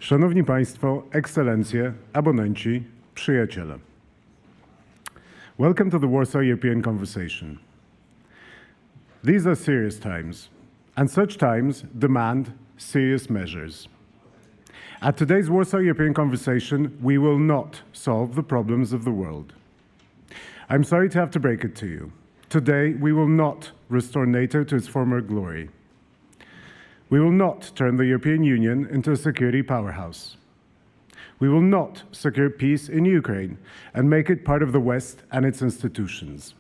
Szanowni Państwo, Ekscelencje, abonenci, przyjaciele. Welcome to the Warsaw European Conversation. These are serious times, and such times demand serious measures. At today's Warsaw European Conversation, we will not solve the problems of the world. I'm sorry to have to break it to you. Today, we will not restore NATO to its former glory. We will not turn the European Union into a security powerhouse. We will not secure peace in Ukraine and make it part of the West and its institutions.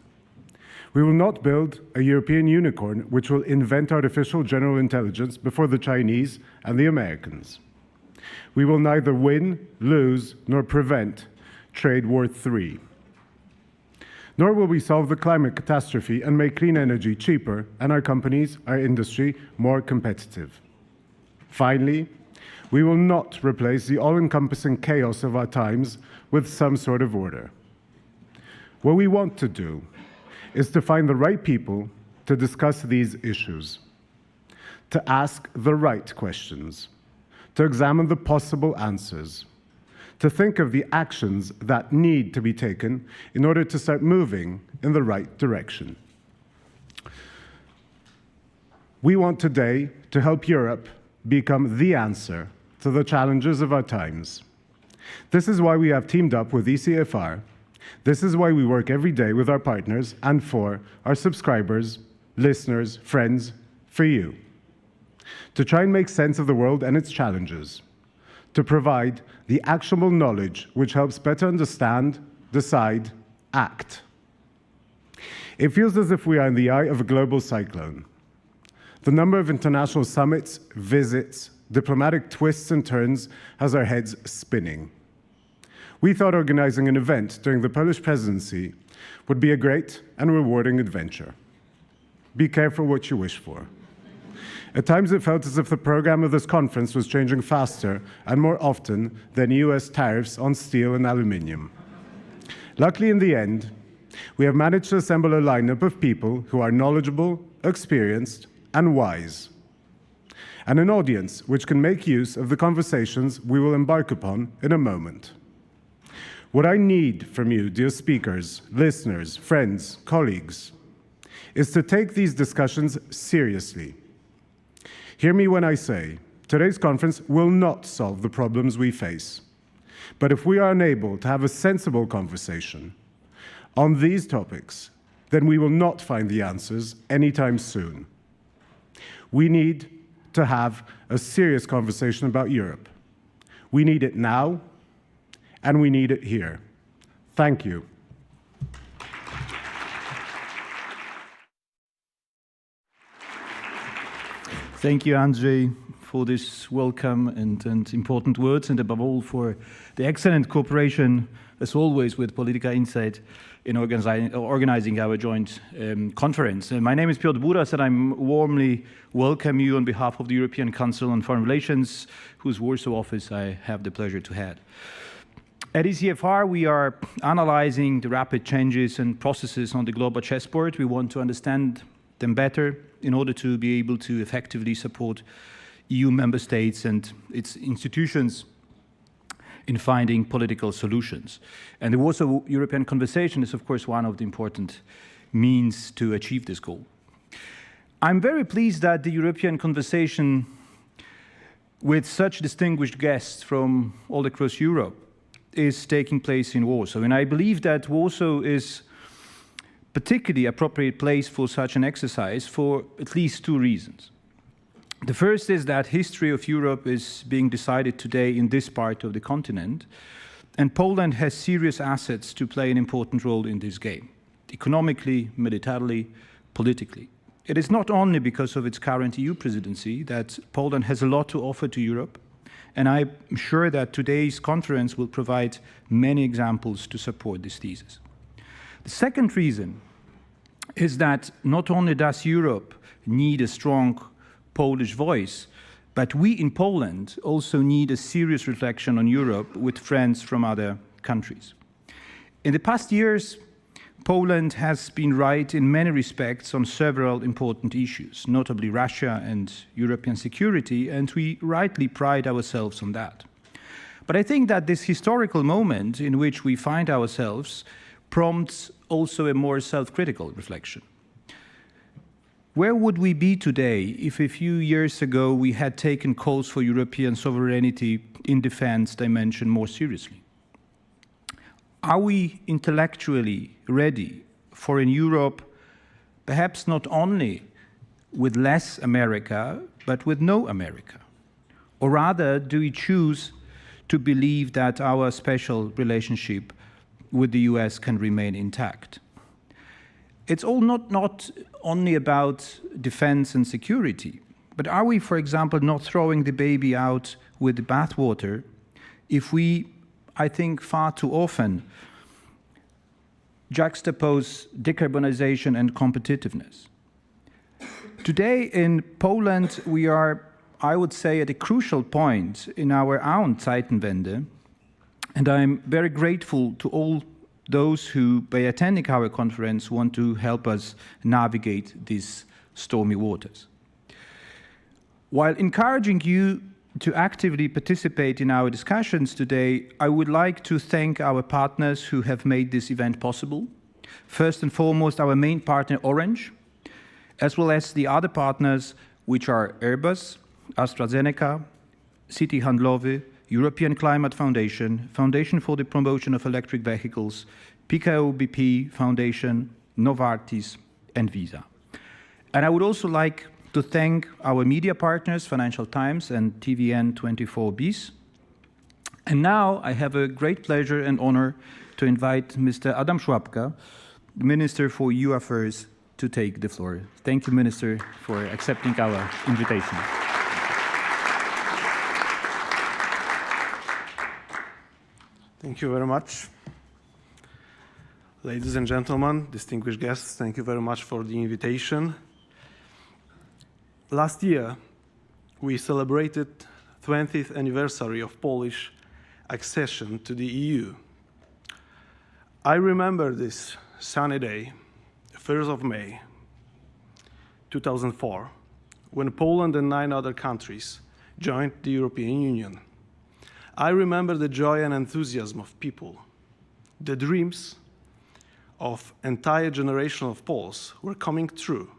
We will not build a European unicorn which will invent artificial general intelligence before the Chinese and the Americans. We will neither win, lose, nor prevent Trade War III. Nor will we solve the climate catastrophe and make clean energy cheaper and our companies, our industry, more competitive. Finally, we will not replace the all-encompassing chaos of our times with some sort of order. What we want to do is to find the right people to discuss these issues, to ask the right questions, to examine the possible answers, to think of the actions that need to be taken in order to start moving in the right direction. We want today to help Europe become the answer to the challenges of our times. This is why we have teamed up with ECFR. This is why we work every day with our partners and for our subscribers, listeners, friends, for you. To try and make sense of the world and its challenges, to provide the actionable knowledge which helps better understand, decide, act. It feels as if we are in the eye of a global cyclone. The number of international summits, visits, diplomatic twists and turns has our heads spinning. We thought organizing an event during the Polish presidency would be a great and rewarding adventure. Be careful what you wish for. At times it felt as if the program of this conference was changing faster and more often than US tariffs on steel and aluminium. Luckily, in the end, we have managed to assemble a lineup of people who are knowledgeable, experienced, and wise, and an audience which can make use of the conversations we will embark upon in a moment. What I need from you, dear speakers, listeners, friends, colleagues, is to take these discussions seriously. Hear me when I say, today's conference will not solve the problems we face. But if we are unable to have a sensible conversation on these topics, then we will not find the answers anytime soon. We need to have a serious conversation about Europe. We need it now, and we need it here. Thank you. Thank you, Andrzej, for this welcome and important words, and above all for the excellent cooperation, as always, with Polityka Insight in organizing our joint conference. My name is Piotr Buras, and I warmly welcome you on behalf of the European Council on Foreign Relations, whose Warsaw office I have the pleasure to head. At ECFR, we are analyzing the rapid changes and processes on the global chessboard. We want to understand them better in order to be able to effectively support EU member states and its institutions in finding political solutions. And the Warsaw European Conversation is, of course, one of the important means to achieve this goal. I'm very pleased that the European Conversation, with such distinguished guests from all across Europe, is taking place in Warsaw. And I believe that Warsaw is particularly appropriate place for such an exercise for at least two reasons. The first is that history of Europe is being decided today in this part of the continent, and Poland has serious assets to play an important role in this game, economically, militarily, politically. It is not only because of its current EU presidency that Poland has a lot to offer to Europe, and I'm sure that today's conference will provide many examples to support this thesis. The second reason is that not only does Europe need a strong Polish voice, but we in Poland also need a serious reflection on Europe with friends from other countries. In the past years, Poland has been right in many respects on several important issues, notably Russia and European security, and we rightly pride ourselves on that. But I think that this historical moment in which we find ourselves prompts also a more self-critical reflection. Where would we be today if a few years ago we had taken calls for European sovereignty in defense dimension more seriously? Are we intellectually ready for a Europe perhaps not only with less America, but with no America? Or rather, do we choose to believe that our special relationship with the US can remain intact? It's all not only about defense and security, but are we, for example, not throwing the baby out with the bathwater if we, I think, far too often juxtapose decarbonization and competitiveness? Today in Poland, we are, I would say, at a crucial point in our own Zeitenwende, and I'm very grateful to all those who, by attending our conference, want to help us navigate these stormy waters. While encouraging you to actively participate in our discussions today, I would like to thank our partners who have made this event possible. First and foremost, our main partner, Orange, as well as the other partners, which are Airbus, AstraZeneca, Citi Handlowy, European Climate Foundation, Foundation for the Promotion of Electric Vehicles, PKO BP Foundation, Novartis, and Visa. And I would also like to thank our media partners, Financial Times and TVN24 And now I have a great pleasure and honor to invite Mr. Adam Szłapka, Minister for EU Affairs, to take the floor. Thank you, Minister, for accepting our invitation. Thank you very much. Ladies and gentlemen, distinguished guests, thank you very much for the invitation. Last year, we celebrated 20th anniversary of Polish accession to the EU. I remember this sunny day, 1st of May, 2004, when Poland and 9 other countries joined the European Union. I remember the joy and enthusiasm of people. The dreams of entire generation of Poles were coming true.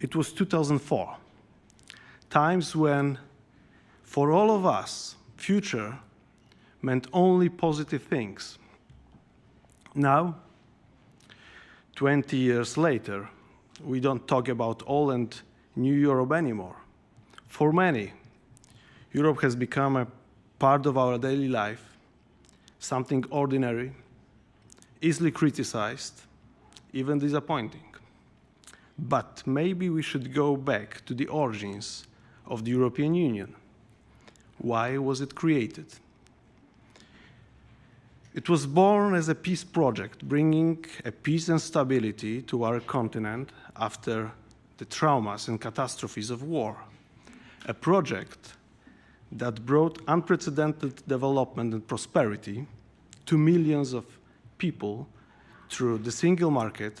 It was 2004, times when, for all of us, future meant only positive things. Now, 20 years later, we don't talk about old and new Europe anymore. For many, Europe has become a part of our daily life, something ordinary, easily criticized, even disappointing. But maybe we should go back to the origins of the European Union. Why was it created? It was born as a peace project, bringing a peace and stability to our continent after the traumas and catastrophes of war. A project that brought unprecedented development and prosperity to millions of people through the single market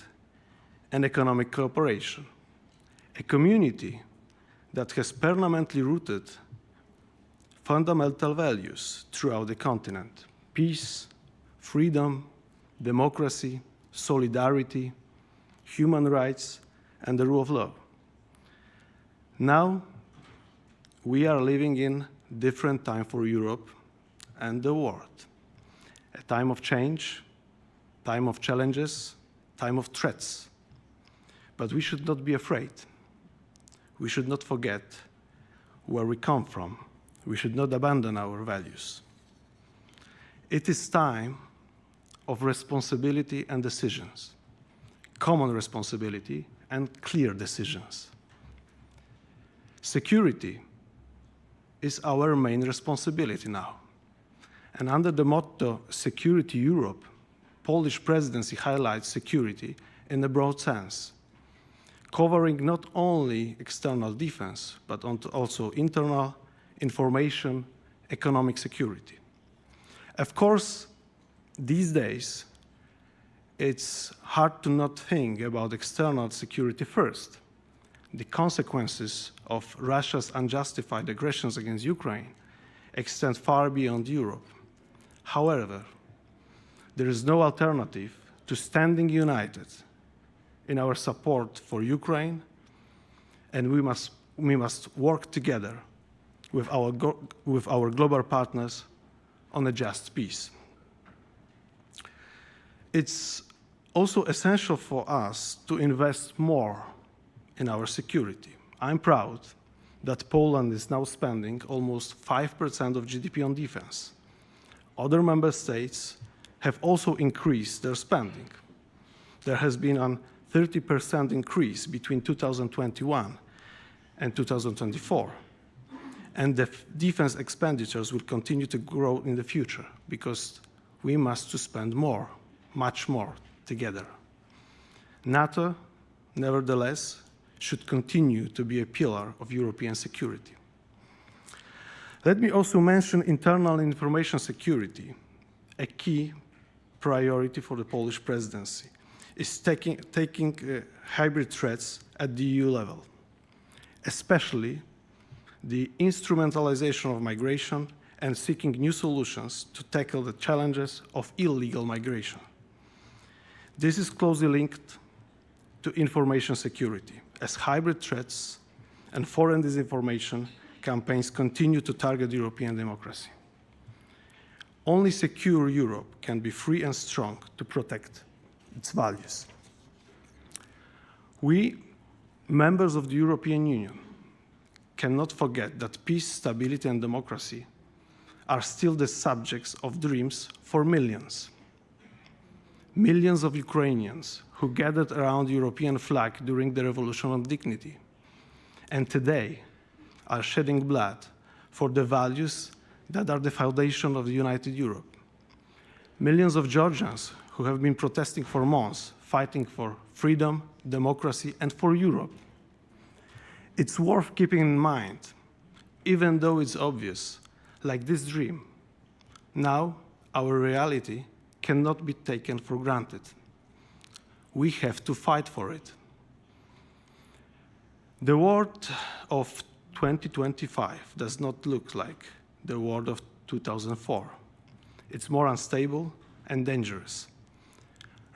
and economic cooperation. A community that has permanently rooted fundamental values throughout the continent: peace, freedom, democracy, solidarity, human rights, and the rule of law. Now, we are living in a different time for Europe and the world. A time of change, time of challenges, time of threats. But we should not be afraid. We should not forget where we come from. We should not abandon our values. It is time of responsibility and decisions, common responsibility and clear decisions. Security is our main responsibility now. And under the motto, Security Europe, Polish presidency highlights security in a broad sense, covering not only external defense, but also internal information, economic security. Of course, these days, it's hard to not think about external security first. The consequences of Russia's unjustified aggressions against Ukraine extend far beyond Europe. However, there is no alternative to standing united in our support for Ukraine, and we must work together with our global partners on a just peace. It's also essential for us to invest more in our security. I'm proud that Poland is now spending almost 5% of GDP on defense. Other member states have also increased their spending. There has been a 30% increase between 2021 and 2024. And the defense expenditures will continue to grow in the future because we must spend more, much more, together. NATO, nevertheless, should continue to be a pillar of European security. Let me also mention internal information security. A key priority for the Polish presidency is taking hybrid threats at the EU level, especially the instrumentalization of migration and seeking new solutions to tackle the challenges of illegal migration. This is closely linked to information security, as hybrid threats and foreign disinformation campaigns continue to target European democracy. Only secure Europe can be free and strong to protect its values. We, members of the European Union, cannot forget that peace, stability, and democracy are still the subjects of dreams for millions. Millions of Ukrainians who gathered around the European flag during the Revolution of Dignity, and today are shedding blood for the values that are the foundation of the united Europe. Millions of Georgians who have been protesting for months, fighting for freedom, democracy, and for Europe. It's worth keeping in mind, even though it's obvious, like this dream, now our reality cannot be taken for granted. We have to fight for it. The world of 2025 does not look like the world of 2004. It's more unstable and dangerous.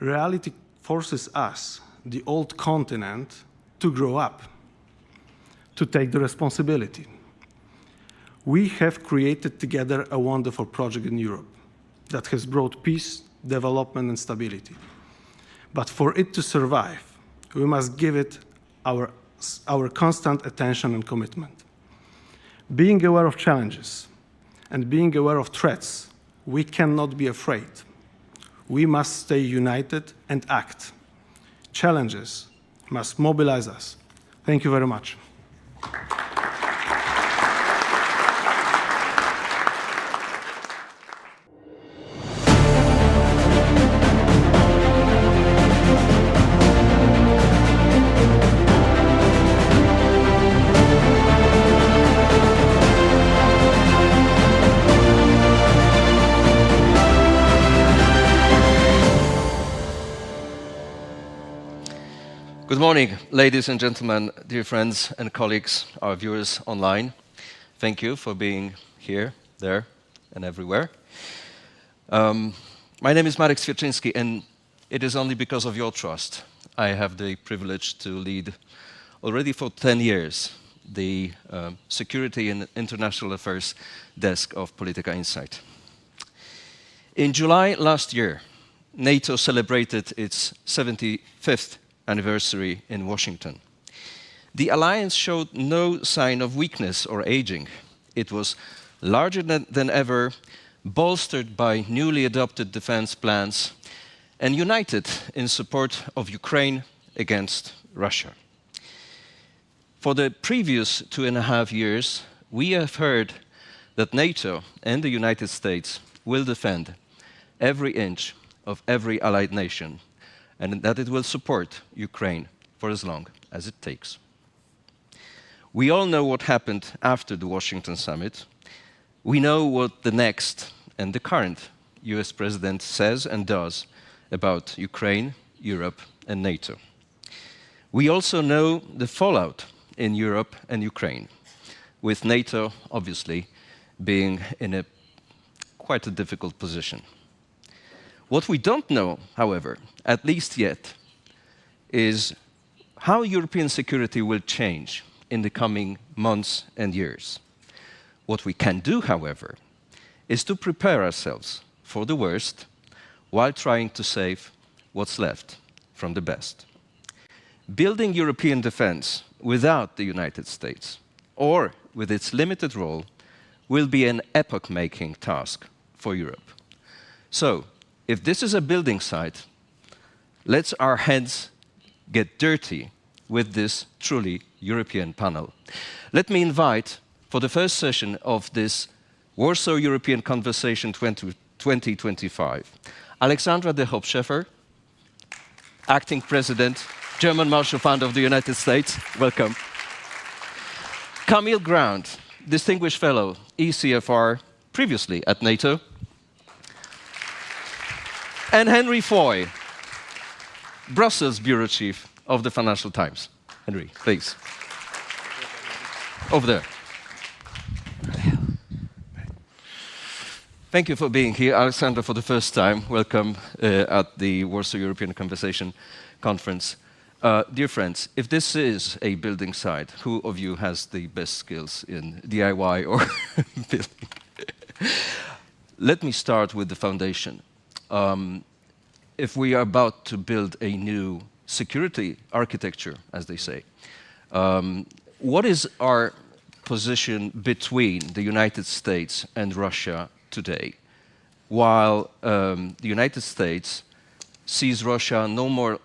Reality forces us, the old continent, to grow up, to take the responsibility. We have created together a wonderful project in Europe that has brought peace, development, and stability. But for it to survive, we must give it our constant attention and commitment. Being aware of challenges and being aware of threats, we cannot be afraid. We must stay united and act. Challenges must mobilize us. Thank you very much. Good morning, ladies and gentlemen, dear friends and colleagues, our viewers online. Thank you for being here, there, and everywhere. My name is Marek Świerczyński, and it is only because of your trust I have the privilege to lead, already for 10 years, the Security and International Affairs desk of Polityka Insight. In July last year, NATO celebrated its 75th anniversary in Washington. The alliance showed no sign of weakness or aging. It was larger than ever, bolstered by newly adopted defense plans, and united in support of Ukraine against Russia. For the previous 2.5 years, we have heard that NATO and the United States will defend every inch of every allied nation, and that it will support Ukraine for as long as it takes. We all know what happened after the Washington summit. We know what the next and the current US president says and does about Ukraine, Europe, and NATO. We also know the fallout in Europe and Ukraine, with NATO, obviously, being in a quite a difficult position. What we don't know, however, at least yet, is how European security will change in the coming months and years. What we can do, however, is to prepare ourselves for the worst while trying to save what's left from the best. Building European defense without the United States, or with its limited role, will be an epoch-making task for Europe. So, if this is a building site, let's our heads get dirty with this truly European panel. Let me invite, for the first session of this Warsaw European Conversation 2025, Alexandra de Scheffer, Acting President, German Marshall Fund of the United States. Welcome. Camille Grant, Distinguished Fellow, ECFR, previously at NATO. And Henry Foy, Brussels Bureau Chief of the Financial Times. Henry, please. Over there. Thank you for being here, Alexandra, for the first time. Welcome at the Warsaw European Conversation Conference. Dear friends, if this is a building site, who of you has the best skills in DIY or building? Let me start with the foundation. If we are about to build a new security architecture, as they say, what is our position between the United States and Russia today, while the United States sees Russia no more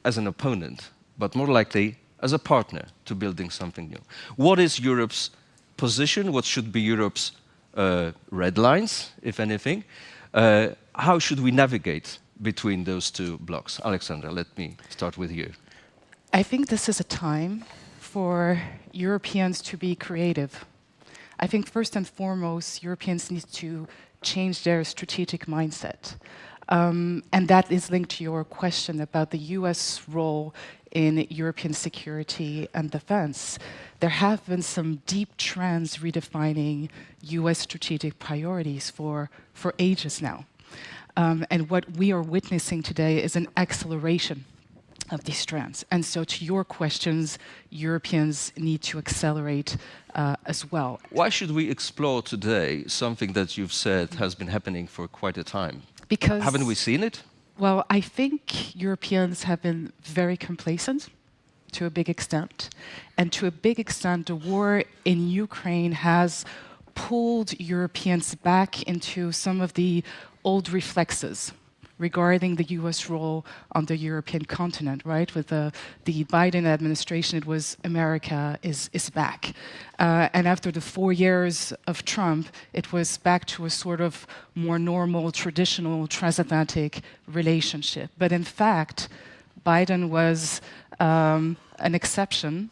as an opponent, but more likely as a partner to building something new? What is Europe's position? What should be Europe's red lines, if anything? How should we navigate between those two blocks? Alexandra, let me start with you. I think this is a time for Europeans to be creative. I think first and foremost, Europeans need to change their strategic mindset. And that is linked to your question about the US role in European security and defense. There have been some deep trends redefining US strategic priorities for ages now. And what we are witnessing today is an acceleration of these trends. And so to your questions, Europeans need to accelerate as well. Why should we explore today something that you've said has been happening for quite a time? Because haven't we seen it? Well, I think Europeans have been very complacent to a big extent. And to a big extent, the war in Ukraine has pulled Europeans back into some of the old reflexes regarding the US role on the European continent, right? With the Biden administration, it was America is back. And after the 4 years of Trump, it was back to a sort of more normal, traditional transatlantic relationship. But in fact, Biden was an exception,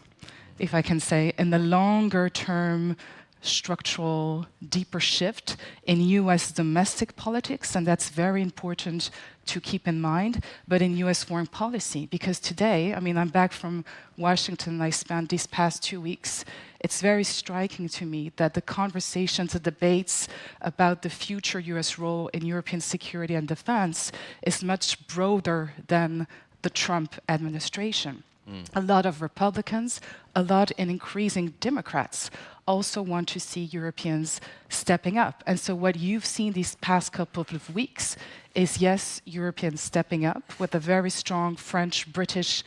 if I can say, in the longer term structural, deeper shift in US domestic politics, and that's very important to keep in mind, but in US foreign policy, because today, I mean, I'm back from Washington, I spent these past 2 weeks. It's very striking to me that the conversations, the debates about the future US role in European security and defense is much broader than the Trump administration. A lot of Republicans, a lot in increasing Democrats also want to see Europeans stepping up. And so what you've seen these past couple of weeks is, yes, Europeans stepping up with a very strong French-British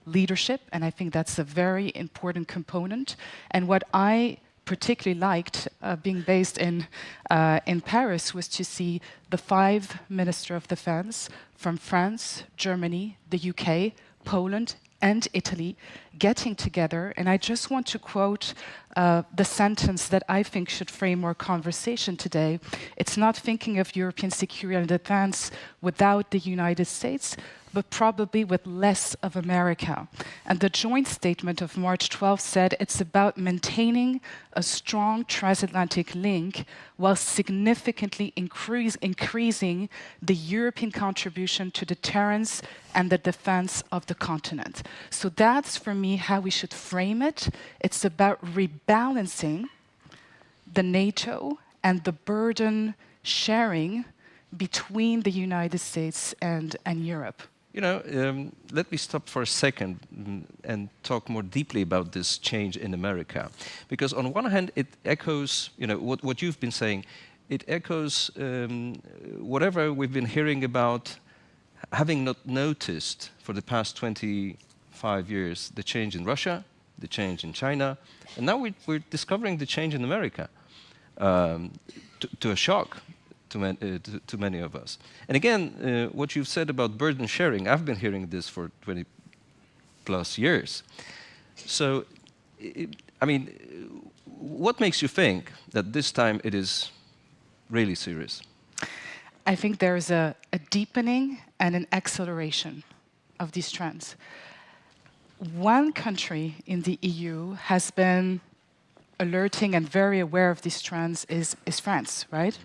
leadership, and I think that's a very important component. And what I particularly liked, being based in Paris, was to see the 5 Ministers of Defense from France, Germany, the UK, Poland, and Italy getting together. And I just want to quote the sentence that I think should frame our conversation today. It's not thinking of European security and defense without the United States, but probably with less of America. And the joint statement of March 12 said it's about maintaining a strong transatlantic link while significantly increasing the European contribution to deterrence and the defense of the continent. So that's, for me, how we should frame it. It's about rebalancing the NATO and the burden sharing between the United States and Europe. You know, let me stop for a second and talk more deeply about this change in America. Because on one hand, it echoes, you know, what you've been saying. It echoes whatever we've been hearing about having not noticed for the past 25 years the change in Russia, the change in China, and now we're discovering the change in America, to a shock to many of us. And again, what you've said about burden sharing, I've been hearing this for 20 plus years. So, I mean, what makes you think that this time it is really serious? I think there's a deepening and an acceleration of these trends. One country in the EU has been alerting and very aware of these trends is France, right?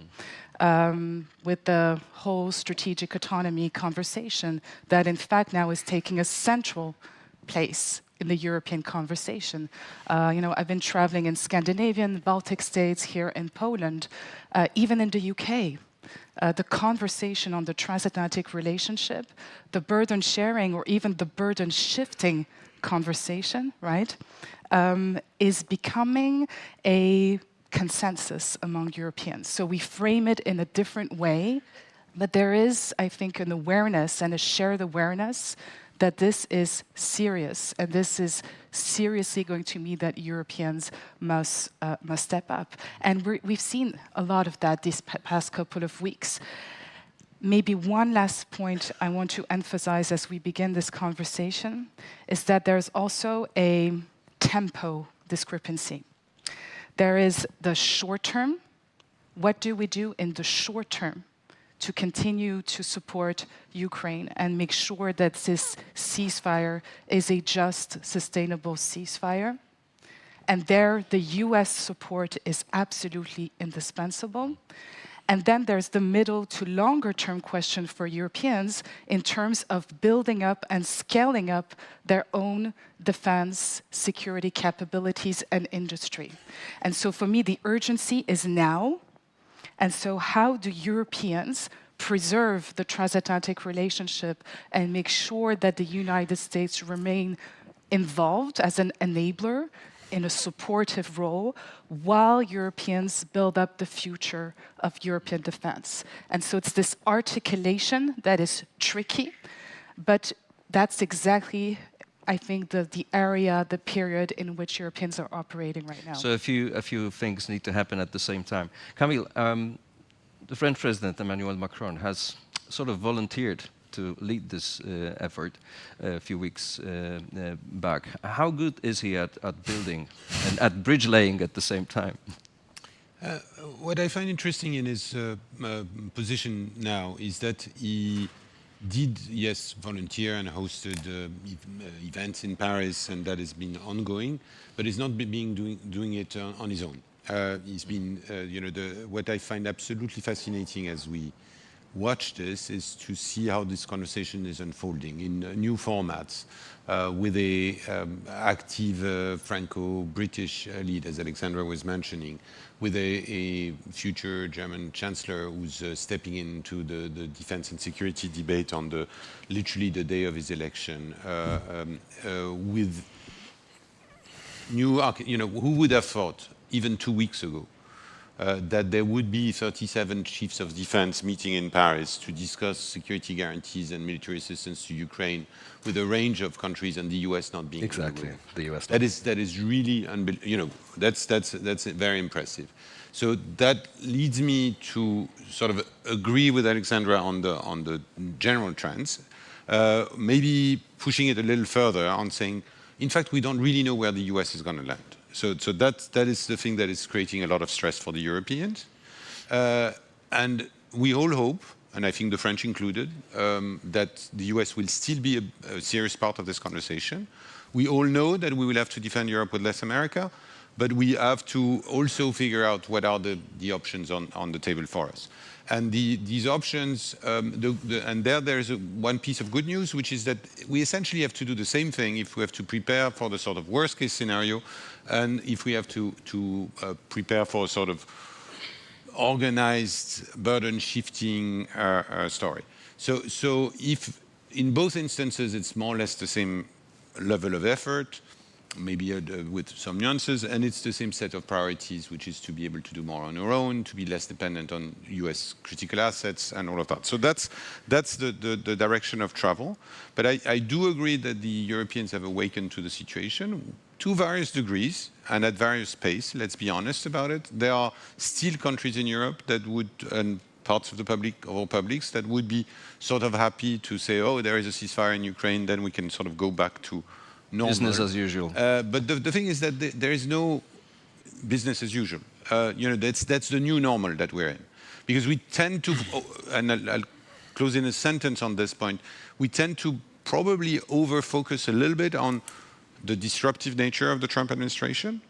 With the whole strategic autonomy conversation that in fact now is taking a central place in the European conversation. You know, I've been traveling in Scandinavian, Baltic states, here in Poland, even in the UK. The conversation on the transatlantic relationship, the burden sharing or even the burden shifting conversation, right, is becoming a consensus among Europeans. So we frame it in a different way, but there is, I think, an awareness and a shared awareness that this is serious, and this is seriously going to mean that Europeans must step up. And we've seen a lot of that these past couple of weeks. Maybe one last point I want to emphasize as we begin this conversation is that there's also a tempo discrepancy. There is the short term. What do we do in the short term to continue to support Ukraine and make sure that this ceasefire is a just, sustainable ceasefire? And there, the US support is absolutely indispensable. And then there's the middle to longer term question for Europeans in terms of building up and scaling up their own defense, security capabilities and industry. And so for me, the urgency is now. And so how do Europeans preserve the transatlantic relationship and make sure that the United States remain involved as an enabler in a supportive role while Europeans build up the future of European defense? And so it's this articulation that is tricky, but that's exactly, I think, the area, the period in which Europeans are operating right now. So a few things need to happen at the same time. Camille, the French President Emmanuel Macron has sort of volunteered to lead this effort a few weeks back. How good is he at building and at bridge laying at the same time? What I find interesting in his position now is that he did, yes, volunteer and hosted events in Paris, and that has been ongoing, but he's not doing it on his own. He's been, what I find absolutely fascinating as we watch this is to see how this conversation is unfolding in new formats with a active Franco-British lead, as Alexandra was mentioning, with a future German chancellor who's stepping into the defense and security debate on literally the day of his election, with new, who would have thought even 2 weeks ago that there would be 37 chiefs of defense meeting in Paris to discuss security guarantees and military assistance to Ukraine, with a range of countries and the US not being exactly included. the US. That is really that's very impressive. So that leads me to sort of agree with Alexandra on the general trends, maybe pushing it a little further on saying, in fact, we don't really know where the US is going to land. So that is the thing that is creating a lot of stress for the Europeans. And we all hope, and I think the French included, that the US will still be a serious part of this conversation. We all know that we will have to defend Europe with less America, but we have to also figure out what are the options on the table for us. And these options, and there's one piece of good news, which is that we essentially have to do the same thing if we have to prepare for the sort of worst case scenario, and if we have to prepare for a sort of organized burden shifting story. So if in both instances it's more or less the same level of effort, maybe with some nuances, and it's the same set of priorities, which is to be able to do more on our own, to be less dependent on US critical assets and all of that. So that's the direction of travel. But I do agree that the Europeans have awakened to the situation to various degrees and at various pace, let's be honest about it. There are still countries in Europe that would, and parts of the public, or publics, that would be sort of happy to say, oh, there is a ceasefire in Ukraine, then we can sort of go back to normal. Business as usual. But the thing is that there is no business as usual. That's the new normal that we're in. Because we tend to, and I'll close in a sentence on this point, we tend to probably over-focus a little bit on the disruptive nature of the Trump administration,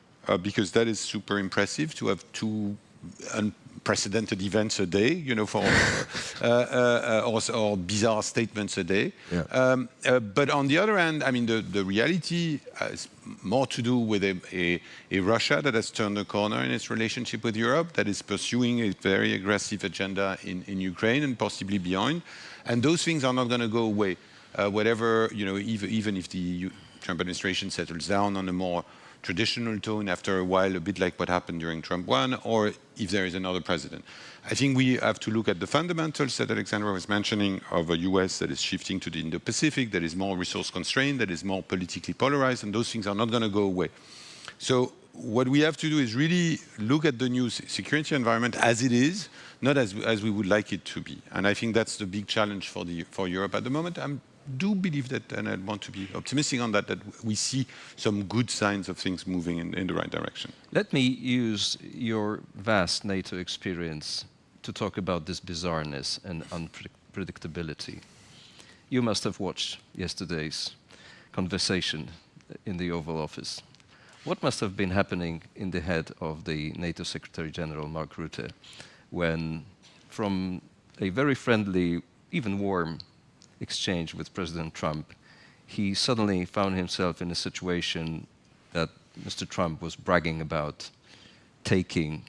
because that is super impressive to have two unprecedented events a day, for or bizarre statements a day. Yeah. But on the other hand, I mean, the reality has more to do with a Russia that has turned the corner in its relationship with Europe, that is pursuing a very aggressive agenda in Ukraine and possibly beyond. And those things are not going to go away. Whatever, even if the Trump administration settles down on a more traditional tone after a while, a bit like what happened during Trump 1, or if there is another president. I think we have to look at the fundamentals that Alexandra was mentioning of a US that is shifting to the Indo-Pacific, that is more resource constrained, that is more politically polarized, and those things are not going to go away. So what we have to do is really look at the new security environment as it is, not as we would like it to be. And I think that's the big challenge for Europe at the moment. I do believe that, and I want to be optimistic on that we see some good signs of things moving in the right direction. Let me use your vast NATO experience to talk about this bizarreness and unpredictability. You must have watched yesterday's conversation in the Oval Office. What must have been happening in the head of the NATO Secretary General, Mark Rutte, when from a very friendly, even warm exchange with President Trump, he suddenly found himself in a situation that Mr. Trump was bragging about taking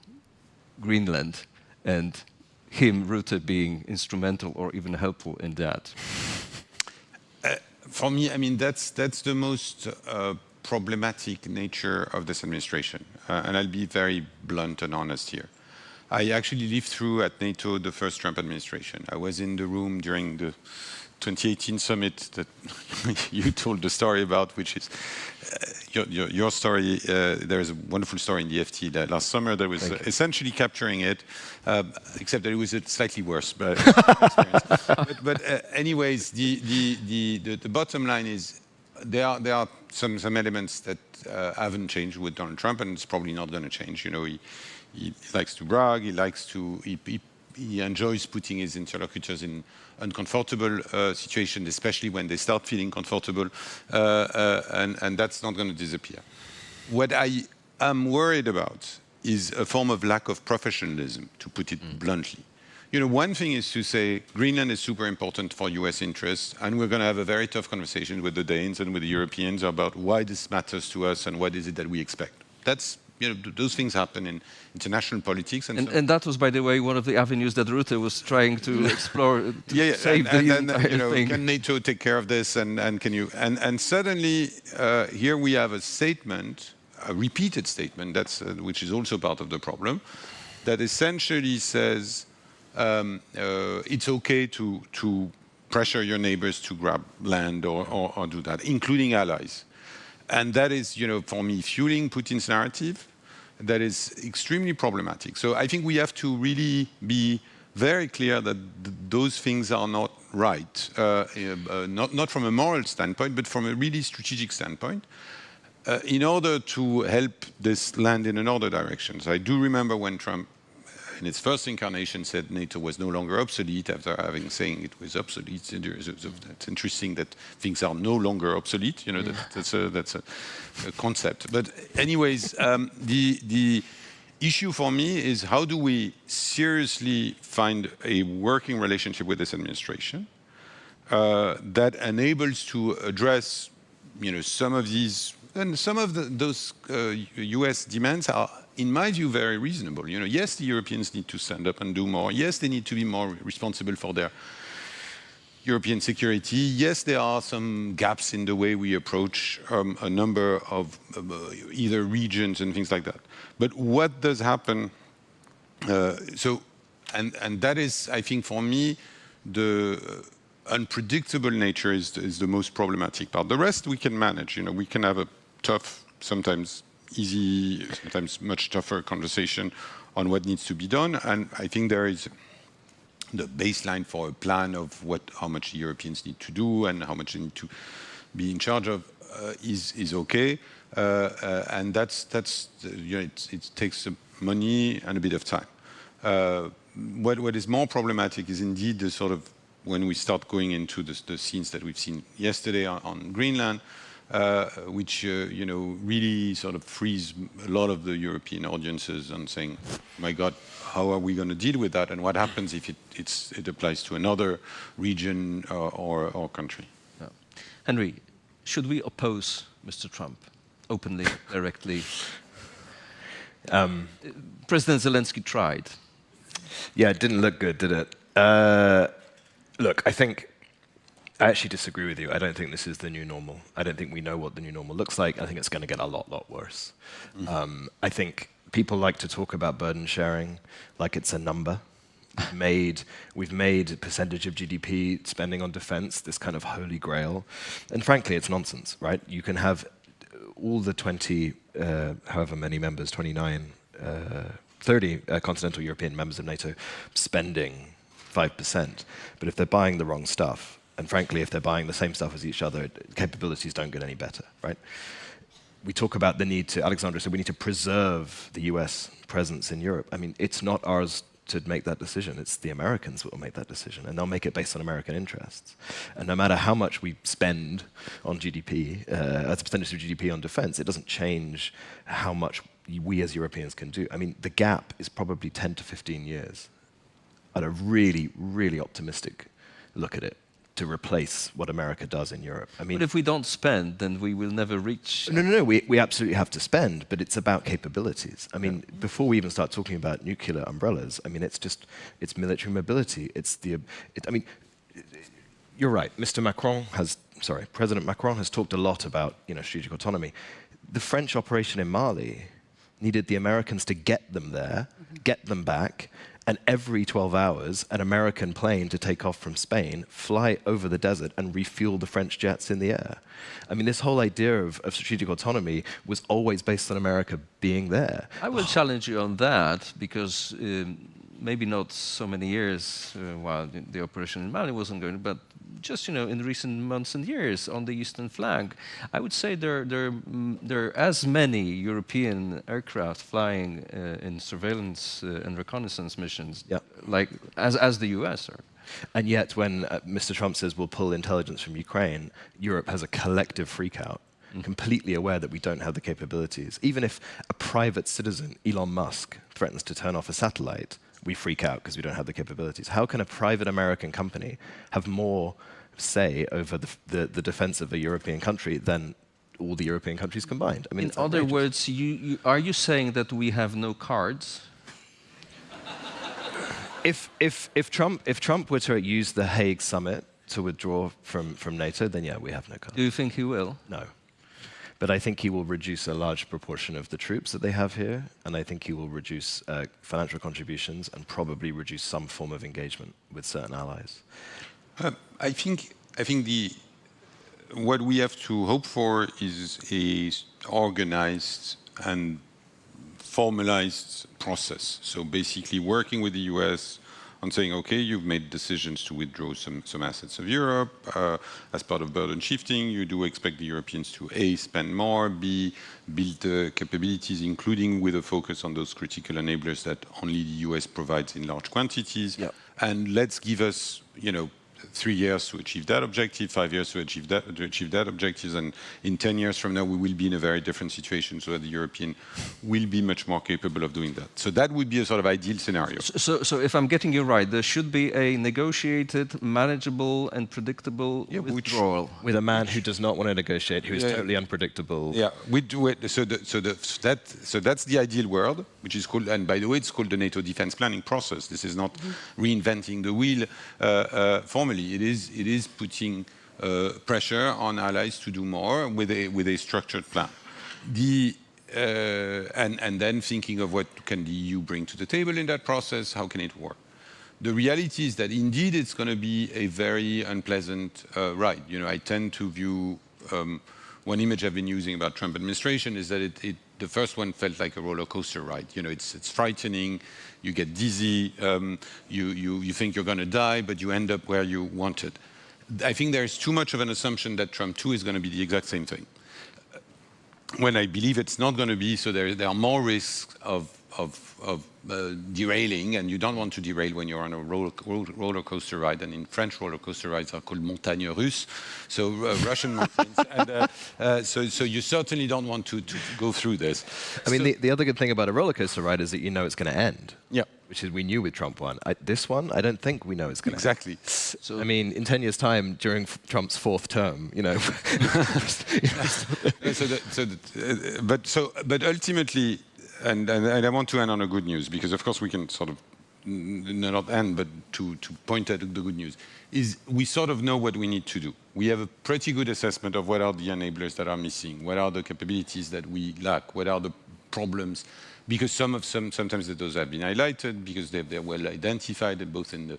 Greenland, and him, Rutte, being instrumental or even helpful in that? For me, I mean, that's the most problematic nature of this administration. And I'll be very blunt and honest here. I actually lived through at NATO the first Trump administration. I was in the room during the 2018 summit that you told the story about, which is your story. There is a wonderful story in the FT that last summer that was essentially capturing it, except that it was a slightly worse experience. But anyways, the bottom line is there are some elements that haven't changed with Donald Trump, and it's probably not going to change. He likes to brag. He enjoys putting his interlocutors in uncomfortable situations, especially when they start feeling comfortable, and that's not going to disappear. What I am worried about is a form of lack of professionalism, to put it bluntly. One thing is to say Greenland is super important for US interests, and we're going to have a very tough conversation with the Danes and with the Europeans about why this matters to us and what is it that we expect. That's those things happen in international politics. And that was, by the way, one of the avenues that Rutte was trying to explore to save the entire thing. Can NATO take care of this? And can you? And suddenly, here we have a statement, a repeated statement, which is also part of the problem, that essentially says it's okay to pressure your neighbors to grab land or do that, including allies. And that is, for me, fueling Putin's narrative. That is extremely problematic. So I think we have to really be very clear that those things are not right, not from a moral standpoint, but from a really strategic standpoint, in order to help this land in another direction. So I do remember when Trump, in its first incarnation, said NATO was no longer obsolete after saying it was obsolete. It's interesting that things are no longer obsolete. That's a concept. But anyways, the issue for me is how do we seriously find a working relationship with this administration that enables to address some of these And some of those US demands are, in my view, very reasonable. You know, yes, the Europeans need to stand up and do more. Yes, they need to be more responsible for their European security. Yes, there are some gaps in the way we approach a number of either regions and things like that. But what does happen? And that is, I think, for me, the unpredictable nature is the most problematic part. The rest we can manage. You know, we can have a tough, sometimes easy, sometimes much tougher conversation on what needs to be done. And I think there is the baseline for a plan of how much the Europeans need to do and how much they need to be in charge of is okay. And that's you know, it takes money and a bit of time. What is more problematic is indeed the sort of when we start going into the scenes that we've seen yesterday on Greenland, which you know, really sort of frees a lot of the European audiences and saying, my God, how are we going to deal with that? And what happens if it applies to another region or country? Yeah. Henry, should we oppose Mr. Trump openly, directly? President Zelensky tried. Yeah, it didn't look good, did it? Look, I actually disagree with you. I don't think this is the new normal. I don't think we know what the new normal looks like. I think it's going to get a lot worse. Mm-hmm. I think people like to talk about burden sharing like it's a number. We've made a percentage of GDP spending on defense this kind of holy grail. And frankly, it's nonsense, right? You can have all the 20, however many members, 29, 30 continental European members of NATO spending 5%. But if they're buying the wrong stuff, and frankly, if they're buying the same stuff as each other, capabilities don't get any better, right? We talk about the need to, Alexandra said, we need to preserve the US presence in Europe. I mean, it's not ours to make that decision. It's the Americans that will make that decision, and they'll make it based on American interests. And no matter how much we spend on GDP, as a percentage of GDP on defense, it doesn't change how much we as Europeans can do. I mean, the gap is probably 10 to 15 years at a really, really optimistic look at it, to replace what America does in Europe. I mean, but if we don't spend, then we will never reach... No, we absolutely have to spend, but it's about capabilities. I mean, before we even start talking about nuclear umbrellas, I mean, it's military mobility. I mean, you're right. President Macron has talked a lot about, you know, strategic autonomy. The French operation in Mali needed the Americans to get them there, get them back, and every 12 hours, an American plane to take off from Spain, fly over the desert and refuel the French jets in the air. I mean, this whole idea of strategic autonomy was always based on America being there. I will challenge you on that, because maybe not so many years while the operation in Mali wasn't going, but just, you know, in recent months and years on the eastern flank, I would say there are as many European aircraft flying in surveillance and reconnaissance missions, like as the US are. And yet, when Mr. Trump says we'll pull intelligence from Ukraine, Europe has a collective freakout, completely aware that we don't have the capabilities. Even if a private citizen, Elon Musk, threatens to turn off a satellite, we freak out because we don't have the capabilities. How can a private American company have more say over the defense of a European country than all the European countries combined? I mean, in other words, are you saying that we have no cards? If Trump were to use the Hague summit to withdraw from NATO, then yeah, we have no cards. Do you think he will? No. But I think he will reduce a large proportion of the troops that they have here, and I think he will reduce financial contributions and probably reduce some form of engagement with certain allies. I think what we have to hope for is a organized and formalized process. So basically working with the US on saying, okay, you've made decisions to withdraw some assets of Europe. As part of burden shifting, you do expect the Europeans to A, spend more, B, build capabilities, including with a focus on those critical enablers that only the US provides in large quantities. Yep. And let's give us, you know, 3 years to achieve that objective, 5 years to achieve that objective, and in 10 years from now we will be in a very different situation, so that the European will be much more capable of doing that. So that would be a sort of ideal scenario. So if I'm getting you right, there should be a negotiated, manageable, and predictable withdrawal. With a man who does not want to negotiate, who is totally unpredictable. Yeah, we do it. So that's the ideal world, which is called, and by the way, it's called the NATO defense planning process. This is not reinventing the wheel formally. It is putting pressure on allies to do more with a structured plan. And then thinking of what can the EU bring to the table in that process, how can it work? The reality is that indeed it's going to be a very unpleasant ride. You know, I tend to view, one image I've been using about Trump administration is that the first one felt like a roller coaster ride. You know, it's frightening, you get dizzy, you think you're going to die, but you end up where you wanted. I think there's too much of an assumption that Trump 2 is going to be the exact same thing. When I believe it's not going to be, so there are more risks of derailing, and you don't want to derail when you're on a roller coaster ride, and in French roller coaster rides are called montagnes russes, so Russian mountains, and so you certainly don't want to go through this. I mean, the other good thing about a roller coaster ride is that you know it's going to end. Yeah. Which is we knew with Trump 1. This one, I don't think we know it's going to end. Exactly. So, I mean, in 10 years' time, during Trump's 4th term, you know. But ultimately, and I want to end on a good news, because of course we can sort of not end, but to point at the good news, is we sort of know what we need to do. We have a pretty good assessment of what are the enablers that are missing, what are the capabilities that we lack, what are the problems, because sometimes those have been highlighted, because they're well identified, both in the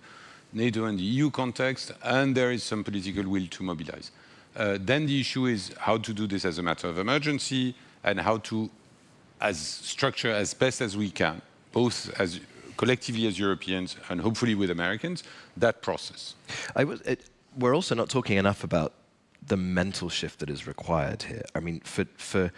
NATO and the EU context, and there is some political will to mobilize. Then the issue is how to do this as a matter of emergency, and how to structure as best as we can, both as collectively as Europeans and hopefully with Americans, that process. We're also not talking enough about the mental shift that is required here. I mean, for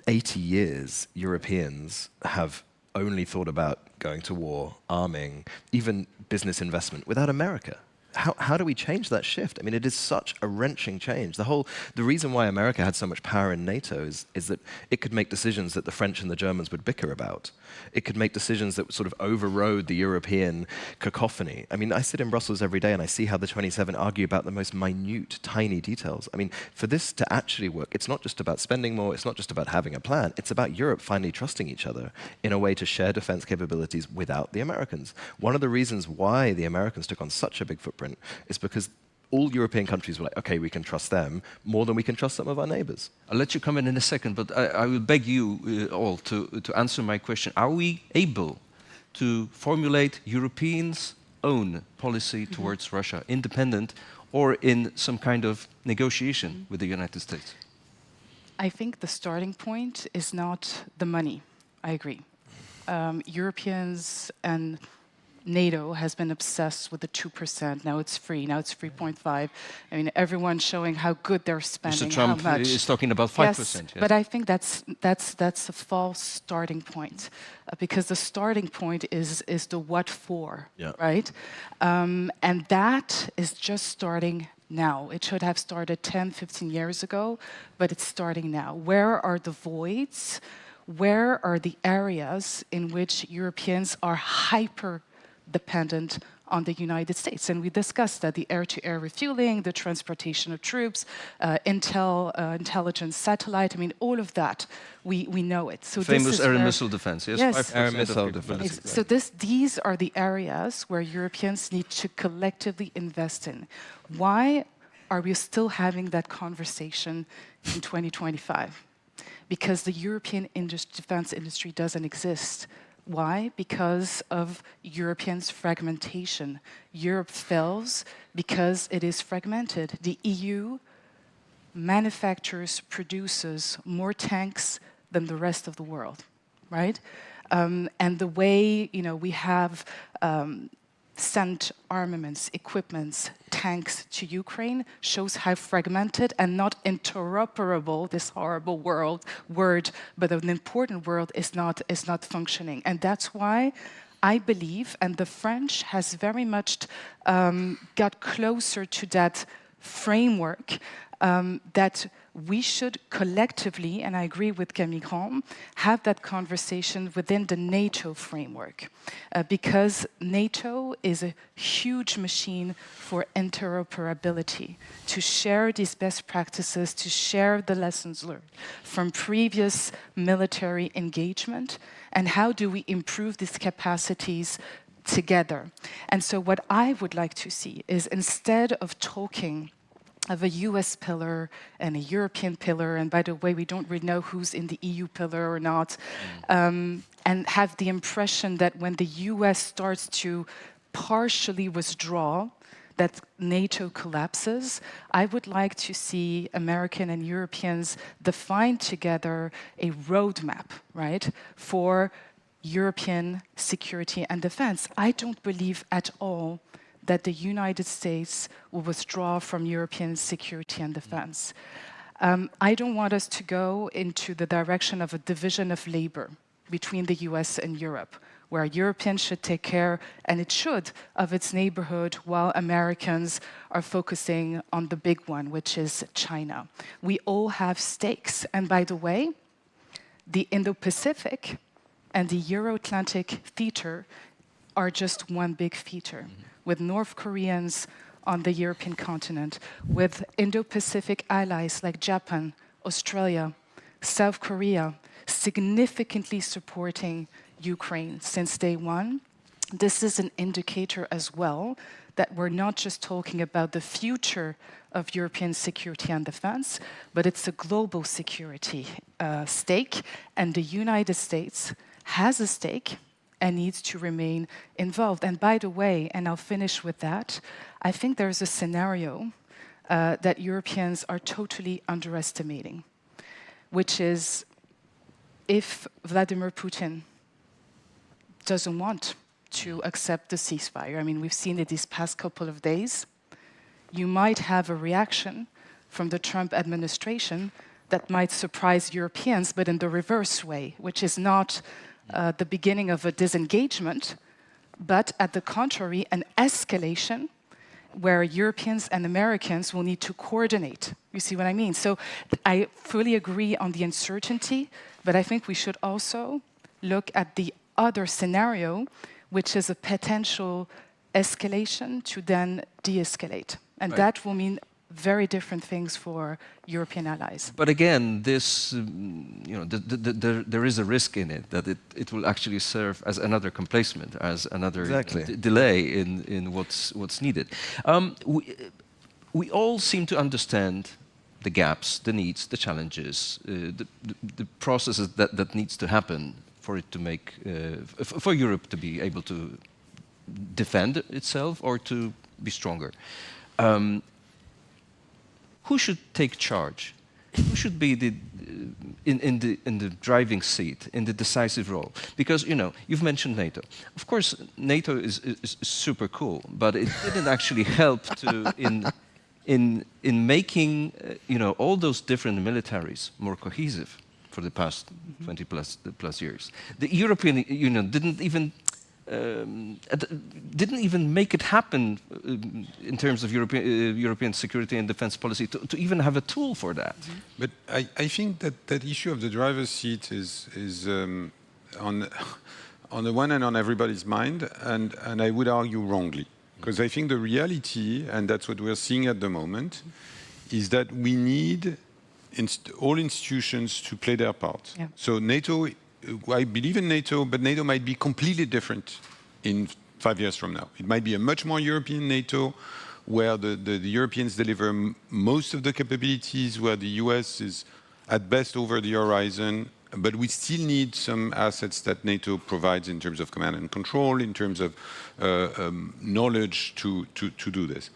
80 years, Europeans have only thought about going to war, arming, even business investment without America. How do we change that shift? I mean, it is such a wrenching change. The reason why America had so much power in NATO is that it could make decisions that the French and the Germans would bicker about. It could make decisions that sort of overrode the European cacophony. I mean, I sit in Brussels every day and I see how the 27 argue about the most minute, tiny details. I mean, for this to actually work, it's not just about spending more, it's not just about having a plan, it's about Europe finally trusting each other in a way to share defense capabilities without the Americans. One of the reasons why the Americans took on such a big footprint is because all European countries were like, okay, we can trust them more than we can trust some of our neighbors. I'll let you come in a second, but I will beg you all to answer my question. Are we able to formulate Europeans' own policy towards Russia, independent or in some kind of negotiation with the United States? I think the starting point is not the money. I agree. Europeans and NATO has been obsessed with the 2%. Now it's free. Now it's 3.5. I mean, everyone's showing how good they're spending. Mr. Trump how much. is talking about 5%. Yes, but I think that's a false starting point, because the starting point is the what for, right? And that is just starting now. It should have started 10, 15 years ago, but it's starting now. Where are the voids? Where are the areas in which Europeans are hyper-dependent on the United States? And we discussed that, the air-to-air refueling, the transportation of troops, intelligence satellite, I mean, all of that, we know it. So famous air and missile defense, yes? Yes. Air and missile defense. So these are the areas where Europeans need to collectively invest in. Why are we still having that conversation in 2025? Because the European defense industry doesn't exist. Why? Because of Europeans' fragmentation. Europe fails because it is fragmented. The EU manufactures, produces more tanks than the rest of the world, right? And the way we have sent armaments, equipments, tanks to Ukraine shows how fragmented and not interoperable this horrible word, but an important word is not functioning. And that's why I believe, and the French has very much got closer to that framework, that we should collectively, and I agree with Camille, have that conversation within the NATO framework, because NATO is a huge machine for interoperability, to share these best practices, to share the lessons learned from previous military engagement, and how do we improve these capacities together. And so what I would like to see is, instead of talking of a US pillar and a European pillar, and by the way, we don't really know who's in the EU pillar or not, and have the impression that when the US starts to partially withdraw, that NATO collapses. I would like to see American and Europeans define together a roadmap, right, for European security and defense. I don't believe at all that the United States will withdraw from European security and defense. I don't want us to go into the direction of a division of labor between the US and Europe, where Europeans should take care, and it should, of its neighborhood, while Americans are focusing on the big one, which is China. We all have stakes. And by the way, the Indo-Pacific and the Euro-Atlantic theater are just one big theater, with North Koreans on the European continent, with Indo-Pacific allies like Japan, Australia, South Korea, significantly supporting Ukraine since day one. This is an indicator as well that we're not just talking about the future of European security and defense, but it's a global security stake, and the United States has a stake and needs to remain involved. And by the way, and I'll finish with that, I think there's a scenario that Europeans are totally underestimating, which is if Vladimir Putin doesn't want to accept the ceasefire. I mean, we've seen it these past couple of days. You might have a reaction from the Trump administration that might surprise Europeans, but in the reverse way, which is not the beginning of a disengagement, but at the contrary, an escalation where Europeans and Americans will need to coordinate. You see what I mean? So I fully agree on the uncertainty, but I think we should also look at the other scenario, which is a potential escalation to then de-escalate. And that will mean very different things for European allies. But again, this, there is a risk in it that it will actually serve as another complacement, as another delay in what's needed. We all seem to understand the gaps, the needs, the challenges, the processes that needs to happen for it to make, for Europe to be able to defend itself or to be stronger. Who should take charge? Who should be in the driving seat, in the decisive role? Because you've mentioned NATO. Of course, NATO is super cool, but it didn't actually help to in making all those different militaries more cohesive for the past 20 plus years. The European Union didn't even make it happen in terms of European security and defense policy to even have a tool for that. But I think that issue of the driver's seat is on the one hand on everybody's mind, and I would argue wrongly. Because I think the reality, and that's what we're seeing at the moment, is that we need all institutions to play their part. Yeah. So NATO, I believe in NATO, but NATO might be completely different in 5 years from now. It might be a much more European NATO, where the Europeans deliver most of the capabilities, where the US is at best over the horizon, but we still need some assets that NATO provides in terms of command and control, in terms of knowledge to do this.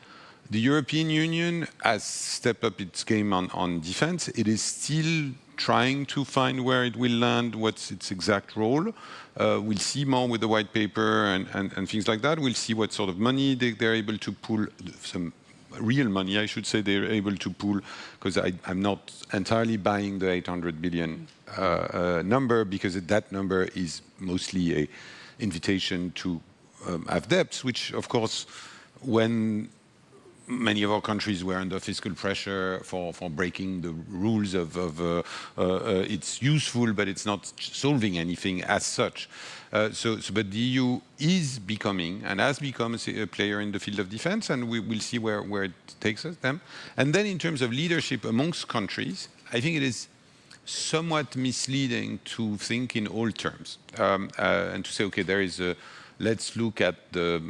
The European Union has stepped up its game on defense. It is still trying to find where it will land, what's its exact role. We'll see more with the white paper and things like that. We'll see what sort of money they're able to pull, some real money, I should say, they're able to pull, because I'm not entirely buying the 800 billion number, because that number is mostly invitation to have debts, which, of course, when many of our countries were under fiscal pressure for breaking the rules of it's useful, but it's not solving anything as such. But the EU is becoming and has become a player in the field of defense, and we will see where it takes them. And then in terms of leadership amongst countries, I think it is somewhat misleading to think in all terms and to say, okay, there is a let's look at the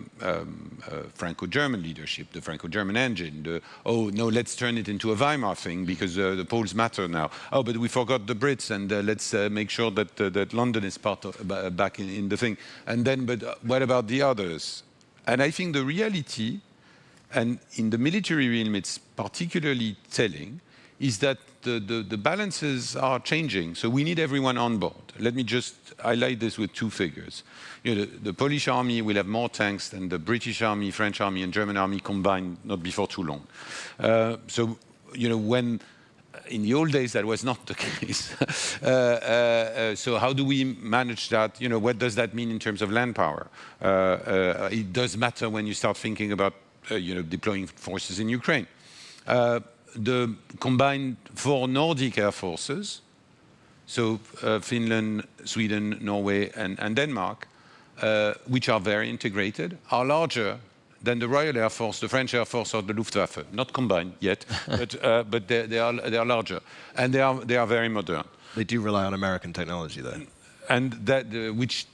Franco-German leadership, the Franco-German engine. Oh, no, let's turn it into a Weimar thing because the Poles matter now. Oh, but we forgot the Brits, and let's make sure that that London is part of, back in the thing. And then, but what about the others? And I think the reality, and in the military realm it's particularly telling, is that the balances are changing. So we need everyone on board. Let me just highlight this with two figures. You know, the Polish army will have more tanks than the British army, French army, and German army combined, not before too long. So, you know, when in the old days that was not the case. So how do we manage that? You know, what does that mean in terms of land power? It does matter when you start thinking about, you know, deploying forces in Ukraine. The combined 4 Nordic air forces, so Finland, Sweden, Norway, and Denmark, which are very integrated, are larger than the Royal Air Force, the French Air Force, or the Luftwaffe. Not combined yet, but they are larger, and they are very modern. They do rely on American technology, though, and that which.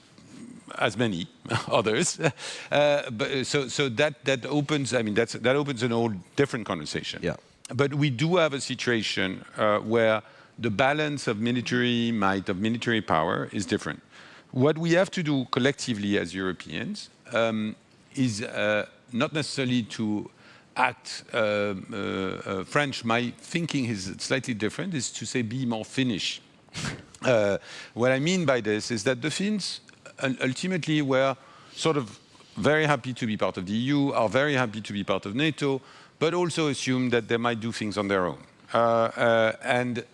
As many others, but so that opens. I mean, that opens an whole different conversation. Yeah. But we do have a situation where the balance of military might, of military power, is different. What we have to do collectively as Europeans is not necessarily to act French. My thinking is slightly different. Is to say be more Finnish. What I mean by this is that the Finns ultimately were sort of very happy to be part of the EU, are very happy to be part of NATO, but also assume that they might do things on their own. And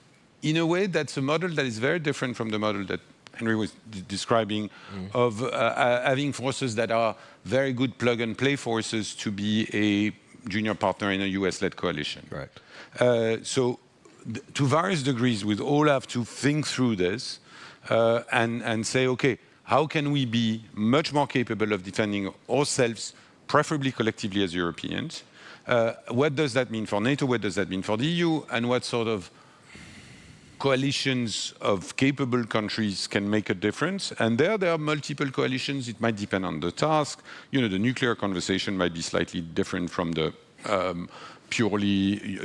in a way, that's a model that is very different from the model that Henry was describing of having forces that are very good plug-and-play forces to be a junior partner in a US-led coalition. Right. So to various degrees, we all have to think through this and say, okay, how can we be much more capable of defending ourselves, preferably collectively as Europeans? What does that mean for NATO? What does that mean for the EU? And what sort of coalitions of capable countries can make a difference? And there are multiple coalitions. It might depend on the task. You know, the nuclear conversation might be slightly different from the purely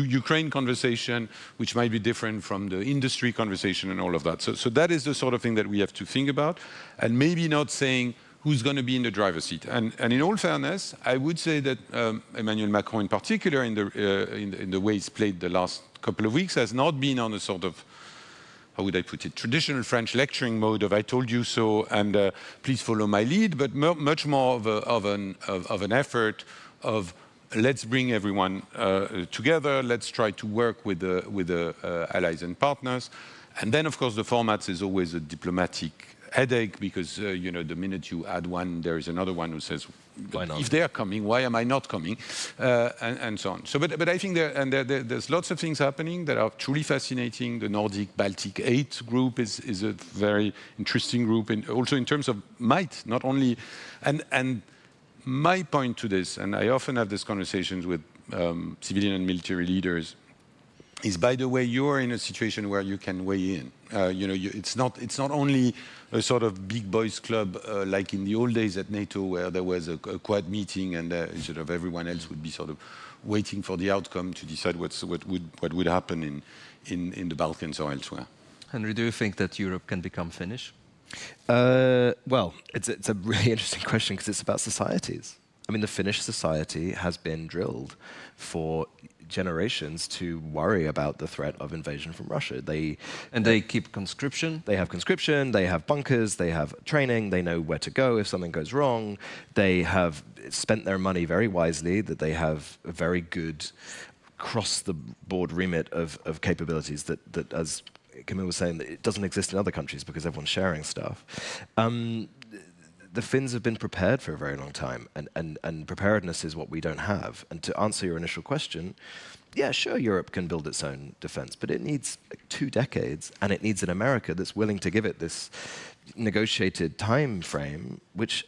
Ukraine conversation, which might be different from the industry conversation and all of that. So that is the sort of thing that we have to think about, and maybe not saying who's going to be in the driver's seat. And in all fairness, I would say that Emmanuel Macron, in particular, in the way he's played the last couple of weeks, has not been on a sort of, how would I put it, traditional French lecturing mode of "I told you so" and "please follow my lead," but much more of an effort of let's bring everyone together. Let's try to work with the allies and partners. And then, of course, the formats is always a diplomatic headache because you know, the minute you add one, there is another one who says, if they are coming, why am I not coming? And so on. So, but I think there's lots of things happening that are truly fascinating. The Nordic Baltic 8 group is a very interesting group, and also in terms of might, not only and. My point to this, and I often have these conversations with civilian and military leaders, is, by the way, you're in a situation where you can weigh in. You know, it's not only a sort of big boys club like in the old days at NATO, where there was a quad meeting and sort of everyone else would be sort of waiting for the outcome to decide what would happen in the Balkans or elsewhere. Henry, do you think that Europe can become Finnish? Well, it's a really interesting question because it's about societies. I mean, the Finnish society has been drilled for generations to worry about the threat of invasion from Russia. They keep conscription. They have conscription, they have bunkers, they have training, they know where to go if something goes wrong. They have spent their money very wisely, that they have a very good cross-the-board remit of capabilities that, as Camille was saying, that it doesn't exist in other countries because everyone's sharing stuff. the Finns have been prepared for a very long time, and preparedness is what we don't have. And to answer your initial question, yeah, sure, Europe can build its own defense, but it needs 2 decades, and it needs an America that's willing to give it this negotiated time frame, which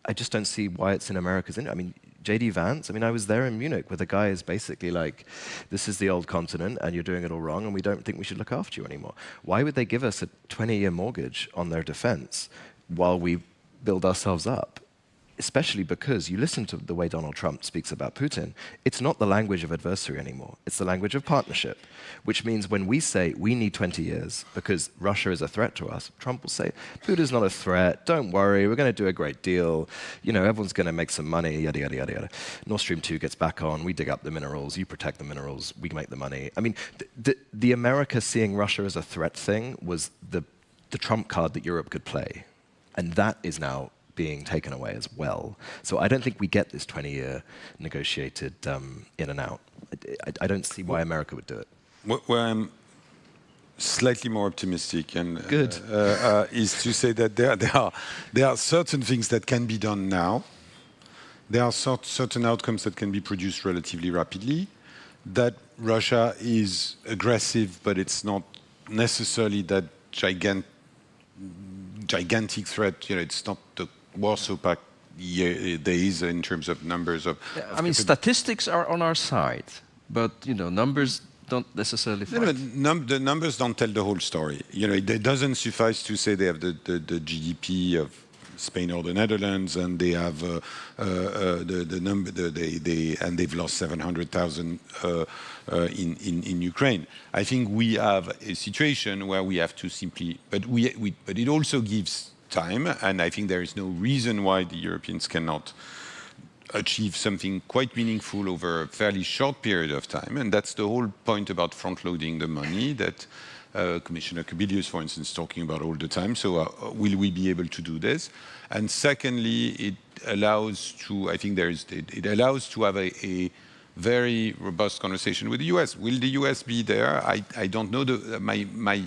I just don't see why it's in America's interest. I mean, J.D. Vance, I mean, I was there in Munich where the guy is basically like, this is the old continent and you're doing it all wrong and we don't think we should look after you anymore. Why would they give us a 20-year mortgage on their defense while we build ourselves up? Especially because you listen to the way Donald Trump speaks about Putin, it's not the language of adversary anymore. It's the language of partnership, which means when we say we need 20 years because Russia is a threat to us, Trump will say, Putin's not a threat, don't worry, we're going to do a great deal, you know, everyone's going to make some money, yada, yada, yada, yada. Nord Stream 2 gets back on, we dig up the minerals, you protect the minerals, we make the money. I mean, the America seeing Russia as a threat thing was the trump card that Europe could play. And that is now being taken away as well. So I don't think we get this 20-year negotiated in and out. I don't see why America would do it. Where I'm slightly more optimistic and Good. is to say that there are certain things that can be done now. There are certain outcomes that can be produced relatively rapidly. That Russia is aggressive, but it's not necessarily that gigantic threat. You know, it's not the Warsaw Pact days in terms of numbers of. Yeah, I mean, statistics are on our side, but you know, numbers don't necessarily. The numbers don't tell the whole story. You know, it doesn't suffice to say they have the GDP of Spain or the Netherlands, and they have the number. And they've lost 700,000 in Ukraine. I think we have a situation where we have to simply, but it also gives time, and I think there is no reason why the Europeans cannot achieve something quite meaningful over a fairly short period of time, and that's the whole point about front-loading the money that Commissioner Kubilius, for instance, is talking about all the time. So will we be able to do this? And secondly, it allows to, I think it allows to have a very robust conversation with the US. Will the US be there? I don't know. My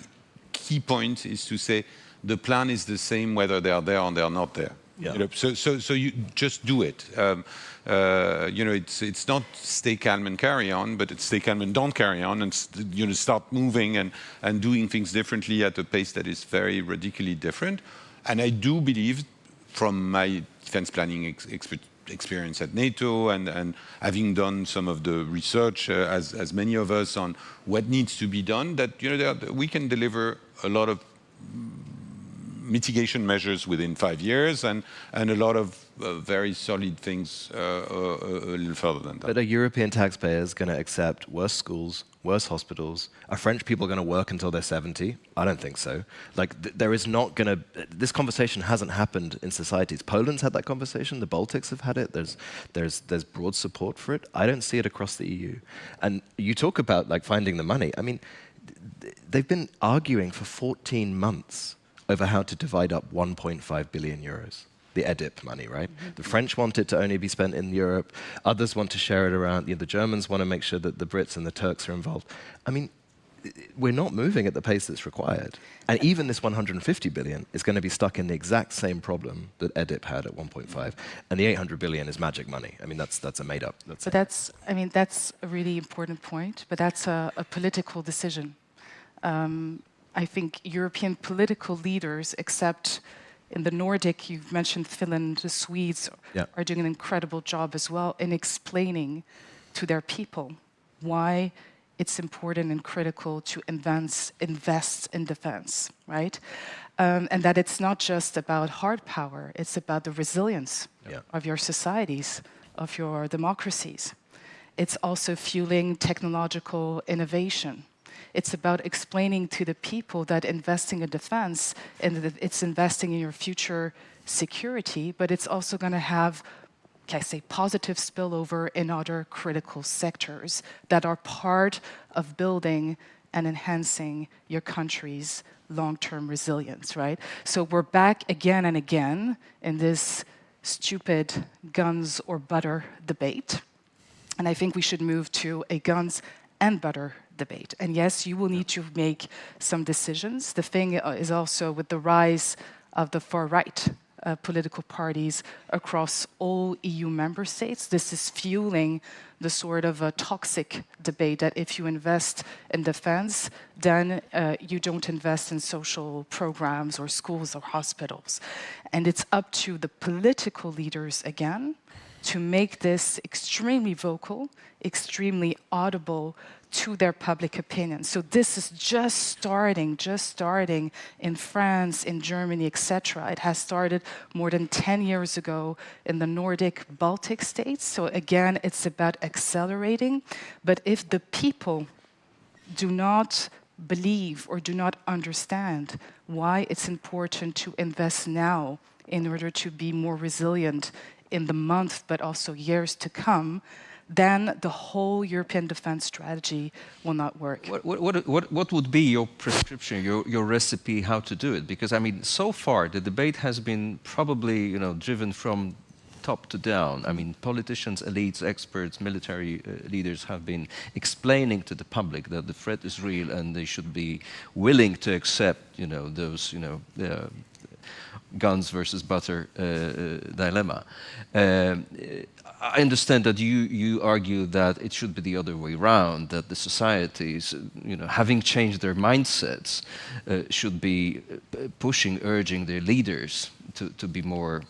key point is to say, the plan is the same whether they are there or they are not there. Yeah. You know, so you just do it. You know, it's not stay calm and carry on, but it's stay calm and don't carry on, and you know, start moving and doing things differently at a pace that is very radically different. And I do believe, from my defense planning experience at NATO and having done some of the research, as many of us, on what needs to be done, that you know we can deliver a lot of mitigation measures within 5 years, and a lot of very solid things a little further than that. But are European taxpayers going to accept worse schools, worse hospitals? Are French people going to work until they're 70? I don't think so. Like, there is not going to... This conversation hasn't happened in societies. Poland's had that conversation. The Baltics have had it. There's broad support for it. I don't see it across the EU. And you talk about, like, finding the money. I mean, they've been arguing for 14 months over how to divide up 1.5 billion euros. The EDIP money, right? Mm-hmm. The French want it to only be spent in Europe. Others want to share it around. You know, the Germans want to make sure that the Brits and the Turks are involved. I mean, we're not moving at the pace that's required. And even this 150 billion is going to be stuck in the exact same problem that EDIP had at 1.5. And the 800 billion is magic money. I mean, that's a made up. That's a really important point, but that's a political decision. I think European political leaders, except in the Nordic, you've mentioned Finland, the Swedes are doing an incredible job as well in explaining to their people why it's important and critical to invest in defense, right? And that it's not just about hard power, it's about the resilience of your societies, of your democracies. It's also fueling technological innovation. It's about explaining to the people that investing in defense, and it's investing in your future security, but it's also going to have, positive spillover in other critical sectors that are part of building and enhancing your country's long-term resilience, right? So we're back again and again in this stupid guns or butter debate. And I think we should move to a guns and butter debate. And yes, you will need to make some decisions. The thing is also with the rise of the far right political parties across all EU member states. This is fueling the sort of a toxic debate that if you invest in defense, then you don't invest in social programs or schools or hospitals. And it's up to the political leaders again to make this extremely vocal, extremely audible to their public opinion. So this is just starting in France, in Germany, etc. It has started more than 10 years ago in the Nordic Baltic states. So again, it's about accelerating. But if the people do not believe or do not understand why it's important to invest now in order to be more resilient in the months, but also years to come, then the whole European defense strategy will not work. What would be your prescription, your recipe, how to do it? Because I mean, so far the debate has been probably driven from top to down. I mean, politicians, elites, experts, military leaders have been explaining to the public that the threat is real and they should be willing to accept, those, guns versus butter dilemma. I understand that you argue that it should be the other way around, that the societies, having changed their mindsets, should be urging their leaders to be more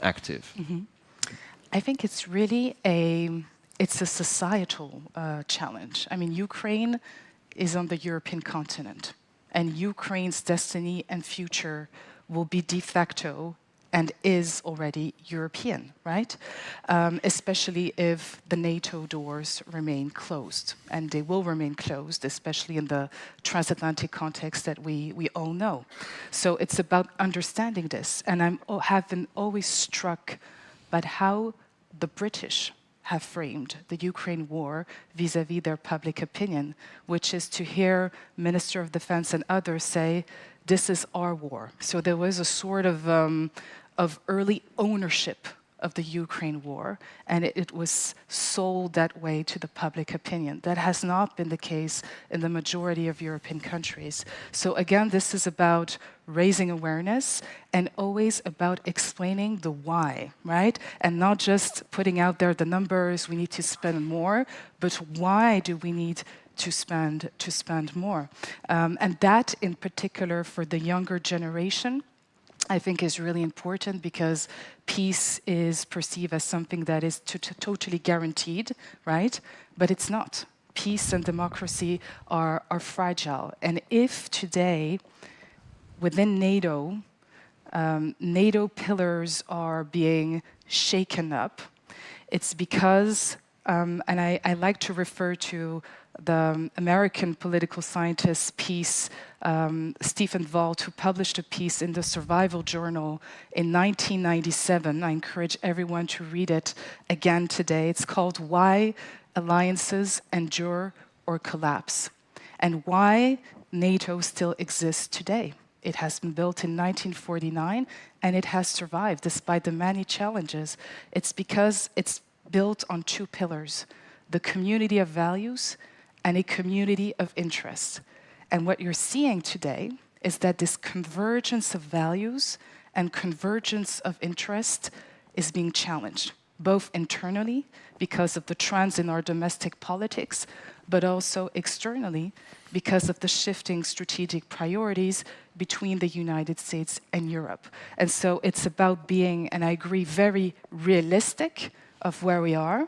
active. Mm-hmm. I think it's really a societal challenge. I mean, Ukraine is on the European continent, and Ukraine's destiny and future will be de facto and is already European, right? Especially if the NATO doors remain closed. And they will remain closed, especially in the transatlantic context that we all know. So it's about understanding this. And I have been always struck by how the British have framed the Ukraine war vis-à-vis their public opinion, which is to hear Minister of Defense and others say, this is our war. So there was a sort of early ownership of the Ukraine war, and it was sold that way to the public opinion. That has not been the case in the majority of European countries. So again, this is about raising awareness and always about explaining the why, right? And not just putting out there the numbers, we need to spend more, but why do we need to spend more? And that in particular for the younger generation, I think is really important because peace is perceived as something that is totally guaranteed, right? But it's not. Peace and democracy are fragile. And if today, within NATO, NATO pillars are being shaken up, it's because, and I like to refer to the American political scientist Stephen Walt, who published a piece in the Survival Journal in 1997. I encourage everyone to read it again today. It's called Why Alliances Endure or Collapse, and why NATO still exists today. It has been built in 1949, and it has survived despite the many challenges. It's because it's built on two pillars, the community of values and a community of interest. And what you're seeing today is that this convergence of values and convergence of interest is being challenged, both internally because of the trends in our domestic politics, but also externally because of the shifting strategic priorities between the United States and Europe. And so it's about being, and I agree, very realistic of where we are,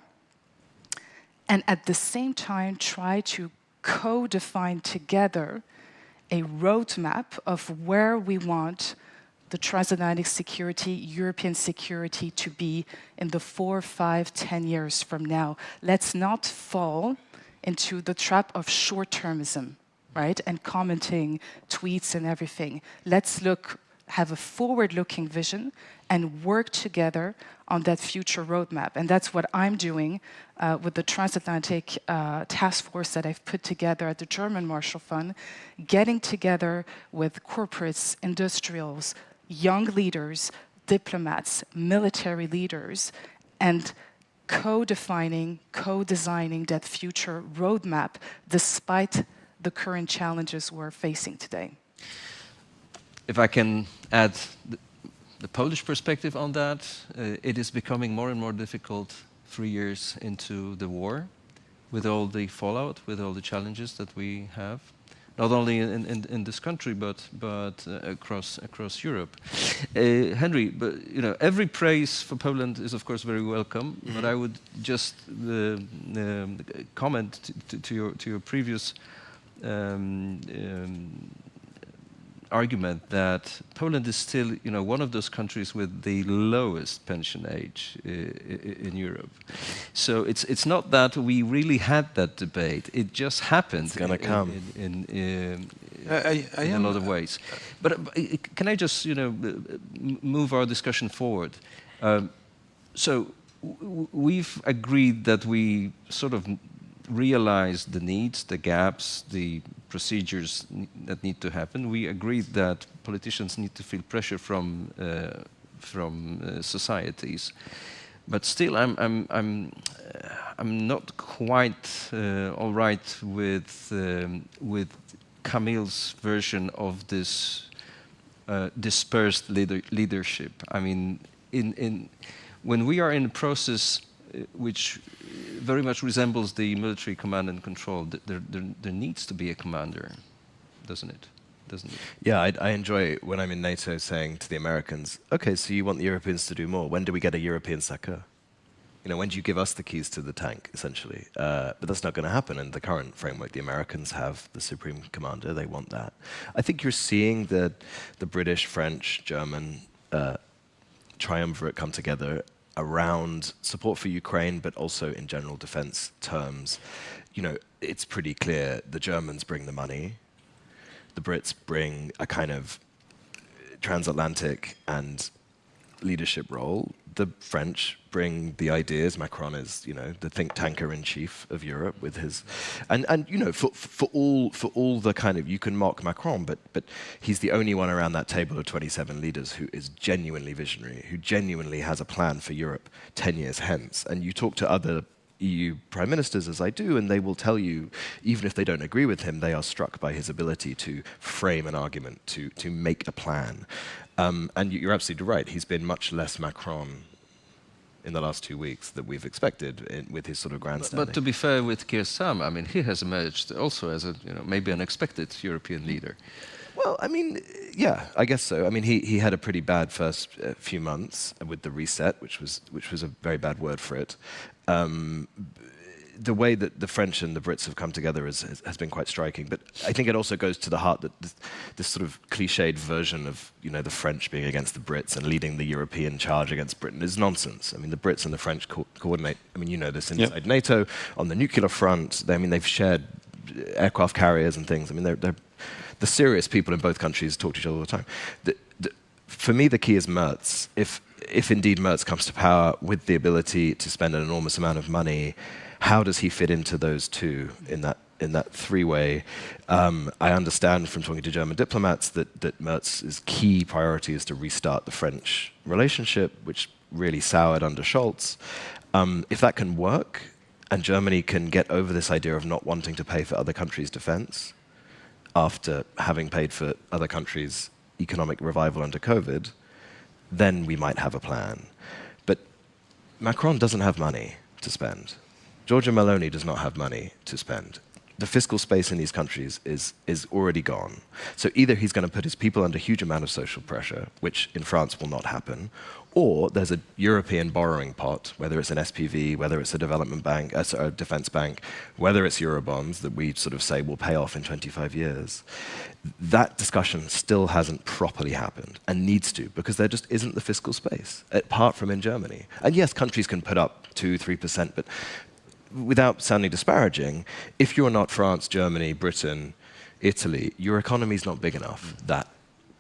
and at the same time try to co-define together a roadmap of where we want the transatlantic security, European security to be in the 4, 5, 10 years from now. Let's not fall into the trap of short-termism, right? And commenting tweets and everything. Let's have a forward-looking vision and work together on that future roadmap. And that's what I'm doing with the transatlantic task force that I've put together at the German Marshall Fund, getting together with corporates, industrials, young leaders, diplomats, military leaders, and co-defining, co-designing that future roadmap despite the current challenges we're facing today. If I can add the Polish perspective on that. It is becoming more and more difficult 3 years into the war, with all the fallout, with all the challenges that we have, not only in this country but across Europe. Henry, but every praise for Poland is of course very welcome. But I would just comment to your previous argument that Poland is still, one of those countries with the lowest pension age in Europe. So it's not that we really had that debate. It just happened. It's going to come in a lot of ways. But can I just, move our discussion forward? So we've agreed that we sort of realize the needs, the gaps, the procedures that need to happen. We agreed that politicians need to feel pressure from societies, but still, I'm not quite all right with Camille's version of this dispersed leadership. I mean, when we are in a process which very much resembles the military command and control, there needs to be a commander, doesn't it? Yeah, I enjoy when I'm in NATO saying to the Americans, okay, so you want the Europeans to do more. When do we get a European Saka? When do you give us the keys to the tank, essentially? But that's not going to happen in the current framework. The Americans have the supreme commander. They want that. I think you're seeing the British, French, German triumvirate come together around support for Ukraine, but also in general defense terms. It's pretty clear the Germans bring the money, the Brits bring a kind of transatlantic and leadership role, the French bring the ideas. Macron is, the think tanker in chief of Europe with his, and for all the kind of, you can mock Macron, but he's the only one around that table of 27 leaders who is genuinely visionary, who genuinely has a plan for Europe 10 years hence. And you talk to other EU prime ministers, as I do, and they will tell you, even if they don't agree with him, they are struck by his ability to frame an argument, to make a plan. And you're absolutely right. He's been much less Macron in the last 2 weeks that we've expected with his sort of grandstanding. But to be fair with Keir Starmer, I mean, he has emerged also as a maybe unexpected European leader. Well, I mean, yeah, I guess so. I mean, he had a pretty bad first few months with the reset, which was a very bad word for it. The way that the French and the Brits have come together has been quite striking. But I think it also goes to the heart that this sort of cliched version of the French being against the Brits and leading the European charge against Britain is nonsense. I mean, the Brits and the French coordinate. I mean, this inside NATO on the nuclear front. They've shared aircraft carriers and things. I mean, they're the serious people in both countries talk to each other all the time. For me, the key is Merz. If indeed Merz comes to power with the ability to spend an enormous amount of money, how does he fit into those two in that three-way? I understand from talking to German diplomats that Merz's key priority is to restart the French relationship, which really soured under Schulz. If that can work, and Germany can get over this idea of not wanting to pay for other countries' defense after having paid for other countries' economic revival under COVID, then we might have a plan. But Macron doesn't have money to spend. Giorgia Meloni does not have money to spend. The fiscal space in these countries is already gone. So either he's going to put his people under a huge amount of social pressure, which in France will not happen, or there's a European borrowing pot, whether it's an SPV, whether it's a development bank, a defense bank, whether it's Eurobonds that we sort of say will pay off in 25 years. That discussion still hasn't properly happened and needs to, because there just isn't the fiscal space, apart from in Germany. And yes, countries can put up 2-3%, but without sounding disparaging, if you're not France, Germany, Britain, Italy, your economy is not big enough that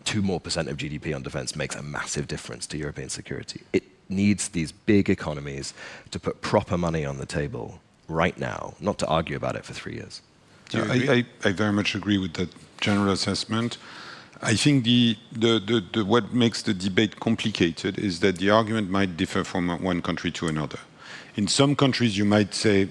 2% more of GDP on defense makes a massive difference to European security. It needs these big economies to put proper money on the table right now, not to argue about it for 3 years. I very much agree with that general assessment. I think what makes the debate complicated is that the argument might differ from one country to another. In some countries, you might say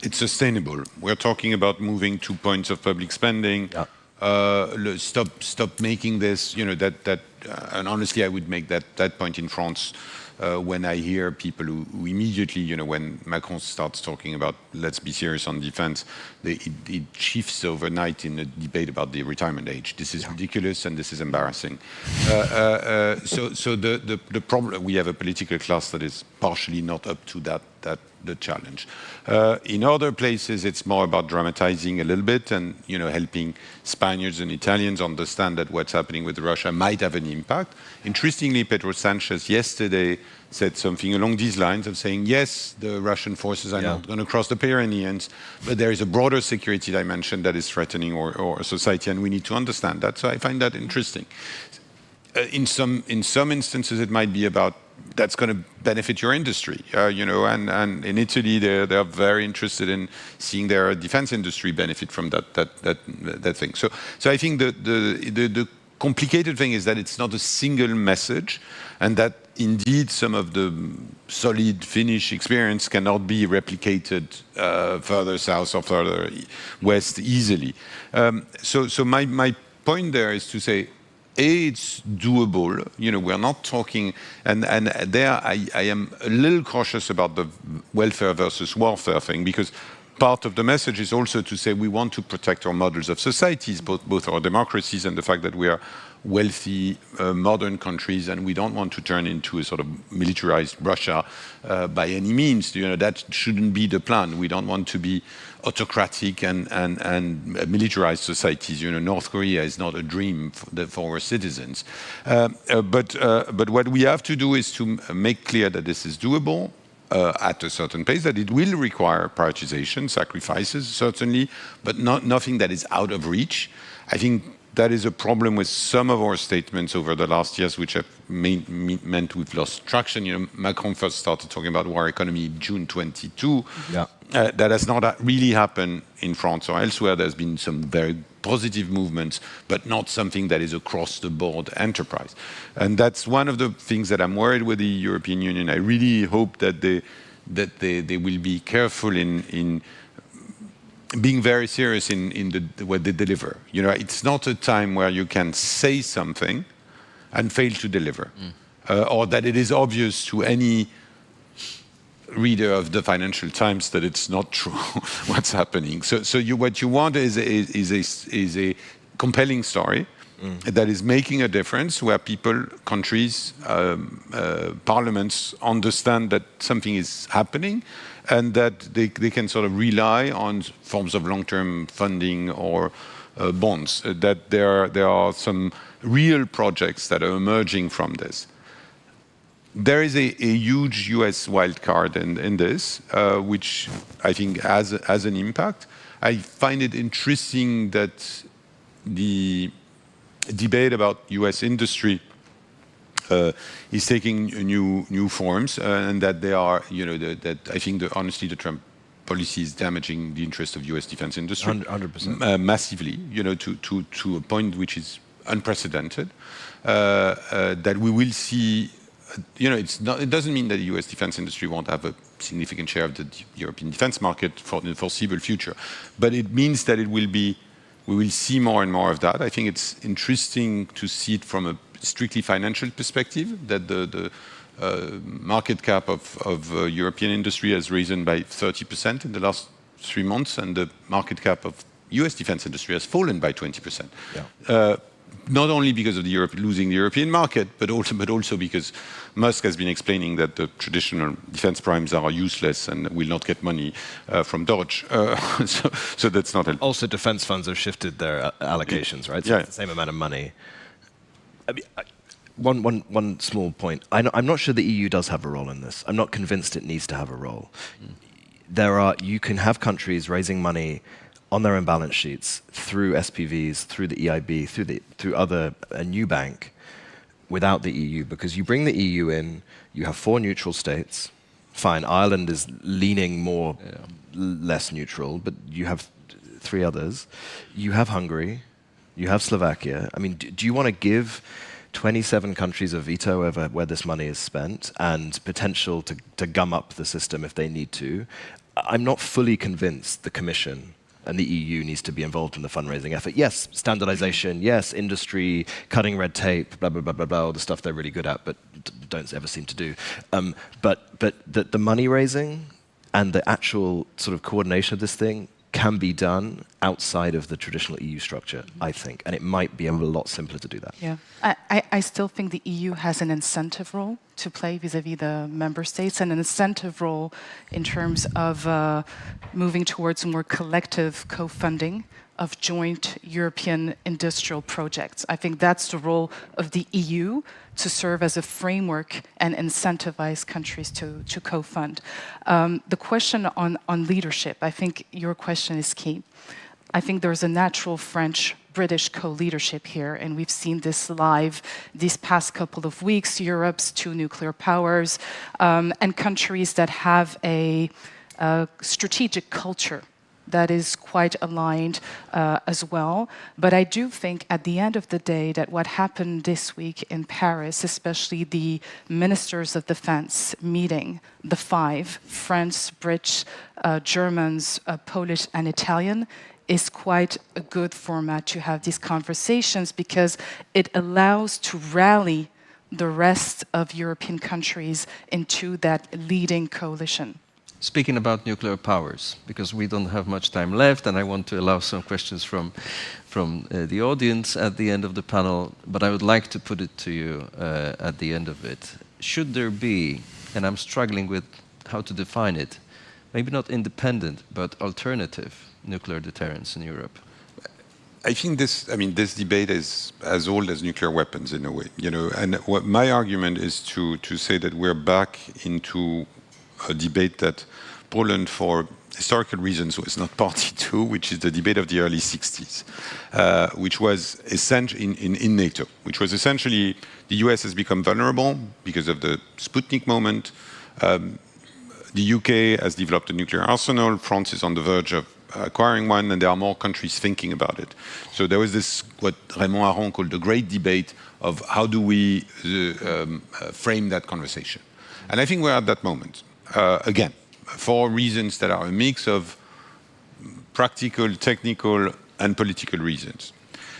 it's sustainable. We're talking about moving 2 points of public spending. Yeah. Stop making this, and honestly, I would make that point in France when I hear people who immediately, when Macron starts talking about let's be serious on defense, it shifts overnight in a debate about the retirement age. This is ridiculous and this is embarrassing. So the problem, we have a political class that is partially not up to the challenge. In other places, it's more about dramatizing a little bit and helping Spaniards and Italians understand that what's happening with Russia might have an impact. Interestingly, Pedro Sanchez yesterday said something along these lines of saying, yes, the Russian forces are not going to cross the Pyrenees, but there is a broader security dimension that is threatening our society, and we need to understand that. So I find that interesting. In some instances, it might be about that's going to benefit your industry, and in Italy they are very interested in seeing their defense industry benefit from that thing. So I think the complicated thing is that it's not a single message, and that indeed some of the solid Finnish experience cannot be replicated further south or further west easily. So my point there is to say, it's doable. We're not talking, and there I am a little cautious about the welfare versus warfare thing, because part of the message is also to say we want to protect our models of societies, both our democracies and the fact that we are wealthy, modern countries, and we don't want to turn into a sort of militarized Russia by any means. That shouldn't be the plan. We don't want to be autocratic and militarized societies. North Korea is not a dream for our citizens. But what we have to do is to make clear that this is doable at a certain pace, that it will require prioritization, sacrifices, certainly, but nothing that is out of reach. I think that is a problem with some of our statements over the last years, which have meant we've lost traction. Macron first started talking about war economy in June 22. Yeah. That has not really happened in France or elsewhere. There's been some very positive movements, but not something that is across the board enterprise. And that's one of the things that I'm worried with the European Union. I really hope that they will be careful in being very serious in what they deliver. It's not a time where you can say something and fail to deliver, or that it is obvious to any reader of the Financial Times that it's not true what's happening. So what you want is a compelling story that is making a difference, where people, countries, parliaments understand that something is happening, and that they can sort of rely on forms of long-term funding or bonds, that there are some real projects that are emerging from this. There is a huge US wildcard in this, which I think has an impact. I find it interesting that the debate about US industry is taking new forms, and that they are, that I think honestly the Trump policy is damaging the interest of US defense industry 100%. Massively, to a point which is unprecedented. That we will see, it doesn't mean that the US defense industry won't have a significant share of the European defense market for the foreseeable future, but it means that we will see more and more of that. I think it's interesting to see it from a strictly financial perspective, that the market cap of European industry has risen by 30% in the last 3 months, and the market cap of US defense industry has fallen by 20%. Yeah. Not only because of losing the European market, but also because Musk has been explaining that the traditional defense primes are useless and will not get money from Dodge. So that's not helpful. Also, defense funds have shifted their allocations, right? So it's the same amount of money. I mean, one small point. I'm not sure the EU does have a role in this. I'm not convinced it needs to have a role. You can have countries raising money on their own balance sheets through SPVs, through the EIB, through a new bank, without the EU, because you bring the EU in, you have 4 neutral states. Fine, Ireland is leaning more, less neutral, but you have 3 others. You have Hungary, you have Slovakia. I mean, do you want to give 27 countries a veto over where this money is spent and potential to gum up the system if they need to? I'm not fully convinced the Commission and the EU needs to be involved in the fundraising effort. Yes, standardization, yes, industry, cutting red tape, blah, blah, blah, blah, blah, all the stuff they're really good at, but don't ever seem to do. But the money raising and the actual sort of coordination of this thing can be done outside of the traditional EU structure, I think, and it might be a lot simpler to do that. Yeah, I still think the EU has an incentive role to play vis-à-vis the member states, and an incentive role in terms of moving towards more collective co-funding of joint European industrial projects. I think that's the role of the EU, to serve as a framework and incentivize countries to co-fund. The question on leadership, I think your question is key. I think there's a natural French-British co-leadership here, and we've seen this live these past couple of weeks, Europe's two nuclear powers, and countries that have a strategic culture that is quite aligned as well. But I do think at the end of the day that what happened this week in Paris, especially the ministers of defense meeting, the five, France, British, Germans, Polish and Italian, is quite a good format to have these conversations, because it allows to rally the rest of European countries into that leading coalition. Speaking about nuclear powers, because we don't have much time left, and I want to allow some questions from the audience at the end of the panel, but I would like to put it to you at the end of it. Should there be, and I'm struggling with how to define it, maybe not independent, but alternative nuclear deterrence in Europe? I think this debate is as old as nuclear weapons in a way, and what my argument is to say that we're back into a debate that Poland, for historical reasons, was not party to, which is the debate of the early 60s, which was essential in NATO, which was essentially the US has become vulnerable because of the Sputnik moment. The UK has developed a nuclear arsenal. France is on the verge of acquiring one, and there are more countries thinking about it. So there was this, what Raymond Aron called the great debate of how do we frame that conversation. And I think we're at that moment. Again, for reasons that are a mix of practical, technical, and political reasons.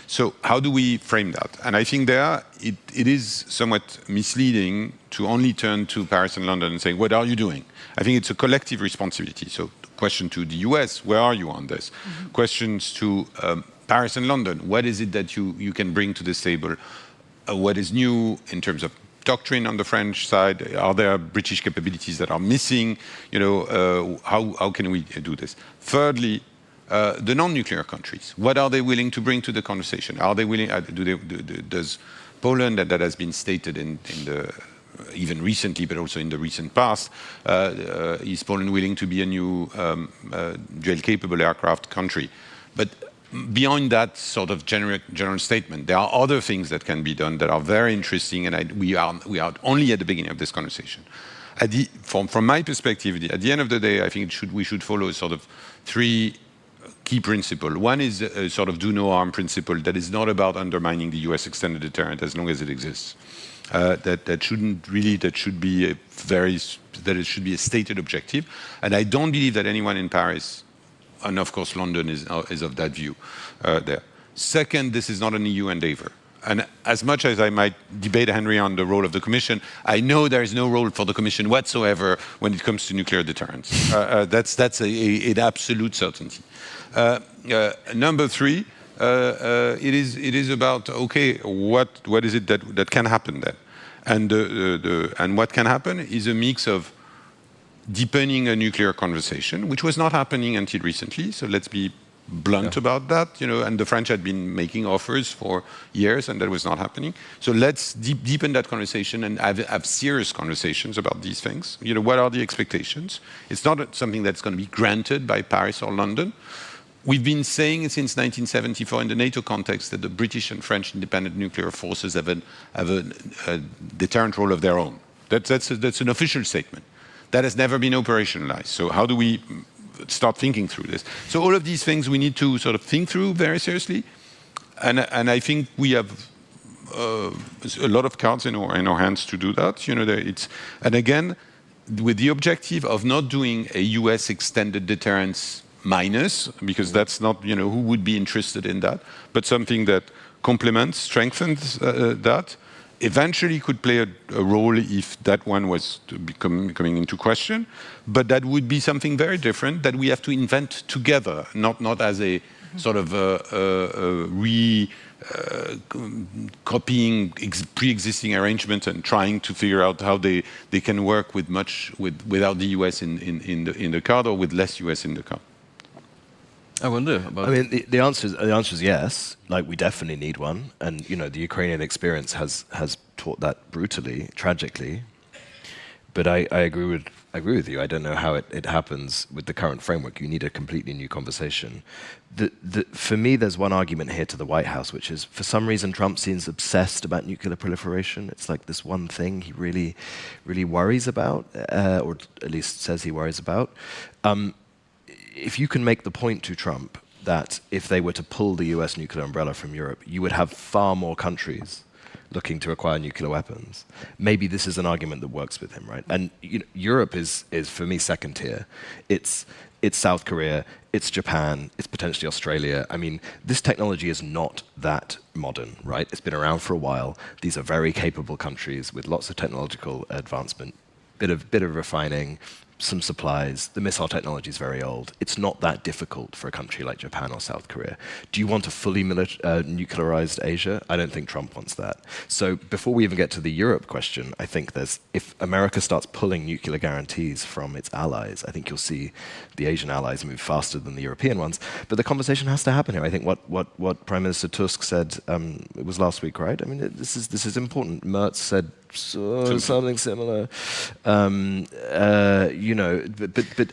So how do we frame that? And I think there it is somewhat misleading to only turn to Paris and London and say, what are you doing? I think it's a collective responsibility. So question to the US, where are you on this? Mm-hmm. Questions to Paris and London, what is it that you can bring to this table? What is new in terms of doctrine on the French side? Are there British capabilities that are missing? How can we do this? Thirdly, the non-nuclear countries. What are they willing to bring to the conversation? Are they willing? Does Poland, that has been stated in the even recently, but also in the recent past, is Poland willing to be a new dual-capable aircraft country? But beyond that sort of general statement, there are other things that can be done that are very interesting, and we are only at the beginning of this conversation. From my perspective, at the end of the day, I think we should follow sort of three key principles. One is a sort of do no harm principle that is not about undermining the US extended deterrent as long as it exists. That should be a stated objective, and I don't believe that anyone in Paris, and of course London is of that view there. Second, this is not an EU endeavor. And as much as I might debate, Henry, on the role of the Commission, I know there is no role for the Commission whatsoever when it comes to nuclear deterrence. That's an absolute certainty. Number three, it is about, okay, what is it that can happen then? And what can happen is a mix of deepening a nuclear conversation, which was not happening until recently. So let's be blunt about that, and the French had been making offers for years, and that was not happening. So let's deepen that conversation and have serious conversations about these things. What are the expectations? It's not something that's going to be granted by Paris or London. We've been saying since 1974 in the NATO context that the British and French independent nuclear forces have a deterrent role of their own. That's an official statement. That has never been operationalized. So how do we start thinking through this? So all of these things we need to sort of think through very seriously. And I think we have a lot of cards in our hands to do that. And again, with the objective of not doing a US extended deterrence minus, because that's not, who would be interested in that, but something that complements, strengthens that, eventually could play a role if that one was to coming into question, but that would be something very different that we have to invent together, not as a sort of copying pre-existing arrangements and trying to figure out how they can work without the US in the card, or with less US in the card. I wonder about. I mean, the answer is yes. Like, we definitely need one, and the Ukrainian experience has taught that brutally, tragically. But I agree with you. I don't know how it happens with the current framework. You need a completely new conversation. For me, there's one argument here to the White House, which is, for some reason, Trump seems obsessed about nuclear proliferation. It's like this one thing he really, really worries about, or at least says he worries about. If you can make the point to Trump that if they were to pull the US nuclear umbrella from Europe, you would have far more countries looking to acquire nuclear weapons, maybe this is an argument that works with him, right? And Europe is for me second tier. It's South Korea, it's Japan, it's potentially Australia. I mean, this technology is not that modern, right? It's been around for a while. These are very capable countries with lots of technological advancement, bit of refining, some supplies. The missile technology is very old. It's not that difficult for a country like Japan or South Korea. Do you want a fully nuclearized Asia? I don't think Trump wants that. So before we even get to the Europe question, I think if America starts pulling nuclear guarantees from its allies, I think you'll see the Asian allies move faster than the European ones. But the conversation has to happen here. I think what Prime Minister Tusk said, it was last week, right? I mean, this is important. Merz said something similar. But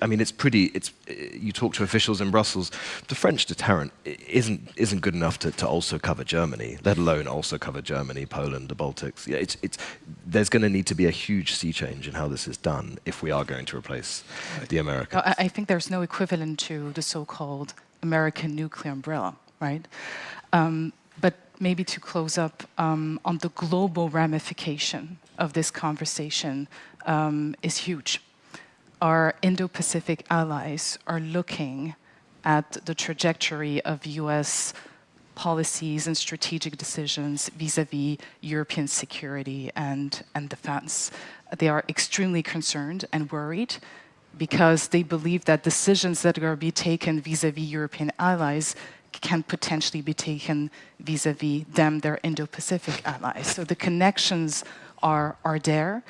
I mean, you talk to officials in Brussels, the French deterrent isn't good enough to also cover Germany, let alone also cover Germany, Poland, the Baltics. Yeah, there's going to need to be a huge sea change in how this is done if we are going to replace the Americans. I think there's no equivalent to the so-called American nuclear umbrella, right? But maybe to close up on the global ramification of this conversation is huge. Our Indo-Pacific allies are looking at the trajectory of US policies and strategic decisions vis-à-vis European security and defense. They are extremely concerned and worried because they believe that decisions that are going to be taken vis-à-vis European allies can potentially be taken vis-à-vis them, their Indo-Pacific allies. So the connections are there.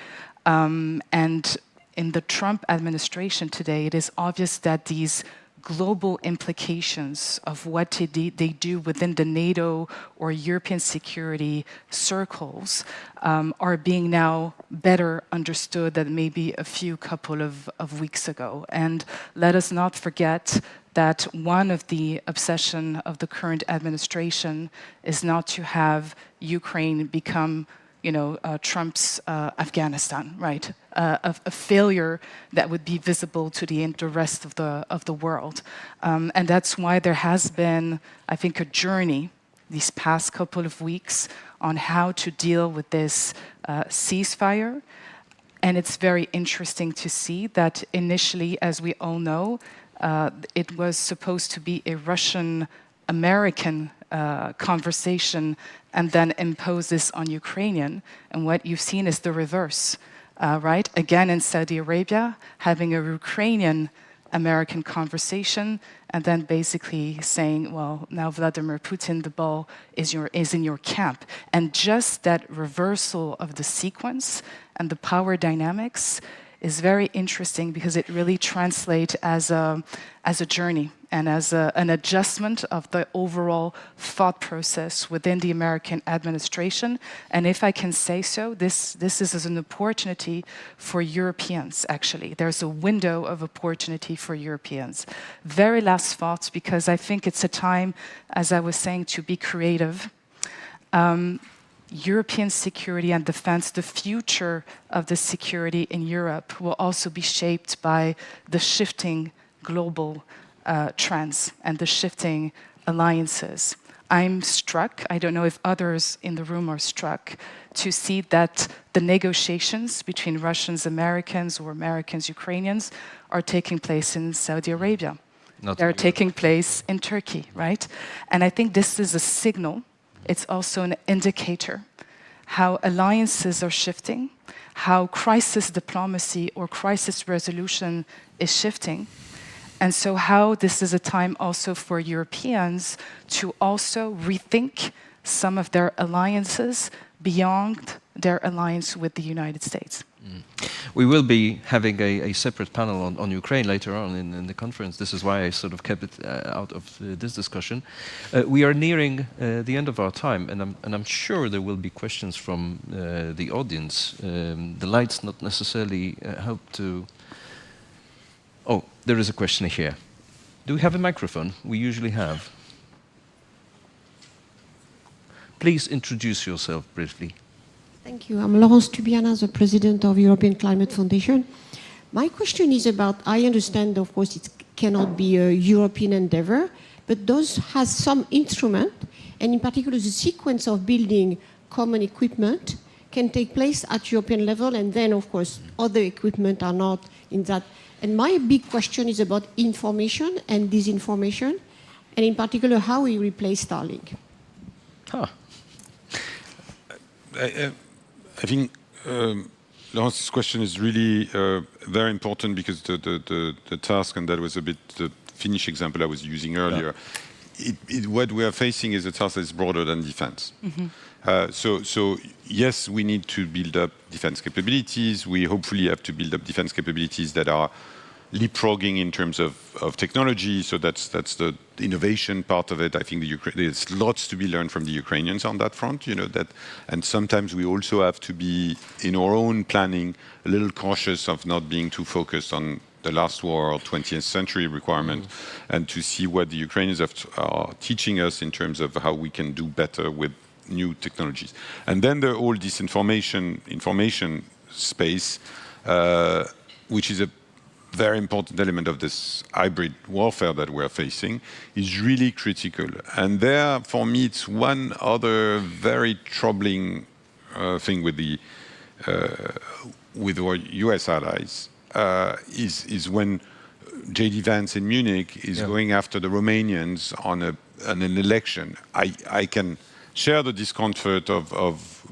And in the Trump administration today, it is obvious that these global implications of what they do within the NATO or European security circles are being now better understood than maybe a few couple of weeks ago. And let us not forget that one of the obsession of the current administration is not to have Ukraine become, Trump's Afghanistan, right? A failure that would be visible to the rest of the world, and that's why there has been, I think, a journey these past couple of weeks on how to deal with this ceasefire. And it's very interesting to see that initially, as we all know, it was supposed to be a Russian-American conversation and then impose this on Ukrainian. And what you've seen is the reverse, right? Again, in Saudi Arabia, having a Ukrainian-American conversation and then basically saying, well, now Vladimir Putin, the ball is in your camp. And just that reversal of the sequence and the power dynamics is very interesting because it really translates as a journey and as an adjustment of the overall thought process within the American administration. And if I can say so, this is an opportunity for Europeans, actually. There's a window of opportunity for Europeans. Very last thoughts, because I think it's a time, as I was saying, to be creative. European security and defense, the future of the security in Europe will also be shaped by the shifting global trends and the shifting alliances. I'm struck, I don't know if others in the room are struck, to see that the negotiations between Russians, Americans, or Americans, Ukrainians are taking place in Saudi Arabia. They're taking place in Turkey, right? And I think this is a signal. It's also an indicator how alliances are shifting, how crisis diplomacy or crisis resolution is shifting. And so how this is a time also for Europeans to also rethink some of their alliances beyond their alliance with the United States. We will be having a separate panel on Ukraine later on in the conference. This is why I sort of kept it out of this discussion. We are nearing the end of our time, and I'm sure there will be questions from the audience. The lights not necessarily help to... Oh, there is a question here. Do we have a microphone? We usually have. Please introduce yourself briefly. Thank you. I'm Laurence Tubiana, the president of European Climate Foundation. My question is about, I understand, of course, it cannot be a European endeavor, but those has some instrument, and in particular, the sequence of building common equipment can take place at European level, and then, of course, other equipment are not in that. And my big question is about information and disinformation, and in particular, how we replace Starlink. Huh. I think Laurence's question is really very important because the task, and that was a bit the Finnish example I was using earlier, what we are facing is a task that is broader than defense. So yes, we need to build up defense capabilities. We hopefully have to build up defense capabilities that are leapfrogging in terms of technology. So that's the innovation part of it. I think there's lots to be learned from the Ukrainians on that front. And sometimes we also have to be in our own planning a little cautious of not being too focused on the last war or 20th century requirement, and to see what the Ukrainians are teaching us in terms of how we can do better with new technologies. And then the whole information space, which is a very important element of this hybrid warfare that we're facing, is really critical. And there, for me, it's one other very troubling thing with our US allies, is when J.D. Vance in Munich is going after the Romanians on an election. I can share the discomfort of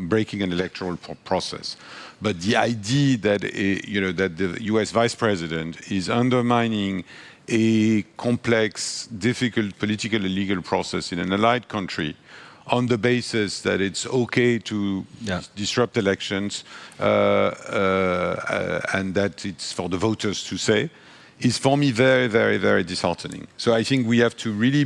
breaking an electoral process. But the idea that that the U.S. vice president is undermining a complex, difficult political and legal process in an allied country on the basis that it's okay to disrupt elections and that it's for the voters to say, is for me very, very, very disheartening. So I think we have to really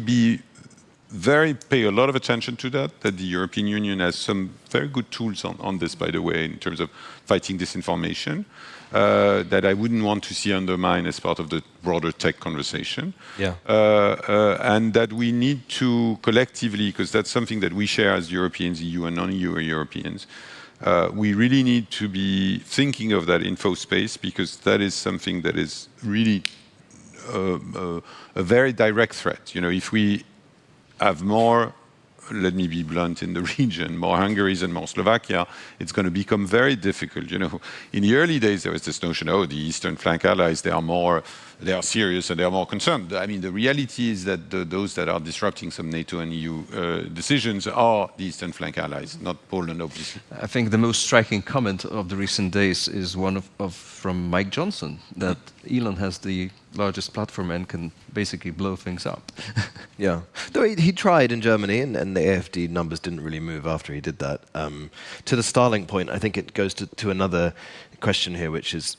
pay a lot of attention to that the European Union has some very good tools on this, by the way, in terms of fighting disinformation, that I wouldn't want to see undermined as part of the broader tech conversation. And that we need to collectively, because that's something that we share as Europeans, EU and non-EU Europeans, we really need to be thinking of that info space, because that is something that is really a very direct threat. If we have more, let me be blunt, in the region, more Hungaries and more Slovakia, it's going to become very difficult. In the early days, there was this notion, the Eastern flank allies, they are serious and they are more concerned. I mean, the reality is that those that are disrupting some NATO and EU decisions are the Eastern flank allies, not Poland, obviously. I think the most striking comment of the recent days is one from Mike Johnson, that Elon has the largest platform and can basically blow things up. Though he tried in Germany, and the AfD numbers didn't really move after he did that. To the Starlink point, I think it goes to another question here, which is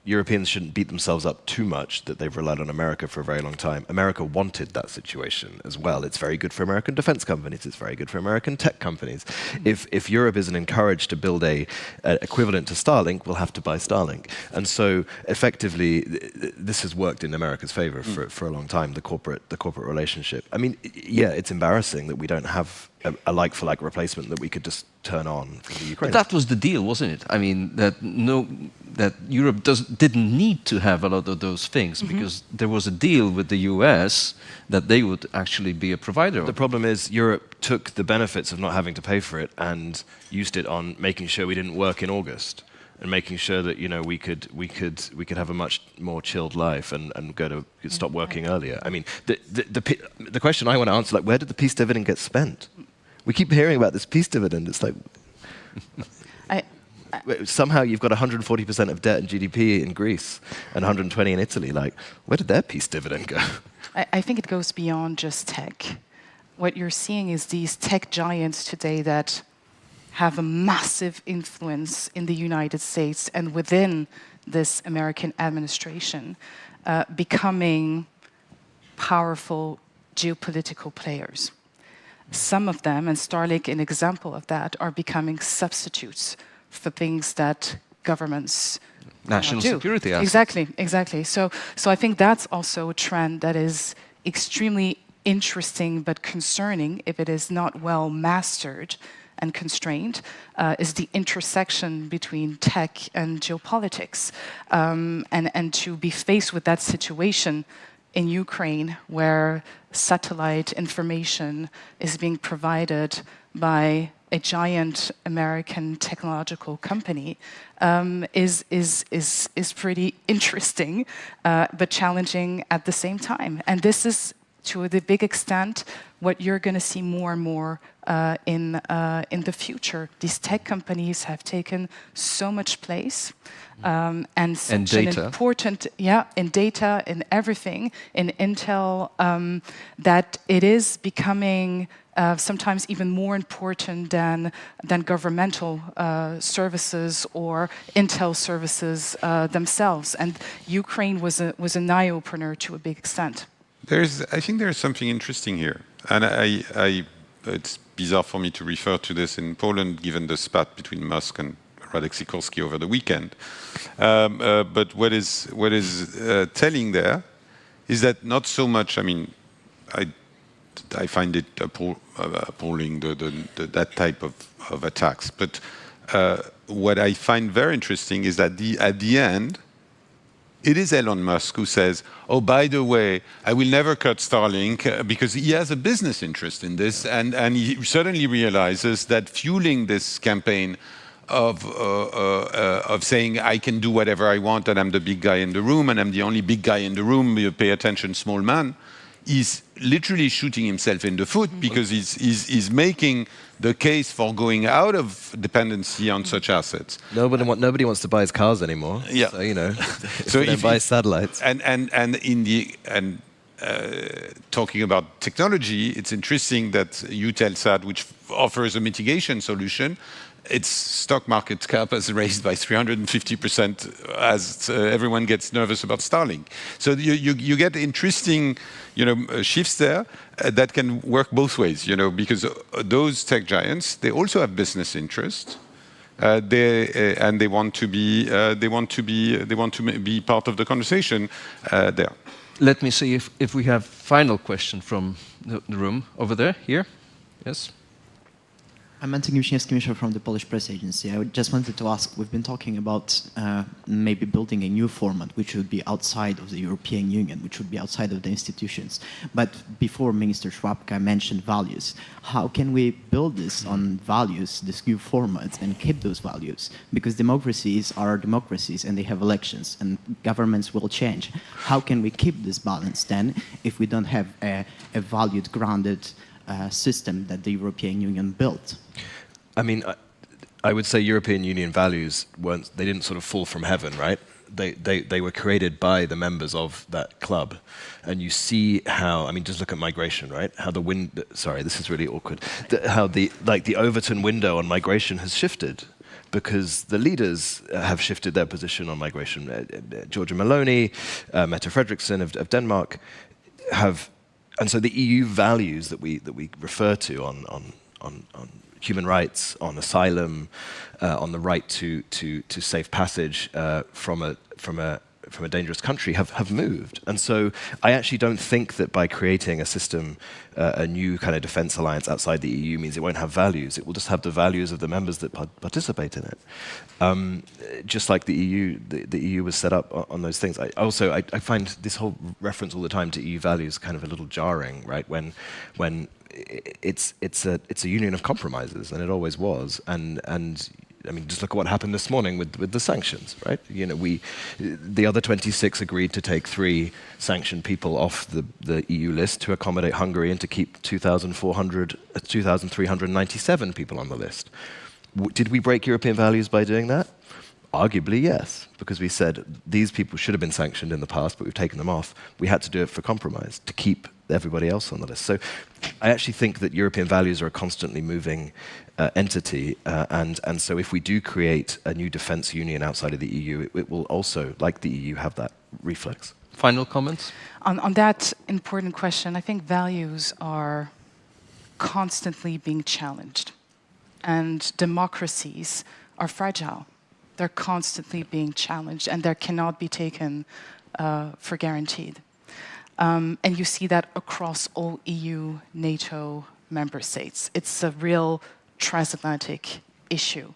Europeans shouldn't beat themselves up too much that they've relied on America for a very long time. America wanted that situation as well. It's very good for American defense companies. It's very good for American tech companies. If Europe isn't encouraged to build a equivalent to Starlink, we'll have to buy Starlink. And so effectively, this has worked in America's favor for a long time, the corporate relationship. I mean, it's embarrassing that we don't have a like-for-like replacement that we could just turn on for the Ukraine. But that was the deal, wasn't it? I mean, that Europe didn't need to have a lot of those things, because there was a deal with the US that they would actually be a provider. The problem is Europe took the benefits of not having to pay for it and used it on making sure we didn't work in August. and making sure that we could have a much more chilled life and stop working earlier. I mean, the question I want to answer, like, where did the peace dividend get spent? We keep hearing about this peace dividend. It's like somehow you've got 140% of debt and GDP in Greece and 120 in Italy. Like, where did their peace dividend go? I think it goes beyond just tech. What you're seeing is these tech giants today that have a massive influence in the United States and within this American administration, becoming powerful geopolitical players. Some of them, and Starlink an example of that, are becoming substitutes for things that governments national do. Security assets. Exactly. So I think that's also a trend that is extremely interesting but concerning if it is not well mastered and constrained, is the intersection between tech and geopolitics. And to be faced with that situation in Ukraine, where satellite information is being provided by a giant American technological company, is pretty interesting, but challenging at the same time. And this is, to the big extent, what you're going to see more and more in the future. These tech companies have taken so much place, and such data. an important, in data, in everything, in intel, that it is becoming sometimes even more important than governmental services or intel services themselves. And Ukraine was an eye-opener to a big extent. I think there's something interesting here, and it's bizarre for me to refer to this in Poland, given the spat between Musk and Radek Sikorski over the weekend. But what is telling there is that not so much. I mean, I find it appalling that type of attacks. But what I find very interesting is that at the end, it is Elon Musk who says, oh, by the way, I will never cut Starlink because he has a business interest in this. And he suddenly realizes that fueling this campaign of saying, I can do whatever I want and I'm the big guy in the room and I'm the only big guy in the room, you pay attention, small man, is literally shooting himself in the foot because he's making the case for going out of dependency on such assets. Nobody wants to buy his cars anymore. Yeah. So if buy satellites. And talking about technology, it's interesting that Eutelsat, which offers a mitigation solution, its stock market cap has raised by 350% as everyone gets nervous about Starlink. So you get interesting, shifts there that can work both ways, because those tech giants, they also have business interests. They want to be part of the conversation there. Let me see if we have final question from the room over there. Here, yes. I'm Michał from the Polish press agency. I just wanted to ask, we've been talking about maybe building a new format which would be outside of the European Union, which would be outside of the institutions. But before Minister Szłapka mentioned values, how can we build this on values, this new format, and keep those values? Because democracies are democracies and they have elections and governments will change. How can we keep this balance then if we don't have a valued-grounded system that the European Union built? I mean, I would say European Union values they didn't sort of fall from heaven, right? They were created by the members of that club. And you see how, I mean, just look at migration, right? How sorry, this is really awkward. How the Overton window on migration has shifted because the leaders have shifted their position on migration. Giorgia Meloni, Mette Frederiksen of Denmark have. And so the EU values that we refer to on human rights, on asylum, on the right to safe passage from a dangerous country have moved. And so I actually don't think that by creating a system, a new kind of defense alliance outside the EU means it won't have values. It will just have the values of the members that participate in it. Just like the EU was set up on those things. I find this whole reference all the time to EU values kind of a little jarring, right? When it's a union of compromises, and it always was. And I mean, just look at what happened this morning with the sanctions, right? You know, the other 26 agreed to take 3 sanctioned people off the EU list to accommodate Hungary and to keep 2,397 people on the list. Did we break European values by doing that? Arguably, yes, because we said these people should have been sanctioned in the past, but we've taken them off. We had to do it for compromise, to keep everybody else on the list. So I actually think that European values are a constantly moving entity, and so if we do create a new defense union outside of the EU, it will also, like the EU, have that reflex. Final comments? On that important question, I think values are constantly being challenged, and democracies are fragile. They're constantly being challenged, and they cannot be taken for guaranteed. And you see that across all EU, NATO member states. It's a real transatlantic issue.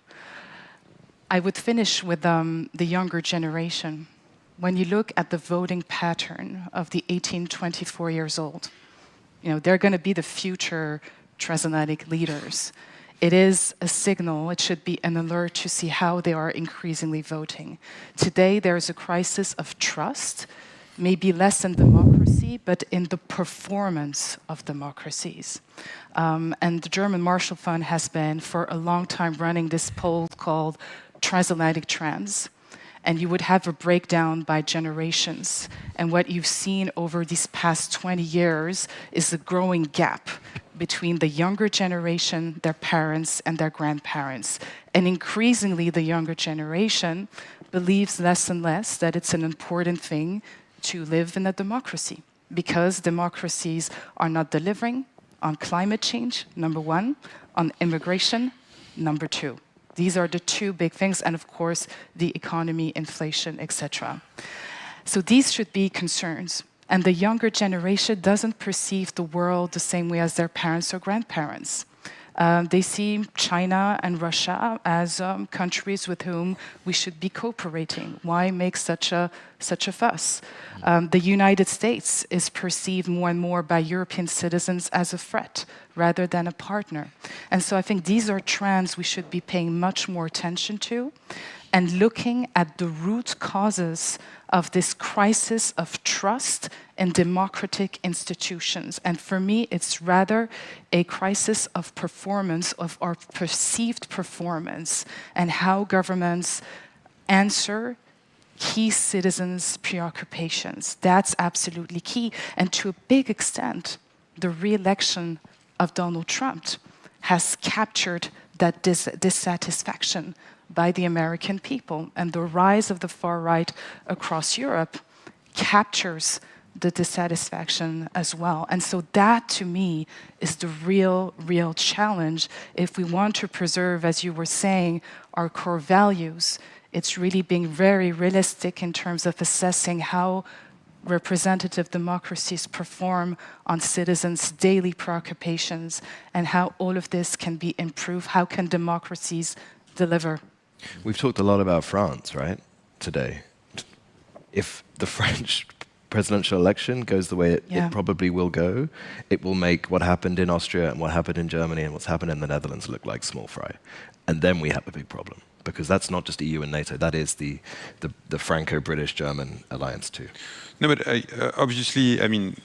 I would finish with the younger generation. When you look at the voting pattern of the 18, 24 years old, you know, they're going to be the future transatlantic leaders. It is a signal, it should be an alert to see how they are increasingly voting. Today, there is a crisis of trust, maybe less in democracy, but in the performance of democracies. And the German Marshall Fund has been, for a long time, running this poll called Transatlantic Trends. And you would have a breakdown by generations. And what you've seen over these past 20 years is a growing gap between the younger generation, their parents, and their grandparents. And increasingly, the younger generation believes less and less that it's an important thing to live in a democracy, because democracies are not delivering on climate change, number 1, on immigration, number 2. These are the 2 big things, and of course, the economy, inflation, etc. So these should be concerns. And the younger generation doesn't perceive the world the same way as their parents or grandparents. They see China and Russia as countries with whom we should be cooperating. Why make such a fuss? The United States is perceived more and more by European citizens as a threat rather than a partner. And so I think these are trends we should be paying much more attention to and looking at the root causes of this crisis of trust in democratic institutions. And for me, it's rather a crisis of performance, of our perceived performance, and how governments answer key citizens' preoccupations. That's absolutely key. And to a big extent, the re-election of Donald Trump has captured that dissatisfaction by the American people. And the rise of the far right across Europe captures the dissatisfaction as well. And so that, to me, is the real challenge. If we want to preserve, as you were saying, our core values, it's really being very realistic in terms of assessing how representative democracies perform on citizens' daily preoccupations and how all of this can be improved. How can democracies deliver? We've talked a lot about France, right, today. If the French presidential election goes the way it probably will go, it will make what happened in Austria and what happened in Germany and what's happened in the Netherlands look like small fry. And then we have a big problem, because that's not just EU and NATO, that is the Franco-British-German alliance too. No, but obviously, I mean,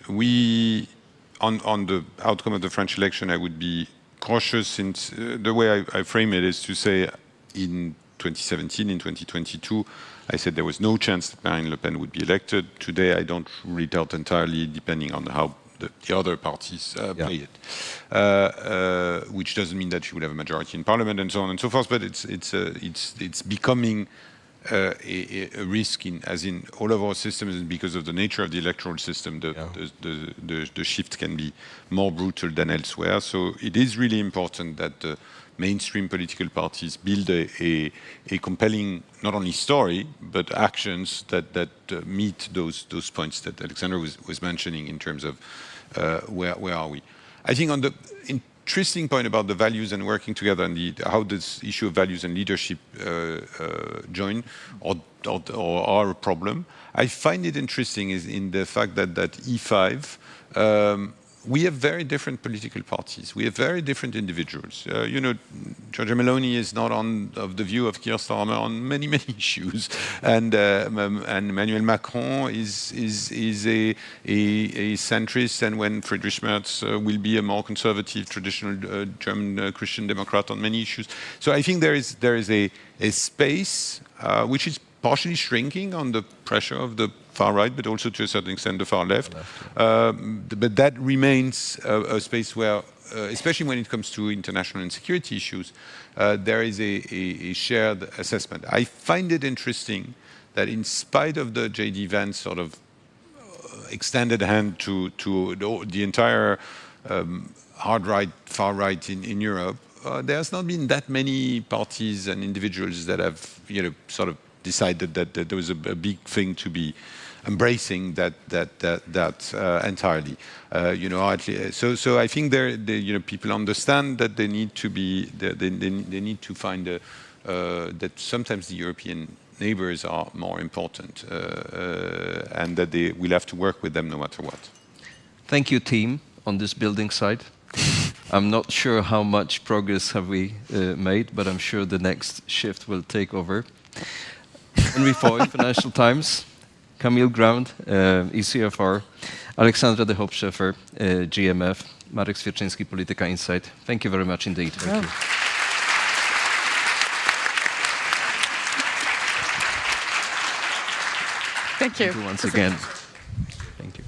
on the outcome of the French election, I would be cautious, since the way I frame it is to say in 2017, in 2022, I said there was no chance that Marine Le Pen would be elected. Today, I don't rule it out entirely, depending on how the other parties play it, which doesn't mean that she would have a majority in parliament and so on and so forth. But it's becoming a risk as in all of our systems, and because of the nature of the electoral system, the shift can be more brutal than elsewhere. So it is really important that the mainstream political parties build a compelling, not only story, but actions that meet those points that Alexandra was mentioning in terms of where are we. I think on the interesting point about the values and working together, and how this issue of values and leadership join or are a problem, I find it interesting is in the fact that E5, we have very different political parties. We have very different individuals. You know, Giorgia Meloni is not of the view of Keir Starmer on many, many issues, and Emmanuel Macron is a centrist, and when Friedrich Merz will be a more conservative, traditional German Christian Democrat on many issues. So I think there is a space which is partially shrinking on the pressure of the far right, but also to a certain extent the far left. But that remains a space where, especially when it comes to international and security issues, there is a shared assessment. I find it interesting that in spite of the J.D. Vance sort of extended hand to the entire hard right, far right in Europe, there has not been that many parties and individuals that have, sort of decided that there was a big thing to be embracing that entirely. So I think people understand that they need to be they need to find that sometimes the European neighbors are more important, and that they will have to work with them no matter what. Thank you, team, on this building site. I'm not sure how much progress have we made, but I'm sure the next shift will take over. Henry Foy, Financial Times, Camille Ground, ECFR, Alexandra de Scheffer, GMF, Marek Swierczyński, Polityka Insight. Thank you very much indeed. Thank you. Thank you. Thank you once again. Thank you.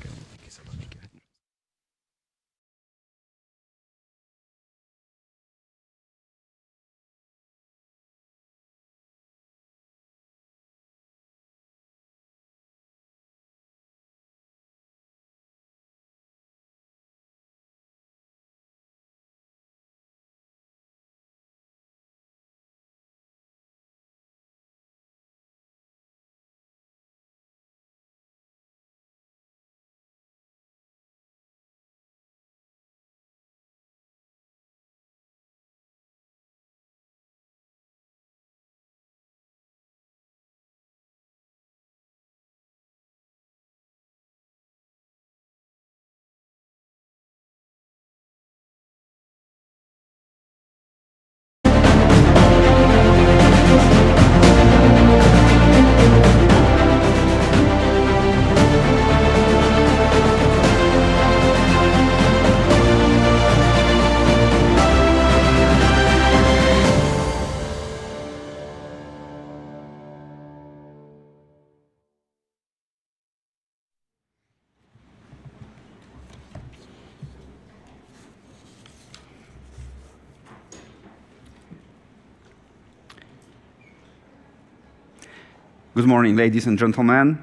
Good morning, ladies and gentlemen.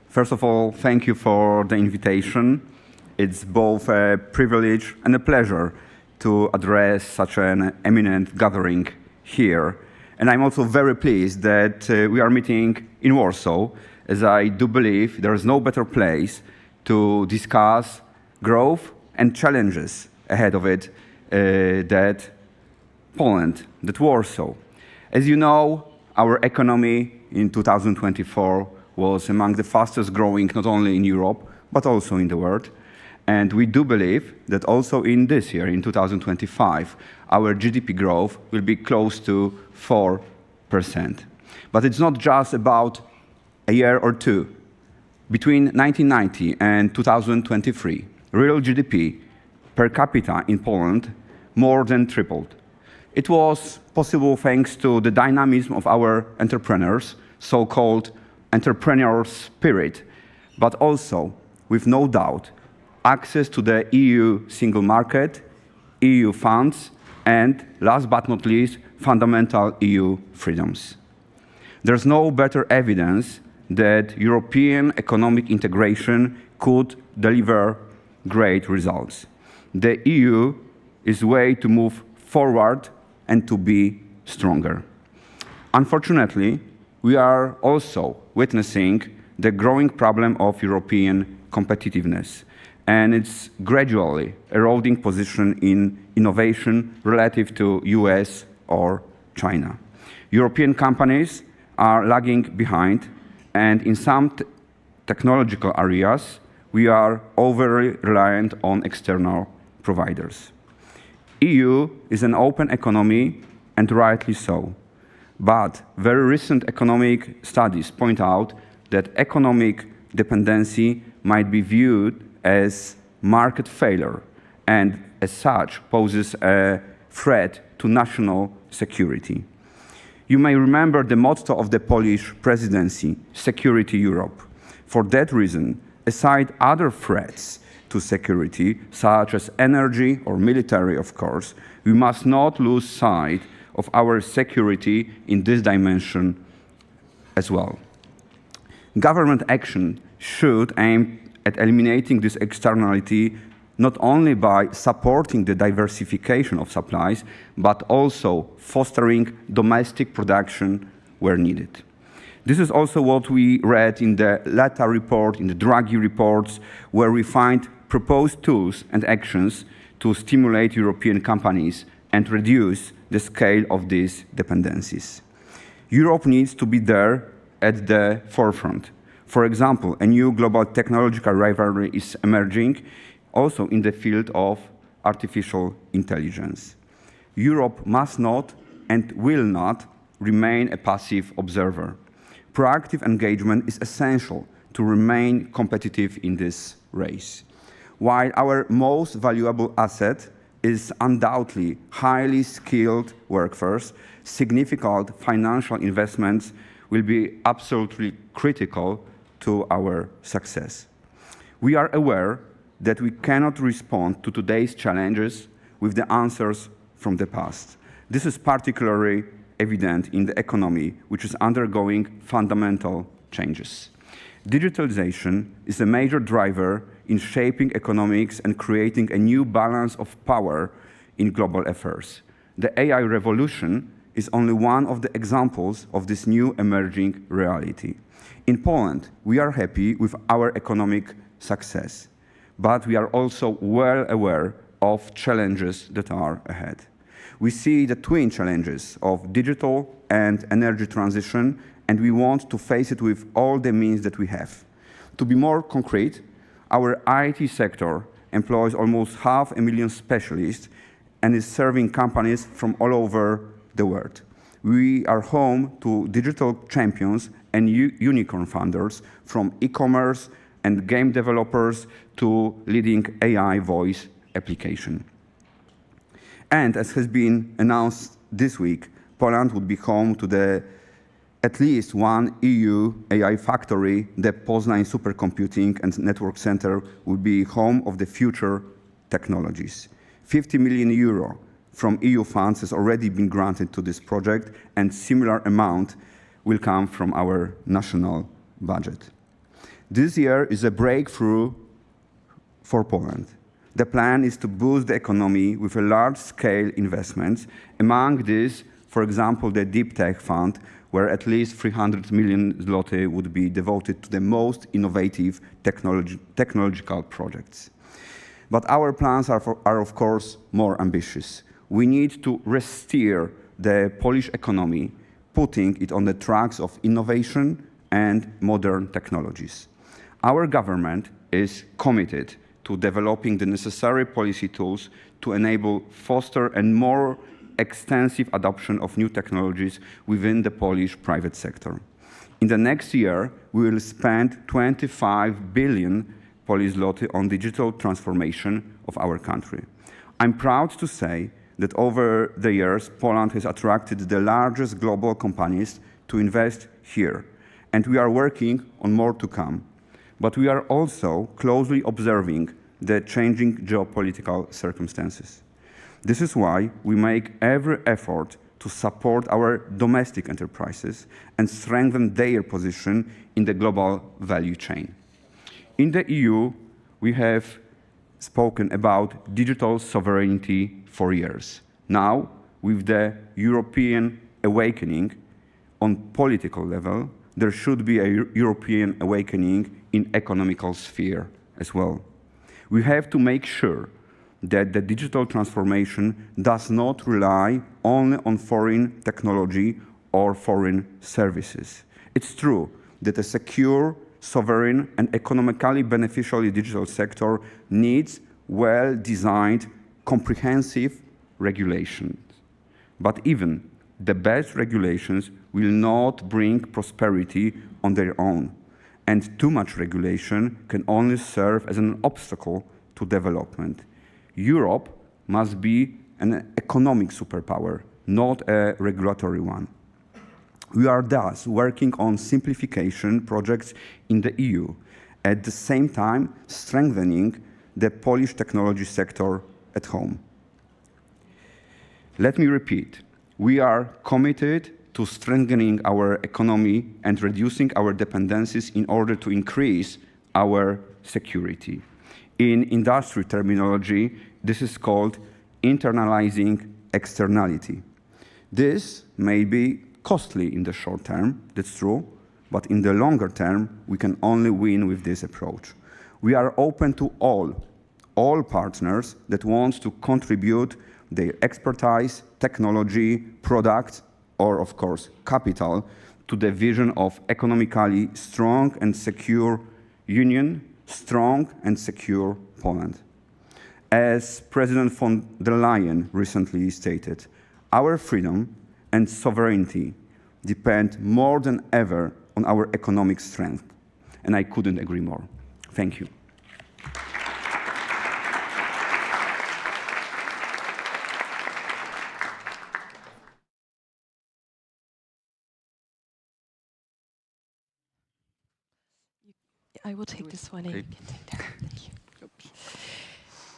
First of all, thank you for the invitation. It's both a privilege and a pleasure to address such an eminent gathering here. And I'm also very pleased that we are meeting in Warsaw, as I do believe there is no better place to discuss growth and challenges ahead of it than Poland, that Warsaw. As you know, our economy in 2024 was among the fastest growing, not only in Europe, but also in the world. And we do believe that also in this year, in 2025, our GDP growth will be close to 4%. But it's not just about a year or two. Between 1990 and 2023, real GDP per capita in Poland more than tripled. It was possible thanks to the dynamism of our entrepreneurs, so-called entrepreneurial spirit, but also, with no doubt, access to the EU single market, EU funds, and last but not least, fundamental EU freedoms. There's no better evidence that European economic integration could deliver great results. The EU is a way to move forward and to be stronger. Unfortunately, we are also witnessing the growing problem of European competitiveness and its gradually eroding position in innovation relative to US or China. European companies are lagging behind, and in some technological areas, we are overly reliant on external providers. EU is an open economy and rightly so. But very recent economic studies point out that economic dependency might be viewed as market failure and as such poses a threat to national security. You may remember the motto of the Polish presidency, Security Europe. For that reason, aside other threats to security, such as energy or military, of course, we must not lose sight of our security in this dimension as well. Government action should aim at eliminating this externality not only by supporting the diversification of supplies, but also fostering domestic production where needed. This is also what we read in the Letta report, in the Draghi reports, where we find proposed tools and actions to stimulate European companies and reduce the scale of these dependencies. Europe needs to be there at the forefront. For example, a new global technological rivalry is emerging, also in the field of artificial intelligence. Europe must not and will not remain a passive observer. Proactive engagement is essential to remain competitive in this race. While our most valuable asset is undoubtedly highly skilled workforce, significant financial investments will be absolutely critical to our success. We are aware that we cannot respond to today's challenges with the answers from the past. This is particularly evident in the economy, which is undergoing fundamental changes. Digitalization is a major driver in shaping economics and creating a new balance of power in global affairs. The AI revolution is only one of the examples of this new emerging reality. In Poland, we are happy with our economic success, but we are also well aware of challenges that are ahead. We see the twin challenges of digital and energy transition, and we want to face it with all the means that we have. To be more concrete, our IT sector employs almost 500,000 specialists and is serving companies from all over the world. We are home to digital champions and unicorn founders, from e-commerce and game developers to leading AI voice application. And as has been announced this week, Poland would be home to at least one EU AI factory. The Poznań Supercomputing and Network Center will be home of the future technologies. 50 million euro from EU funds has already been granted to this project, and similar amount will come from our national budget. This year is a breakthrough for Poland. The plan is to boost the economy with a large-scale investments. Among these, for example, the Deep Tech Fund, where at least 300 million zloty would be devoted to the most innovative technological projects. But our plans are of course more ambitious. We need to re-steer the Polish economy, putting it on the tracks of innovation and modern technologies. Our government is committed to developing the necessary policy tools to enable faster and more extensive adoption of new technologies within the Polish private sector. In the next year, we will spend 25 billion Polish zloty on digital transformation of our country. I'm proud to say that over the years, Poland has attracted the largest global companies to invest here, and we are working on more to come. But we are also closely observing the changing geopolitical circumstances. This is why we make every effort to support our domestic enterprises and strengthen their position in the global value chain. In the EU, we have spoken about digital sovereignty for years. Now, with the European awakening on political level, there should be a European awakening in economical sphere as well. We have to make sure that the digital transformation does not rely only on foreign technology or foreign services. It's true that a secure, sovereign, and economically beneficial digital sector needs well-designed, comprehensive regulations. But even the best regulations will not bring prosperity on their own, and too much regulation can only serve as an obstacle to development. Europe must be an economic superpower, not a regulatory one. We are thus working on simplification projects in the EU, at the same time strengthening the Polish technology sector at home. Let me repeat, we are committed to strengthening our economy and reducing our dependencies in order to increase our security. In industry terminology, this is called internalizing externality. This may be costly in the short term, that's true, but in the longer term, we can only win with this approach. We are open to all partners that want to contribute their expertise, technology, products, or of course, capital to the vision of economically strong and secure Union, strong and secure Poland. As President von der Leyen recently stated, our freedom and sovereignty depend more than ever on our economic strength. And I couldn't agree more. Thank you. I will take this one and you can take that. Thank you.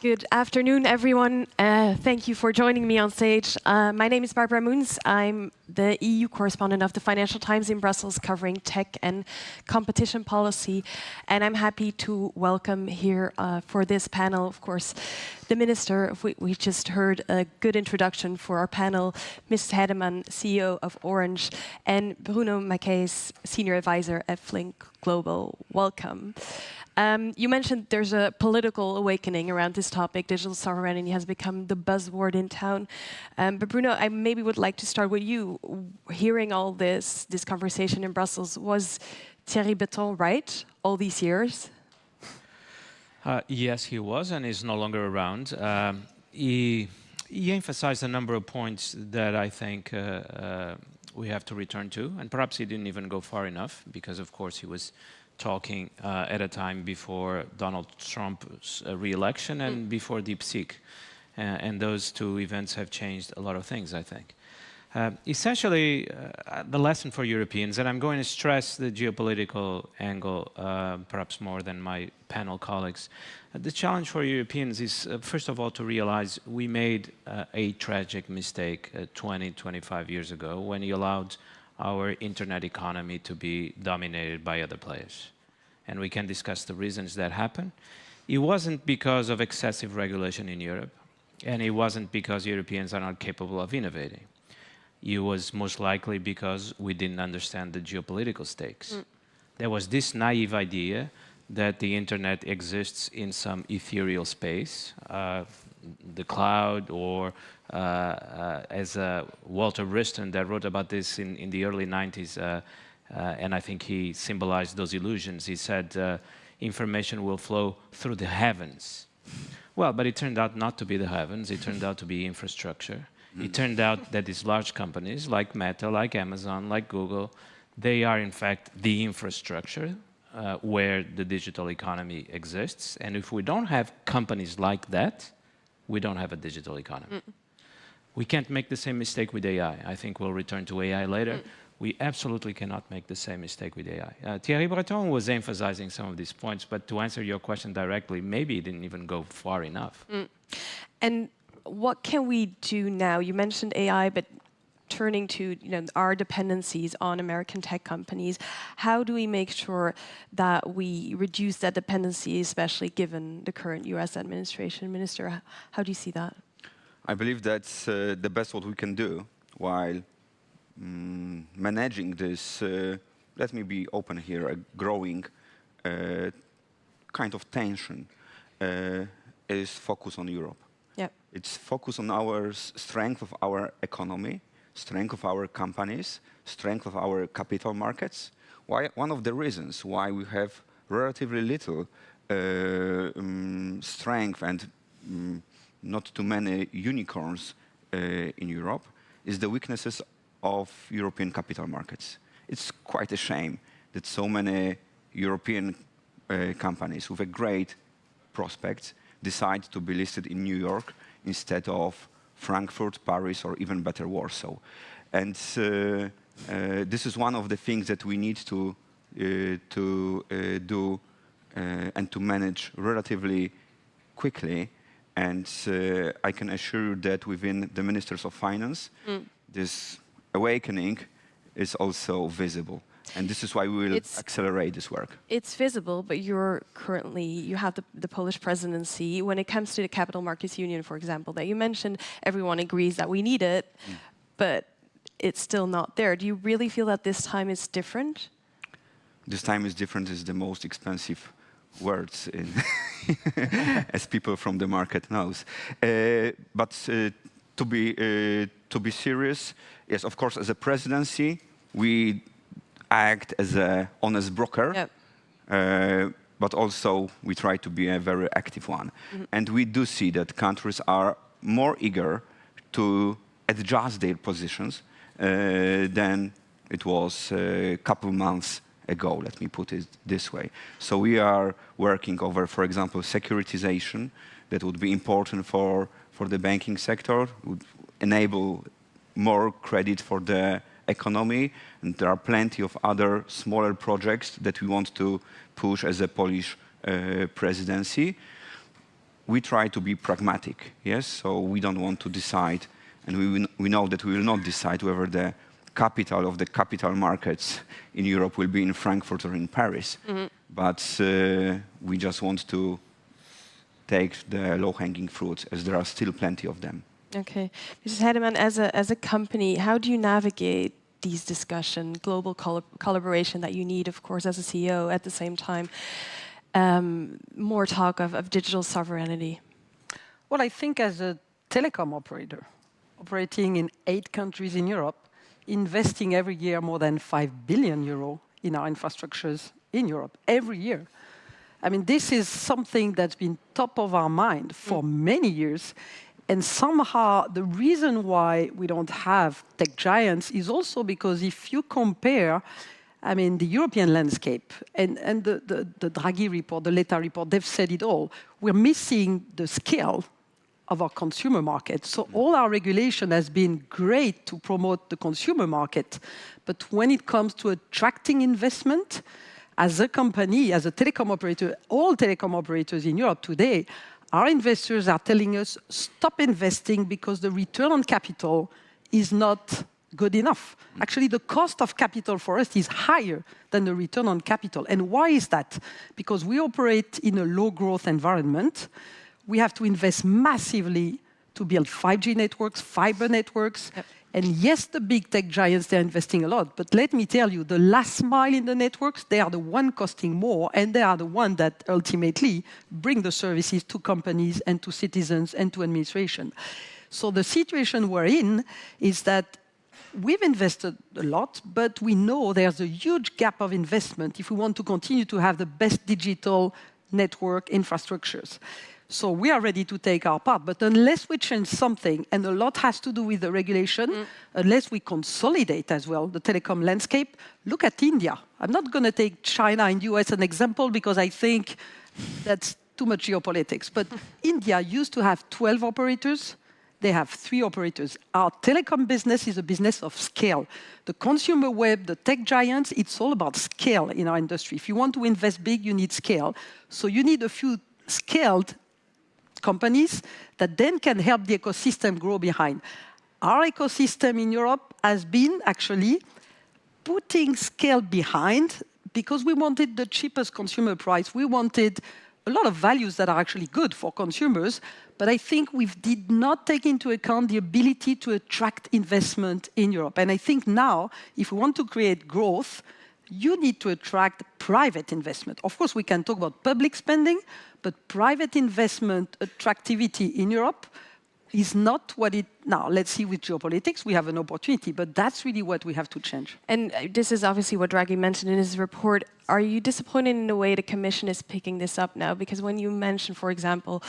Good afternoon, everyone. Thank you for joining me on stage. My name is Barbara Moons. I'm the EU correspondent of the Financial Times in Brussels, covering tech and competition policy. And I'm happy to welcome here for this panel, of course, the minister. We just heard a good introduction for our panel, Ms. Heydemann, CEO of Orange, and Bruno Maçães, senior advisor at Flint Global. Welcome. You mentioned there's a political awakening around this topic. Digital sovereignty has become the buzzword in town. But Bruno, I maybe would like to start with you. Hearing all this conversation in Brussels, was Thierry Breton right all these years? Yes, he was, and he's no longer around. He emphasized a number of points that I think we have to return to, and perhaps he didn't even go far enough, because of course he was talking at a time before Donald Trump's re-election and before DeepSeek. And those two events have changed a lot of things, I think. Essentially, the lesson for Europeans, and I'm going to stress the geopolitical angle perhaps more than my panel colleagues. The challenge for Europeans is, first of all, to realize we made a tragic mistake 20, 25 years ago when he allowed our internet economy to be dominated by other players. And we can discuss the reasons that happened. It wasn't because of excessive regulation in Europe, and it wasn't because Europeans are not capable of innovating. It was most likely because we didn't understand the geopolitical stakes. There was this naive idea that the internet exists in some ethereal space, the cloud, or as Walter Wriston that wrote about this in the early 90s, and I think he symbolized those illusions. He said, information will flow through the heavens. Well, but it turned out not to be the heavens. It turned out to be infrastructure. It turned out that these large companies like Meta, like Amazon, like Google, they are in fact the infrastructure where the digital economy exists. And if we don't have companies like that, we don't have a digital economy. We can't make the same mistake with AI. I think we'll return to AI later. We absolutely cannot make the same mistake with AI. Thierry Breton was emphasizing some of these points, but to answer your question directly, maybe he didn't even go far enough. And what can we do now? You mentioned AI, but turning to our dependencies on American tech companies, how do we make sure that we reduce that dependency, especially given the current US administration? Minister, how do you see that? I believe that's the best what we can do while managing this, let me be open here, a growing kind of tension is focus on Europe. Yep. It's focus on our strength of our economy, strength of our companies, strength of our capital markets. One of the reasons why we have relatively little strength and not too many unicorns in Europe is the weaknesses of European capital markets. It's quite a shame that so many European companies with a great prospects decide to be listed in New York instead of Frankfurt, Paris, or even better, Warsaw. And this is one of the things that we need to do and to manage relatively quickly. And I can assure you that within the Ministers of Finance, this awakening is also visible. And this is why we will accelerate this work. It's visible, but you have the Polish presidency. When it comes to the Capital Markets Union, for example, that you mentioned, everyone agrees that we need it, but it's still not there. Do you really feel that this time is different? This time is different is the most expensive words, as people from the market knows. But to be serious, yes, of course, as a presidency, we act as an honest broker, but also we try to be a very active one. And we do see that countries are more eager to adjust their positions than it was a couple months ago, let me put it this way. So we are working over, for example, securitization. That would be important for the banking sector, would enable more credit for the economy, and there are plenty of other smaller projects that we want to push as a Polish presidency. We try to be pragmatic, yes, so we don't want to decide, and we know that we will not decide whether the capital of the capital markets in Europe will be in Frankfurt or in Paris, but we just want to take the low-hanging fruits, as there are still plenty of them. Okay. Mrs. Heydemann, as a company, how do you navigate these discussions, global collaboration that you need, of course, as a CEO, at the same time, more talk of digital sovereignty? Well, I think as a telecom operator, operating in 8 countries in Europe, investing every year more than 5 billion euro in our infrastructures in Europe, every year. I mean, this is something that's been top of our mind for many years. And somehow the reason why we don't have tech giants is also because if you compare, I mean, the European landscape and the Draghi report, the Letta report, they've said it all. We're missing the scale of our consumer market. So all our regulation has been great to promote the consumer market. But when it comes to attracting investment, as a company, as a telecom operator, all telecom operators in Europe today, our investors are telling us, stop investing because the return on capital is not good enough. Actually, the cost of capital for us is higher than the return on capital. And why is that? Because we operate in a low-growth environment. We have to invest massively to build 5G networks, fiber networks. And yes, the big tech giants, they're investing a lot. But let me tell you, the last mile in the networks, they are the one costing more, and they are the one that ultimately bring the services to companies and to citizens and to administration. So the situation we're in is that we've invested a lot, but we know there's a huge gap of investment if we want to continue to have the best digital network infrastructures. So we are ready to take our part, but unless we change something, and a lot has to do with the regulation, unless we consolidate as well the telecom landscape, look at India. I'm not going to take China and US as an example because I think that's too much geopolitics. But India used to have 12 operators. They have 3 operators. Our telecom business is a business of scale. The consumer web, the tech giants, it's all about scale in our industry. If you want to invest big, you need scale. So you need a few scaled companies that then can help the ecosystem grow behind. Our ecosystem in Europe has been actually putting scale behind because we wanted the cheapest consumer price. We wanted a lot of values that are actually good for consumers, but I think we did not take into account the ability to attract investment in Europe. And I think now, if we want to create growth, you need to attract private investment. Of course, we can talk about public spending, but private investment attractivity in Europe is not what it... Now, let's see with geopolitics, we have an opportunity, but that's really what we have to change. And this is obviously what Draghi mentioned in his report. Are you disappointed in the way the Commission is picking this up now? Because when you mention, for example,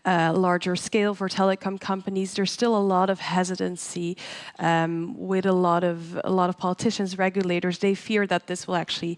larger scale for telecom companies, there's still a lot of hesitancy with a lot of politicians, regulators. They fear that this will actually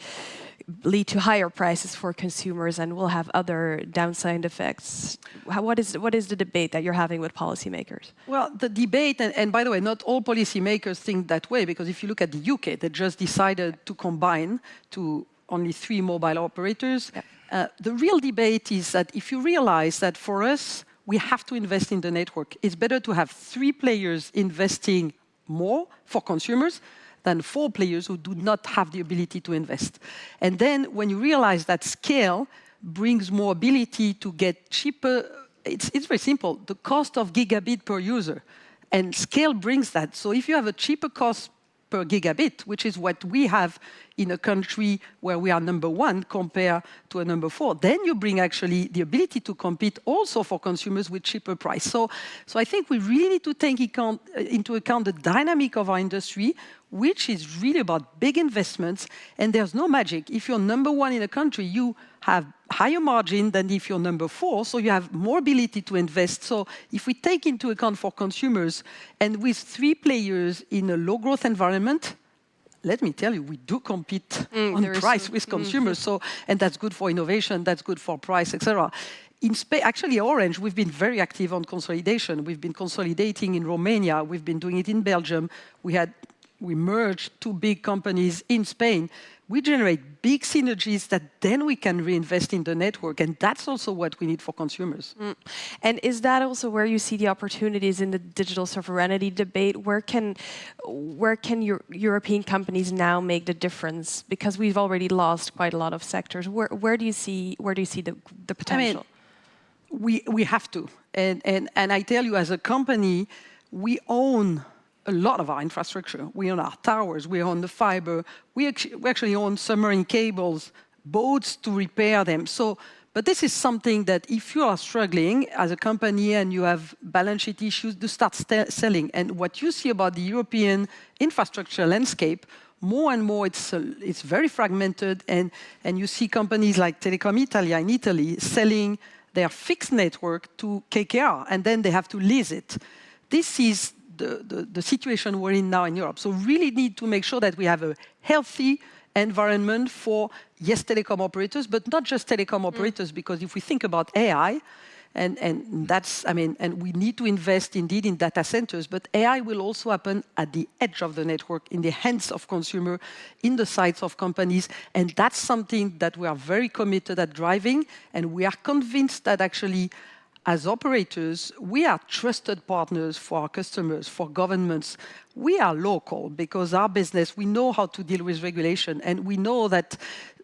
lead to higher prices for consumers and will have other downside effects. What is the debate that you're having with policymakers? Well, the debate, and by the way, not all policymakers think that way, because if you look at the UK, they just decided to combine to only 3 mobile operators. Yeah. The real debate is that if you realize that for us, we have to invest in the network. It's better to have 3 players investing more for consumers than 4 players who do not have the ability to invest. And then when you realize that scale brings more ability to get cheaper, it's very simple, the cost of gigabit per user. And scale brings that. So if you have a cheaper cost per gigabit, which is what we have in a country where we are number 1 compared to a number 4, then you bring actually the ability to compete also for consumers with cheaper price. So I think we really need to take into account the dynamic of our industry, which is really about big investments, and there's no magic. If you're number 1 in a country, you have higher margin than if you're number 4, so you have more ability to invest. So if we take into account for consumers, and with 3 players in a low-growth environment, let me tell you, we do compete on price with consumers. So, and that's good for innovation, that's good for price, etc. In Spain, actually, Orange, we've been very active on consolidation. We've been consolidating in Romania. We've been doing it in Belgium. We merged 2 big companies in Spain. We generate big synergies that then we can reinvest in the network, and that's also what we need for consumers. And is that also where you see the opportunities in the digital sovereignty debate? Where can European companies now make the difference? Because we've already lost quite a lot of sectors. Where do you see the potential? I mean, we have to, and I tell you, as a company, we own a lot of our infrastructure. We own our towers, we own the fiber, we actually own submarine cables, boats to repair them. So, but this is something that if you are struggling as a company and you have balance sheet issues, to start selling. And what you see about the European infrastructure landscape, more and more it's very fragmented, and you see companies like Telecom Italia in Italy selling their fixed network to KKR, and then they have to lease it. This is the situation we're in now in Europe. So really need to make sure that we have a healthy environment for, yes, telecom operators, but not just telecom operators, because if we think about AI, and that's, I mean, and we need to invest indeed in data centers, but AI will also happen at the edge of the network, in the hands of consumer, in the sites of companies, and that's something that we are very committed at driving, and we are convinced that actually, as operators, we are trusted partners for our customers, for governments. We are local because our business, we know how to deal with regulation, and we know that,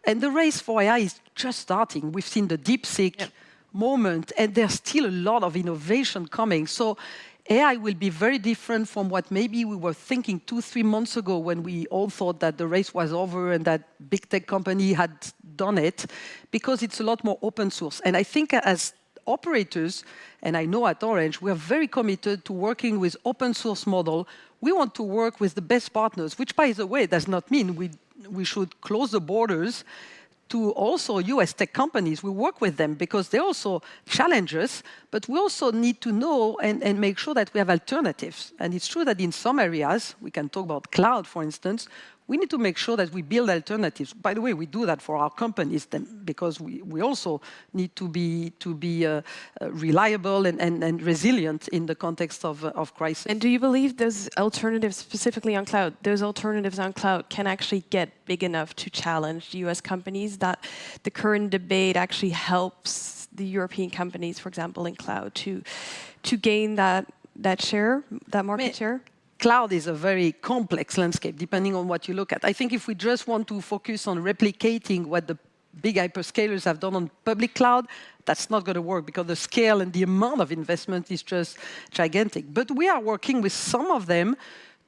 and the race for AI is just starting. We've seen the DeepSeek moment, and there's still a lot of innovation coming. So AI will be very different from what maybe we were thinking 2-3 months ago, when we all thought that the race was over and that big tech company had done it, because it's a lot more open source. And I think as operators, and I know at Orange, we are very committed to working with open source model. We want to work with the best partners, which, by the way, does not mean we should close the borders to also US tech companies. We work with them because they also challenge us, but we also need to know and make sure that we have alternatives. And it's true that in some areas, we can talk about cloud, for instance, we need to make sure that we build alternatives. By the way, we do that for our companies because we also need to be reliable and resilient in the context of crisis. And do you believe those alternatives, specifically on cloud, those alternatives on cloud can actually get big enough to challenge US companies, that the current debate actually helps the European companies, for example, in cloud, to gain that share, that market share? Cloud is a very complex landscape, depending on what you look at. I think if we just want to focus on replicating what the big hyperscalers have done on public cloud, that's not going to work, because the scale and the amount of investment is just gigantic. But we are working with some of them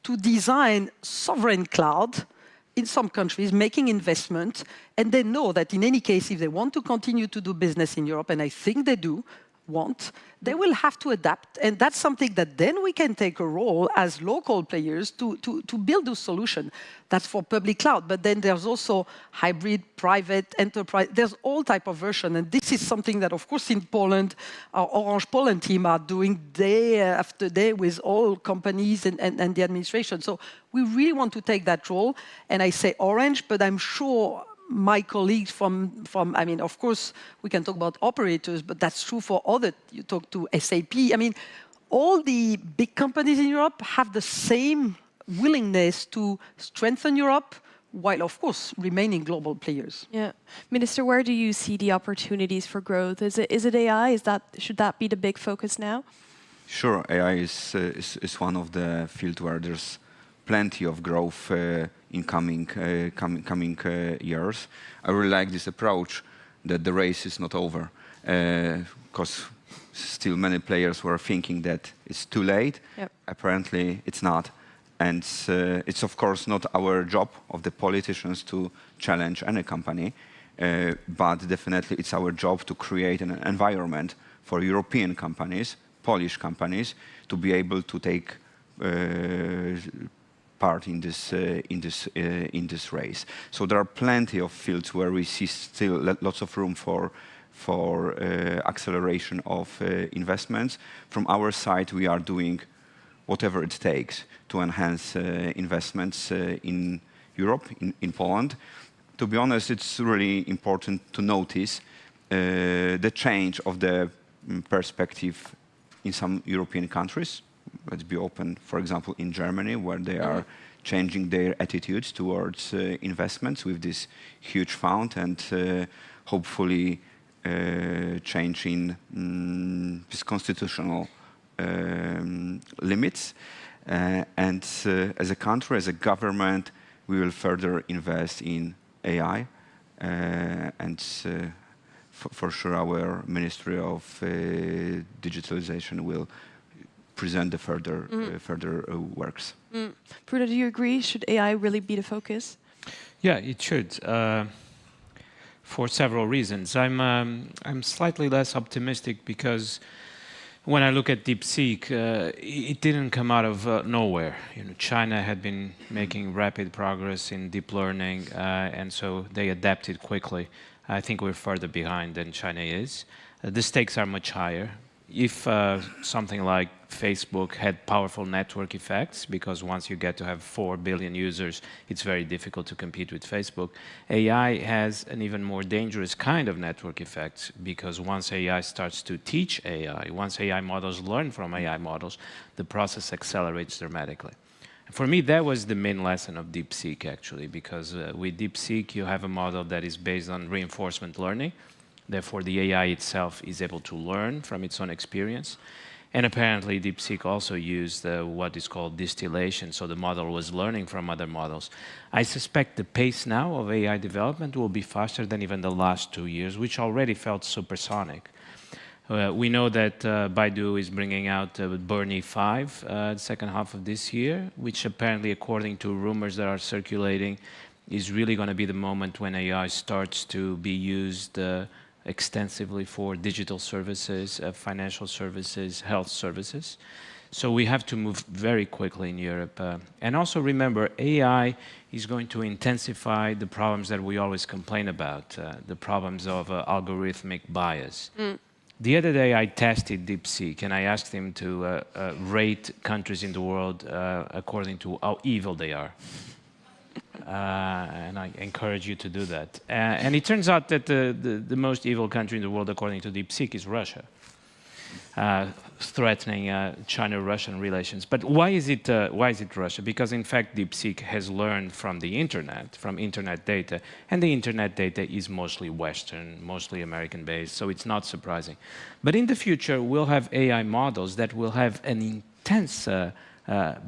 to design sovereign cloud in some countries, making investment, and they know that in any case, if they want to continue to do business in Europe, and I think they do, want, they will have to adapt. And that's something that then we can take a role as local players to build a solution. That's for public cloud. But then there's also hybrid, private, enterprise. There's all type of version. And this is something that, of course, in Poland, our Orange Poland team are doing day after day with all companies and the administration. So we really want to take that role. And I say Orange, but I'm sure my colleagues from, I mean, of course, we can talk about operators, but that's true for other, you talk to SAP. I mean, all the big companies in Europe have the same willingness to strengthen Europe, while, of course, remaining global players. Yeah. Minister, where do you see the opportunities for growth? Is it AI? Should that be the big focus now? Sure, AI is one of the fields where there's plenty of growth in coming years. I really like this approach that the race is not over, because still many players were thinking that it's too late. Yep. Apparently, it's not. And it's, of course, not our job of the politicians to challenge any company, but definitely it's our job to create an environment for European companies, Polish companies, to be able to take part in this race. So there are plenty of fields where we see still lots of room for acceleration of investments. From our side, we are doing whatever it takes to enhance investments in Europe, in Poland. To be honest, it's really important to notice the change of the perspective in some European countries. Let's be open, for example, in Germany, where they are changing their attitudes towards investments with this huge fund and hopefully changing this constitutional limits. And as a country, as a government, we will further invest in AI. And for sure, our Ministry of Digitalization will present the further works. Bruno, do you agree? Should AI really be the focus? Yeah, it should. For several reasons. I'm slightly less optimistic because when I look at DeepSeek, it didn't come out of nowhere. You know, China had been making rapid progress in deep learning, and so they adapted quickly. I think we're further behind than China is. The stakes are much higher. If something like Facebook had powerful network effects, because once you get to have 4 billion users, it's very difficult to compete with Facebook. AI has an even more dangerous kind of network effect, because once AI starts to teach AI, once AI models learn from AI models, the process accelerates dramatically. For me, that was the main lesson of DeepSeek, actually, because with DeepSeek, you have a model that is based on reinforcement learning. Therefore, the AI itself is able to learn from its own experience. And apparently, DeepSeek also used what is called distillation, so the model was learning from other models. I suspect the pace now of AI development will be faster than even the last 2 years, which already felt supersonic. We know that Baidu is bringing out Bernie 5 the second half of this year, which apparently, according to rumors that are circulating, is really going to be the moment when AI starts to be used extensively for digital services, financial services, health services. So we have to move very quickly in Europe. And also remember, AI is going to intensify the problems that we always complain about, the problems of algorithmic bias. The other day I tested DeepSeek and I asked him to rate countries in the world according to how evil they are. And I encourage you to do that. And it turns out that the most evil country in the world, according to DeepSeek, is Russia, threatening China-Russian relations. But why is it Russia? Because in fact, DeepSeek has learned from the internet, from internet data, and the internet data is mostly Western, mostly American-based, so it's not surprising. But in the future, we'll have AI models that will have an intense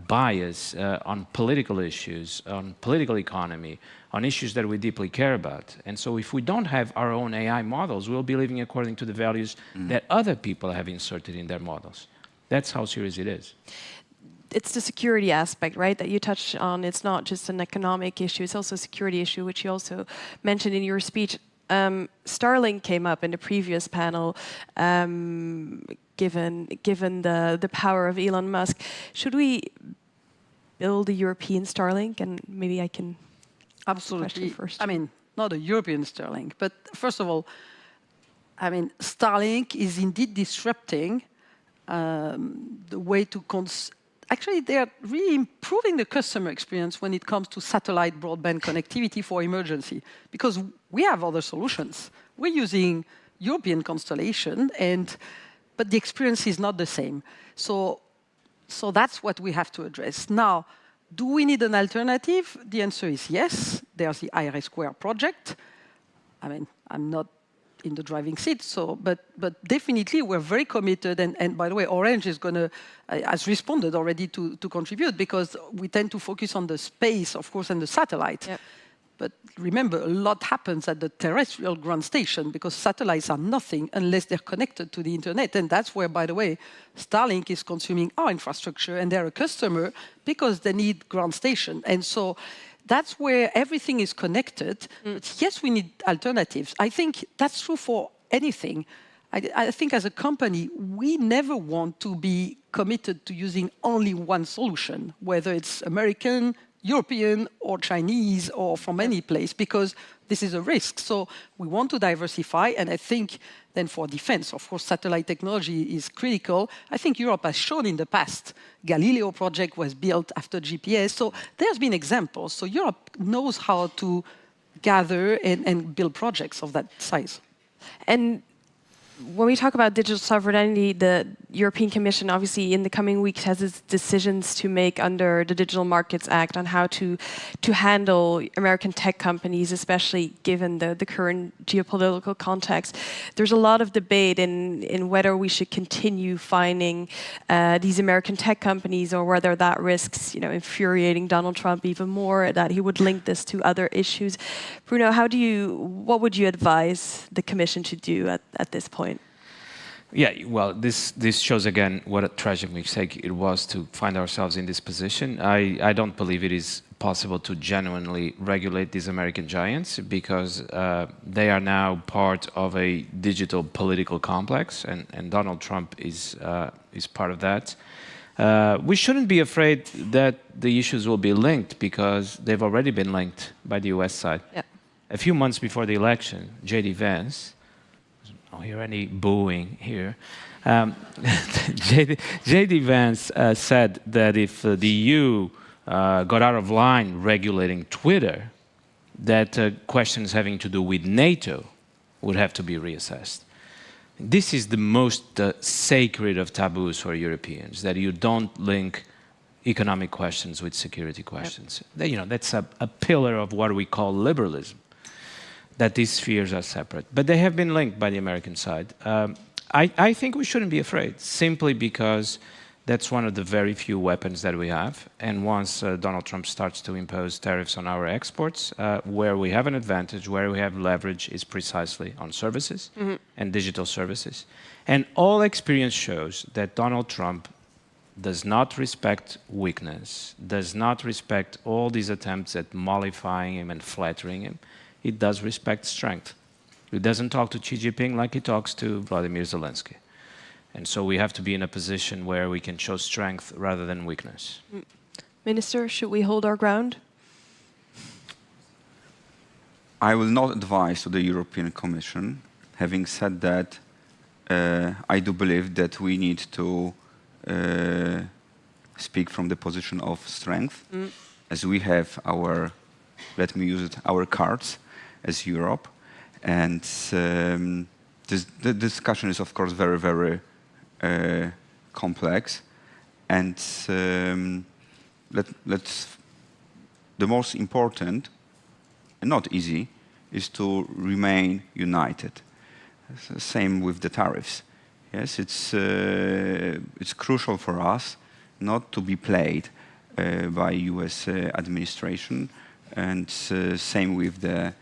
bias on political issues, on political economy, on issues that we deeply care about. And so if we don't have our own AI models, we'll be living according to the values that other people have inserted in their models. That's how serious it is. It's the security aspect, right, that you touched on. It's not just an economic issue, it's also a security issue, which you also mentioned in your speech. Starlink came up in the previous panel, given the power of Elon Musk. Should we build a European Starlink? And maybe I can absolutely first. I mean, not a European Starlink, but first of all, I mean, Starlink is indeed disrupting the way to actually, they are really improving the customer experience when it comes to satellite broadband connectivity for emergency, because we have other solutions. We're using European constellation, but the experience is not the same. So that's what we have to address. Now, do we need an alternative? The answer is yes. There's the IRI² project. I mean, I'm not in the driving seat, but definitely we're very committed. And by the way, Orange is going to has responded already to contribute, because we tend to focus on the space, of course, and the satellite. Yep. But remember, a lot happens at the terrestrial ground station, because satellites are nothing unless they're connected to the internet. And that's where, by the way, Starlink is consuming our infrastructure, and they're a customer because they need ground station. And so that's where everything is connected. But yes, we need alternatives. I think that's true for anything. I think as a company, we never want to be committed to using only one solution, whether it's American, European, or Chinese, or from any place, because this is a risk. So we want to diversify, and I think then for defense, of course, satellite technology is critical. I think Europe has shown in the past, Galileo project was built after GPS, so there's been examples. So Europe knows how to gather and build projects of that size. And when we talk about digital sovereignty, the European Commission obviously in the coming weeks has its decisions to make under the Digital Markets Act on how to handle American tech companies, especially given the current geopolitical context. There's a lot of debate in whether we should continue fining these American tech companies, or whether that risks, infuriating Donald Trump even more, that he would link this to other issues. Bruno, what would you advise the Commission to do at this point? Yeah, well, this shows again what a tragic mistake it was to find ourselves in this position. I don't believe it is possible to genuinely regulate these American giants, because they are now part of a digital political complex, and Donald Trump is part of that. We shouldn't be afraid that the issues will be linked, because they've already been linked by the US side. Yep. A few months before the election, J.D. Vance, I don't hear any booing here. J.D. Vance said that if the EU got out of line regulating Twitter, that questions having to do with NATO would have to be reassessed. This is the most sacred of taboos for Europeans, that you don't link economic questions with security questions. Yep. That's a pillar of what we call liberalism, that these spheres are separate. But they have been linked by the American side. I think we shouldn't be afraid, simply because that's one of the very few weapons that we have. And once Donald Trump starts to impose tariffs on our exports, where we have an advantage, where we have leverage, is precisely on services and digital services. And all experience shows that Donald Trump does not respect weakness, does not respect all these attempts at mollifying him and flattering him. He does respect strength. He doesn't talk to Xi Jinping like he talks to Vladimir Zelensky. And so we have to be in a position where we can show strength rather than weakness. Minister, should we hold our ground? I will not advise to the European Commission. Having said that, I do believe that we need to speak from the position of strength, as we have our, let me use it, our cards as Europe. And the discussion is, of course, very, very complex. And the most important, and not easy, is to remain united. Same with the tariffs. Yes, it's crucial for us not to be played by U.S. administration, and same with the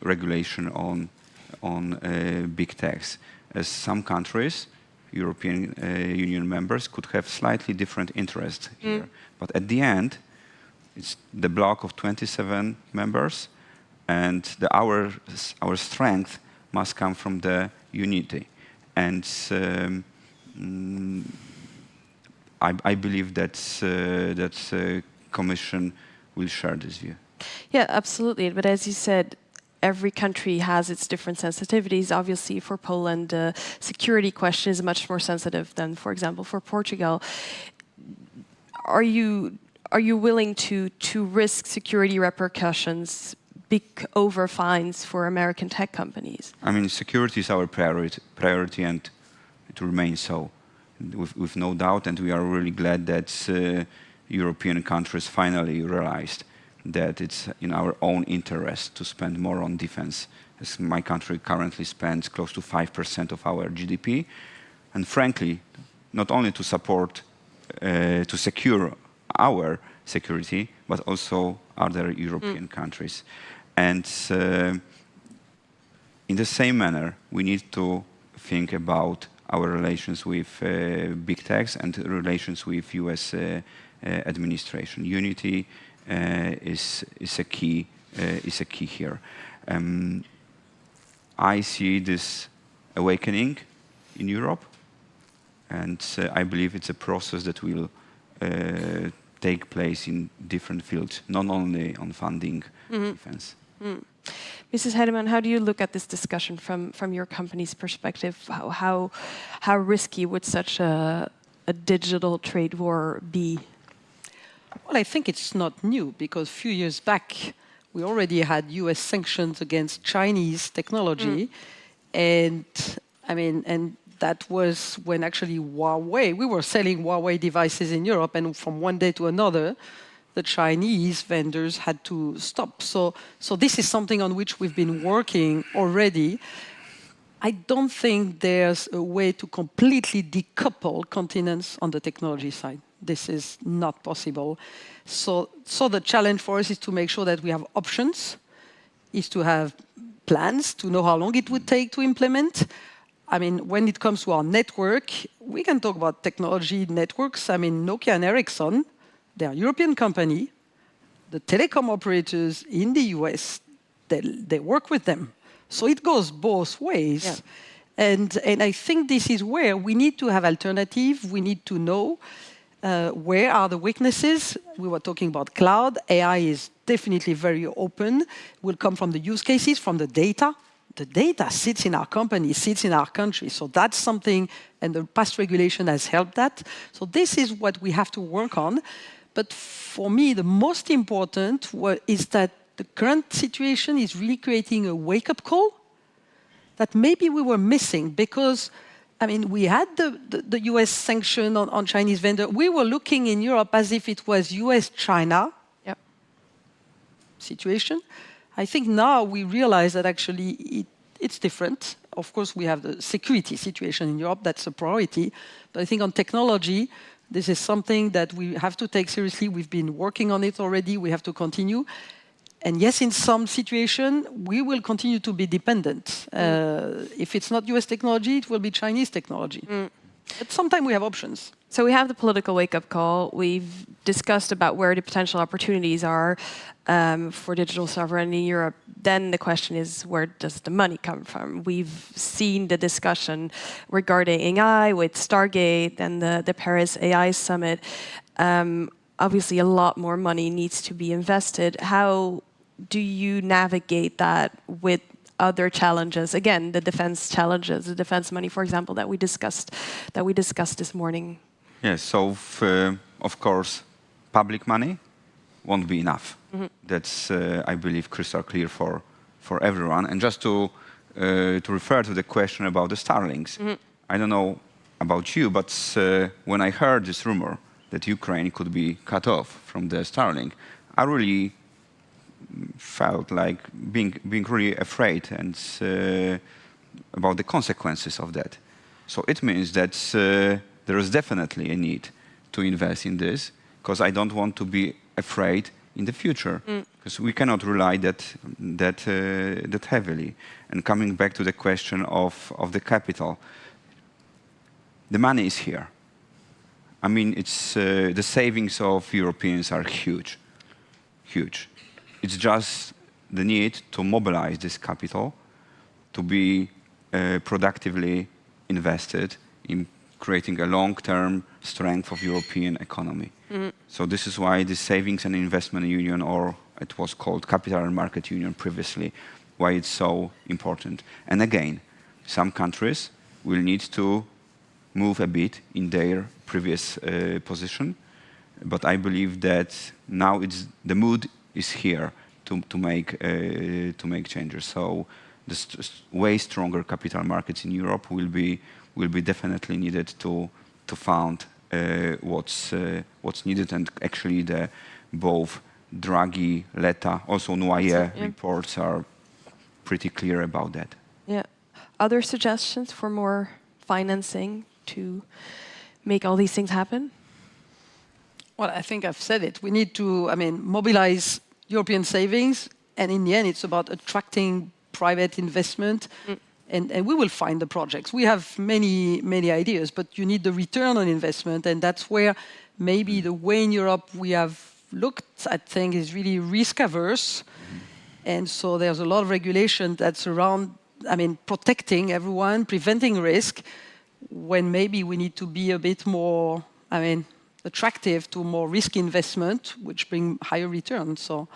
regulation on big techs. As some countries, European Union members, could have slightly different interests here. But at the end, it's the bloc of 27 members, and our strength must come from the unity. And I believe that Commission will share this view. Yeah, absolutely. But as you said, every country has its different sensitivities. Obviously, for Poland, the security question is much more sensitive than, for example, for Portugal. Are you willing to risk security repercussions, big over fines for American tech companies? I mean, security is our priority, and it remains so, with no doubt. And we are really glad that European countries finally realized that it's in our own interest to spend more on defense, as my country currently spends close to 5% of our GDP. And frankly, not only to support, to secure our security, but also other European countries. And in the same manner, we need to think about our relations with big techs and relations with US administration. Unity is a key here. I see this awakening in Europe, and I believe it's a process that will take place in different fields, not only on funding defense. Mrs. Heydemann, how do you look at this discussion from your company's perspective? How risky would such a digital trade war be? Well, I think it's not new, because a few years back, we already had US sanctions against Chinese technology. And I mean, and that was when actually Huawei, we were selling Huawei devices in Europe, and from one day to another, the Chinese vendors had to stop. So this is something on which we've been working already. I don't think there's a way to completely decouple continents on the technology side. This is not possible. So the challenge for us is to make sure that we have options, is to have plans, to know how long it would take to implement. I mean, when it comes to our network, we can talk about technology networks. I mean, Nokia and Ericsson, they are a European company. The telecom operators in the US, they work with them. So it goes both ways. Yeah. And I think this is where we need to have alternative. We need to know where are the weaknesses. We were talking about cloud. AI is definitely very open. Will come from the use cases, from the data. The data sits in our company, sits in our country. So that's something, and the past regulation has helped that. So this is what we have to work on. But for me, the most important is that the current situation is really creating a wake-up call that maybe we were missing, because I mean, we had the US sanction on Chinese vendor. We were looking in Europe as if it was US-China situation. I think now we realize that actually it's different. Of course, we have the security situation in Europe. That's a priority. But I think on technology, this is something that we have to take seriously. We've been working on it already. We have to continue. And yes, in some situation, we will continue to be dependent. If it's not US technology, it will be Chinese technology. But sometimes we have options. So we have the political wake-up call. We've discussed about where the potential opportunities are for digital sovereignty in Europe. Then the question is, where does the money come from? We've seen the discussion regarding AI with Stargate and the Paris AI Summit. Obviously, a lot more money needs to be invested. How do you navigate that with other challenges? Again, the defense challenges, the defense money, for example, that we discussed this morning. Yes. So, of course, public money won't be enough. That's, I believe, crystal clear for everyone. And just to refer to the question about the Starlinks, I don't know about you, but when I heard this rumor that Ukraine could be cut off from the Starlink, I really felt like being really afraid and about the consequences of that. So it means that there is definitely a need to invest in this, because I don't want to be afraid in the future, because we cannot rely that heavily. And coming back to the question of the capital, the money is here. I mean, it's the savings of Europeans are huge, huge. It's just the need to mobilize this capital to be productively invested in creating a long-term strength of European economy. So this is why the Savings and Investment Union, or it was called Capital and Market Union previously, why it's so important. And again, some countries will need to move a bit in their previous position, but I believe that now the mood is here to make changes. So the way stronger capital markets in Europe will be definitely needed to found what's needed, and actually both Draghi, Letta, also Noyer reports are pretty clear about that. Yeah. Other suggestions for more financing to make all these things happen? Well, I think I've said it. We need to, mobilize European savings, and in the end, it's about attracting private investment, and we will find the projects. We have many ideas, but you need the return on investment, and that's where maybe the way in Europe we have looked at things is really risk-averse, and so there's a lot of regulation that's around, protecting everyone, preventing risk, when maybe we need to be a bit more, attractive to more risk investment, which bring higher returns. So,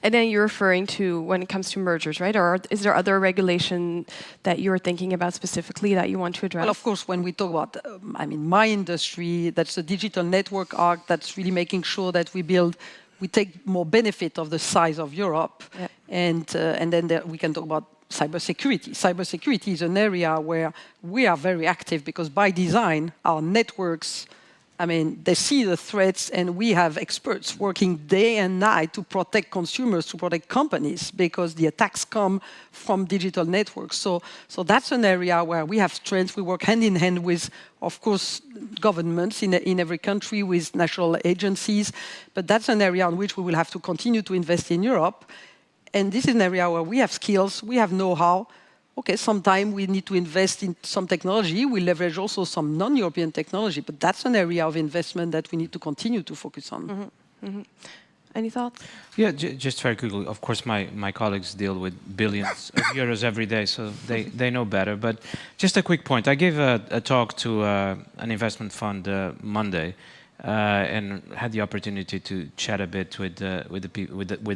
and then you're referring to when it comes to mergers, right? Or is there other regulation that you're thinking about specifically that you want to address? Well, of course, when we talk about, my industry, that's the digital network arc, that's really making sure that we take more benefit of the size of Europe, and then we can talk about cybersecurity. Cybersecurity is an area where we are very active because by design, our networks, they see the threats, and we have experts working day and night to protect consumers, to protect companies, because the attacks come from digital networks. So that's an area where we have strengths. We work hand in hand with, of course, governments in every country, with national agencies. But that's an area on which we will have to continue to invest in Europe. And this is an area where we have skills, we have know-how. Okay, sometime we need to invest in some technology. We leverage also some non-European technology, but that's an area of investment that we need to continue to focus on. Any thoughts? Yeah, just very quickly. Of course, my colleagues deal with billions of euros every day, so they know better. But just a quick point. I gave a talk to an investment fund Monday, and had the opportunity to chat a bit with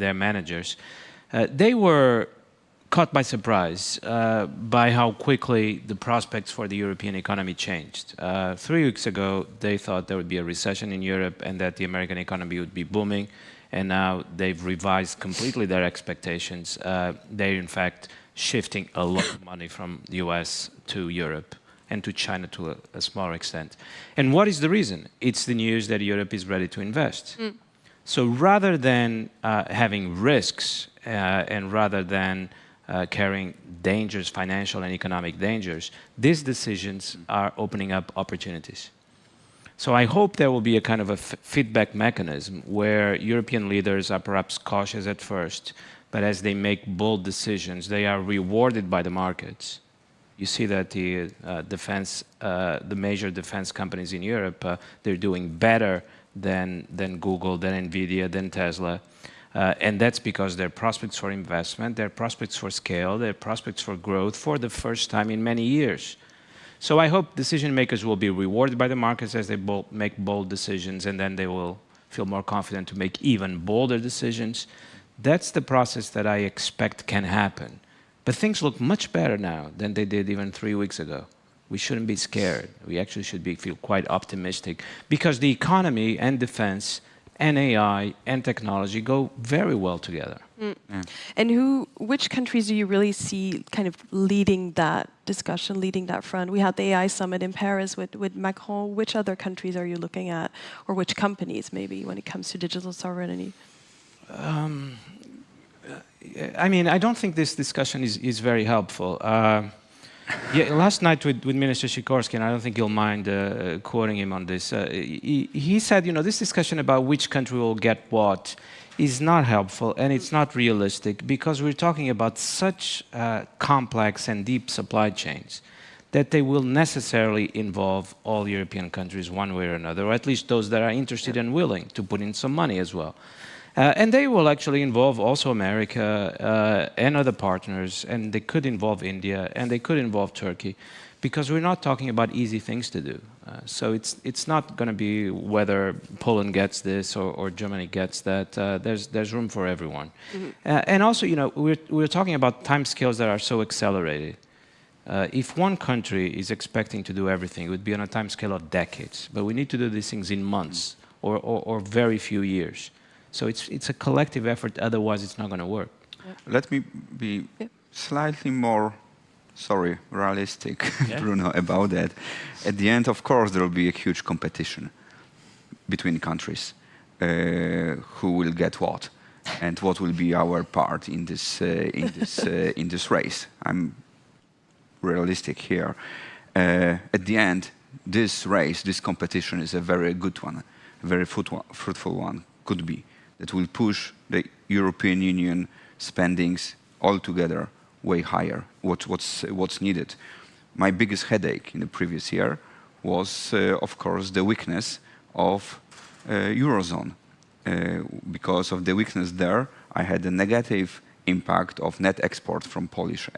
their managers. They were caught by surprise by how quickly the prospects for the European economy changed. 3 weeks ago, they thought there would be a recession in Europe and that the American economy would be booming, and now they've revised completely their expectations. They're in fact shifting a lot of money from the US to Europe and to China to a smaller extent. And what is the reason? It's the news that Europe is ready to invest. So rather than having risks and rather than carrying dangers, financial and economic dangers, these decisions are opening up opportunities. So I hope there will be a kind of a feedback mechanism where European leaders are perhaps cautious at first, but as they make bold decisions, they are rewarded by the markets. You see that the major defense companies in Europe, they're doing better than Google, than Nvidia, than Tesla. And that's because their prospects for investment, their prospects for scale, their prospects for growth for the first time in many years. So I hope decision makers will be rewarded by the markets as they make bold decisions, and then they will feel more confident to make even bolder decisions. That's the process that I expect can happen. But things look much better now than they did even 3 weeks ago. We shouldn't be scared. We actually should feel quite optimistic, because the economy and defense and AI and technology go very well together. And which countries do you really see kind of leading that discussion, leading that front? We had the AI summit in Paris with Macron. Which other countries are you looking at, or which companies maybe, when it comes to digital sovereignty? I don't think this discussion is very helpful. Last night with Minister Szychowski, and I don't think you'll mind quoting him on this, he said, this discussion about which country will get what is not helpful, and it's not realistic, because we're talking about such complex and deep supply chains that they will necessarily involve all European countries one way or another, or at least those that are interested and willing to put in some money as well. And they will actually involve also America and other partners, and they could involve India, and they could involve Turkey, because we're not talking about easy things to do. So it's not going to be whether Poland gets this or Germany gets that. There's room for everyone. And also, you know, we're talking about timescales that are so accelerated. If one country is expecting to do everything, it would be on a timescale of decades. But we need to do these things in months or very few years. So it's a collective effort, otherwise it's not going to work. Yep. Let me be slightly more, realistic, Bruno, about that. At the end, of course, there will be a huge competition between countries. Who will get what, and what will be our part in this in this race? I'm realistic here. At the end, this race, this competition is a very good one, a very fruitful one, could be, that will push the European Union spendings altogether way higher, what's needed. My biggest headache in the previous year was, of course, the weakness of Eurozone. Because of the weakness there, I had a negative impact of net export from Polish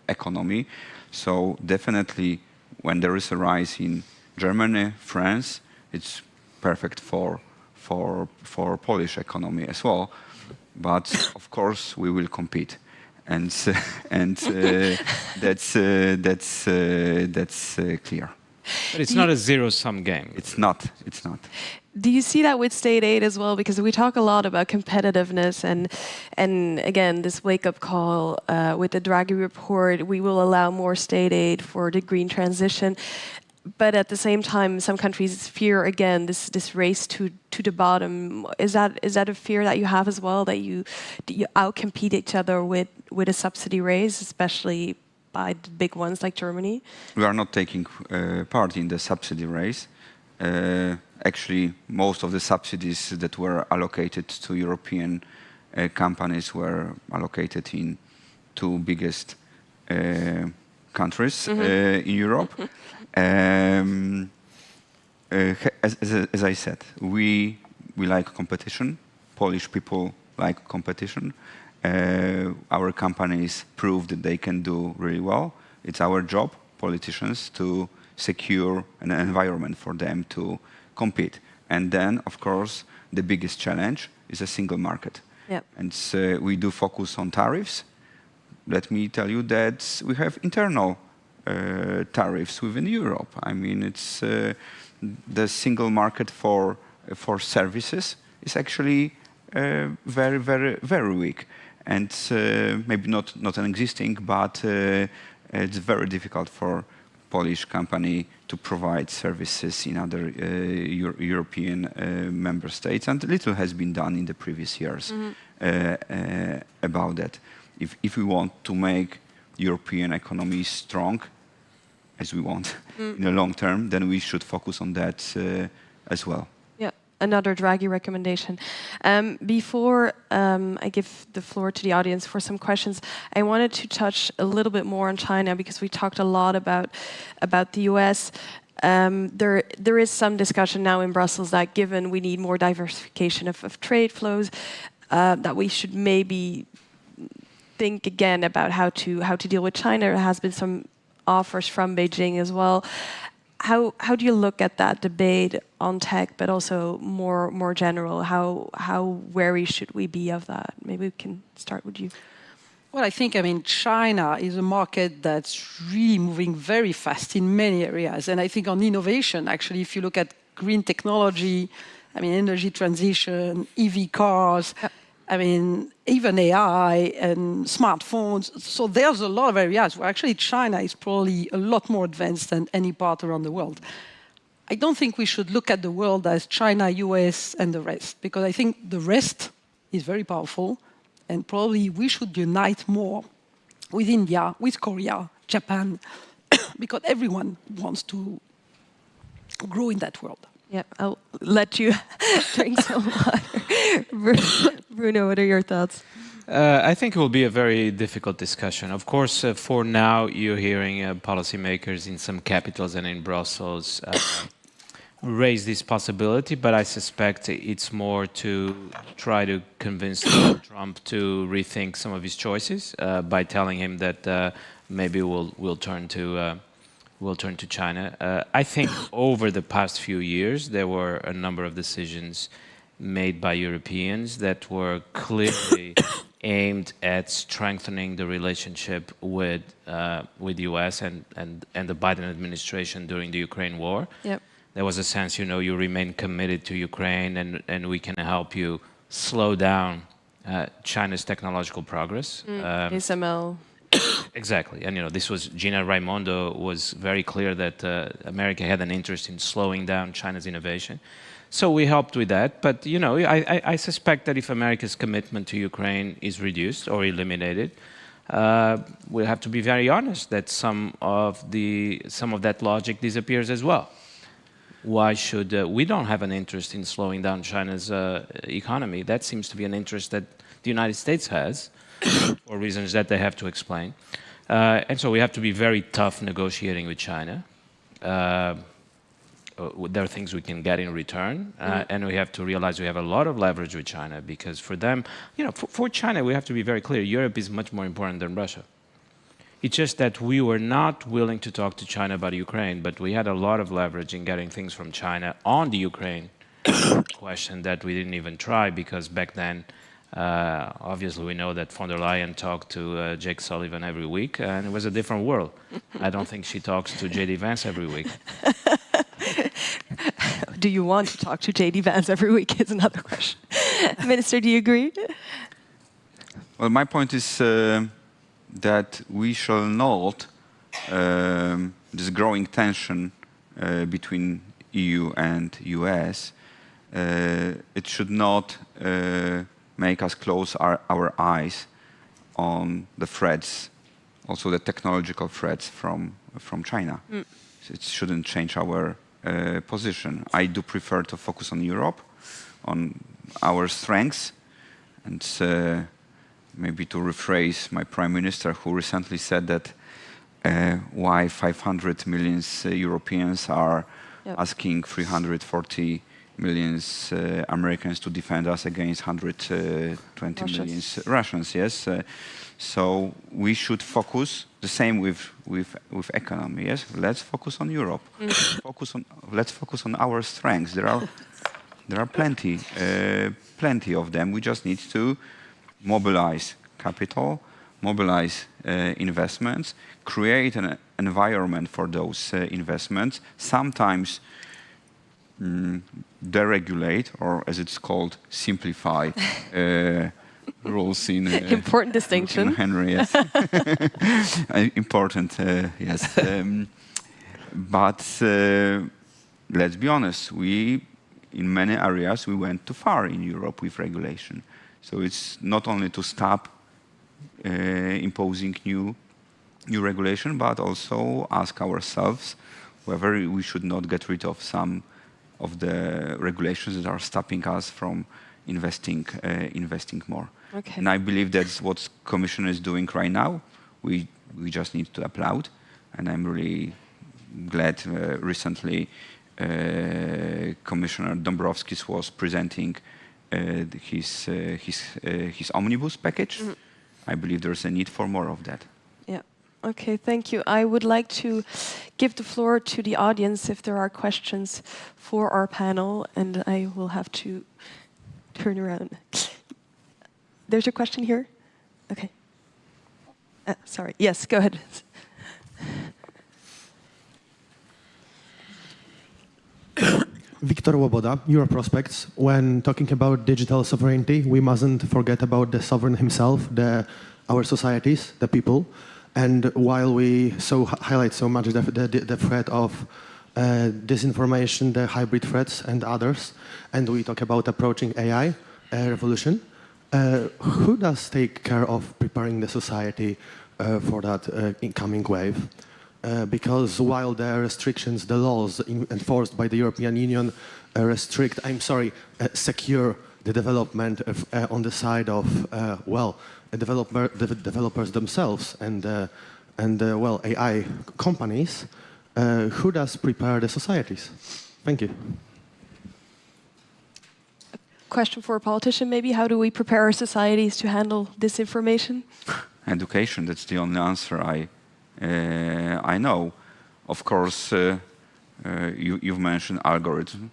economy. So definitely, when there is a rise in Germany, France, it's perfect for Polish economy as well. But of course, we will compete, and that's clear. But it's not a zero-sum game. It's not. It's not. Do you see that with state aid as well? Because we talk a lot about competitiveness, and again, this wake-up call with the Draghi report, we will allow more state aid for the green transition. But at the same time, some countries fear again this race to the bottom. Is that a fear that you have as well, that you outcompete each other with a subsidy raise, especially by the big ones like Germany? We are not taking part in the subsidy raise. Actually, most of the subsidies that were allocated to European companies were allocated in two biggest countries in Europe. As I said, we like competition. Polish people like competition. Our companies prove that they can do really well. It's our job, politicians, to secure an environment for them to compete. And then, of course, the biggest challenge is a single market. Yep. And we do focus on tariffs. Let me tell you that we have internal tariffs within Europe. I mean, it's the single market for services is actually very, very, very weak. And maybe not non-existing, but it's very difficult for Polish company to provide services in other European member states, and little has been done in the previous years about that. If we want to make European economy strong, as we want in the long term, then we should focus on that as well. Yeah, another Draghi recommendation. Before I give the floor to the audience for some questions, I wanted to touch a little bit more on China, because we talked a lot about the US. There is some discussion now in Brussels that given we need more diversification of trade flows, that we should maybe think again about how to deal with China. There has been some offers from Beijing as well. How do you look at that debate on tech, but also more general? How wary should we be of that? Maybe we can start with you. Well, I think, China is a market that's really moving very fast in many areas. And I think on innovation, actually, if you look at green technology, energy transition, EV cars, even AI and smartphones. So there's a lot of areas where actually China is probably a lot more advanced than any part around the world. I don't think we should look at the world as China, US, and the rest, because I think the rest is very powerful, and probably we should unite more with India, with Korea, Japan, because everyone wants to grow in that world. Yeah, I'll let you drink some water. Bruno, what are your thoughts? I think it will be a very difficult discussion. Of course, for now, you're hearing policymakers in some capitals and in Brussels raise this possibility, but I suspect it's more to try to convince Trump to rethink some of his choices by telling him that maybe we'll turn to China. I think over the past few years there were a number of decisions made by Europeans that were clearly aimed at strengthening the relationship with the U.S. and the Biden administration during the Ukraine war. Yep. There was a sense, you remain committed to Ukraine, and we can help you slow down China's technological progress. ASML. Exactly, and this was Gina Raimondo was very clear that America had an interest in slowing down China's innovation. So we helped with that, but I suspect that if America's commitment to Ukraine is reduced or eliminated, we'll have to be very honest that some of that logic disappears as well. Why should we don't have an interest in slowing down China's economy? That seems to be an interest that the United States has, for reasons that they have to explain. And so we have to be very tough negotiating with China. There are things we can get in return, and we have to realize we have a lot of leverage with China, because for them, for China, we have to be very clear, Europe is much more important than Russia. It's just that we were not willing to talk to China about Ukraine, but we had a lot of leverage in getting things from China on the Ukraine question that we didn't even try, because back then, obviously we know that von der Leyen talked to Jake Sullivan every week, and it was a different world. I don't think she talks to J.D. Vance every week. Do you want to talk to J.D. Vance every week is another question. Minister, do you agree? Well, my point is that we shall not, this growing tension between EU and US, it should not make us close our eyes on the threats, also the technological threats from China. So it shouldn't change our position. I do prefer to focus on Europe, on our strengths, and maybe to rephrase my prime minister, who recently said that why 500 million Europeans are asking 340 million Americans to defend us against 120 million Russians. Yes, so we should focus the same with economy. Yes, let's focus on Europe. Let's focus on our strengths. There are plenty of them. We just need to mobilize capital, mobilize investments, create an environment for those investments. Sometimes deregulate, or as it's called, simplify rules in important distinction. In Henry, yes. Important, yes. But let's be honest. In many areas, we went too far in Europe with regulation. So it's not only to stop imposing new regulation, but also ask ourselves whether we should not get rid of some of the regulations that are stopping us from investing more. Okay. And I believe that's what Commission is doing right now. We just need to applaud, and I'm really glad recently Commissioner Dombrovskis was presenting his omnibus package. I believe there's a need for more of that. Yeah. Okay, thank you. I would like to give the floor to the audience if there are questions for our panel, and I will have to turn around. There's a question here? Okay. Sorry. Yes, go ahead. Victor Woboda, Euro Prospects. When talking about digital sovereignty, we mustn't forget about the sovereign himself, our societies, the people. And while we highlight so much the threat of disinformation, the hybrid threats and others, and we talk about approaching AI revolution, who does take care of preparing the society for that incoming wave? Because while the restrictions, the laws enforced by the European Union secure the development on the side of, developers themselves and AI companies, who does prepare the societies? Thank you. Question for a politician, maybe. How do we prepare our societies to handle disinformation? Education, that's the only answer I know. Of course, you've mentioned algorithm,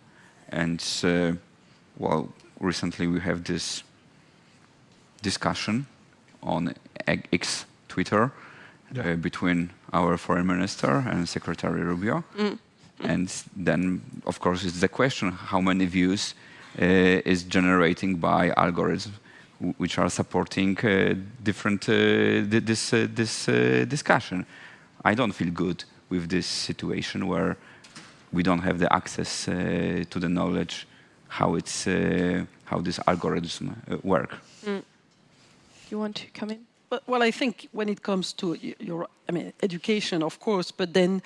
and well, recently we have this discussion on X, Twitter, between our foreign minister and Secretary Rubio. And then, of course, it's the question how many views is generating by algorithms which are supporting different this discussion. I don't feel good with this situation where we don't have the access to the knowledge how it's how these algorithms work. You want to come in? Well, I think when it comes to education, of course, but then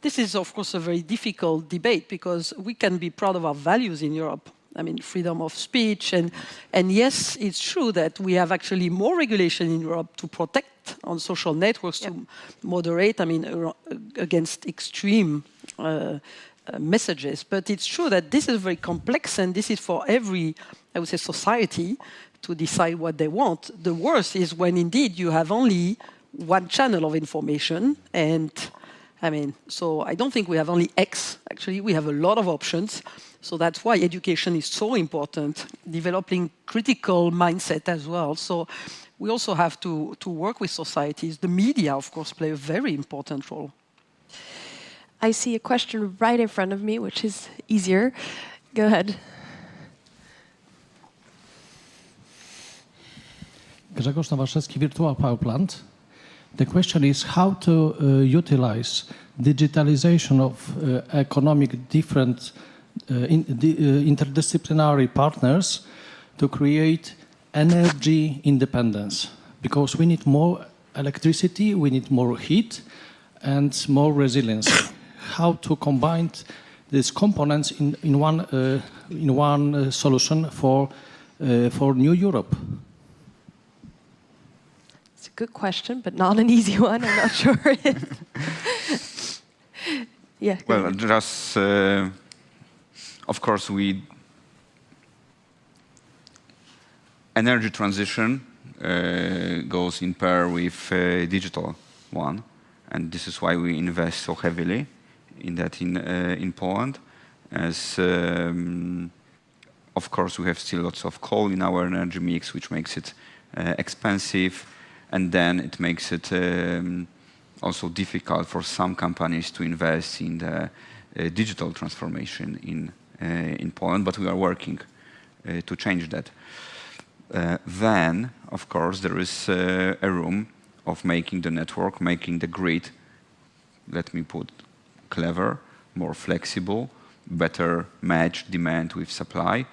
this is, of course, a very difficult debate because we can be proud of our values in Europe. I mean, freedom of speech, and yes, it's true that we have actually more regulation in Europe to protect on social networks, to moderate, against extreme messages. But it's true that this is very complex, and this is for every, I would say, society to decide what they want. The worst is when indeed you have only one channel of information, and so I don't think we have only X. Actually, we have a lot of options. So that's why education is so important, developing critical mindset as well. So we also have to work with societies. The media, of course, play a very important role. I see a question right in front of me, which is easier. Go ahead. Grzegorz Nowaszewski, Virtual Power Plant. The question is how to utilize digitalization of economic different interdisciplinary partners to create energy independence, because we need more electricity, we need more heat and more resilience. How to combine these components in one solution for New Europe? It's a good question, but not an easy one. I'm not sure. Yeah. Well, just of course, energy transition goes in pair with digital one, and this is why we invest so heavily in that in Poland. As of course, we have still lots of coal in our energy mix, which makes it expensive, and then it makes it also difficult for some companies to invest in the digital transformation in Poland, but we are working to change that. Then, of course, there is a room of making the network, making the grid, let me put clever, more flexible, better match demand with supply.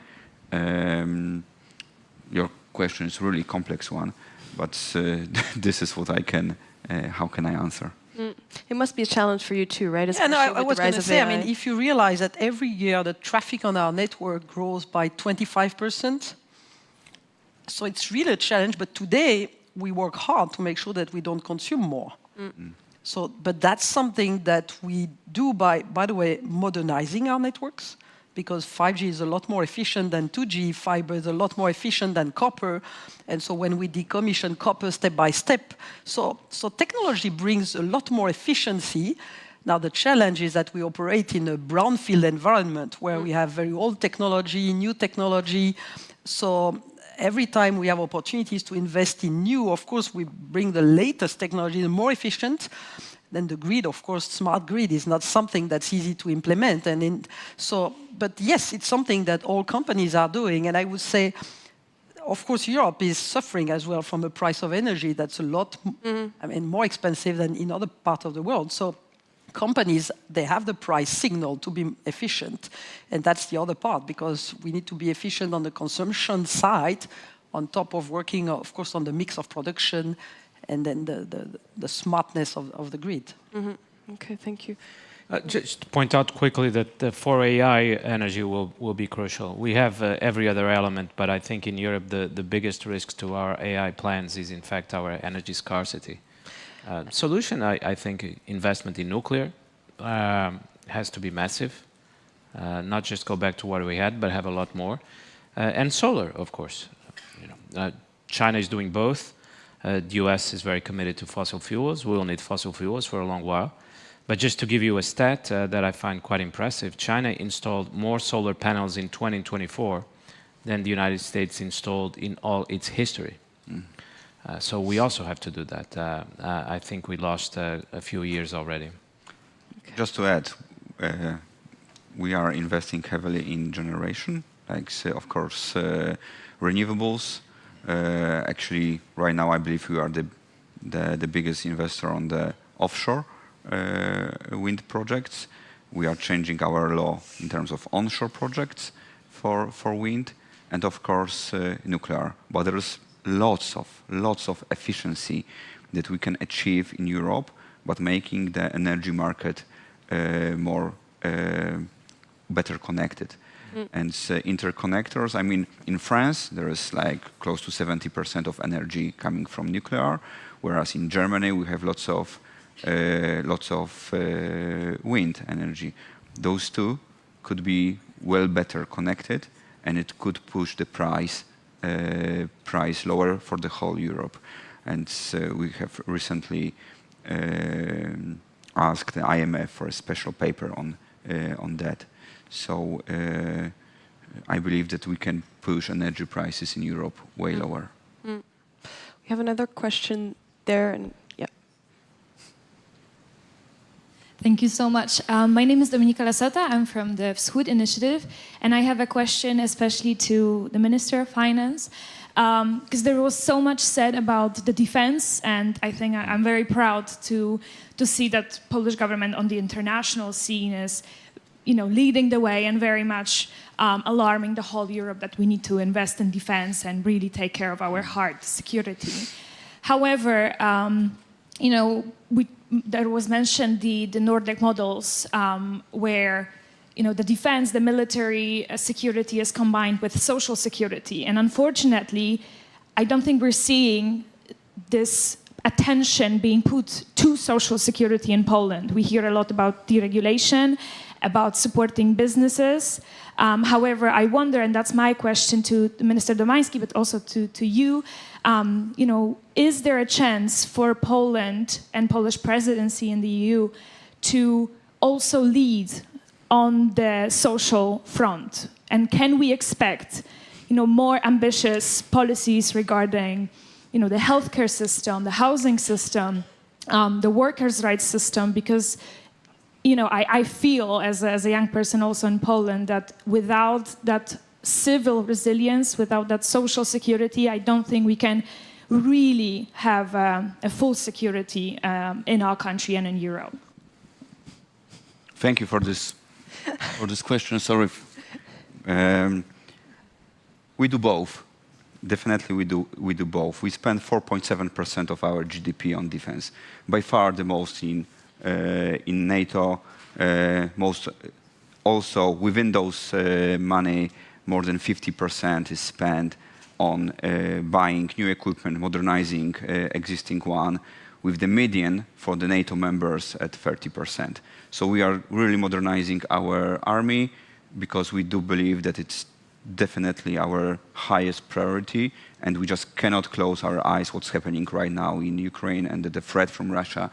Your question is a really complex one, but this is what I can, how can I answer? It must be a challenge for you too, right? Yeah, no, I was going to say, if you realize that every year the traffic on our network grows by 25%, so it's really a challenge, but today we work hard to make sure that we don't consume more. So, but that's something that we do by the way, modernizing our networks, because 5G is a lot more efficient than 2G, fiber is a lot more efficient than copper, and so when we decommission copper step by step, so technology brings a lot more efficiency. Now the challenge is that we operate in a brownfield environment where we have very old technology, new technology, so every time we have opportunities to invest in new, of course we bring the latest technology, the more efficient. Then the grid, of course, smart grid is not something that's easy to implement. But yes, it's something that all companies are doing. And I would say, of course, Europe is suffering as well from the price of energy that's a lot, more expensive than in other parts of the world. So companies, they have the price signal to be efficient. And that's the other part, because we need to be efficient on the consumption side, on top of working, of course, on the mix of production, and then the smartness of the grid. Okay, thank you. Just to point out quickly that for AI, energy will be crucial. We have every other element, but I think in Europe the biggest risk to our AI plans is in fact our energy scarcity. Solution, I think investment in nuclear has to be massive. not just go back to what we had, but have a lot more. And solar, of course. China is doing both. The US is very committed to fossil fuels. We will need fossil fuels for a long while. But just to give you a stat that I find quite impressive, China installed more solar panels in 2024 than the United States installed in all its history. So we also have to do that. I think we lost a few years already. Just to add, we are investing heavily in generation, like, of course, renewables. Actually, right now, I believe we are the biggest investor on the offshore wind projects. We are changing our law in terms of onshore projects for wind, and of course, nuclear. But there is lots of efficiency that we can achieve in Europe, but making the energy market more better connected. And interconnectors, I mean, in France, there is like close to 70% of energy coming from nuclear, whereas in Germany, we have lots of wind energy. Those two could be well better connected, and it could push the price lower for the whole Europe. And we have recently asked the IMF for a special paper on that. So I believe that we can push energy prices in Europe way lower. We have another question there, and yeah. Thank you so much. My name is Dominika Lasota. I'm from the Wschód Initiative, and I have a question especially to the Minister of Finance, because there was so much said about the defense, and I think I'm very proud to see that Polish government on the international scene is, leading the way and very much alarming the whole Europe that we need to invest in defense and really take care of our hard security. However, there was mentioned the Nordic models where the defense, the military security is combined with social security. And unfortunately, I don't think we're seeing this attention being put to social security in Poland. We hear a lot about deregulation, about supporting businesses. However, I wonder, and that's my question to Minister Domański, but also to you, is there a chance for Poland and Polish presidency in the EU to also lead on the social front? And can we expect, more ambitious policies regarding, the healthcare system, the housing system, the workers' rights system? Because, I feel as a young person also in Poland that without that civil resilience, without that social security, I don't think we can really have a full security in our country and in Europe. Thank you for this question. Sorry. We do both. Definitely, we do both. We spend 4.7% of our GDP on defense, by far the most in NATO. Most also within those money, more than 50% is spent on buying new equipment, modernizing existing one, with the median for the NATO members at 30%. So we are really modernizing our army because we do believe that it's definitely our highest priority, and we just cannot close our eyes what's happening right now in Ukraine, and the threat from Russia,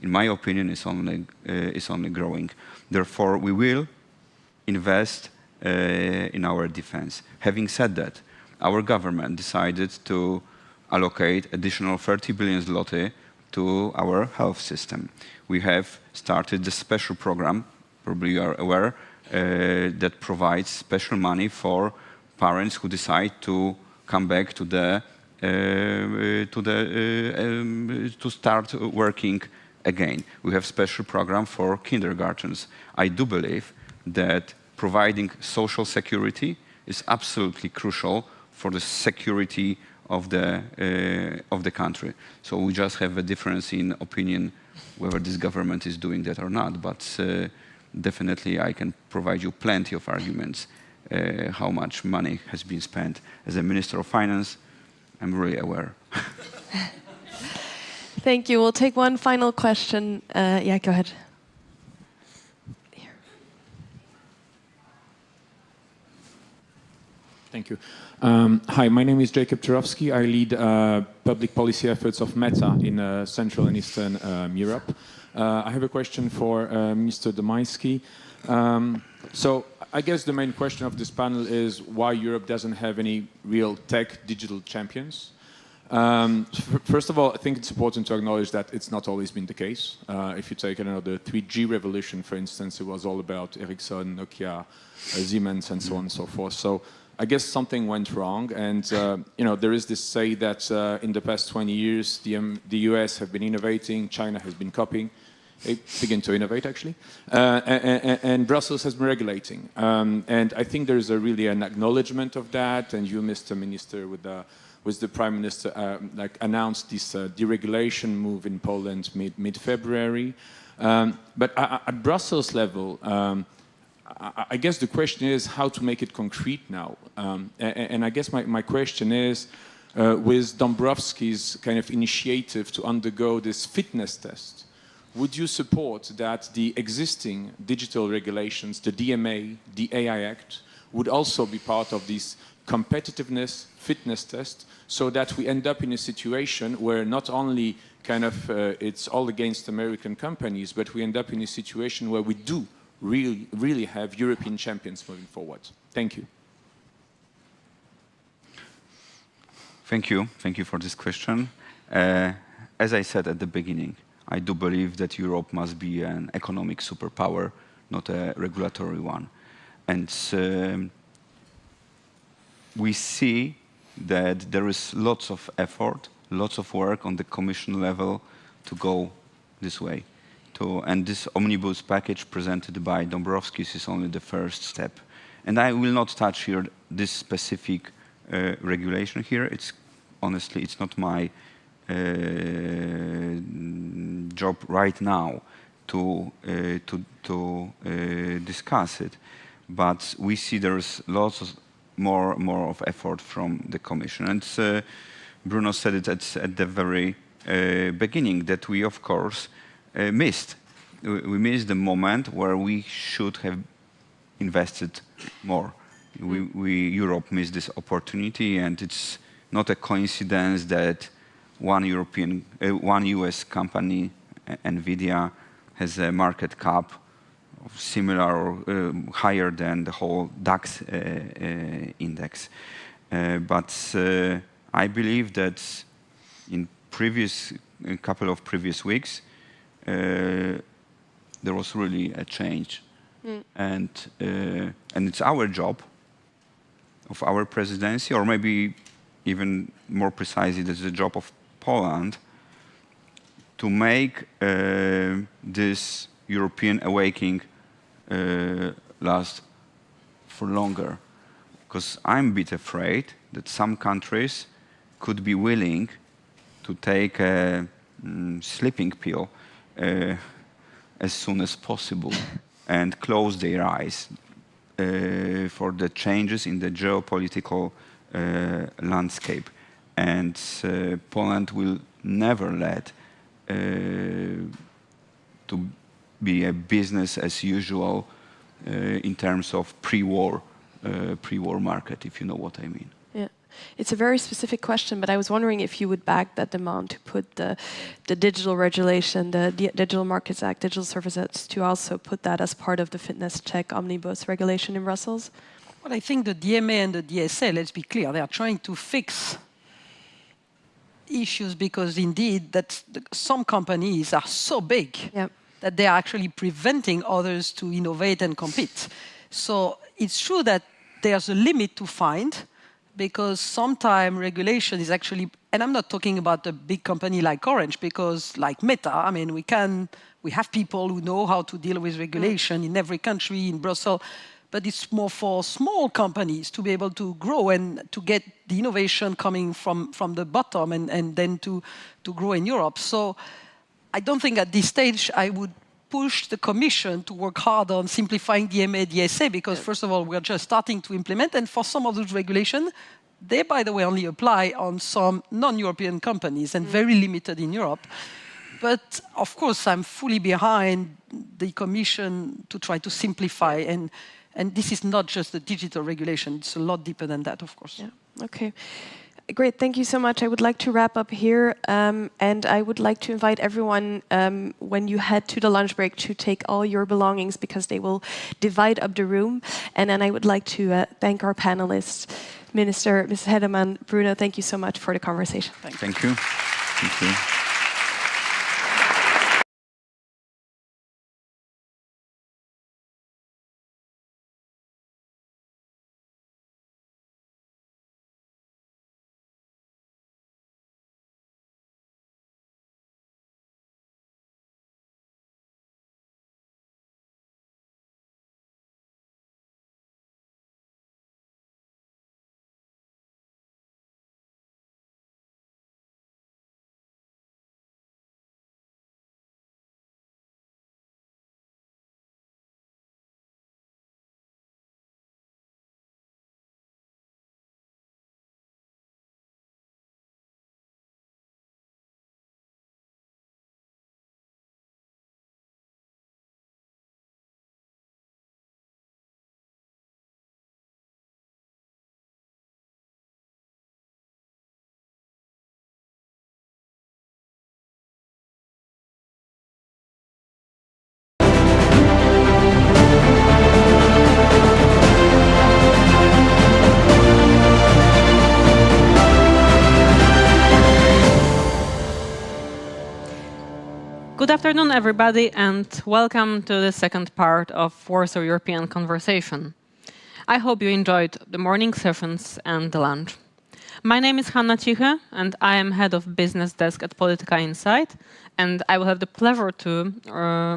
in my opinion, is only growing. Therefore, we will invest in our defense. Having said that, our government decided to allocate additional 30 billion zloty to our health system. We have started the special program, probably you are aware, that provides special money for parents who decide to come back to start working again. We have special program for kindergartens. I do believe that providing social security is absolutely crucial for the security of the country. So we just have a difference in opinion whether this government is doing that or not. But definitely I can provide you plenty of arguments how much money has been spent. As a Minister of Finance, I'm really aware. Thank you. We'll take one final question. Yeah, go ahead. Thank you. Hi, my name is Jacob Turovsky. I lead public policy efforts of Meta in Central and Eastern Europe. I have a question for Mr. Domański. So I guess the main question of this panel is why Europe doesn't have any real tech digital champions. First of all, I think it's important to acknowledge that it's not always been the case. If you take the 3G revolution, for instance, it was all about Ericsson, Nokia, Siemens, and so on and so forth. So I guess something went wrong, and there is this say that in the past 20 years, the US have been innovating, China has been copying. They begin to innovate, actually, and Brussels has been regulating. And I think there is really an acknowledgement of that, and you, Mr. Minister, with the Prime Minister, announced this deregulation move in Poland mid-February. But at Brussels level, I guess the question is how to make it concrete now. And I guess my question is, with Dombrovski's kind of initiative to undergo this fitness test, would you support that the existing digital regulations, the DMA, the AI Act, would also be part of this competitiveness fitness test, so that we end up in a situation where not only kind of it's all against American companies, but we end up in a situation where we do really have European champions moving forward? Thank you. Thank you for this question. As I said at the beginning, I do believe that Europe must be an economic superpower, not a regulatory one. And we see that there is lots of effort, lots of work on the Commission level to go this way. And this omnibus package presented by Dombrovskis is only the first step. And I will not touch here this specific regulation here. Honestly, it's not my job right now to discuss it. But we see there's lots of more of effort from the Commission. And Bruno said it at the very beginning that we, of course, missed. We missed the moment where we should have invested more. Europe missed this opportunity, and it's not a coincidence that one US company, Nvidia, has a market cap similar or higher than the whole DAX index. But I believe that in a couple of previous weeks, there was really a change. And it's our job of our presidency, or maybe even more precisely, it's the job of Poland, to make this European awakening last for longer. Because I'm a bit afraid that some countries could be willing to take a sleeping pill as soon as possible and close their eyes for the changes in the geopolitical landscape. And Poland will never let to be a business as usual in terms of pre-war market, if you know what I mean. Yeah, it's a very specific question, but I was wondering if you would back that demand to put the digital regulation, the Digital Markets Act, Digital Services Act, to also put that as part of the fitness check omnibus regulation in Brussels? Well, I think the DMA and the DSA, let's be clear, they are trying to fix issues because indeed some companies are so big that they are actually preventing others to innovate and compete. So it's true that there's a limit to find, because sometimes regulation is actually, and I'm not talking about a big company like Orange, because like Meta, I mean, we have people who know how to deal with regulation in every country, in Brussels, but it's more for small companies to be able to grow and to get the innovation coming from the bottom and then to grow in Europe. So I don't think at this stage I would push the Commission to work hard on simplifying DMA, DSA, because first of all, we're just starting to implement, and for some of those regulations, they, by the way, only apply on some non-European companies and very limited in Europe. But of course, I'm fully behind the Commission to try to simplify. And this is not just the digital regulation, it's a lot deeper than that, of course. Yeah. Okay. Great, thank you so much. I would like to wrap up here, and I would like to invite everyone, when you head to the lunch break, to take all your belongings, because they will divide up the room. And then I would like to thank our panelists, Minister, Ms. Heydemann, Bruno, thank you so much for the conversation. Thank you. Thank you. Good afternoon, everybody, and welcome to the second part of Warsaw European Conversation. I hope you enjoyed the morning sessions and the lunch. My name is Hanna Cichy, and I am head of business desk at Polityka Insight, and I will have the pleasure to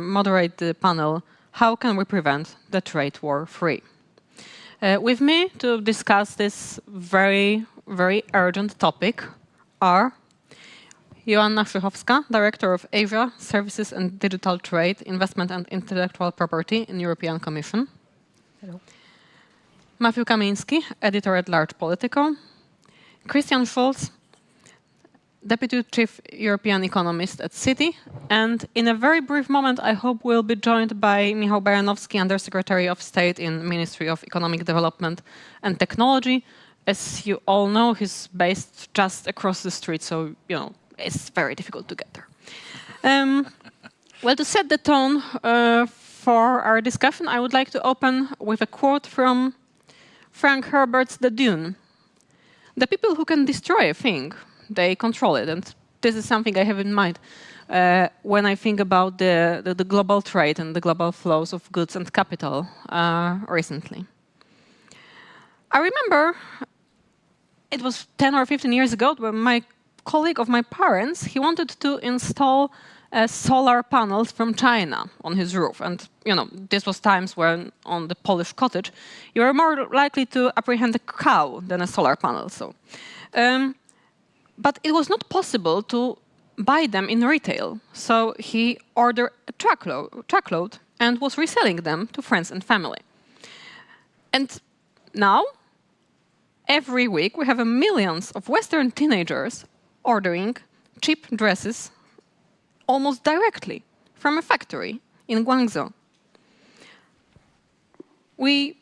moderate the panel, How Can We Prevent the Trade War Free? With me to discuss this very, very urgent topic are Joanna Szychowska, Director of Asia, Services and Digital Trade, Investment and Intellectual Property in European Commission. Hello. Matthew Kaminski, Editor-at-Large Politico. Christian Schulz, Deputy Chief European Economist at Citi. And in a very brief moment, I hope we'll be joined by Michał Baranowski, Undersecretary of State in Ministry of Economic Development and Technology. As you all know, he's based just across the street, so, you know, it's very difficult to get there. Well, to set the tone for our discussion, I would like to open with a quote from Frank Herbert's The Dune. The people who can destroy a thing, they control it. And this is something I have in mind when I think about the global trade and the global flows of goods and capital recently. I remember it was 10 or 15 years ago when my colleague of my parents, he wanted to install solar panels from China on his roof. And, you know, this was times when on the Polish cottage, you were more likely to apprehend a cow than a solar panel. So, but it was not possible to buy them in retail. So he ordered a truckload and was reselling them to friends and family. And now, every week, we have millions of Western teenagers ordering cheap dresses almost directly from a factory in Guangzhou. We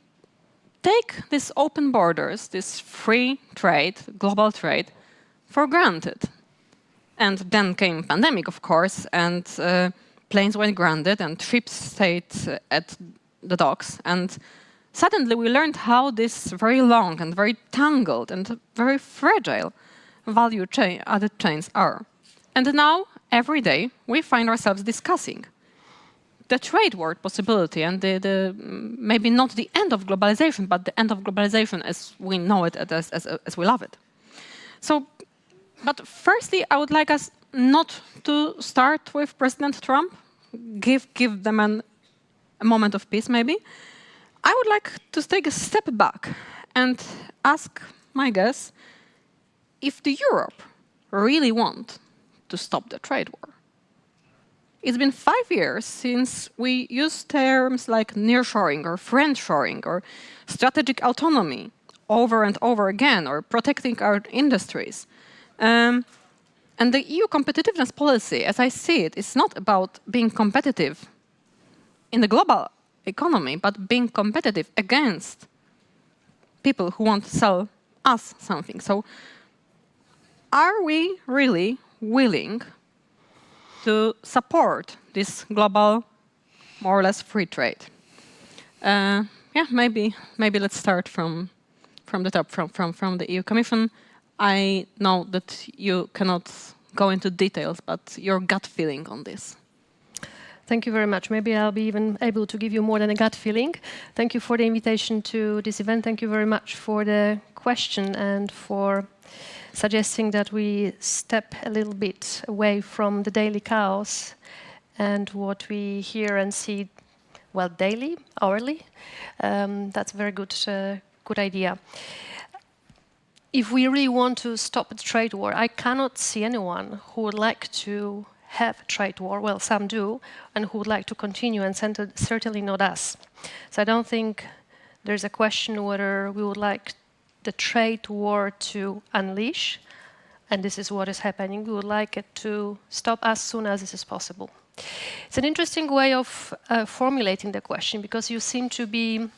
take these open borders, this free trade, global trade, for granted. And then came pandemic, of course, and planes went grounded and ships stayed at the docks. And suddenly we learned how this very long and very tangled and very fragile value chain, added chains are. And now, every day, we find ourselves discussing the trade war possibility and the maybe not the end of globalization, but the end of globalization as we know it, as we love it. So, but firstly, I would like us not to start with President Trump, give them a moment of peace, maybe. I would like to take a step back and ask my guests if the Europe really want to stop the trade war. It's been 5 years since we used terms like nearshoring or friendshoring or strategic autonomy over and over again, or protecting our industries. And the EU competitiveness policy, as I see it, is not about being competitive in the global economy, but being competitive against people who want to sell us something. So are we really willing to support this global, more or less free trade? Yeah, maybe let's start from the top, from the EU Commission. I know that you cannot go into details, but your gut feeling on this. Thank you very much. Maybe I'll be even able to give you more than a gut feeling. Thank you for the invitation to this event. Thank you very much for the question and for suggesting that we step a little bit away from the daily chaos and what we hear and see, well, daily, hourly. That's a very good idea. If we really want to stop the trade war, I cannot see anyone who would like to have a trade war. Well, some do, and who would like to continue, and certainly not us. So I don't think there's a question whether we would like the trade war to unleash, and this is what is happening. We would like it to stop as soon as this is possible. It's an interesting way of formulating the question, because you seem to be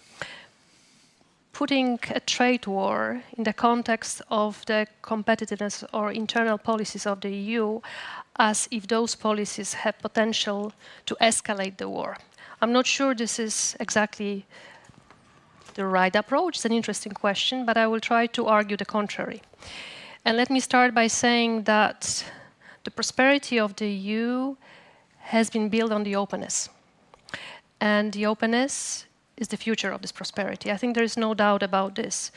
putting a trade war in the context of the competitiveness or internal policies of the EU, as if those policies have potential to escalate the war. I'm not sure this is exactly the right approach. It's an interesting question, but I will try to argue the contrary. And let me start by saying that the prosperity of the EU has been built on the openness. And the openness is the future of this prosperity. I think there is no doubt about this.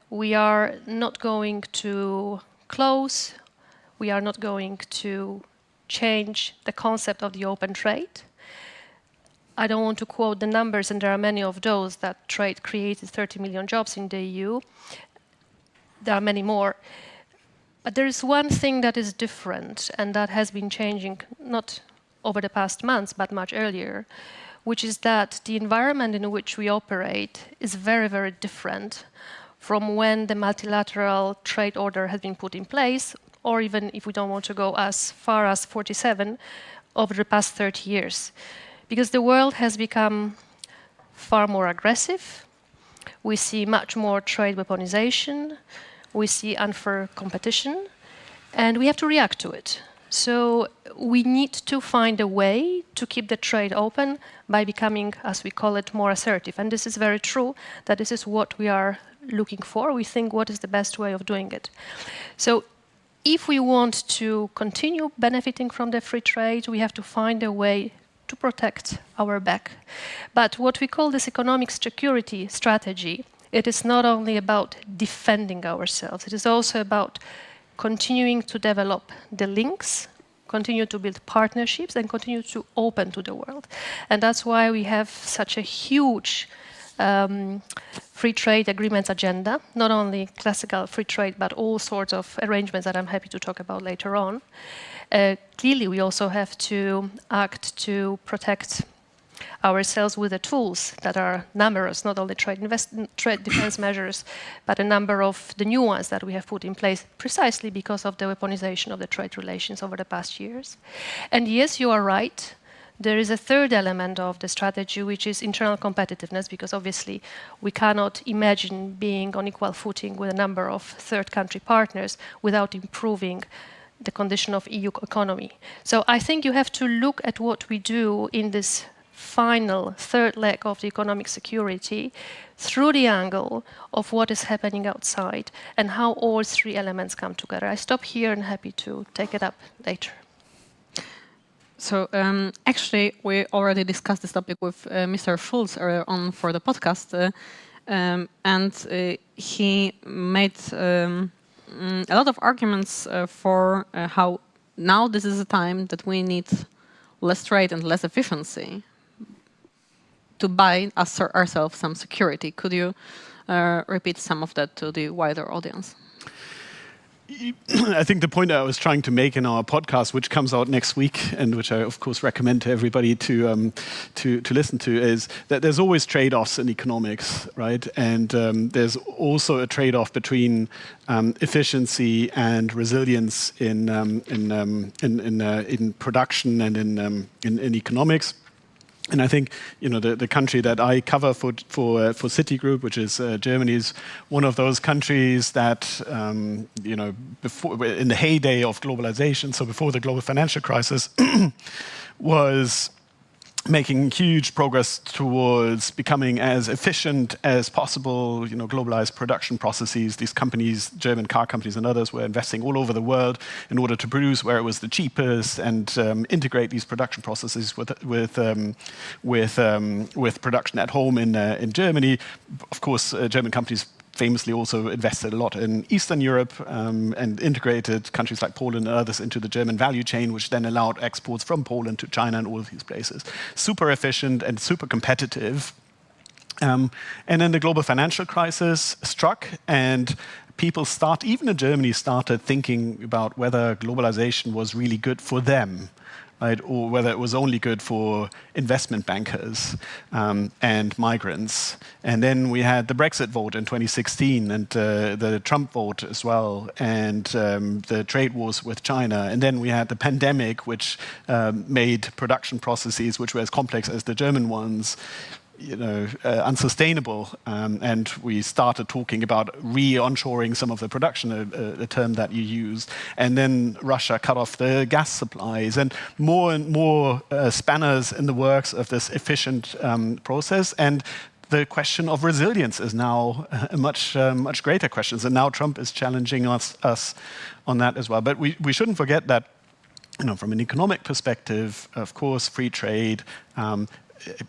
We are not going to close, we are not going to change the concept of the open trade. I don't want to quote the numbers, and there are many of those, that trade created 30 million jobs in the EU. There are many more. But there is one thing that is different, and that has been changing not over the past months, but much earlier, which is that the environment in which we operate is very, very different from when the multilateral trade order has been put in place, or even, if we don't want to go as far as 47, over the past 30 years. Because the world has become far more aggressive. We see much more trade weaponization. We see unfair competition. And we have to react to it. So we need to find a way to keep the trade open by becoming, as we call it, more assertive. And this is very true, that this is what we are looking for. We think what is the best way of doing it. So if we want to continue benefiting from the free trade, we have to find a way to protect our back. But what we call this economic security strategy, it is not only about defending ourselves, it is also about continuing to develop the links, continue to build partnerships, and continue to open to the world. And that's why we have such a huge free trade agreements agenda, not only classical free trade, but all sorts of arrangements that I'm happy to talk about later on. Clearly, we also have to act to protect ourselves with the tools that are numerous, not only trade defense measures, but a number of the new ones that we have put in place precisely because of the weaponization of the trade relations over the past years. And yes, you are right. There is a third element of the strategy, which is internal competitiveness, because obviously we cannot imagine being on equal footing with a number of third country partners without improving the condition of EU economy. So I think you have to look at what we do in this final third leg of the economic security through the angle of what is happening outside and how all three elements come together. I stop here and happy to take it up later. So actually, we already discussed this topic with Mr. Schulz earlier on for the podcast, and he made a lot of arguments for how now this is a time that we need less trade and less efficiency to buy ourselves some security. Could you repeat some of that to the wider audience? I think the point I was trying to make in our podcast, which comes out next week, and which I of course recommend to everybody to listen to, is that there's always trade-offs in economics, right? And there's also a trade-off between efficiency and resilience in production and in economics. And I think the country that I cover for Citigroup, which is Germany, is one of those countries that before, in the heyday of globalization, so before the global financial crisis, was making huge progress towards becoming as efficient as possible, globalized production processes. These companies, German car companies and others, were investing all over the world in order to produce where it was the cheapest and integrate these production processes with production at home in Germany. Of course, German companies famously also invested a lot in Eastern Europe and integrated countries like Poland and others into the German value chain, which then allowed exports from Poland to China and all of these places. Super efficient and super competitive. And then the global financial crisis struck, and people even in Germany, started thinking about whether globalization was really good for them. Right, or whether it was only good for investment bankers and migrants. And then we had the Brexit vote in 2016 and the Trump vote as well, and the trade wars with China. And then we had the pandemic, which made production processes, which were as complex as the German ones, unsustainable, and we started talking about re-onshoring some of the production, a term that you used, and then Russia cut off the gas supplies, and more spanners in the works of this efficient process. And the question of resilience is now a much greater question. And now Trump is challenging us on that as well. But we shouldn't forget that, from an economic perspective, of course, free trade,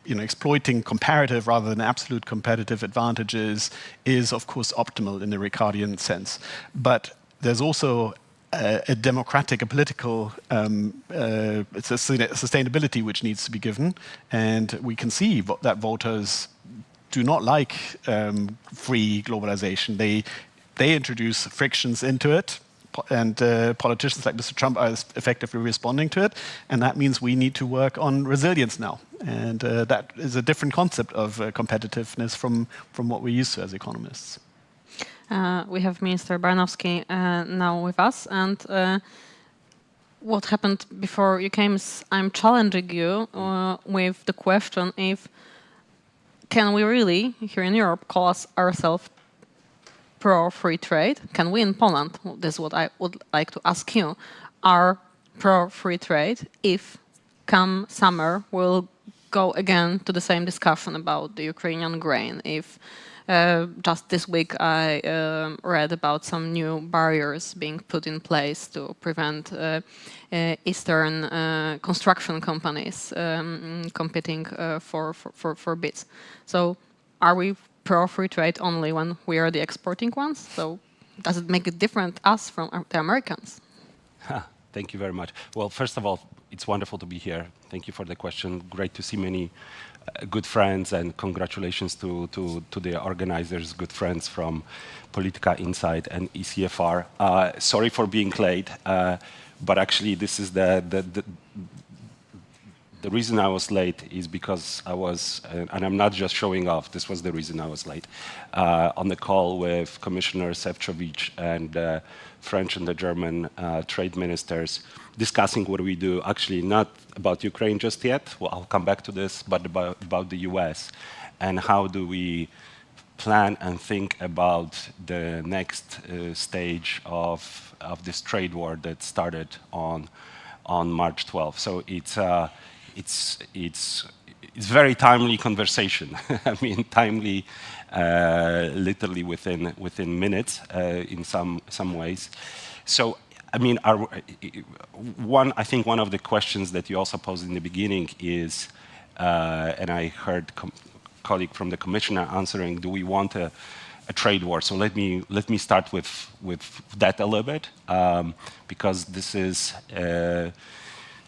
exploiting comparative rather than absolute competitive advantages is, of course, optimal in the Ricardian sense. But there's also a democratic, a political sustainability which needs to be given. And we can see that voters do not like free globalization. They introduce frictions into it. And politicians like Mr. Trump are effectively responding to it. And that means we need to work on resilience now. And that is a different concept of competitiveness from what we're used to as economists. We have Minister Baranowski now with us. And what happened before you came is I'm challenging you with the question if can we really, here in Europe, call ourselves pro-free trade? Can we in Poland, this is what I would like to ask you, are pro-free trade if come summer we'll go again to the same discussion about the Ukrainian grain? If just this week I read about some new barriers being put in place to prevent Eastern construction companies competing for bids. So are we pro-free trade only when we are the exporting ones? So does it make it different us from the Americans? Thank you very much. Well, first of all, it's wonderful to be here. Thank you for the question. Great to see many good friends, and congratulations to the organizers, good friends from Polityka Insight and ECFR. Sorry for being late, but actually this is the reason I was late is because I was, and I'm not just showing off, this was the reason I was late, on the call with Commissioner Šefčovič and the French and the German trade ministers, discussing what we do, actually not about Ukraine just yet, well, I'll come back to this, but about the US, and how do we plan and think about the next stage of this trade war that started on March 12th. So it's very timely conversation. I mean, timely, literally within minutes in some ways. So, I mean, I think one of the questions that you also posed in the beginning is, and I heard colleague from the commissioner answering, do we want a trade war? So let me start with that a little bit, because this is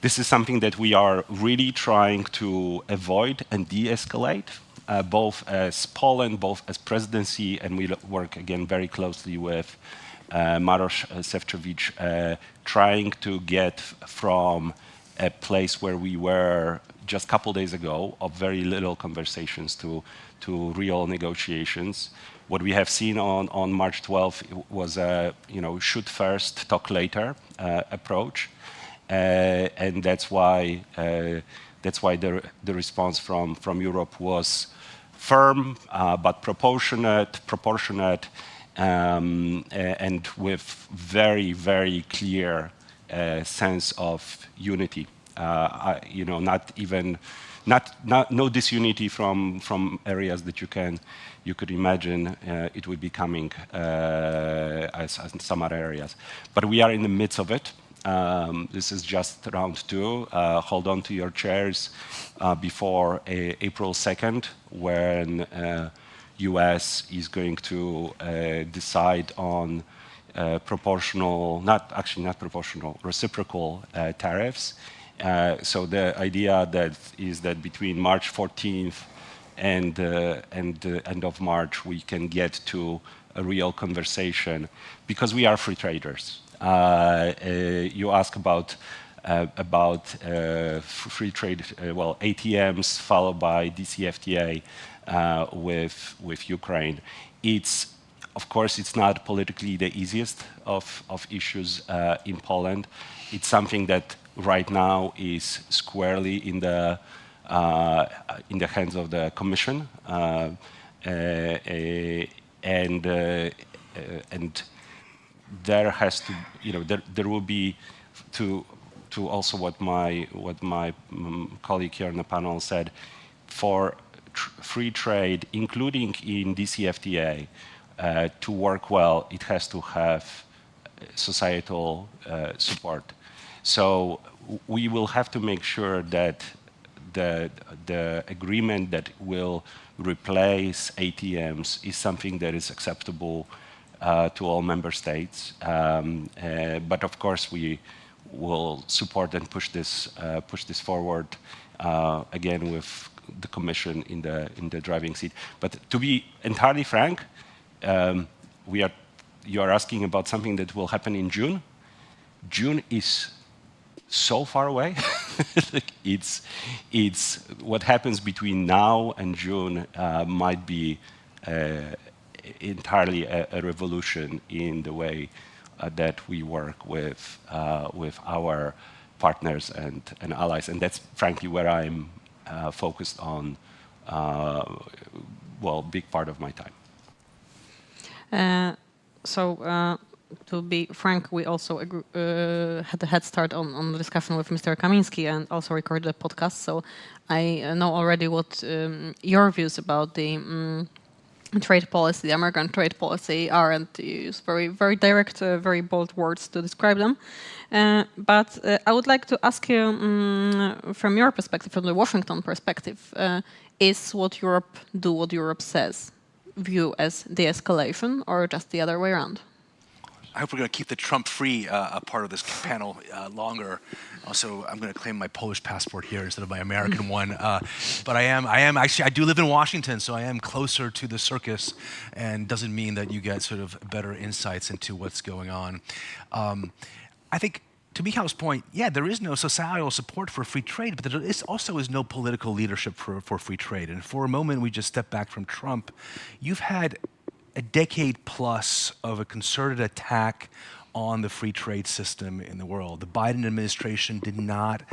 something that we are really trying to avoid and de-escalate, both as Poland, both as presidency, and we work again very closely with Maroš Šefčovič, trying to get from a place where we were just a couple days ago of very little conversations to real negotiations. What we have seen on March 12th was a shoot first, talk later approach. And that's why That's why the response from Europe was firm, but proportionate, and with very, very clear sense of unity. No disunity from areas that you could imagine it would be coming as in some other areas. But we are in the midst of it. This is just round 2. Hold on to your chairs before April 2nd, when US is going to decide on reciprocal tariffs. So the idea is that between March 14th and the end of March, we can get to a real conversation, because we are free traders. You ask about free trade, ATMs followed by DCFTA with Ukraine. Of course, it's not politically the easiest of issues in Poland. It's something that right now is squarely in the hands of the Commission, and there has to, there will be to also what my colleague here on the panel said, for free trade, including in DCFTA, to work well, it has to have societal support. So we will have to make sure that the agreement that will replace ATMs is something that is acceptable to all member states. But of course, we will support and push this forward again with the Commission in the driving seat. But to be entirely frank, you are asking about something that will happen in June. June is so far away. It's what happens between now and June might be entirely a revolution in the way that we work with our partners and allies, and that's frankly where I'm focused on. Big part of my time. To be frank, we also had a head start on the discussion with Mr. Kaminski and also recorded a podcast. So I know already what your views about the trade policy, the American trade policy are, and you use very, very direct, very bold words to describe them. But I would like to ask you, from your perspective, from the Washington perspective, is what Europe says view as de-escalation or just the other way around? I hope we're going to keep the Trump-free part of this panel longer. Also, I'm going to claim my Polish passport here instead of my American one. But I do live in Washington, so I am closer to the circus, and doesn't mean that you get sort of better insights into what's going on. I think, to Michal's point, yeah, there is no societal support for free trade, but there also is no political leadership for free trade. And for a moment, we just step back from Trump. You've had a decade plus of a concerted attack on the free trade system in the world. The Biden administration did not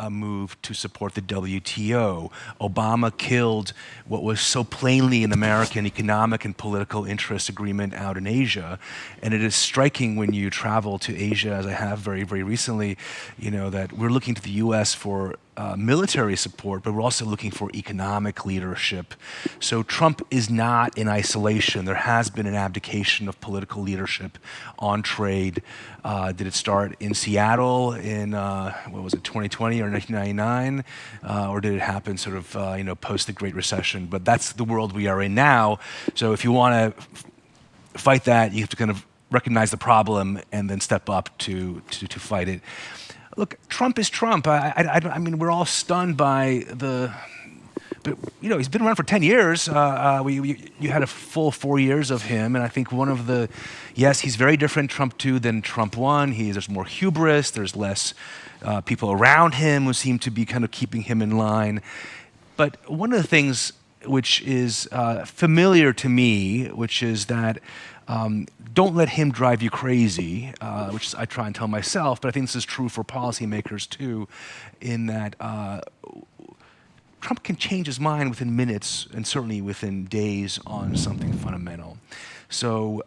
move to support the WTO. Obama killed what was so plainly an American economic and political interest agreement out in Asia. And it is striking when you travel to Asia, as I have very, very recently, that we're looking to the US for military support, but we're also looking for economic leadership. So Trump is not in isolation. There has been an abdication of political leadership on trade. Did it start in Seattle in, 2020 or 1999? Or did it happen sort of, post the Great Recession? But that's the world we are in now. So if you want to fight that, you have to kind of recognize the problem and then step up to fight it. Look, Trump is Trump. I mean, we're all stunned by but he's been around for 10 years. You had a full 4 years of him, and I think yes, he's very different, Trump 2 than Trump 1. There's more hubris. There's less people around him who seem to be kind of keeping him in line. But one of the things which is familiar to me, which is that don't let him drive you crazy, which I try and tell myself, but I think this is true for policymakers too, in that Trump can change his mind within minutes and certainly within days on something fundamental. So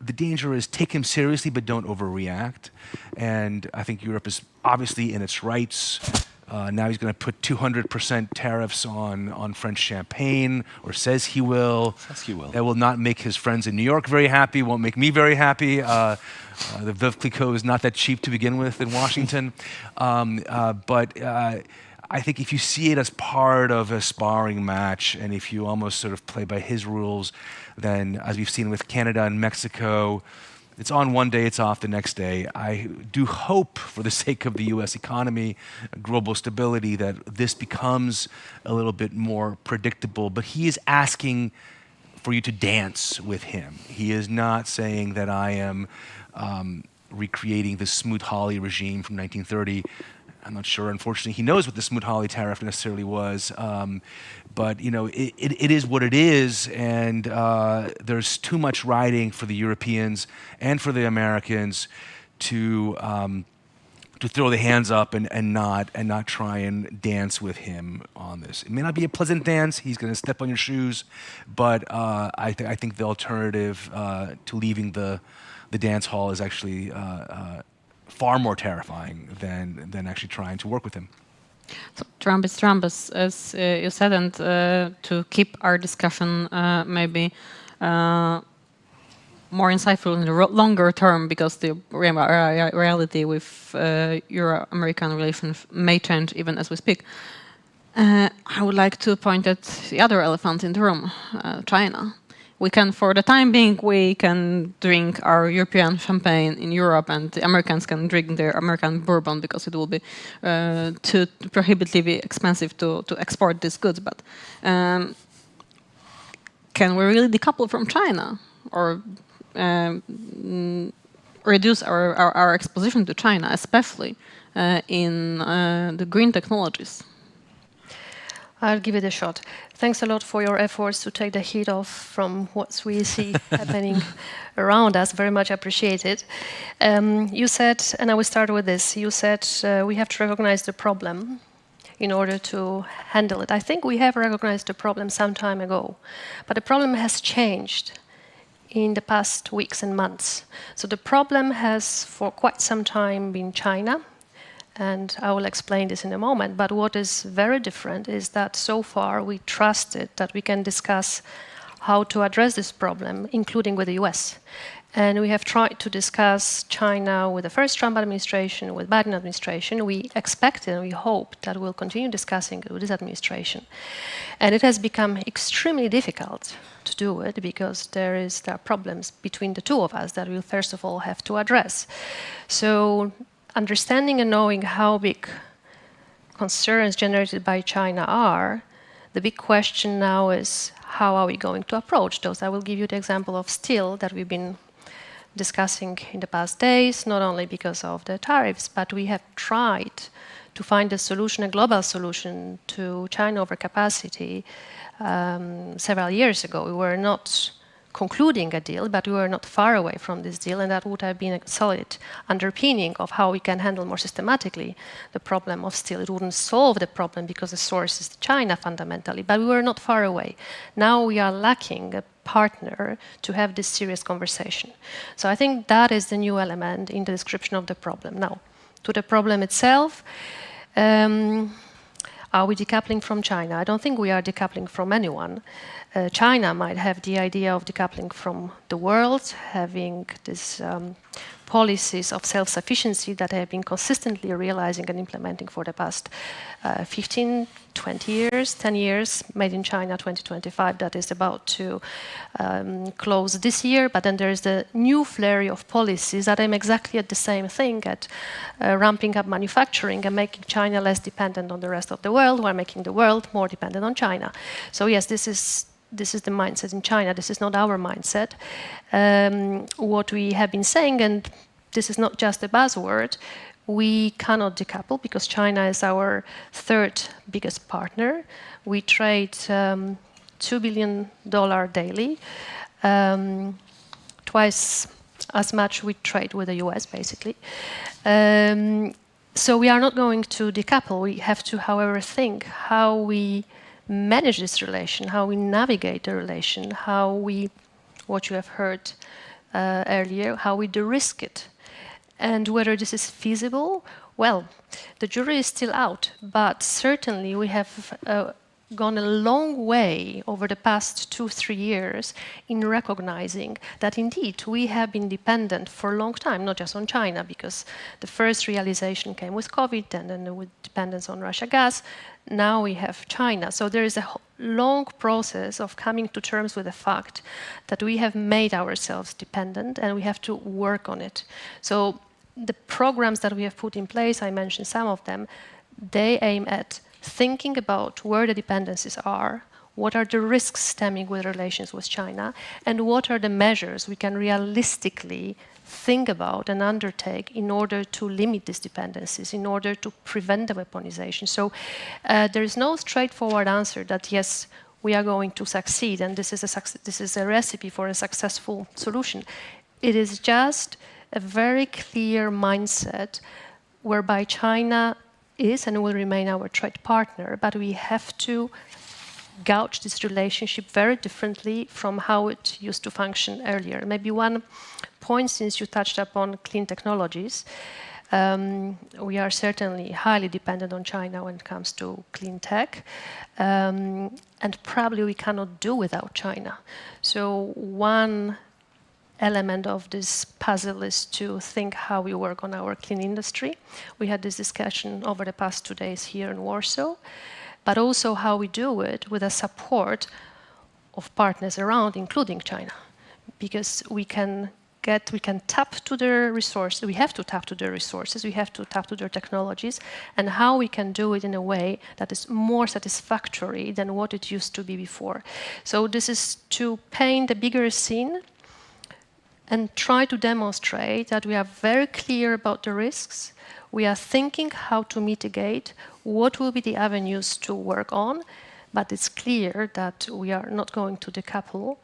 the danger is take him seriously, but don't overreact. And I think Europe is obviously in its rights. Now he's going to put 200% tariffs on French champagne, or says he will. That will not make his friends in New York very happy, won't make me very happy. The Veuve Clicquot is not that cheap to begin with in Washington. But I think if you see it as part of a sparring match, and if you almost sort of play by his rules, then as we've seen with Canada and Mexico, it's on one day, it's off the next day. I do hope, for the sake of the U.S. economy, global stability, that this becomes a little bit more predictable. But he is asking for you to dance with him. He is not saying that I am recreating the Smoot-Hawley regime from 1930. I'm not sure, unfortunately, he knows what the Smoot-Hawley tariff necessarily was. But you know, it is what it is, and there's too much riding for the Europeans and for the Americans to throw the hands up and not try and dance with him on this. It may not be a pleasant dance. He's going to step on your shoes, but I think the alternative to leaving the dance hall is actually far more terrifying than actually trying to work with him. So Trump is Trump, as you said, and to keep our discussion maybe more insightful in the longer term, because the reality with Euro-American relations may change even as we speak. I would like to point at the other elephant in the room, China. We can, for the time being, we can drink our European champagne in Europe, and the Americans can drink their American bourbon because it will be too prohibitively expensive to export these goods. But can we really decouple from China, or reduce our exposition to China, especially in the green technologies? I'll give it a shot. Thanks a lot for your efforts to take the heat off from what we see happening around us. Very much appreciated. You said, and I will start with this, you said we have to recognize the problem in order to handle it. I think we have recognized the problem some time ago, but the problem has changed in the past weeks and months. So the problem has for quite some time been China, and I will explain this in a moment. But what is very different is that so far we trusted that we can discuss how to address this problem, including with the US. And we have tried to discuss China with the first Trump administration, with Biden administration. We expected and we hoped that we'll continue discussing it with this administration. And it has become extremely difficult to do it because there are problems between the two of us that we'll first of all have to address. So understanding and knowing how big concerns generated by China are, the big question now is how are we going to approach those? I will give you the example of steel that we've been discussing in the past days, not only because of the tariffs, but we have tried to find a solution, a global solution to China overcapacity several years ago. We were not concluding a deal, but we were not far away from this deal, and that would have been a solid underpinning of how we can handle more systematically the problem of steel. It wouldn't solve the problem because the source is China fundamentally, but we were not far away. Now we are lacking a partner to have this serious conversation. So I think that is the new element in the description of the problem. Now, to the problem itself, are we decoupling from China? I don't think we are decoupling from anyone. China might have the idea of decoupling from the world, having these policies of self-sufficiency that they have been consistently realizing and implementing for the past 15, 20 years, 10 years, Made in China 2025, that is about to close this year. But then there is the new flurry of policies that aim exactly at the same thing, at ramping up manufacturing and making China less dependent on the rest of the world, while making the world more dependent on China. So yes, this is the mindset in China. This is not our mindset. What we have been saying, and this is not just a buzzword, we cannot decouple because China is our third biggest partner. We trade $2 billion daily, twice as much we trade with the US, basically. So we are not going to decouple. We have to, however, think how we manage this relation, how we navigate the relation, how we, what you have heard earlier, how we de-risk it. And whether this is feasible, well, the jury is still out, but certainly we have gone a long way over the past 2-3 years in recognizing that indeed we have been dependent for a long time, not just on China, because the first realization came with COVID and then with dependence on Russia gas. Now we have China. So there is a long process of coming to terms with the fact that we have made ourselves dependent and we have to work on it. So the programs that we have put in place, I mentioned some of them, they aim at thinking about where the dependencies are, what are the risks stemming with relations with China, and what are the measures we can realistically think about and undertake in order to limit these dependencies, in order to prevent the weaponization. So there is no straightforward answer that, yes, we are going to succeed and this is a recipe for a successful solution. It is just a very clear mindset whereby China is and will remain our trade partner, but we have to gauge this relationship very differently from how it used to function earlier. Maybe one point, since you touched upon clean technologies, we are certainly highly dependent on China when it comes to clean tech, and probably we cannot do without China. So one element of this puzzle is to think how we work on our clean industry. We had this discussion over the past 2 days here in Warsaw, but also how we do it with the support of partners around, including China, because we can tap to their resources, we have to tap to their resources, we have to tap to their technologies, and how we can do it in a way that is more satisfactory than what it used to be before. So this is to paint a bigger scene and try to demonstrate that we are very clear about the risks. We are thinking how to mitigate, what will be the avenues to work on, but it's clear that we are not going to decouple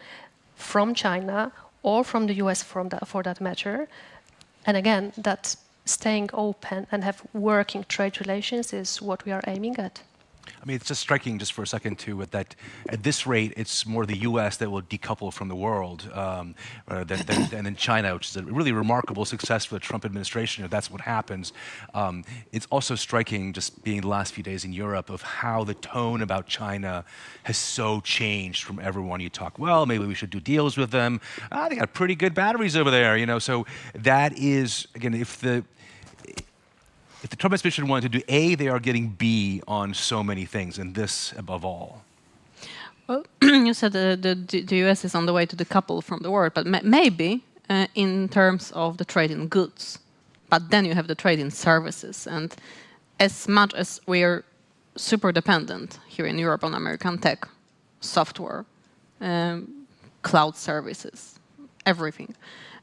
from China or from the US for that matter. And again, that staying open and have working trade relations is what we are aiming at. I mean, it's just striking, just for a second, too, with that at this rate, it's more the U.S. that will decouple from the world rather than China, which is a really remarkable success for the Trump administration, if that's what happens. It's also striking, just being the last few days in Europe, of how the tone about China has so changed from everyone. You talk, well, maybe we should do deals with them. They got pretty good batteries over there, you know. So that is, again, if the Trump administration wanted to do A, they are getting B on so many things, and this above all. Well, you said the US is on the way to decouple from the world, but maybe in terms of the trade in goods. But then you have the trade in services, and as much as we are super dependent here in Europe on American tech, software, cloud services, everything,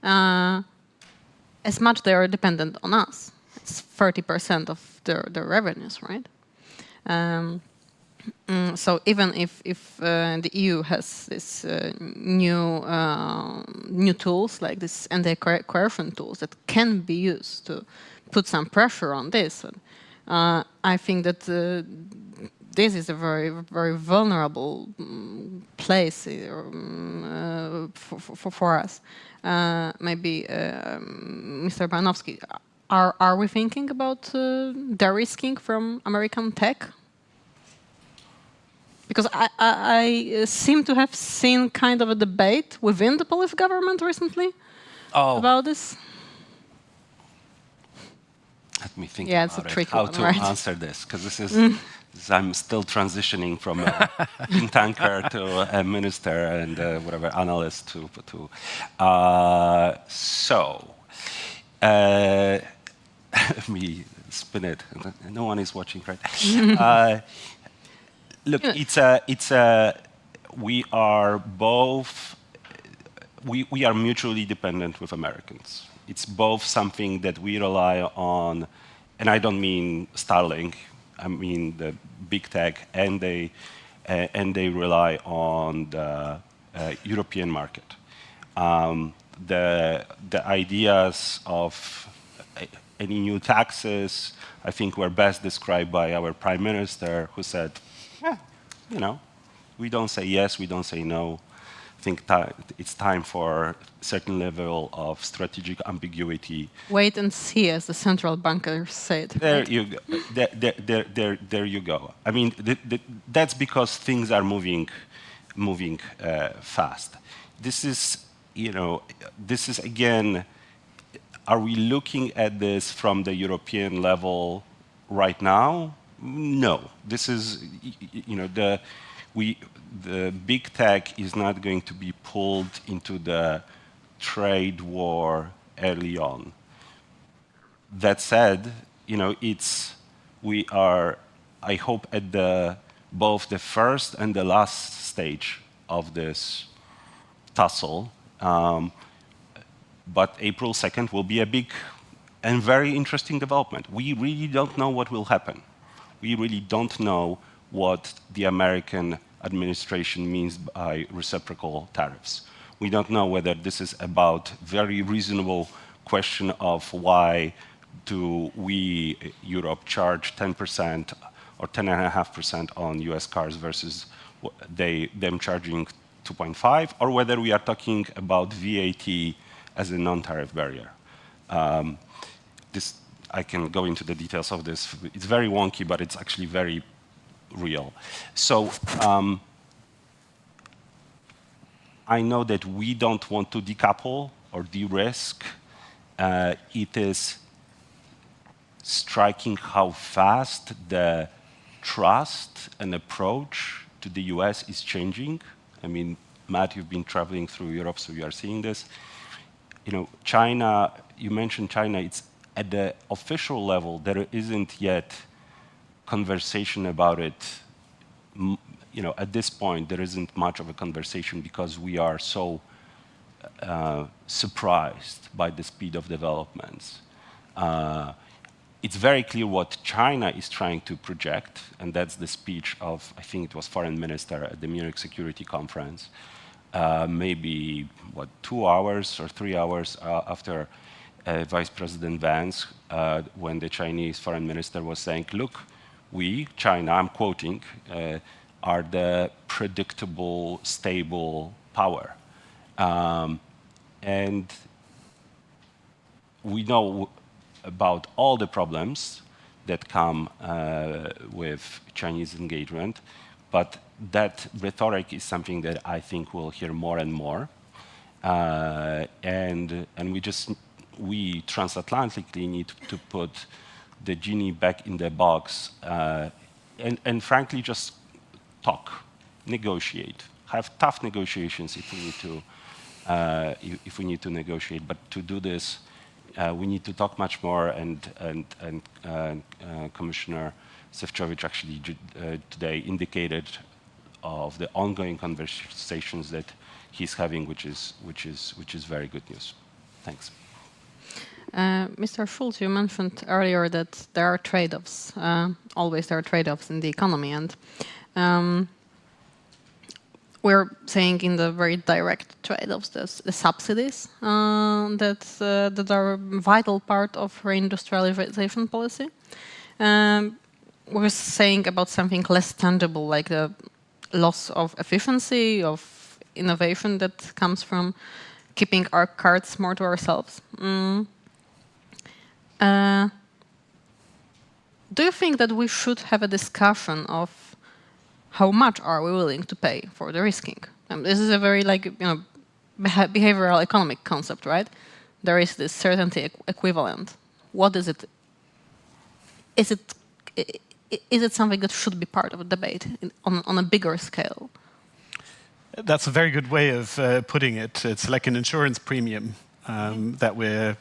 as much they are dependent on us. It's 30% of their revenues, right? So even if the EU has this new tools like this anti-coercion tools that can be used to put some pressure on this, I think that this is a very, very vulnerable place for us. Maybe Mr. Baranowski, are we thinking about de-risking from American tech? Because I seem to have seen kind of a debate within the Polish government recently about this. Let me think it's a about tricky how one, to right? answer this, because this is I'm still transitioning from a tanker to a minister and whatever analyst to let me spin it. No one is watching, right? Look, we are both. We are mutually dependent with Americans. It's both something that we rely on, and I don't mean Starlink. I mean the big tech, and they rely on the European market. The ideas of any new taxes, I think were best described by our prime minister, who said, yeah, you know, we don't say yes, we don't say no. I think it's time for a certain level of strategic ambiguity. Wait and see, as the central bankers said. There right? you go. There you go. I mean, that's because things are moving fast. This is, you know, this is again. Are we looking at this from the European level right now? No. This is, you know, the big tech is not going to be pulled into the trade war early on. That said, you know, we are, I hope, at both the first and the last stage of this tussle. But April 2nd will be a big and very interesting development. We really don't know what will happen. We really don't know what the American administration means by reciprocal tariffs. We don't know whether this is about very reasonable question of why do we, Europe, charge 10% or 10.5% on US cars versus them charging 2.5, or whether we are talking about VAT as a non-tariff barrier. I can go into the details of this. It's very wonky, but it's actually very real. So I know that we don't want to decouple or de-risk. It is striking how fast the trust and approach to the US is changing. I mean, Matt, you've been traveling through Europe, so you are seeing this. You know, China, you mentioned China, it's at the official level, there isn't yet conversation about it. You know, at this point, there isn't much of a conversation because we are so surprised by the speed of developments. It's very clear what China is trying to project, and that's the speech of, I think it was Foreign Minister at the Munich Security Conference, maybe, 2 hours or 3 hours after Vice President Vance, when the Chinese Foreign Minister was saying, look, we, China, I'm quoting, are the predictable, stable power. And we know about all the problems that come with Chinese engagement, but that rhetoric is something that I think we'll hear more and more. And we transatlantically need to put the genie back in the box and frankly just talk, negotiate, have tough negotiations if we need to negotiate. But to do this, we need to talk much more. And Commissioner Šefčovič actually today indicated of the ongoing conversations that he's having, which is very good news. Thanks. Mr. Schulz, you mentioned earlier that there are trade-offs. Always there are trade-offs in the economy, and we're saying in the very direct trade-offs, the subsidies that are a vital part of reindustrialization policy. We're saying about something less tangible, like the loss of efficiency, of innovation that comes from keeping our cards more to ourselves. Do you think that we should have a discussion of how much are we willing to pay for the risking? This is a very behavioral economic concept, right? There is this certainty equivalent. What is it? Is it something that should be part of a debate on a bigger scale? That's a very good way of putting it. It's like an insurance premium that we're,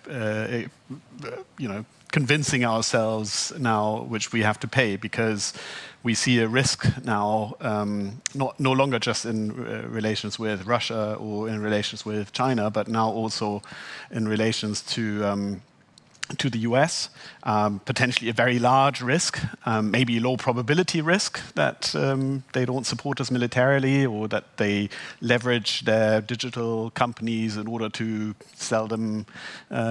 convincing ourselves now, which we have to pay because we see a risk now, no longer just in relations with Russia or in relations with China, but now also in relations to to the US, potentially a very large risk, maybe a low probability risk that they don't support us militarily or that they leverage their digital companies in order to sell them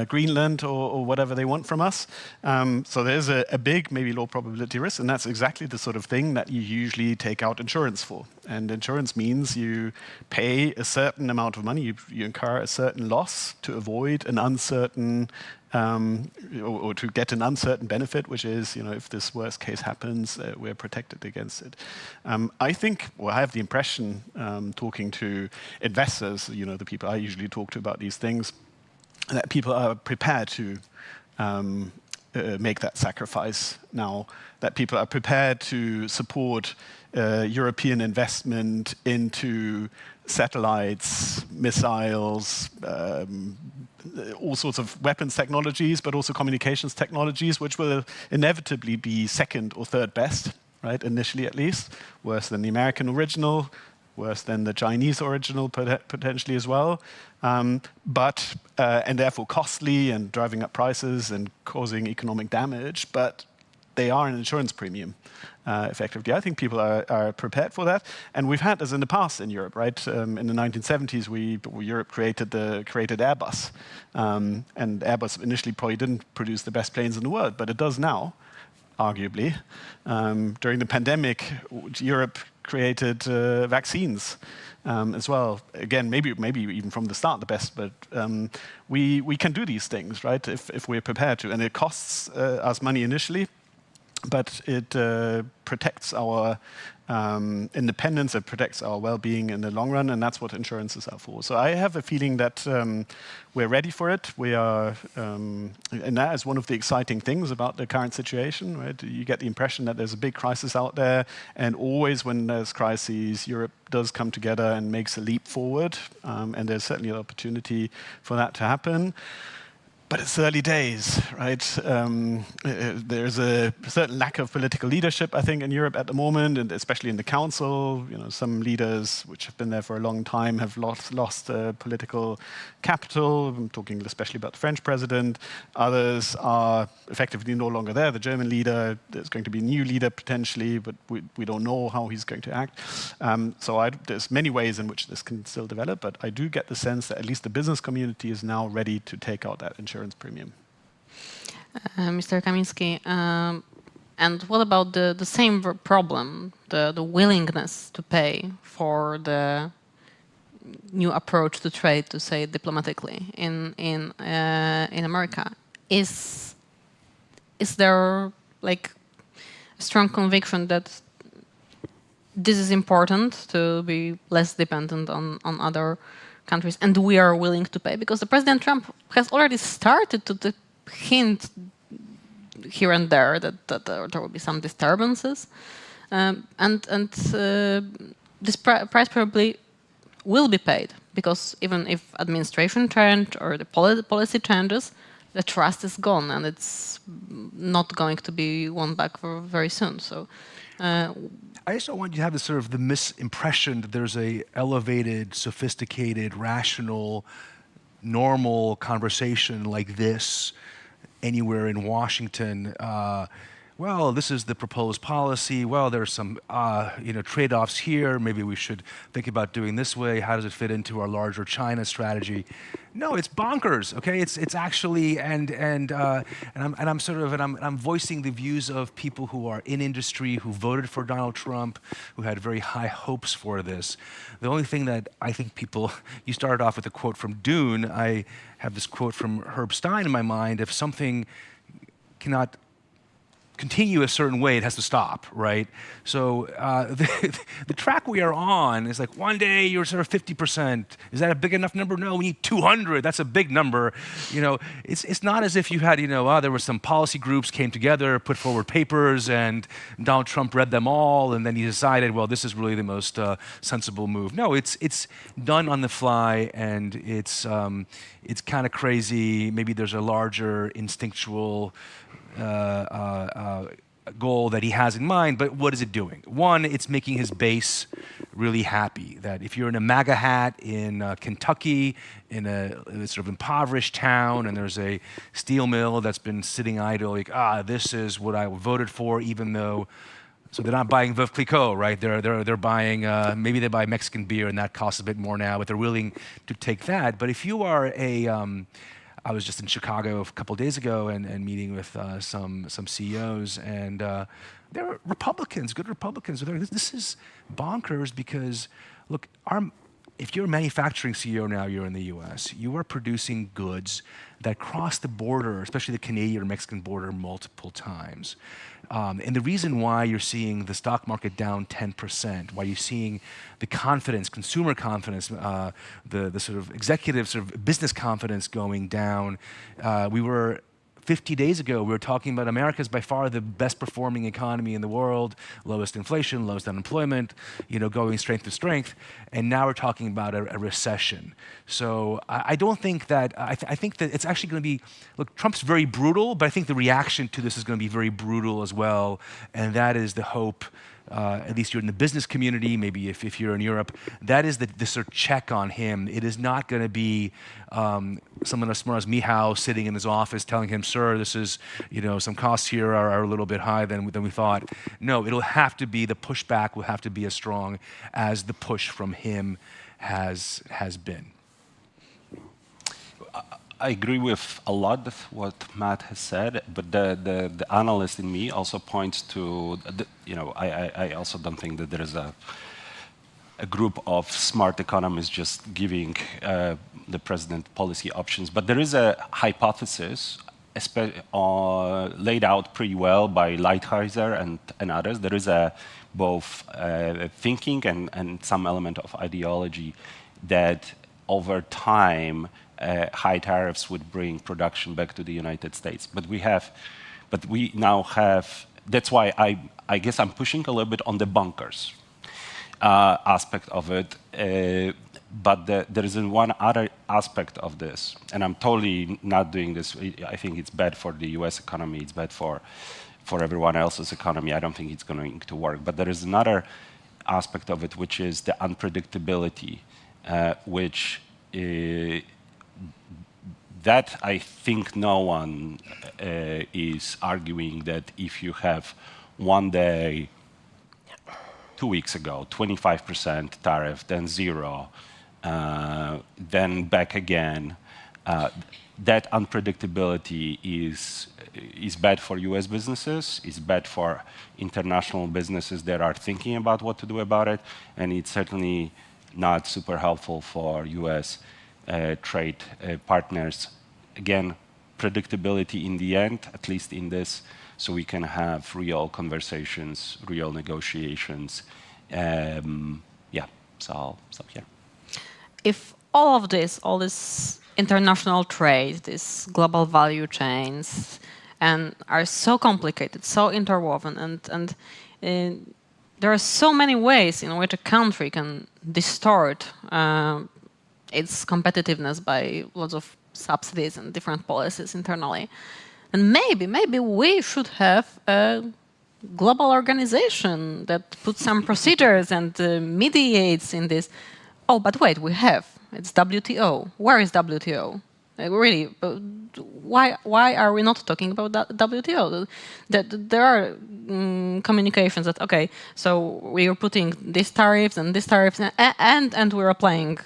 Greenland or whatever they want from us. So there's a big, maybe low probability risk, and that's exactly the sort of thing that you usually take out insurance for. And insurance means you pay a certain amount of money, you incur a certain loss to avoid an uncertain or to get an uncertain benefit, which is, if this worst case happens, we're protected against it. I think, or I have the impression, talking to investors, the people I usually talk to about these things, that people are prepared to make that sacrifice now, that people are prepared to support European investment into satellites, missiles, all sorts of weapons technologies, but also communications technologies, which will inevitably be second or third best, right? Initially, at least, worse than the American original, worse than the Chinese original, potentially as well, and therefore costly and driving up prices and causing economic damage. But they are an insurance premium, effectively. I think people are prepared for that. And we've had this in the past in Europe, right? In the 1970s, Europe created Airbus. And Airbus initially probably didn't produce the best planes in the world, but it does now, arguably. During the pandemic, Europe created vaccines as well. Again, maybe even from the start the best, but we can do these things, right, if we're prepared to. And it costs us money initially, but it protects our independence, it protects our well-being in the long run, and that's what insurances are for. So I have a feeling that we're ready for it. We are, and that is one of the exciting things about the current situation, right? You get the impression that there's a big crisis out there, and always when there's crises, Europe does come together and makes a leap forward, and there's certainly an opportunity for that to happen. But it's early days, right? There's a certain lack of political leadership, I think, in Europe at the moment, and especially in the Council. Some leaders, which have been there for a long time, have lost political capital. I'm talking especially about the French president. Others are effectively no longer there. The German leader, there's going to be a new leader potentially, but we don't know how he's going to act. So there's many ways in which this can still develop, but I do get the sense that at least the business community is now ready to take out that insurance premium. Mr. Kaminski, and what about the same problem, the willingness to pay for the new approach to trade, to say it diplomatically, in America? Is there like a strong conviction that this is important to be less dependent on other countries, and we are willing to pay? Because the President Trump has already started to hint here and there that there will be some disturbances, and this price probably will be paid, because even if administration change or the policy changes, the trust is gone, and it's not going to be won back very soon. So. I just don't want you to have this sort of the misimpression that there's a elevated, sophisticated, rational, normal conversation like this anywhere in Washington. Well, this is the proposed policy. Well, there's some trade-offs here. Maybe we should think about doing this way. How does it fit into our larger China strategy? No, it's bonkers. Okay, it's actually and I'm voicing the views of people who are in industry, who voted for Donald Trump, who had very high hopes for this. The only thing that I think you started off with a quote from Dune. I have this quote from Herb Stein in my mind. If something cannot continue a certain way, it has to stop, right? So the track we are on is like one day you're sort of 50%. Is that a big enough number? No, we need 200. That's a big number. It's not as if you had, there were some policy groups came together, put forward papers, and Donald Trump read them all, and then he decided, well, this is really the most sensible move. No, it's done on the fly, and it's kind of crazy. Maybe there's a larger instinctual goal that he has in mind, but what is it doing? One, it's making his base really happy that if you're in a MAGA hat in Kentucky, in a sort of impoverished town, and there's a steel mill that's been sitting idle, like, this is what I voted for, even though, so they're not buying Veuve Clicquot, right? They're buying, maybe they buy Mexican beer, and that costs a bit more now, but they're willing to take that. But if you are I was just in Chicago a couple of days ago and meeting with some CEOs, and they're Republicans, good Republicans. This is bonkers because, look, if you're a manufacturing CEO now, you're in the US, you are producing goods that cross the border, especially the Canadian or Mexican border, multiple times. And the reason why you're seeing the stock market down 10%, why you're seeing the confidence, consumer confidence, the sort of executive sort of business confidence going down. 50 days ago, we were talking about America is by far the best performing economy in the world, lowest inflation, lowest unemployment, going strength to strength. And now we're talking about a recession. So I don't think that, I think that it's actually going to be, look, Trump's very brutal, but I think the reaction to this is going to be very brutal as well. And that is the hope, at least you're in the business community, maybe if you're in Europe, that is the sort of check on him. It is not going to be someone as smart as Michał sitting in his office telling him, sir, this is, some costs here are a little bit high than we thought. No, it'll have to be, the pushback will have to be as strong as the push from him has been. I agree with a lot of what Matt has said, but the analyst in me also points to, I also don't think that there is a group of smart economists just giving the president policy options, but there is a hypothesis laid out pretty well by Lighthizer and others. There is both thinking and some element of ideology that over time high tariffs would bring production back to the United States. But we now have, that's why I guess I'm pushing a little bit on the bunkers aspect of it. But there is one other aspect of this, and I'm totally not doing this. I think it's bad for the US economy, it's bad for everyone else's economy. I don't think it's going to work. But there is another aspect of it, which is the unpredictability, which that I think no one is arguing that if you have one day, 2 weeks ago, 25% tariff, then 0, then back again, that unpredictability is bad for US businesses, is bad for international businesses that are thinking about what to do about it, and it's certainly not super helpful for US trade partners. Again, predictability in the end, at least in this, so we can have real conversations, real negotiations. So I'll stop here. If all this international trade, these global value chains, and are so complicated, so interwoven, and there are so many ways in which a country can distort its competitiveness by lots of subsidies and different policies internally. And maybe we should have a global organization that puts some procedures and mediates in this. Oh, but wait, we have. It's WTO. Where is WTO? Really, why are we not talking about WTO? There are communications that, okay, so we are putting these tariffs and we're applying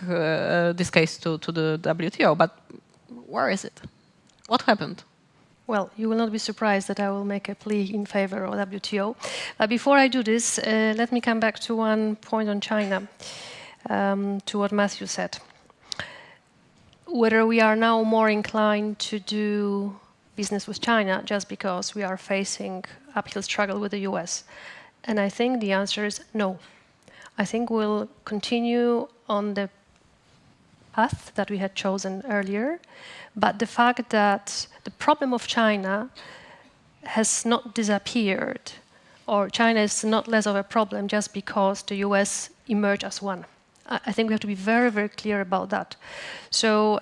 this case to the WTO, but where is it? What happened? Well, you will not be surprised that I will make a plea in favor of WTO. Before I do this, let me come back to one point on China, to what Matthew said. Whether we are now more inclined to do business with China just because we are facing uphill struggle with the US. And I think the answer is no. I think we'll continue on the path that we had chosen earlier, but the fact that the problem of China has not disappeared, or China is not less of a problem just because the US emerged as one. I think we have to be very, very clear about that. So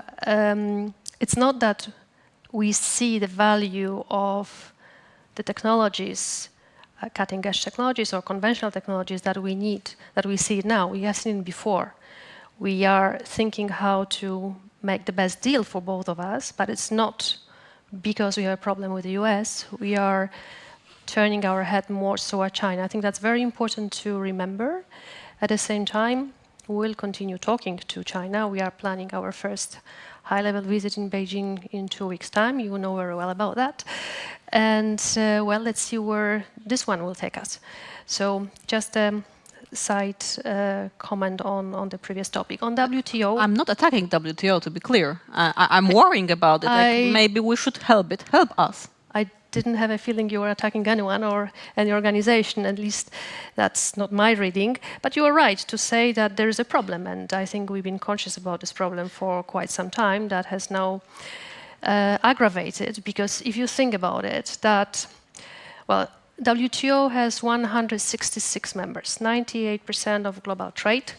it's not that we see the value of the technologies cutting-edge technologies or conventional technologies that we need, that we see now. We have seen it before. We are thinking how to make the best deal for both of us, but it's not because we have a problem with the US. We are turning our head more toward China. I think that's very important to remember. At the same time, we'll continue talking to China. We are planning our first high-level visit in Beijing in 2 weeks' time. You know very well about that. And, well, let's see where this one will take us. So just a side comment on the previous topic. On WTO... I'm not attacking WTO, to be clear. I'm worrying about it. Like maybe we should help it. Help us. I didn't have a feeling you were attacking anyone or any organization. At least that's not my reading. But you are right to say that there is a problem. And I think we've been conscious about this problem for quite some time. That has now aggravated. Because if you think about it, that, well, WTO has 166 members, 98% of global trade.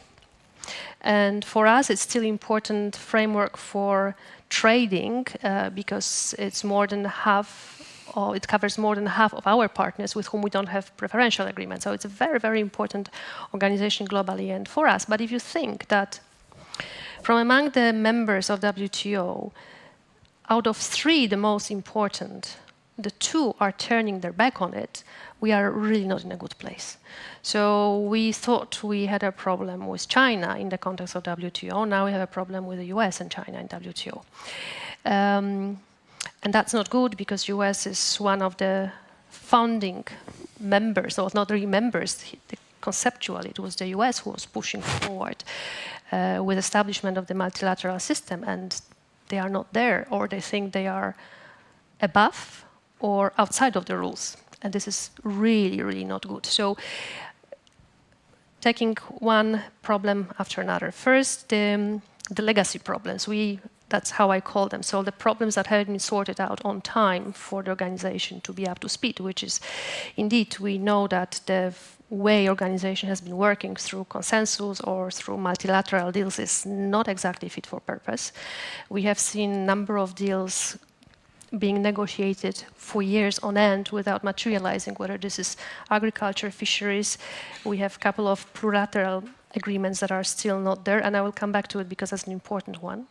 And for us, it's still an important framework for trading because it's more than half, or it covers more than half of our partners with whom we don't have preferential agreements. So it's a very, very important organization globally and for us. But if you think that from among the members of WTO, out of 3, the most important, the 2 are turning their back on it, we are really not in a good place. So we thought we had a problem with China in the context of WTO. Now we have a problem with the US and China in WTO. And that's not good because US is one of the founding members, or not really members. Conceptually, it was the US who was pushing forward with establishment of the multilateral system, and they are not there, or they think they are above or outside of the rules. And this is really, really not good. So taking one problem after another. First, the legacy problems. That's how I call them. So the problems that haven't been sorted out on time for the organization to be up to speed, which is, indeed, we know that the way organization has been working through consensus or through multilateral deals is not exactly fit for purpose. We have seen a number of deals being negotiated for years on end without materializing, whether this is agriculture, fisheries. We have a couple of plurilateral agreements that are still not there, and I will come back to it because that's an important one.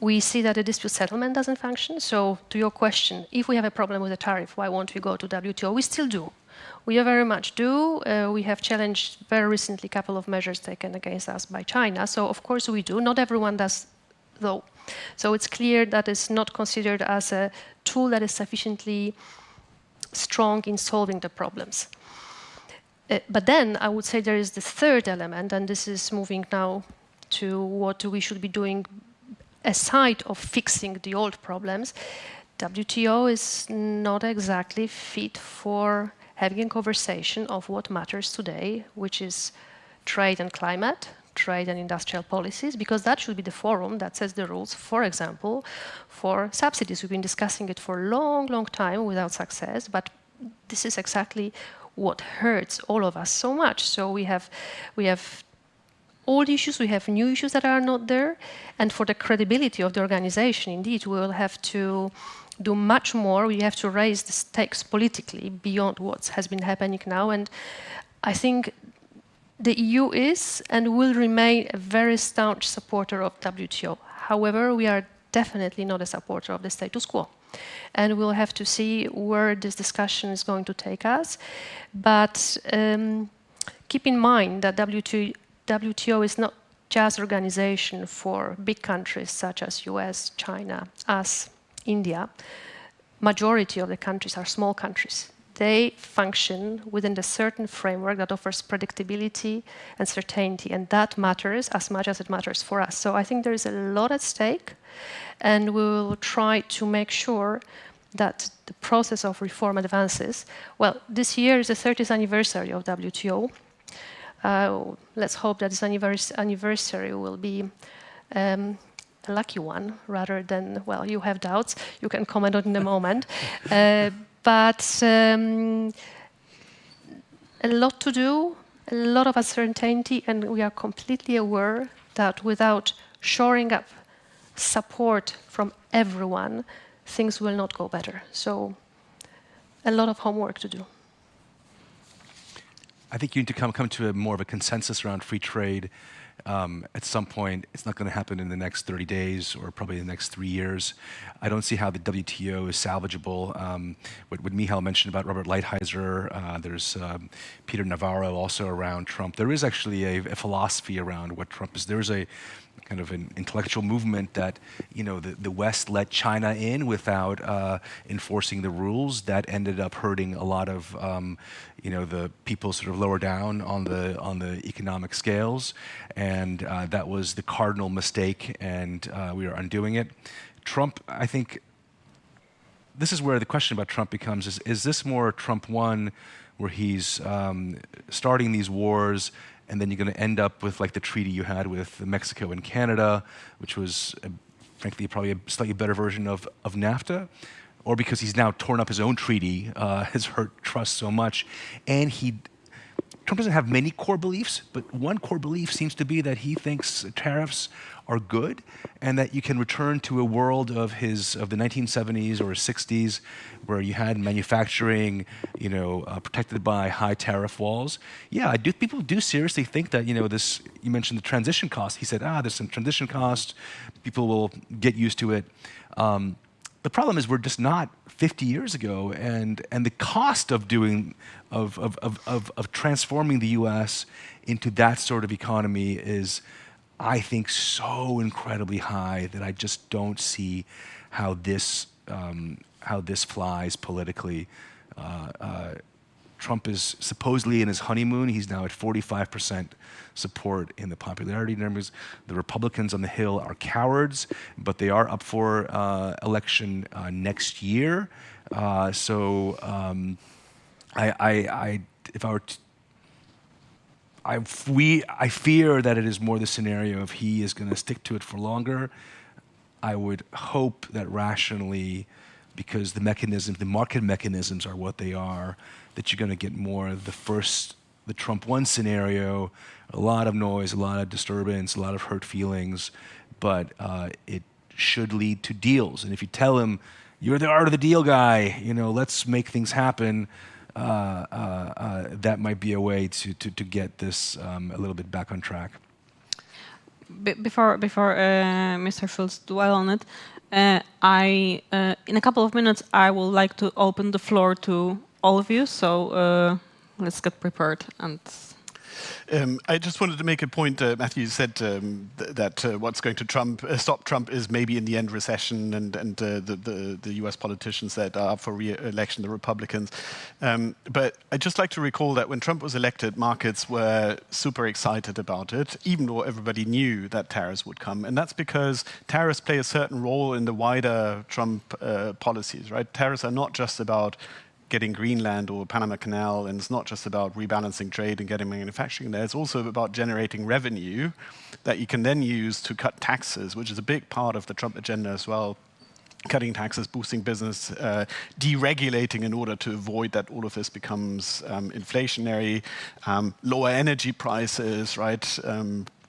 We see that the dispute settlement doesn't function. So to your question, if we have a problem with a tariff, why won't we go to WTO? We still do. We very much do. We have challenged very recently a couple of measures taken against us by China. So of course we do. Not everyone does, though. So it's clear that it's not considered as a tool that is sufficiently strong in solving the problems. But then I would say there is the third element, and this is moving now to what we should be doing aside of fixing the old problems. WTO is not exactly fit for having a conversation of what matters today, which is trade and climate, trade and industrial policies, because that should be the forum that sets the rules, for example, for subsidies. We've been discussing it for a long, long time without success, but this is exactly what hurts all of us so much. So we have old issues, we have new issues that are not there, and for the credibility of the organization, indeed, we will have to do much more. We have to raise the stakes politically beyond what has been happening now, and I think the EU is and will remain a very staunch supporter of WTO. However, we are definitely not a supporter of the status quo. And we'll have to see where this discussion is going to take us. But keep in mind that WTO is not just an organization for big countries such as US, China, us, India. Majority of the countries are small countries. They function within a certain framework that offers predictability and certainty, and that matters as much as it matters for us. So I think there is a lot at stake, and we will try to make sure that the process of reform advances. Well, this year is the 30th anniversary of WTO. Let's hope that this anniversary will be a lucky one, rather than, well, you have doubts. You can comment on it in a moment. But a lot to do, a lot of uncertainty, and we are completely aware that without shoring up support from everyone, things will not go better. So a lot of homework to do. I think you need to come to more of a consensus around free trade at some point. It's not going to happen in the next 30 days or probably the next 3 years. I don't see how the WTO is salvageable. What Michał mentioned about Robert Lighthizer, there's Peter Navarro also around Trump. There is actually a philosophy around what Trump is. There's a kind of an intellectual movement that, you know, the West let China in without enforcing the rules. That ended up hurting a lot of, you know, the people sort of lower down on the economic scales, and that was the cardinal mistake, and we are undoing it. Trump, I think, this is where the question about Trump becomes: is this more Trump 1, where he's starting these wars, and then you're going to end up with like the treaty you had with Mexico and Canada, which was, frankly, probably a slightly better version of NAFTA, or because he's now torn up his own treaty, has hurt trust so much, and Trump doesn't have many core beliefs, but one core belief seems to be that he thinks tariffs are good, and that you can return to a world of the 1970s or 60s, where you had manufacturing, you know, protected by high tariff walls. Yeah, people do seriously think that, you know, this. You mentioned the transition cost. He said, there's some transition cost. People will get used to it. The problem is we're just not 50 years ago, and the cost of transforming the U.S. into that sort of economy is, I think, so incredibly high that I just don't see how this flies politically. Trump is supposedly in his honeymoon. He's now at 45% support in the popularity numbers. The Republicans on the Hill are cowards, but they are up for election next year. I fear that it is more the scenario of he is going to stick to it for longer. I would hope that rationally, because the market mechanisms are what they are, that you're going to get more the Trump 1 scenario, a lot of noise, a lot of disturbance, a lot of hurt feelings, but it should lead to deals. And if you tell him, you're the art of the deal guy, you know, let's make things happen, that might be a way to get this a little bit back on track. Before Mr. Schulz dwell on it, in a couple of minutes, I would like to open the floor to all of you. So let's get prepared. And I just wanted to make a point. Matthew said that what's going to stop Trump is maybe in the end recession and the U.S. politicians that are up for re-election, the Republicans. But I'd just like to recall that when Trump was elected, markets were super excited about it, even though everybody knew that tariffs would come. And that's because tariffs play a certain role in the wider Trump policies, right? Tariffs are not just about getting Greenland or Panama Canal, and it's not just about rebalancing trade and getting manufacturing there. It's also about generating revenue that you can then use to cut taxes, which is a big part of the Trump agenda as well. Cutting taxes, boosting business, deregulating in order to avoid that all of this becomes inflationary, lower energy prices, right?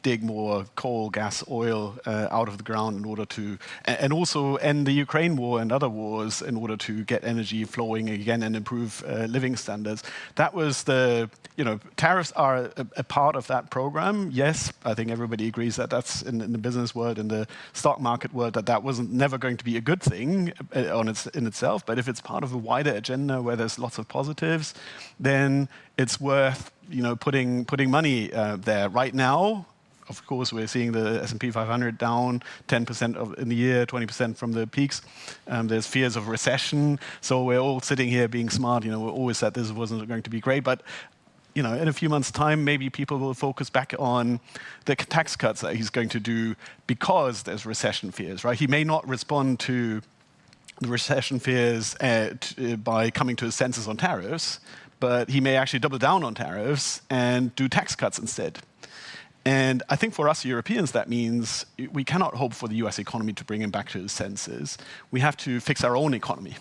Dig more coal, gas, oil out of the ground in order to, and also end the Ukraine war and other wars in order to get energy flowing again and improve living standards. That was tariffs are a part of that program. Yes, I think everybody agrees that that's in the business world, in the stock market world, that wasn't never going to be a good thing in itself. But if it's part of a wider agenda where there's lots of positives, then it's worth putting money there. Right now, of course, we're seeing the S&P 500 down 10% in the year, 20% from the peaks. There's fears of recession. So we're all sitting here being smart. We always said this wasn't going to be great. But in a few months' time, maybe people will focus back on the tax cuts that he's going to do because there's recession fears, right? He may not respond to the recession fears by coming to a consensus on tariffs, but he may actually double down on tariffs and do tax cuts instead. And I think for us Europeans, that means we cannot hope for the US economy to bring him back to his senses. We have to fix our own economy.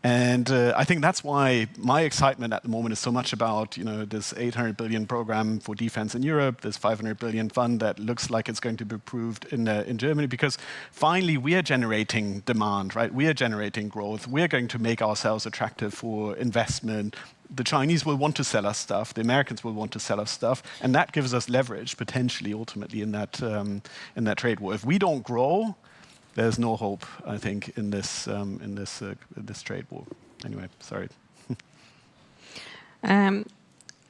And I think that's why my excitement at the moment is so much about this 800 billion program for defense in Europe, this 500 billion fund that looks like it's going to be approved in Germany, because finally we are generating demand, right? We are generating growth. We are going to make ourselves attractive for investment. The Chinese will want to sell us stuff. The Americans will want to sell us stuff, and that gives us leverage potentially, ultimately, in that trade war. If we don't grow, there's no hope, I think, in this trade war. Anyway, sorry.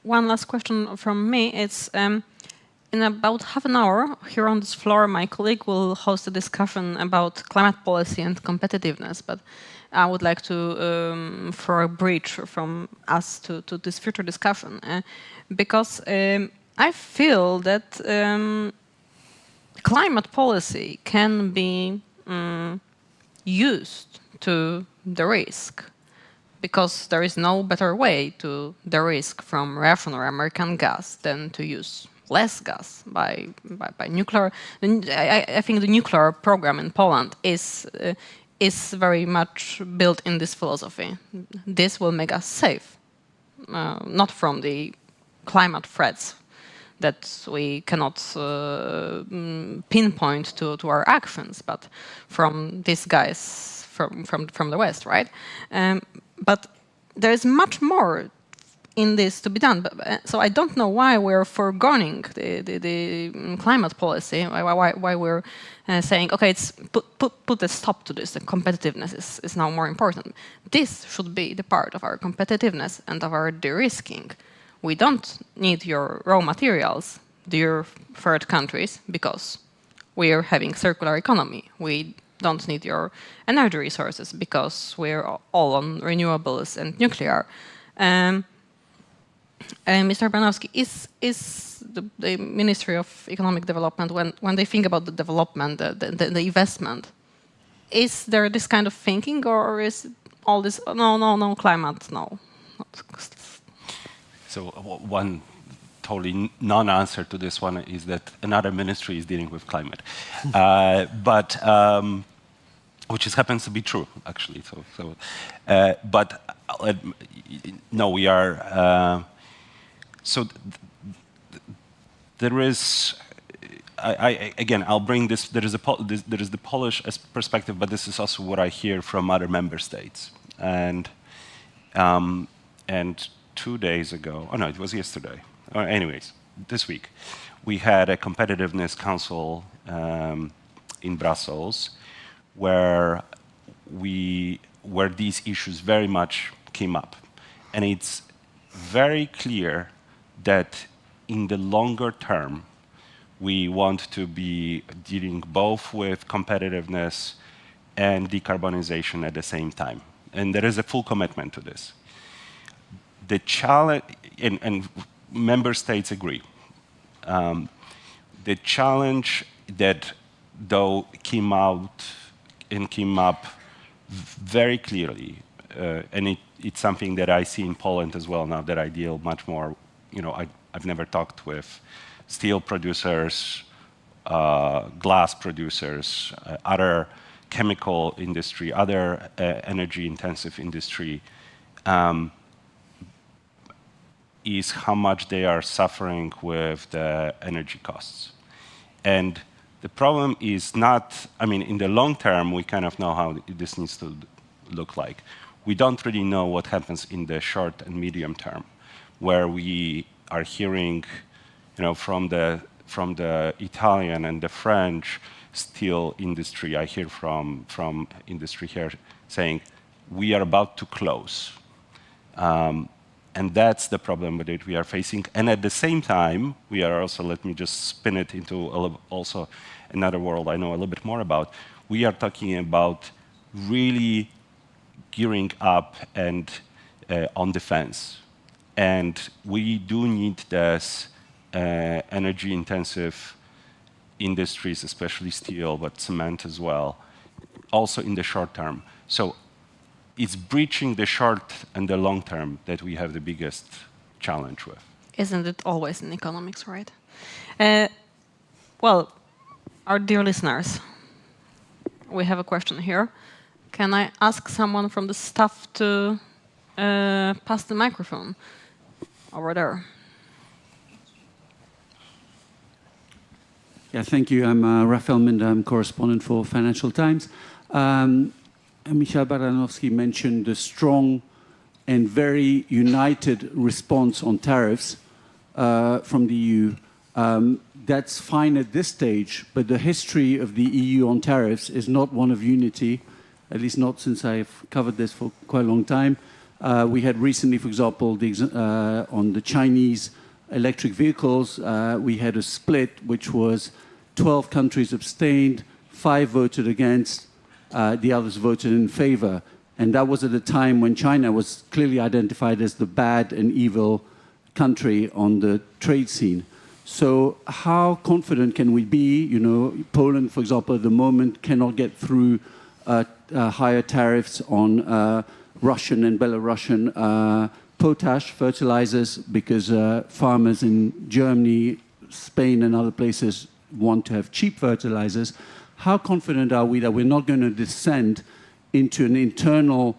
One last question from me. It's in about half an hour here on this floor, my colleague will host a discussion about climate policy and competitiveness. But I would like to throw a bridge from us to this future discussion because I feel that climate policy can be used to de-risk, because there is no better way to de-risk from Russian or American gas than to use less gas by nuclear. I think the nuclear program in Poland is very much built in this philosophy. This will make us safe, not from the climate threats that we cannot pinpoint to our actions, but from these guys from the West, right? But there is much more in this to be done. So I don't know why we're foregoing the climate policy, why we're saying, okay, it's put a stop to this. The competitiveness is now more important. This should be the part of our competitiveness and of our de-risking. We don't need your raw materials, dear third countries, because we are having circular economy. We don't need your energy resources because we're all on renewables and nuclear. Mr. Baranowski, is the Ministry of Economic Development, when they think about the development, the investment, is there this kind of thinking, or is all this, no, climate, no? So one totally non-answer to this one is that another ministry is dealing with climate, which happens to be true, actually. No, we are. There is. Again, I'll bring this. There is the Polish perspective, but this is also what I hear from other member states, and 2 days ago, oh no, it was yesterday. Anyways, this week, we had a competitiveness council in Brussels, where these issues very much came up, and it's very clear that in the longer term, we want to be dealing both with competitiveness and decarbonization at the same time, and there is a full commitment to this. The challenge, and member states agree, the challenge that though came up very clearly, and it's something that I see in Poland as well now that I deal much more, I've never talked with steel producers, glass producers, other chemical industry, other energy intensive industry, is how much they are suffering with the energy costs. And the problem is not, in the long term, we kind of know how this needs to look like. We don't really know what happens in the short and medium term, where we are hearing, from the Italian and the French steel industry, I hear from industry here saying, we are about to close. And that's the problem that we are facing. And at the same time, we are also, let me just spin it into also another world I know a little bit more about. We are talking about really gearing up and on defense. And we do need this energy intensive industries, especially steel, but cement as well, also in the short term. So it's breaching the short and the long term that we have the biggest challenge with. Isn't it always in economics, right? Well, our dear listeners, we have a question here. Can I ask someone from the staff to pass the microphone over there? Yeah, thank you. I'm Rafael Minda. I'm correspondent for Financial Times. Michał Baranowski mentioned the strong and very united response on tariffs from the EU. That's fine at this stage, but the history of the EU on tariffs is not one of unity, at least not since I've covered this for quite a long time. We had recently, for example, on the Chinese electric vehicles, we had a split, which was 12 countries abstained, 5 voted against, the others voted in favor. And that was at a time when China was clearly identified as the bad and evil country on the trade scene. So how confident can we be? You know, Poland, for example, at the moment cannot get through higher tariffs on Russian and Belarusian potash fertilizers because farmers in Germany, Spain and other places want to have cheap fertilizers. How confident are we that we're not going to descend into an internal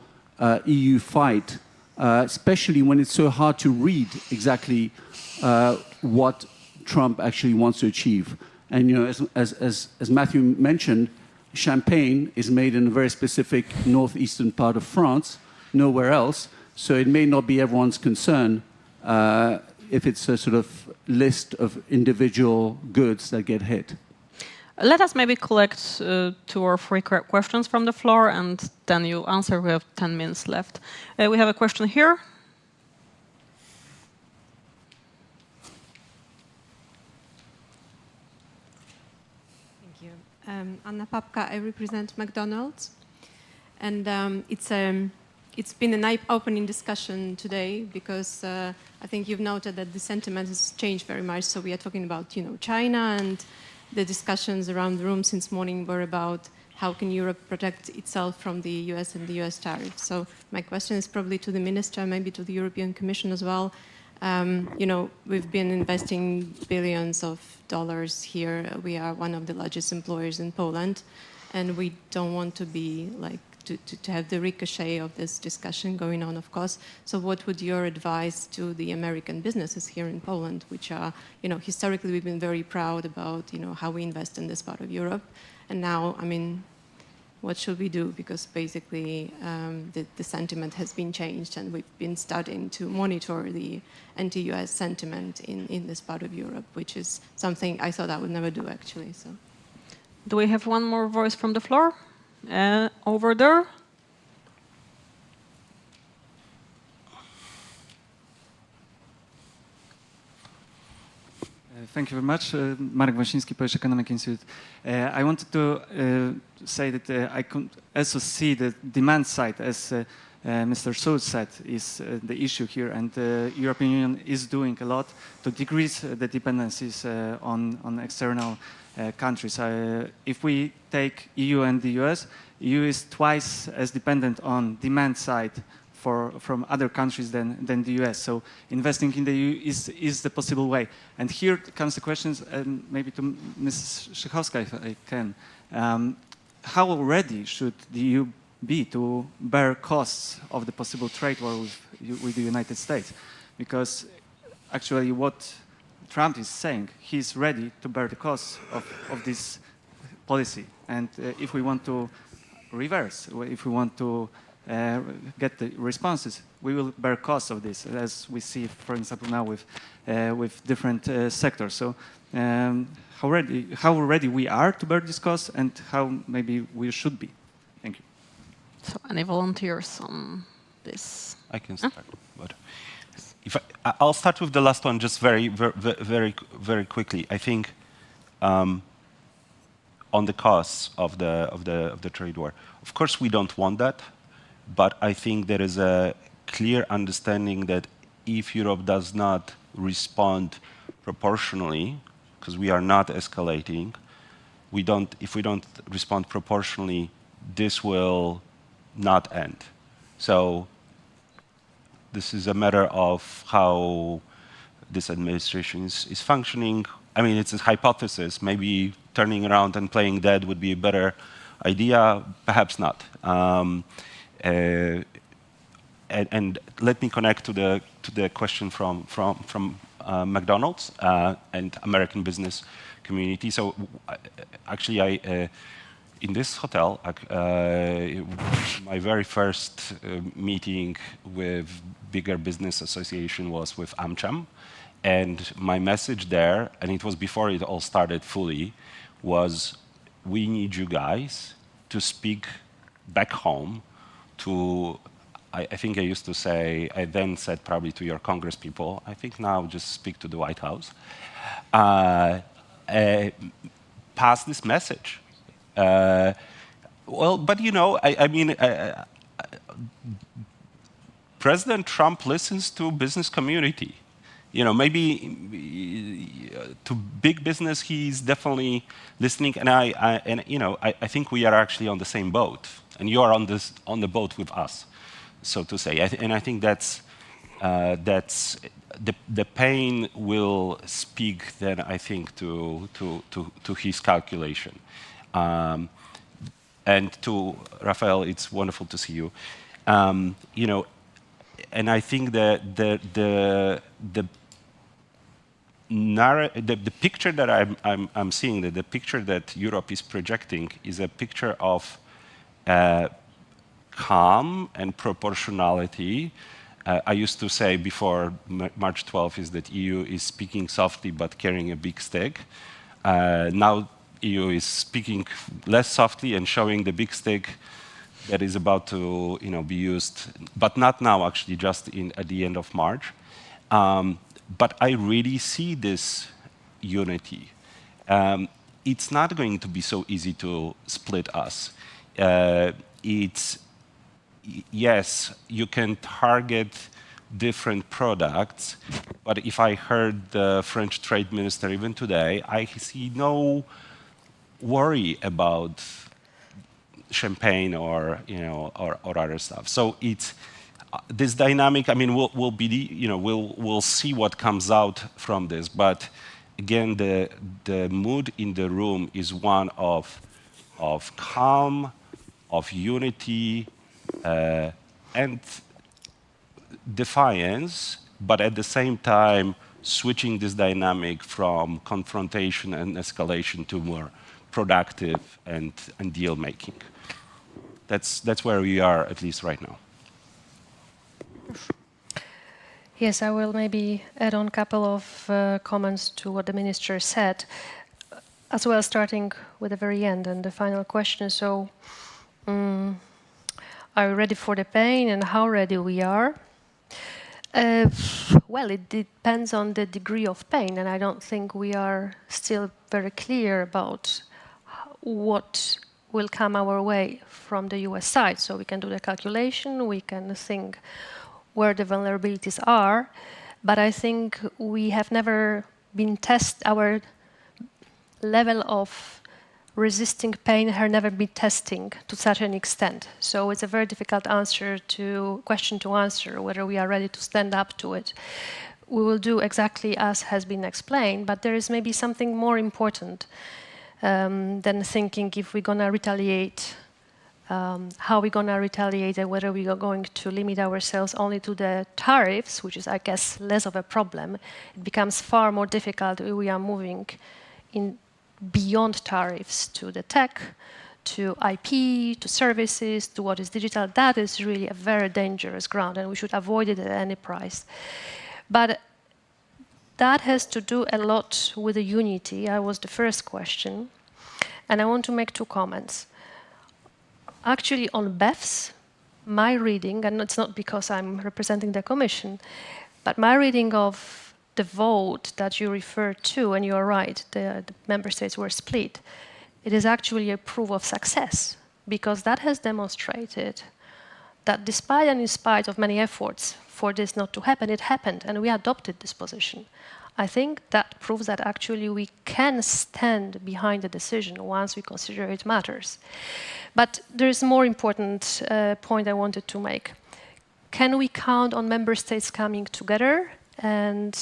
EU fight, especially when it's so hard to read exactly what Trump actually wants to achieve? And you know, as Matthew mentioned, champagne is made in a very specific northeastern part of France, nowhere else. So it may not be everyone's concern if it's a sort of list of individual goods that get hit. Let us maybe collect 2 or 3 questions from the floor, and then you answer. We have 10 minutes left. We have a question here. Thank you. Anna Papka, I represent McDonald's. And it's been an eye-opening discussion today because I think you've noted that the sentiment has changed very much. So we are talking about, you know, China, and the discussions around the room since morning were about how can Europe protect itself from the US and the US tariffs. So my question is probably to the minister, maybe to the European Commission as well. You know, we've been investing billions of dollars here. We are one of the largest employers in Poland, and we don't want to be like to have the ricochet of this discussion going on, of course. So what would your advice to the American businesses here in Poland, which are, you know, historically we've been very proud about, you know, how we invest in this part of Europe. And now, I mean, what should we do? Because basically the sentiment has been changed, and we've been starting to monitor the anti-US sentiment in this part of Europe, which is something I thought I would never do, actually. So, do we have one more voice from the floor? Over there. Thank you very much. Marek Wąsiński, Polish Economic Institute. I wanted to say that I can also see the demand side, as Mr. Schulz said, is the issue here, and the European Union is doing a lot to decrease the dependencies on external countries. If we take EU and the US, EU is twice as dependent on demand side from other countries than the US. So investing in the EU is the possible way. And here comes the questions, and maybe to Ms. Szychowska, if I can. How ready should the EU be to bear costs of the possible trade war with the United States? Because actually what Trump is saying, he's ready to bear the costs of this policy. And if we want to reverse, if we want to get the responses, we will bear costs of this, as we see, for example, now with different sectors. So how ready we are to bear this cost, and how maybe we should be. Thank you. So any volunteers on this? I can start. But I'll start with the last one just very quickly. I think on the costs of the trade war, of course we don't want that, but I think there is a clear understanding that if Europe does not respond proportionally, because we are not escalating, if we don't respond proportionally, this will not end. So this is a matter of how this administration is functioning. I mean, it's a hypothesis. Maybe turning around and playing dead would be a better idea? Perhaps not. And let me connect to the question from McDonald's and American business community. So actually, in this hotel, my very first meeting with bigger business association was with AmCham, and my message there, and it was before it all started fully, was we need you guys to speak back home to. I think I used to say, I then said probably to your Congress people, I think now just speak to the White House. Pass this message. Well, but you know, I mean, President Trump listens to business community. You know, maybe to big business, he's definitely listening. And you know, I think we are actually on the same boat, and you are on the boat with us, so to say. And I think that's the pain will speak then, I think, to his calculation. And to Rafael, it's wonderful to see you. You know, and I think that the picture that I'm seeing, the picture that Europe is projecting, is a picture of calm and proportionality. I used to say before March 12th is that EU is speaking softly but carrying a big stick. Now EU is speaking less softly and showing the big stick that is about to, you know, be used, but not now, actually, just at the end of March. But I really see this unity. It's not going to be so easy to split us. Yes, you can target different products, but if I heard the French trade minister even today, I see no worry about champagne or, you know, or other stuff. So it's this dynamic. I mean, we'll be, you know, we'll see what comes out from this. But again, the mood in the room is one of calm, of unity, and defiance, but at the same time switching this dynamic from confrontation and escalation to more productive and deal making. That's where we are, at least right now. Yes, I will maybe add on a couple of comments to what the minister said, as well, starting with the very end and the final question. So, are we ready for the pain, and how ready we are? Well, it depends on the degree of pain, and I don't think we are still very clear about what will come our way from the US side. So we can do the calculation, we can think where the vulnerabilities are, but I think we have never been our level of resisting pain has never been testing to such an extent. So it's a very difficult question to answer, whether we are ready to stand up to it. We will do exactly as has been explained, but there is maybe something more important than thinking if we're going to retaliate, how we're going to retaliate, and whether we are going to limit ourselves only to the tariffs, which is, I guess, less of a problem. It becomes far more difficult if we are moving beyond tariffs to the tech, to IP, to services, to what is digital. That is really a very dangerous ground, and we should avoid it at any price. But that has to do a lot with the unity. That was the first question. And I want to make two comments. Actually, on BEFs, my reading, and it's not because I'm representing the Commission, but my reading of the vote that you referred to, and you're right, the member states were split, it is actually a proof of success, because that has demonstrated that despite and in spite of many efforts for this not to happen, it happened, and we adopted this position. I think that proves that actually we can stand behind the decision once we consider it matters. But there is a more important point I wanted to make. Can we count on member states coming together and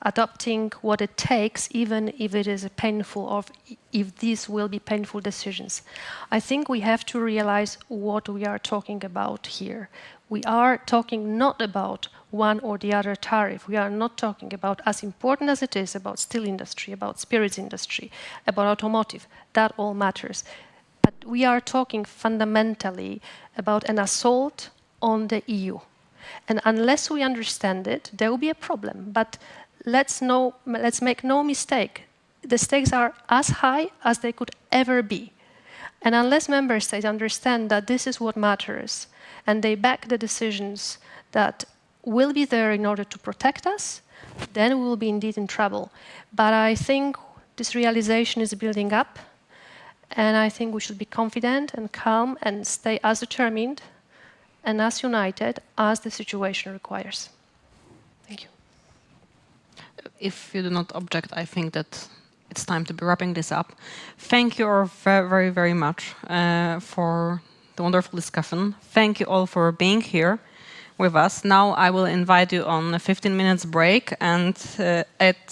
adopting what it takes, even if it is painful or if these will be painful decisions. I think we have to realize what we are talking about here. We are talking not about one or the other tariff. We are not talking about, as important as it is, about steel industry, about spirits industry, about automotive. That all matters. But we are talking fundamentally about an assault on the EU. And unless we understand it, there will be a problem. But let's make no mistake. The stakes are as high as they could ever be. And unless member states understand that this is what matters, and they back the decisions that will be there in order to protect us, then we will be indeed in trouble. But I think this realization is building up, and I think we should be confident and calm and stay as determined and as united as the situation requires. Thank you. If you do not object, I think that it's time to be wrapping this up. Thank you all very, very much for the wonderful discussion. Thank you all for being here with us. Now I will invite you on a 15 minutes break, and at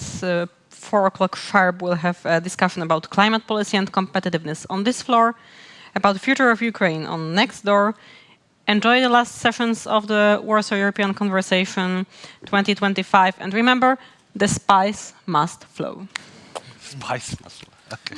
4 o'clock sharp we'll have a discussion about climate policy and competitiveness on this floor, about the future of Ukraine on next door. Enjoy the last sessions of the Warsaw European Conversation 2025, and remember, the spice must flow. Spice must flow. Okay.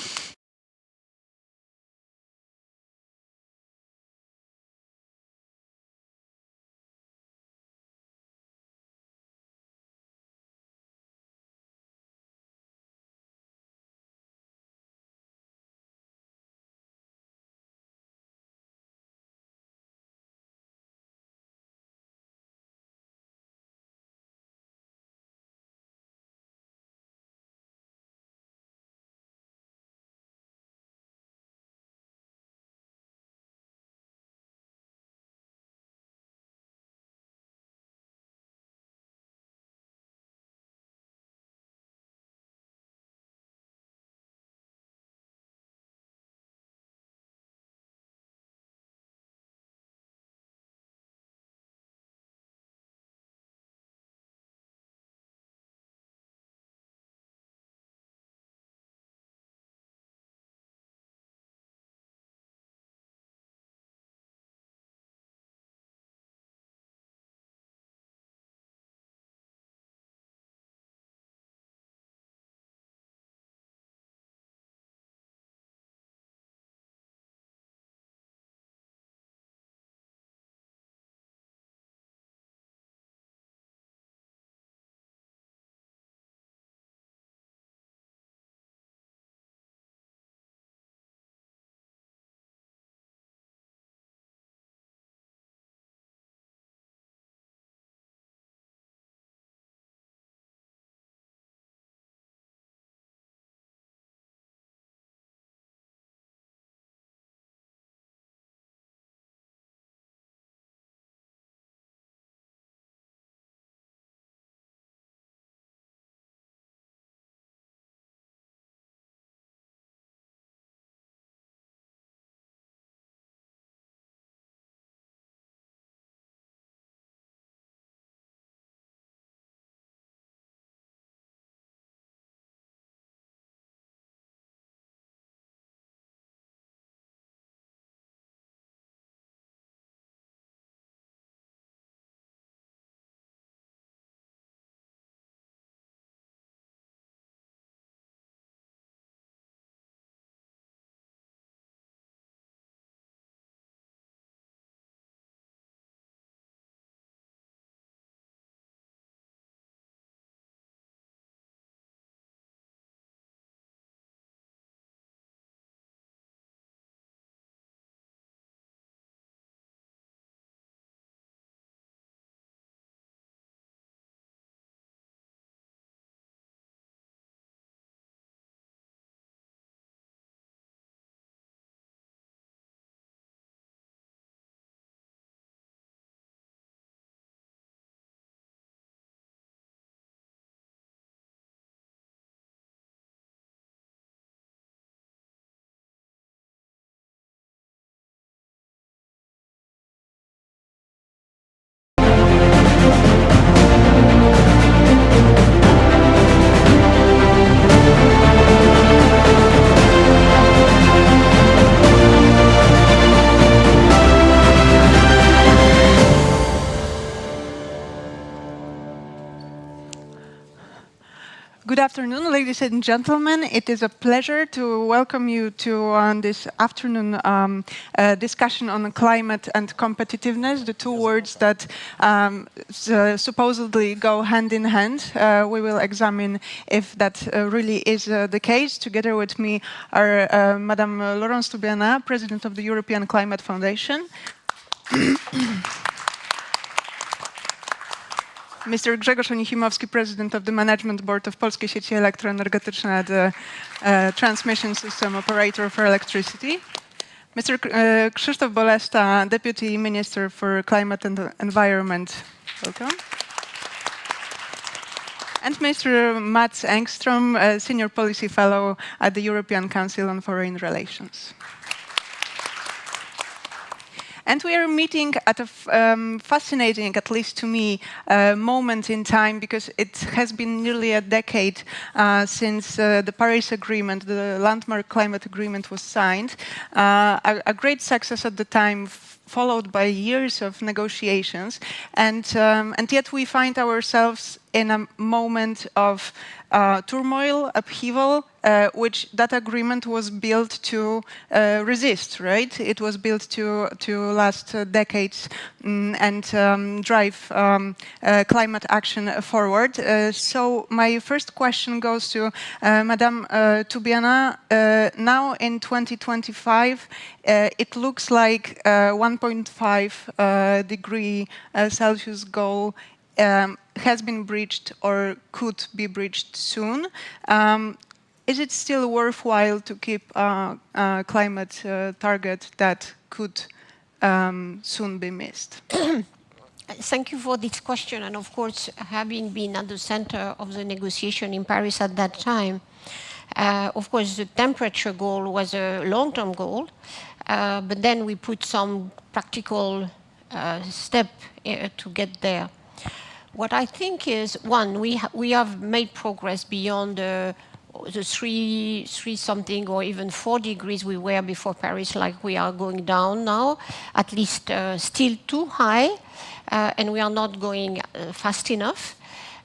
Good afternoon, ladies and gentlemen. It is a pleasure to welcome you to this afternoon discussion on climate and competitiveness, the two words that supposedly go hand in hand. We will examine if that really is the case. Together with me are Madame Laurence Toubiana, President of the European Climate Foundation. Mr. Grzegorz Onichimowski, President of the Management Board of Polskie Sieci Elektroenergetyczne, the transmission system operator for electricity. Mr. Krzysztof Bolesta, Deputy Minister for Climate and Environment. Welcome. And Mr. Mats Engström, Senior Policy Fellow at the European Council on Foreign Relations. And we are meeting at a fascinating, at least to me, moment in time, because it has been nearly a decade since the Paris Agreement, the landmark climate agreement, was signed. A great success at the time, followed by years of negotiations. And yet we find ourselves in a moment of turmoil, upheaval, which that agreement was built to resist, right? It was built to last decades and drive climate action forward. So my first question goes to Madame Toubiana. Now in 2025, it looks like 1.5 degree Celsius goal has been breached or could be breached soon. Is it still worthwhile to keep a climate target that could soon be missed? Thank you for this question. And of course, having been at the center of the negotiation in Paris at that time, of course, the temperature goal was a long-term goal, but then we put some practical step to get there. What I think is, one, we have made progress beyond the 3 something or even 4 degrees we were before Paris, like we are going down now, at least still too high, and we are not going fast enough.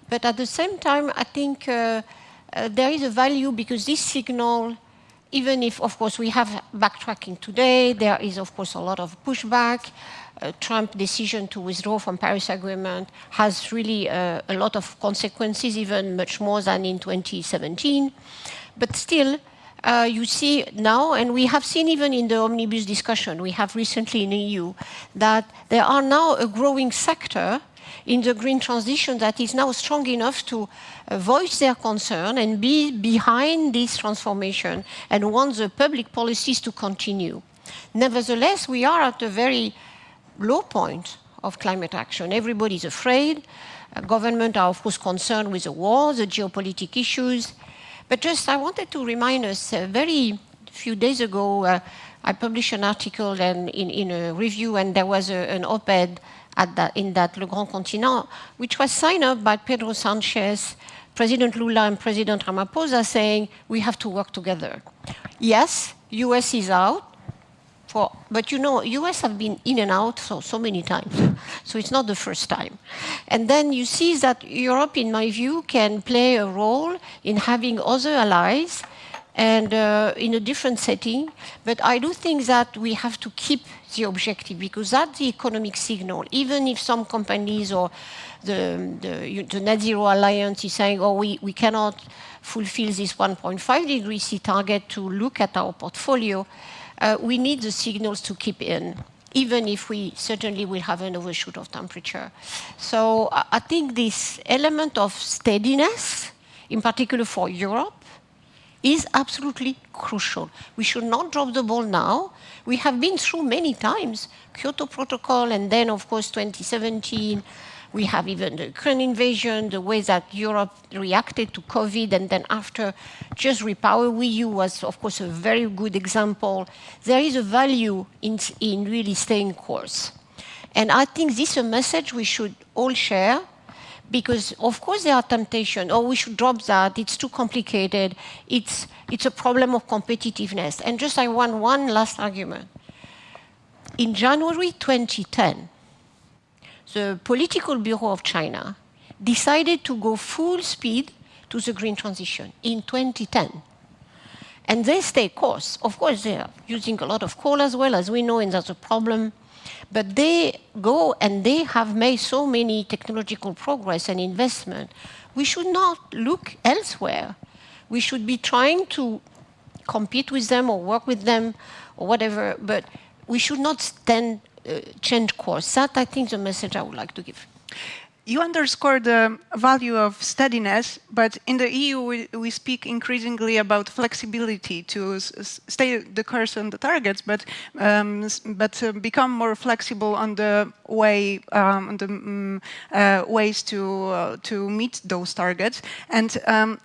But at the same time, I think there is a value, because this signal, even if, of course, we have backtracking today, there is, of course, a lot of pushback. Trump's decision to withdraw from Paris Agreement has really a lot of consequences, even much more than in 2017. But still, you see now, and we have seen even in the omnibus discussion we have recently in the EU, that there are now a growing sector in the green transition that is now strong enough to voice their concern and be behind this transformation and want the public policies to continue. Nevertheless, we are at a very low point of climate action. Everybody is afraid. Governments are, of course, concerned with the war, the geopolitical issues. But just I wanted to remind us, very few days ago, I published an article in a review, and there was an op-ed in that Le Grand Continent, which was signed up by Pedro Sanchez, President Lula, and President Ramaphosa, saying we have to work together. Yes, US is out. But you know, US have been in and out so many times, so it's not the first time. And then you see that Europe, in my view, can play a role in having other allies and in a different setting. But I do think that we have to keep the objective, because that's the economic signal. Even if some companies or the Net Zero Alliance is saying, oh, we cannot fulfill this 1.5 degrees C target to look at our portfolio, we need the signals to keep in, even if we certainly will have an overshoot of temperature. So I think this element of steadiness, in particular for Europe, is absolutely crucial. We should not drop the ball now. We have been through many times, Kyoto Protocol, and then, of course, 2017. We have even the Ukraine invasion, the way that Europe reacted to COVID, and then after just REPowerEU was, of course, a very good example. There is a value in really staying course. And I think this is a message we should all share, because, of course, there are temptations. Oh, we should drop that. It's too complicated. It's a problem of competitiveness. And just I want one last argument. In January 2010, the Political Bureau of China decided to go full speed to the green transition in 2010. And they stay course. Of course, they are using a lot of coal as well, as we know, and that's a problem. But they go and they have made so many technological progress and investment. We should not look elsewhere. We should be trying to compete with them or work with them or whatever, but we should not change course. That, I think, is the message I would like to give. You underscore the value of steadiness, but in the EU we speak increasingly about flexibility to stay the course on the targets, but become more flexible on the way, ways to meet those targets. And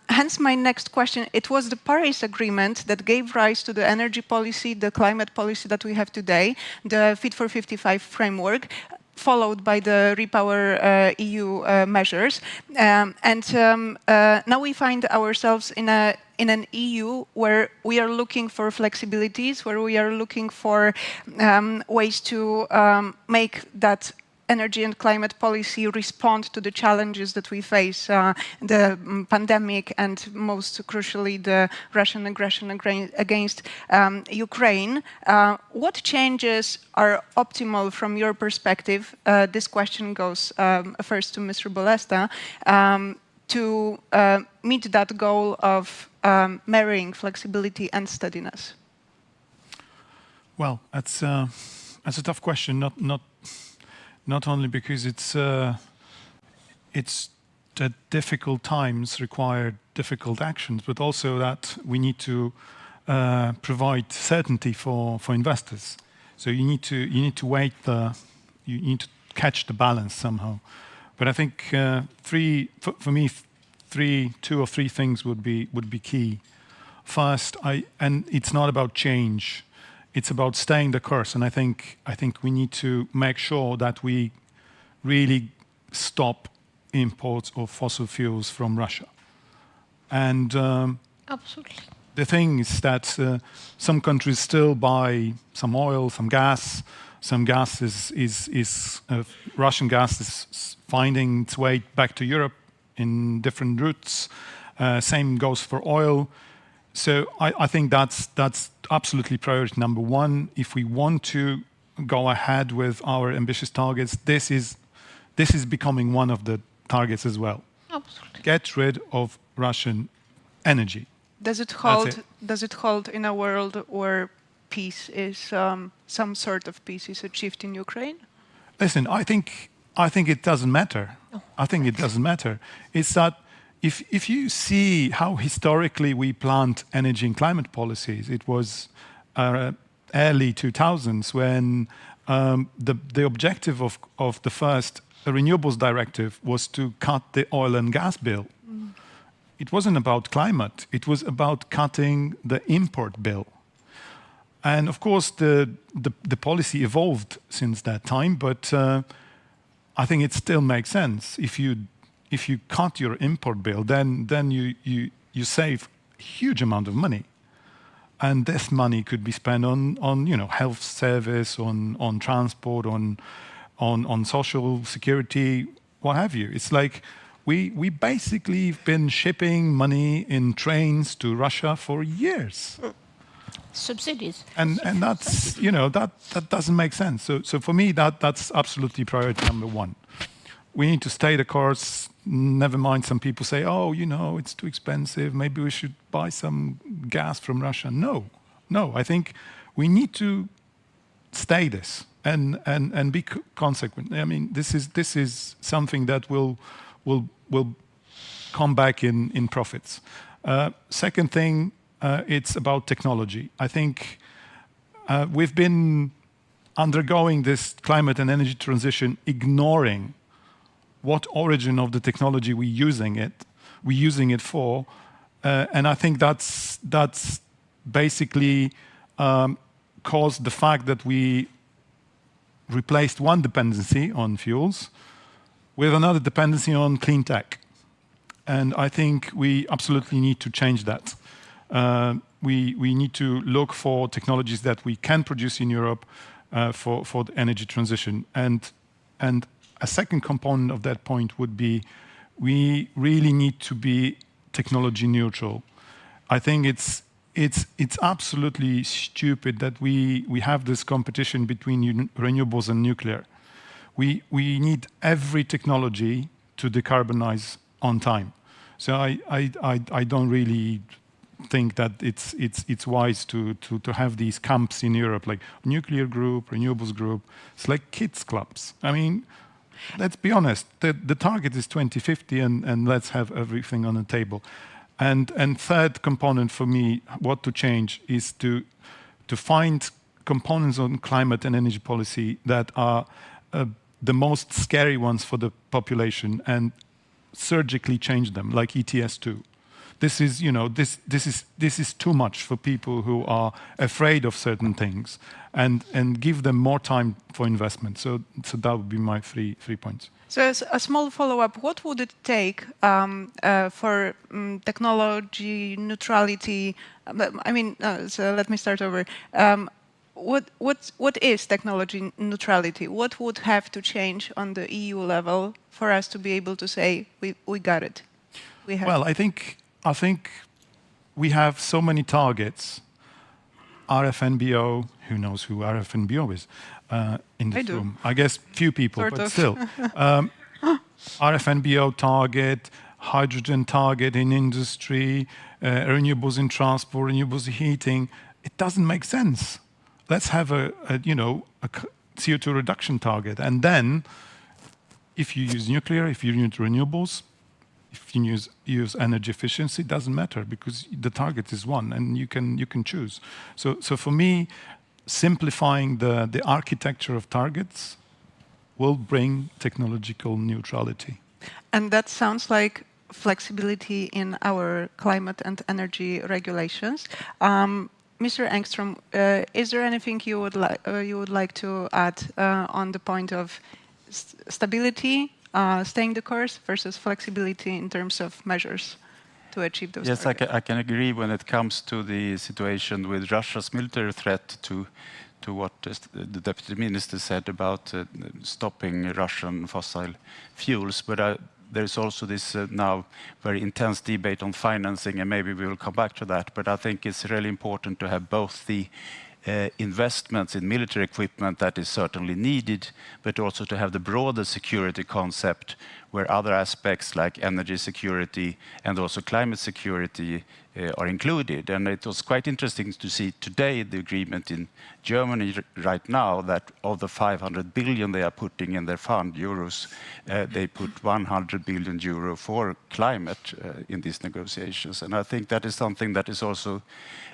hence my next question: it was the Paris Agreement that gave rise to the energy policy, the climate policy that we have today, the Fit for 55 framework, followed by the Repower EU measures. Now we find ourselves in an EU where we are looking for flexibilities, where we are looking for ways to make that energy and climate policy respond to the challenges that we face, the pandemic and most crucially the Russian aggression against Ukraine. What changes are optimal from your perspective? This question goes first to Mr. Bolesta, to meet that goal of marrying flexibility and steadiness. Well, that's a tough question, not only because it's that difficult times require difficult actions, but also that we need to provide certainty for investors. So you need to you need to catch the balance somehow. But I think for me, two or three things would be key. First, and it's not about change. It's about staying the course, and I think we need to make sure that we really stop imports of fossil fuels from Russia. And absolutely, the thing is that some countries still buy some oil, some gas. Some gas is Russian gas is finding its way back to Europe in different routes. Same goes for oil. So I think that's absolutely priority number one. If we want to go ahead with our ambitious targets, this is becoming one of the targets as well. Absolutely. Get rid of Russian energy. Does it hold in a world where peace is some sort of peace is achieved in Ukraine? Listen, I think it doesn't matter. I think it doesn't matter. It's that if you see how historically we planned energy and climate policies, it was early 2000s when the objective of the first renewables directive was to cut the oil and gas bill. Mm. It wasn't about climate. It was about cutting the import bill. And of course, the policy evolved since that time, but I think it still makes sense. If you cut your import bill, then you save a huge amount of money, and this money could be spent on health service, on transport, on social security, what have you. It's like we basically have been shipping money in trains to Russia for years. Subsidies. And that's that doesn't make sense. So for me that's absolutely priority number one. We need to stay the course. Never mind, some people say, oh, it's too expensive. Maybe we should buy some gas from Russia. No. I think we need to stay this and be consequent. I mean, this is something that will come back in profits. Second thing, it's about technology. I think we've been undergoing this climate and energy transition, ignoring what origin of the technology we're using it for, and I think that's basically caused the fact that we replaced one dependency on fuels with another dependency on clean tech, and I think we absolutely need to change that. We need to look for technologies that we can produce in Europe for the energy transition, and a second component of that point would be we really need to be technology neutral. I think it's absolutely stupid that we have this competition between renewables and nuclear. We need every technology to decarbonize on time. So I don't really think that it's wise to have these camps in Europe, like nuclear group, renewables group. It's like kids clubs. I mean, let's be honest. The target is 2050, and let's have everything on the table. And third component for me, what to change is to find components on climate and energy policy that are the most scary ones for the population, and surgically change them, like ETS2. This is, you know, this is too much for people who are afraid of certain things, and give them more time for investment. So that would be my three points. So as a small follow-up, what would it take for technology neutrality? I mean, so let me start over. What is technology neutrality? What would have to change on the EU level for us to be able to say we got it? Well, I think we have so many targets. RFNBO, who knows who RFNBO is in this room? I guess few people, sort but of. Still. RFNBO target, hydrogen target in industry, renewables in transport, renewables in heating. It doesn't make sense. Let's have a CO2 reduction target. And then, if you use nuclear, if you use renewables, if you use energy efficiency, it doesn't matter, because the target is one, and you can choose. So for me, simplifying the architecture of targets will bring technological neutrality. And that sounds like flexibility in our climate and energy regulations. Mr. Engström, is there anything you would like to add on the point of stability, staying the course, versus flexibility in terms of measures to achieve those targets? Yes, I can agree when it comes to the situation with Russia's military threat to what the Deputy Minister said about stopping Russian fossil fuels. But there's also this now very intense debate on financing, and maybe we will come back to that. But I think it's really important to have both the investments in military equipment that is certainly needed, but also to have the broader security concept where other aspects like energy security and also climate security are included. And it was quite interesting to see today the agreement in Germany right now that of the 500 billion they are putting in their fund, euros, they put 100 billion euro for climate in these negotiations. And I think that is something that is also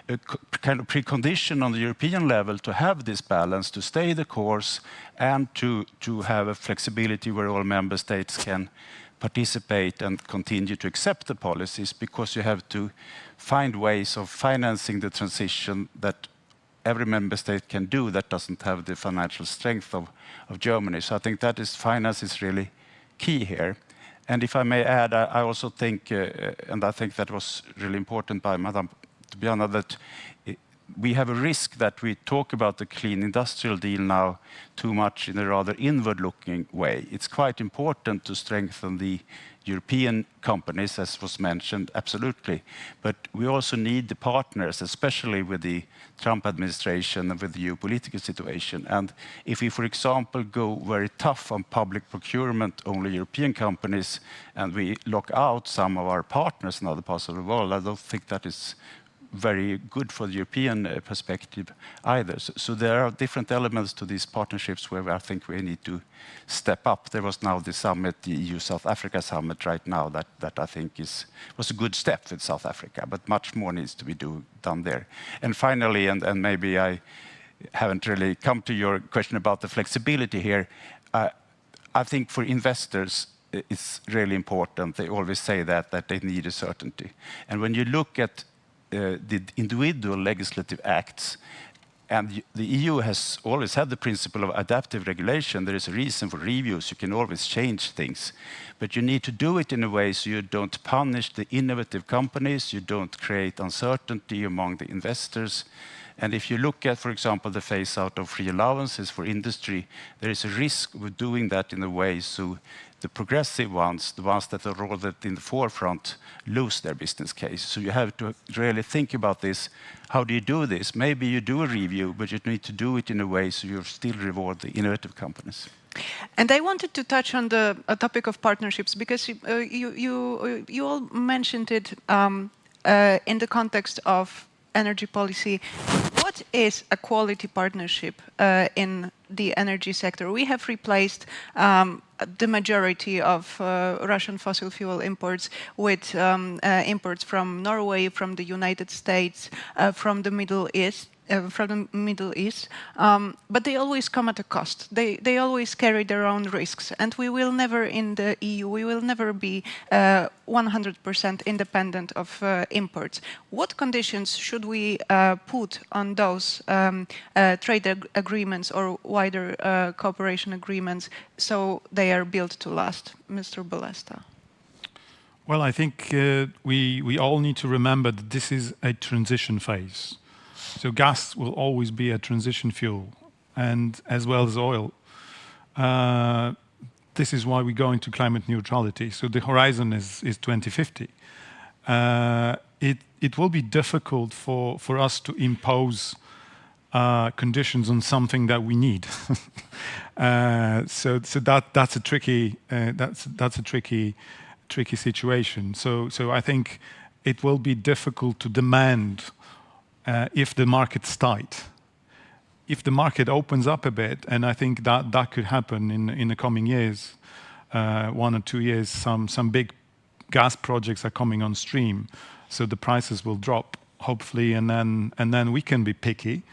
a kind of precondition on the European level to have this balance, to stay the course, and to have a flexibility where all member states can participate and continue to accept the policies, because you have to find ways of financing the transition that every member state can do that doesn't have the financial strength of Germany. So I think that finance is really key here. And if I may add, I also think, and I think that was really important by Madame Joanna, that we have a risk that we talk about the clean industrial deal now too much in a rather inward-looking way. It's quite important to strengthen the European companies, as was mentioned, absolutely. But we also need the partners, especially with the Trump administration and with the geopolitical situation. And if we, for example, go very tough on public procurement, only European companies, and we lock out some of our partners in other parts of the world, I don't think that is very good for the European perspective either. So there are different elements to these partnerships where I think we need to step up. There was now the summit, the EU-South Africa summit right now that I think was a good step with South Africa, but much more needs to be done there. And finally, and maybe I haven't really come to your question about the flexibility here, I think for investors, it's really important. They always say that they need a certainty. And when you look at the individual legislative acts, and the EU has always had the principle of adaptive regulation. There is a reason for reviews. You can always change things. But you need to do it in a way so you don't punish the innovative companies, you don't create uncertainty among the investors. And if you look at, for example, the phase out of free allowances for industry, there is a risk of doing that in a way so the progressive ones, the ones that are already in the forefront, lose their business case. So you have to really think about this. How do you do this? Maybe you do a review, but you need to do it in a way so you still reward the innovative companies. And I wanted to touch on the topic of partnerships, because you all mentioned it in the context of energy policy. What is a quality partnership in the energy sector? We have replaced the majority of Russian fossil fuel imports with imports from Norway, from the United States, from the Middle East. But they always come at a cost. They always carry their own risks, and we will never, in the EU, we will never be 100% independent of imports. What conditions should we put on those trade agreements or wider cooperation agreements so they are built to last? Mr. Bolesta. Well, I think we all need to remember that this is a transition phase. So gas will always be a transition fuel, and as well as oil. This is why we go into climate neutrality. So the horizon is 2050. It will be difficult for us to impose conditions on something that we need. So that's a tricky tricky situation. So I think it will be difficult to demand. If the market's tight. If the market opens up a bit, and I think that could happen in the coming years, 1 or 2 years, some big gas projects are coming on stream, so the prices will drop, hopefully, and then we can be picky.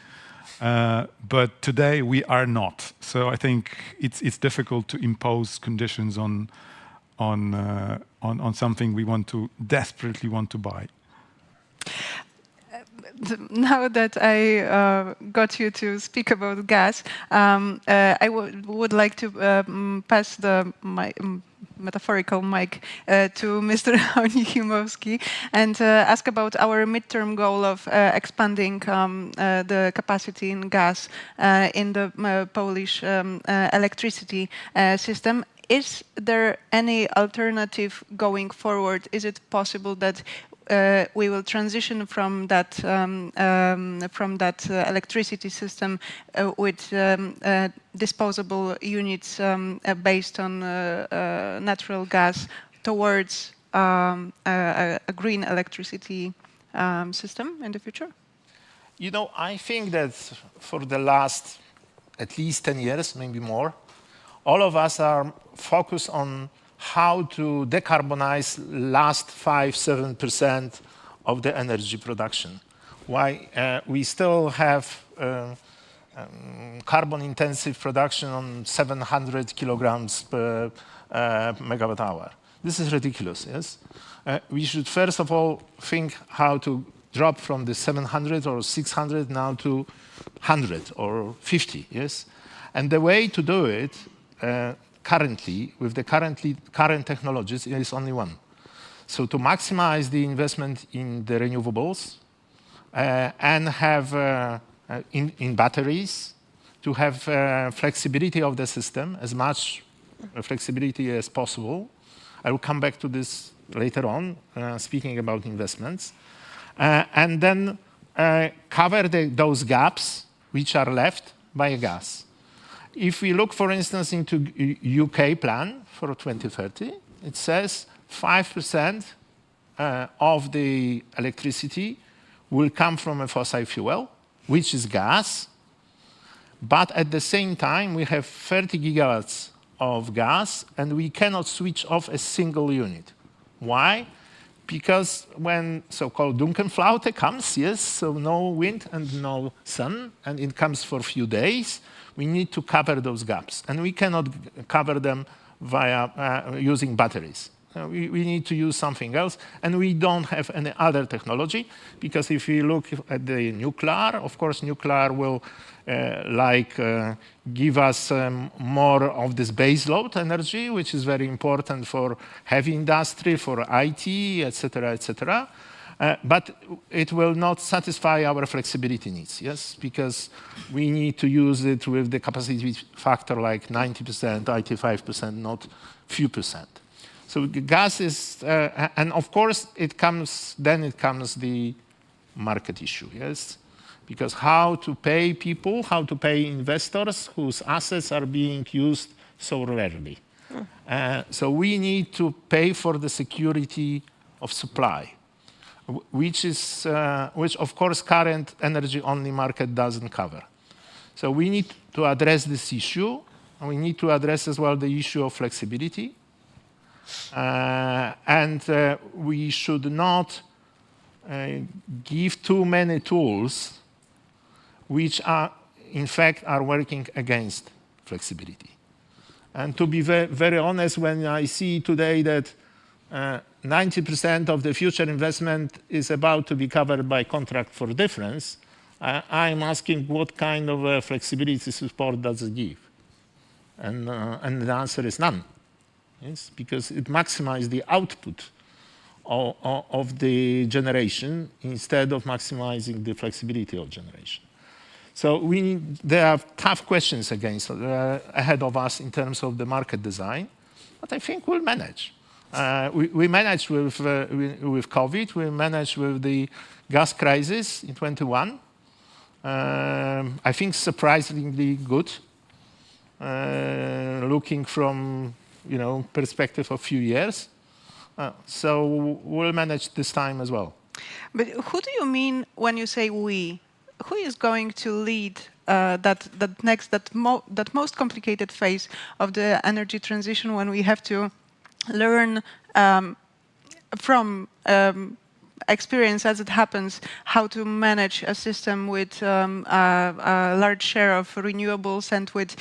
But today we are not. So I think it's difficult to impose conditions on something we desperately want to buy. Now that I got you to speak about gas, I would like to pass the metaphorical mic to Mr. Onichimowski and ask about our midterm goal of expanding the capacity in gas in the Polish electricity system. Is there any alternative going forward? Is it possible that we will transition from that electricity system with disposable units based on natural gas towards a green electricity system in the future? You know, I think that for the last at least 10 years, maybe more, all of us are focused on how to decarbonize last 5-7% of the energy production. Why we still have carbon-intensive production on 700 kilograms per megawatt hour. This is ridiculous, yes? We should first of all think how to drop from the 700 or 600 now to 100 or 50, yes? And the way to do it currently, with the current technologies, is only one. So to maximize the investment in the renewables and have in batteries, to have flexibility of the system, as much flexibility as possible. I will come back to this later on, speaking about investments. And then cover those gaps which are left by gas. If we look, for instance, into UK plan for 2030, it says 5% of the electricity will come from a fossil fuel, which is gas. But at the same time, we have 30 gigawatts of gas, and we cannot switch off a single unit. Why? Because when so-called Dunkelflaute comes, yes, so no wind and no sun, and it comes for a few days, we need to cover those gaps. And we cannot cover them via using batteries. We need to use something else, and we don't have any other technology, because if we look at the nuclear, of course, nuclear will give us more of this baseload energy, which is very important for heavy industry, for IT, etc., etc. But it will not satisfy our flexibility needs, yes? Because we need to use it with the capacity factor like 90%, 85%, not few percent. So gas is, and of course then it comes the market issue, yes? Because how to pay people, how to pay investors whose assets are being used so rarely. So we need to pay for the security of supply, which of course current energy-only market doesn't cover. So we need to address this issue, and we need to address as well the issue of flexibility. And we should not give too many tools which are, in fact, are working against flexibility. And to be very honest, when I see today that 90% of the future investment is about to be covered by contract for difference, I'm asking what kind of flexibility support does it give? And the answer is none. Yes, because it maximizes the output of the generation instead of maximizing the flexibility of generation. So there are tough questions ahead of us in terms of the market design, but I think we'll manage. We managed with COVID, we managed with the gas crisis in 21. I think surprisingly good, looking from perspective of few years. So we'll manage this time as well. But who do you mean when you say we? Who is going to lead that most complicated phase of the energy transition when we have to learn from experience as it happens how to manage a system with a large share of renewables and with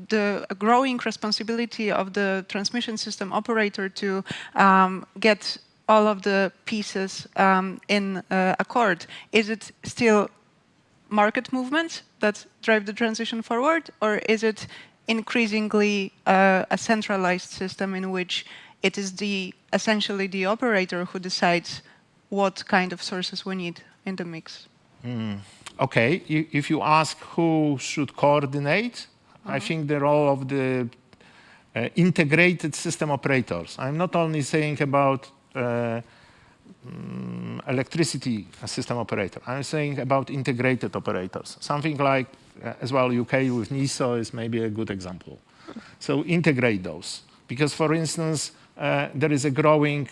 the growing responsibility of the transmission system operator to get all of the pieces in accord? Is it still market movements that drive the transition forward, or is it increasingly a centralized system in which it is essentially the operator who decides what kind of sources we need in the mix? Okay, if you ask who should coordinate, I think the role of the integrated system operators. I'm not only saying about electricity system operator. I'm saying about integrated operators. Something like, as well, UK with NISO is maybe a good example. So integrate those. Because, for instance, there is a growing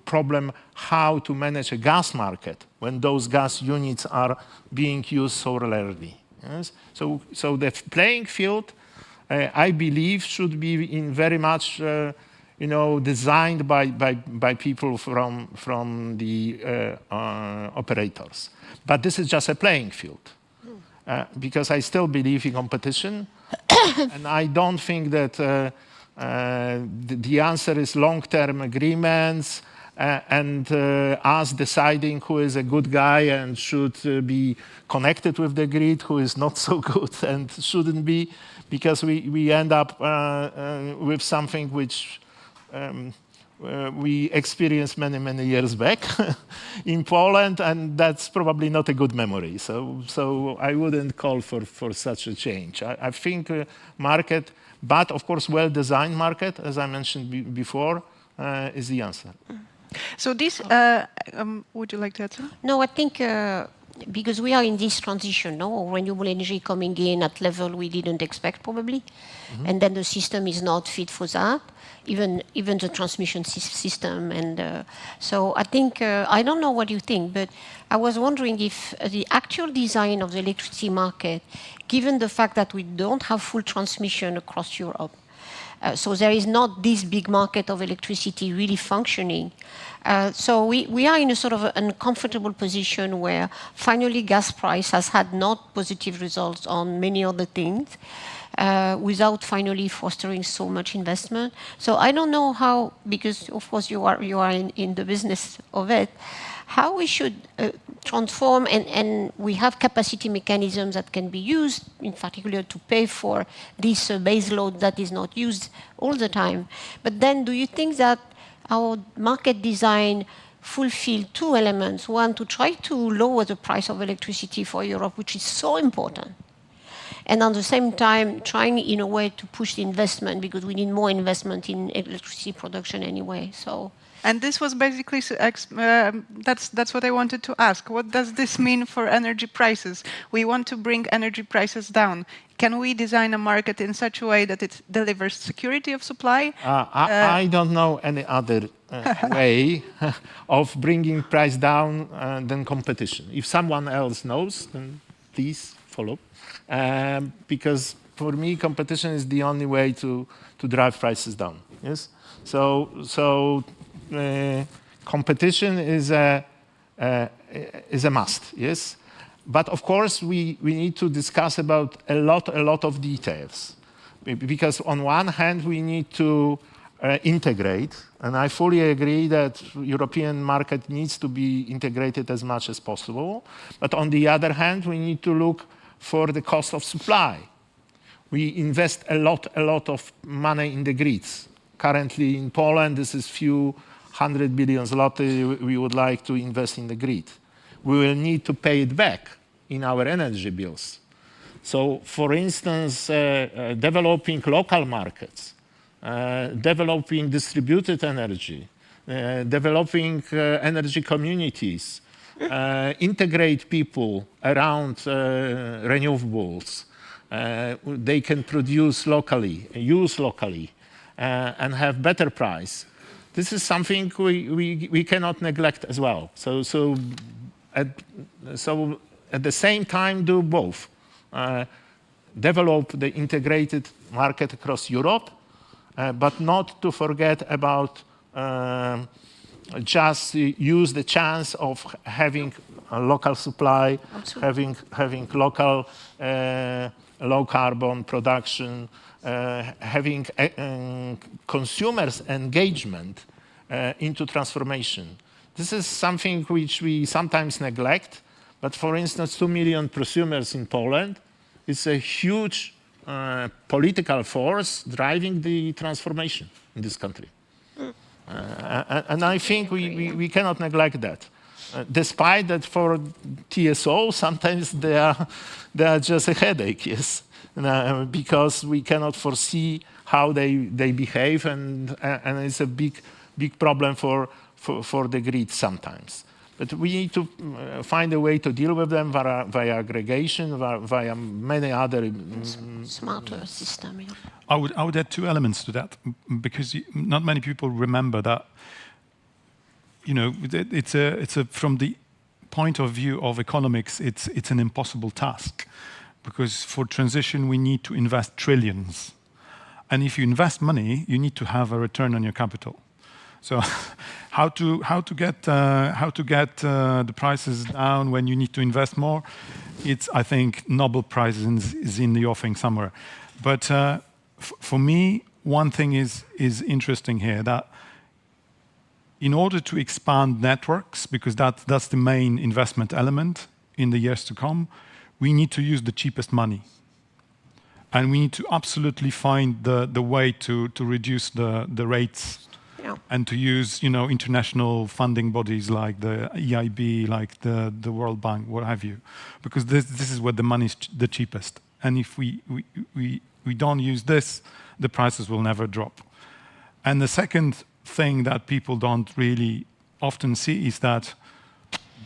problem how to manage a gas market when those gas units are being used so rarely. Yes? So the playing field, I believe, should be in very much designed by people from the operators. But this is just a playing field. Because I still believe in competition. And I don't think that the answer is long-term agreements and us deciding who is a good guy and should be connected with the grid, who is not so good and shouldn't be, because we end up with something which we experienced many years back in Poland, and that's probably not a good memory. So I wouldn't call for such a change. I think market, but of course well-designed market, as I mentioned before, is the answer. So this, would you like to add something? No, I think because we are in this transition, renewable energy coming in at level we didn't expect probably, and then the system is not fit for that. Even the transmission system, and so I think I don't know what you think, but I was wondering if the actual design of the electricity market, given the fact that we don't have full transmission across Europe, so there is not this big market of electricity really functioning. So we are in a sort of an uncomfortable position where finally gas price has had not positive results on many other things. Without finally fostering so much investment. So I don't know how, because of course you are in the business of it, how we should transform, and we have capacity mechanisms that can be used, in particular to pay for this base load that is not used all the time. But then do you think that our market design fulfill two elements. One, to try to lower the price of electricity for Europe, which is so important. And at the same time, trying in a way to push the investment, because we need more investment in electricity production anyway. So. And this was basically, that's what I wanted to ask. What does this mean for energy prices? We want to bring energy prices down. Can we design a market in such a way that it delivers security of supply? I don't know any other way of bringing price down than competition. If someone else knows, then please follow. Because for me, competition is the only way to drive prices down. Yes. So competition is a must. Yes. But of course, we need to discuss about a lot of details, because on one hand we need to integrate, and I fully agree that European market needs to be integrated as much as possible. But on the other hand, we need to look for the cost of supply. We invest a lot of money in the grids. Currently in Poland, this is few 100 billion zloty we would like to invest in the grid. We will need to pay it back in our energy bills. So, for instance, developing local markets, developing distributed energy, developing energy communities, integrate people around renewables. They can produce locally, use locally, and have better price. This is something we cannot neglect as well. So at the same time, do both. Develop the integrated market across Europe, but not to forget about just use the chance of having a local supply, having local low carbon production, having consumers' engagement into transformation. This is something which we sometimes neglect. But for instance, 2 million prosumers in Poland is a huge political force driving the transformation in this country. And I think we cannot neglect that. Despite that for TSO, sometimes they are just a headache, yes, because we cannot foresee how they behave, and it's a big problem for the grid sometimes. But we need to find a way to deal with them via aggregation, via many other smarter system. Yeah. I would add two elements to that, because not many people remember that. You know, it's a from the point of view of economics, it's an impossible task, because for transition we need to invest trillions, and if you invest money, you need to have a return on your capital. So, how to get the prices down when you need to invest more? It's, I think, Nobel Prize is in the offing somewhere. But for me, one thing is interesting here, that in order to expand networks, because that's the main investment element in the years to come, we need to use the cheapest money, and we need to absolutely find the way to reduce the rates. Yeah. And to use, international funding bodies like the EIB, like the World Bank, what have you, because this is where the money is the cheapest. And if we don't use this, the prices will never drop. And the second thing that people don't really often see is that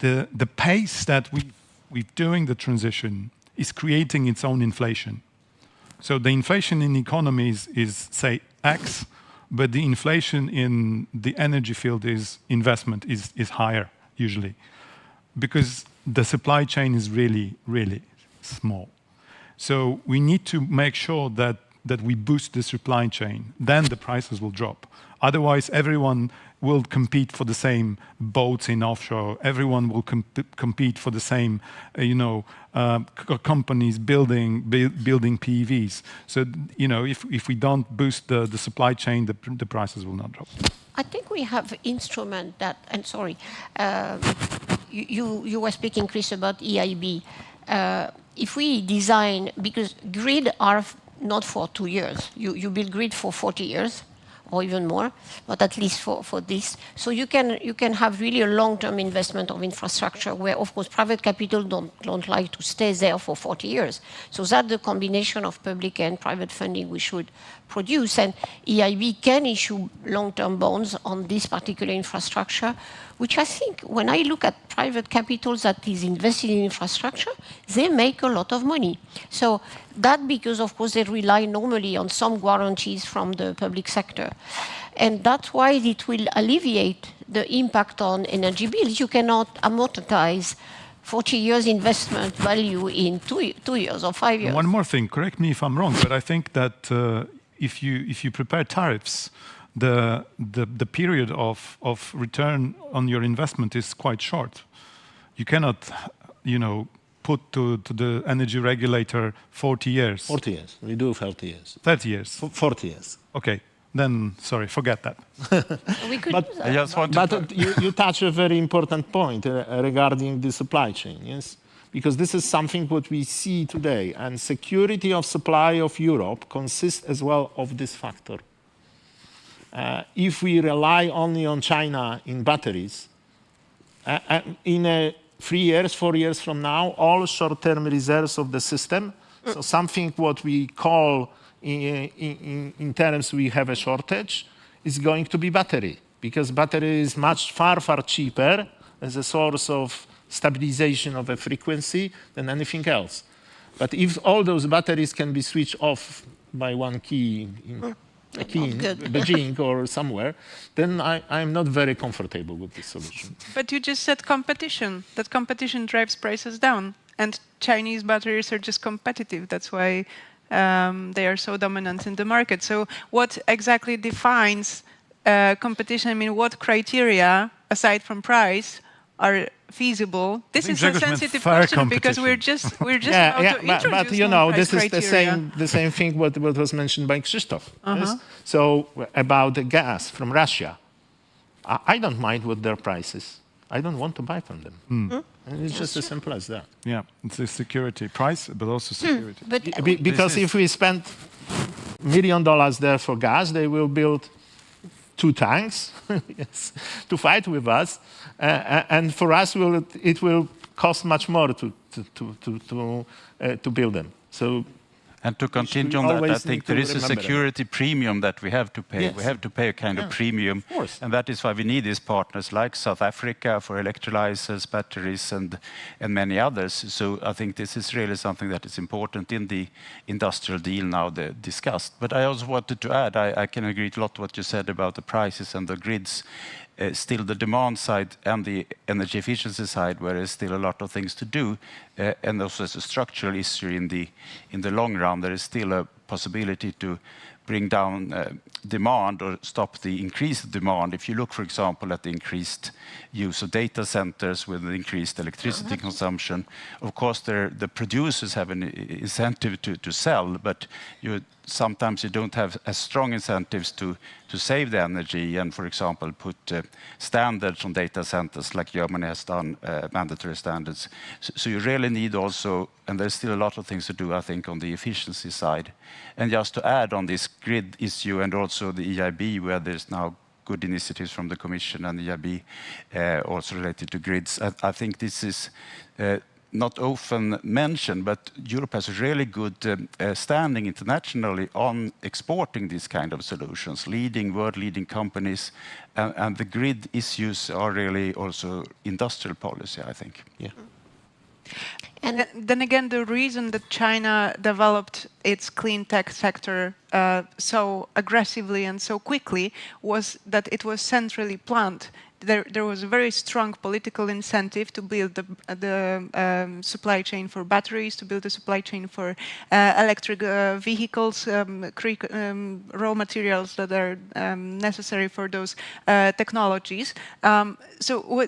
the pace that we're doing the transition is creating its own inflation. So the inflation in economies is say X. But the inflation in the energy field is investment is higher usually, because the supply chain is really, really small. So we need to make sure that we boost the supply chain. Then the prices will drop. Otherwise, everyone will compete for the same boats in offshore. Everyone will compete for the same, companies building PVs. So, if we don't boost the supply chain, the prices will not drop. I think we have instrument that, and sorry, you were speaking, Chris, about EIB. If we design, because grid are not for 2 years, you build grid for 40 years. or even more, but at least for this. So you can have really a long-term investment of infrastructure where, of course, private capital don't like to stay there for 40 years. So that's the combination of public and private funding we should produce. And EIB can issue long-term bonds on this particular infrastructure, which I think, when I look at private capital that is invested in infrastructure, they make a lot of money. So that because, of course, they rely normally on some guarantees from the public sector. And that's why it will alleviate the impact on energy bills. You cannot amortize 40 years investment value in 2 years or 5 years. One more thing, correct me if I'm wrong, but I think that if you prepare tariffs, the period of return on your investment is quite short. You cannot, put to the energy regulator 40 years. 40 years. We do 30 years. 30 years. 40 years. Okay. Then, sorry, forget that. We could but do that. but you touch a very important point regarding the supply chain, yes? Because this is something what we see today, and security of supply of Europe consists as well of this factor. If we rely only on China in batteries, in 3 years, 4 years from now, all short-term reserves of the system, so something what we call in terms we have a shortage, is going to be battery, because battery is much far cheaper as a source of stabilization of a frequency than anything else. But if all those batteries can be switched off by one key in Beijing or somewhere, then I'm not very comfortable with this solution. But you just said competition, that competition drives prices down, and Chinese batteries are just competitive. That's why they are so dominant in the market. So what exactly defines competition? I mean, what criteria, aside from price, are feasible? This is a sensitive question because we're just about to introduce but you know, this criteria. is the same thing what was mentioned by Krzysztof. Yes? So about the gas from Russia, I don't mind what their price is. I don't want to buy from them. And it's just as simple as that. Yeah, it's a security price, but also security. Because if we spend $1 million there for gas, they will build 2 tanks yes, to fight with us, and for us, it will cost much more to build them. So. And to continue on that, I think there is a security premium that we have to pay. Yes. We have to pay a kind of premium, and that is why we need these partners like South Africa for electrolyzers, batteries, and many others. So I think this is really something that is important in the industrial deal now discussed. But I also wanted to add, I can agree a lot what you said about the prices and the grids. Still the demand side and the energy efficiency side, where there's still a lot of things to do, and also as a structural issue in the long run, there is still a possibility to bring down demand or stop the increased demand. If you look, for example, at the increased use of data centers with the increased electricity consumption, of course, the producers have an incentive to sell, but sometimes you don't have as strong incentives to save the energy and, for example, put standards on data centers like Germany has done, mandatory standards. So you really need also, and there's still a lot of things to do, I think, on the efficiency side. And just to add on this grid issue and also the EIB, where there's now good initiatives from the Commission and EIB also related to grids. I think this is not often mentioned, but Europe has a really good standing internationally on exporting these kind of solutions, world-leading companies, and the grid issues are really also industrial policy, I think. Yeah. And then again, the reason that China developed its clean tech sector so aggressively and so quickly was that it was centrally planned. There was a very strong political incentive to build the supply chain for batteries, to build the supply chain for electric vehicles, raw materials that are necessary for those technologies. So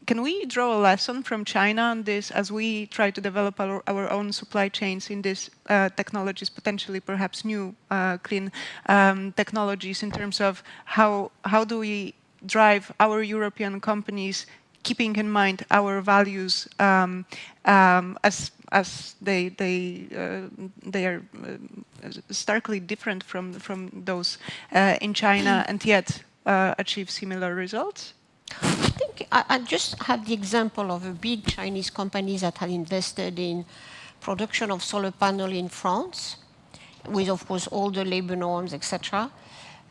can we draw a lesson from China on this as we try to develop our own supply chains in these technologies, potentially perhaps new clean technologies, in terms of how do we drive our European companies, keeping in mind our values as as they are starkly different from those in China, and yet achieve similar results? I think I just have the example of a big Chinese company that had invested in production of solar panel in France, with, of course, all the labor norms, etc.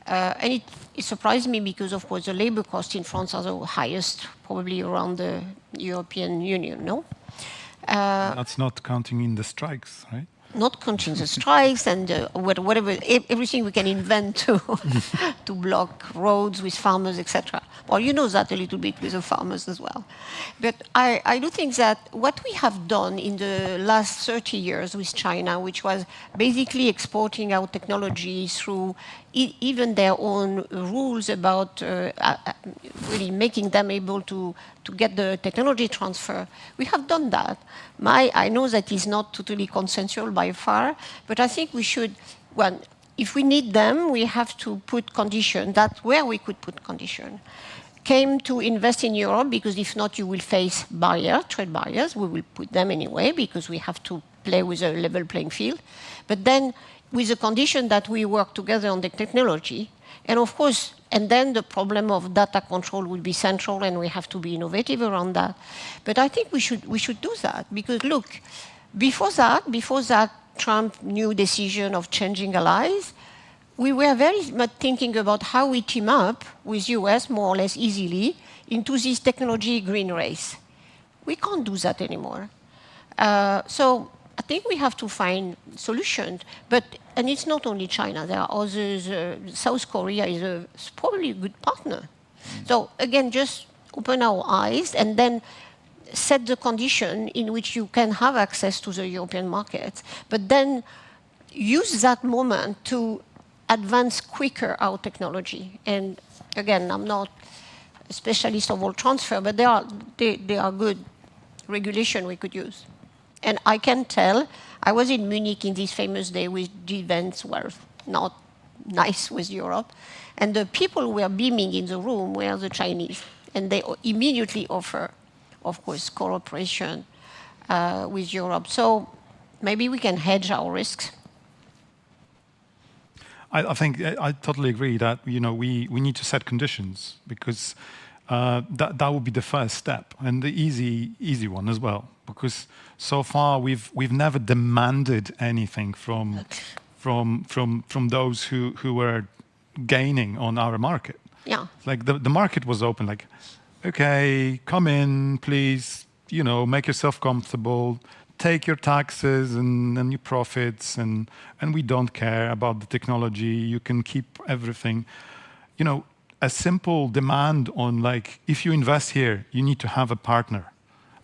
And it surprised me because, of course, the labor costs in France are the highest, probably around the European Union, no? That's not counting in the strikes, right? Not counting the strikes and whatever, everything we can invent to block roads with farmers, etc. Well, you know that a little bit with the farmers as well. But I do think that what we have done in the last 30 years with China, which was basically exporting our technology through even their own rules about really making them able to get the technology transfer, we have done that. I know that is not totally consensual by far, but I think we should, well, if we need them, we have to put condition. That's where we could put condition. Came to invest in Europe, because if not, you will face trade barriers. We will put them anyway, because we have to play with a level playing field. But then, with the condition that we work together on the technology, and of course, and then the problem of data control will be central, and we have to be innovative around that. But I think we should do that, because look, before that Trump new decision of changing allies, we were very much thinking about how we team up with US more or less easily into this technology green race. We can't do that anymore. So I think we have to find solutions. And it's not only China. There are others. South Korea is probably a good partner. So again, just open our eyes and then set the condition in which you can have access to the European market. But then use that moment to advance quicker our technology. And again, I'm not a specialist of all transfer, but they are good regulation we could use. And I can tell, I was in Munich in this famous day with the events were not nice with Europe. And the people who were beaming in the room were the Chinese. And they immediately offer, of course, cooperation with Europe. So maybe we can hedge our risks. I think I totally agree that we need to set conditions, because that would be the first step and the easy one as well. Because so far we've never demanded anything from those who were gaining on our market. Yeah. Like the market was open. Like, okay, come in, please. Make yourself comfortable. Take your taxes and your profits, and we don't care about the technology. You can keep everything. A simple demand on, like, if you invest here, you need to have a partner.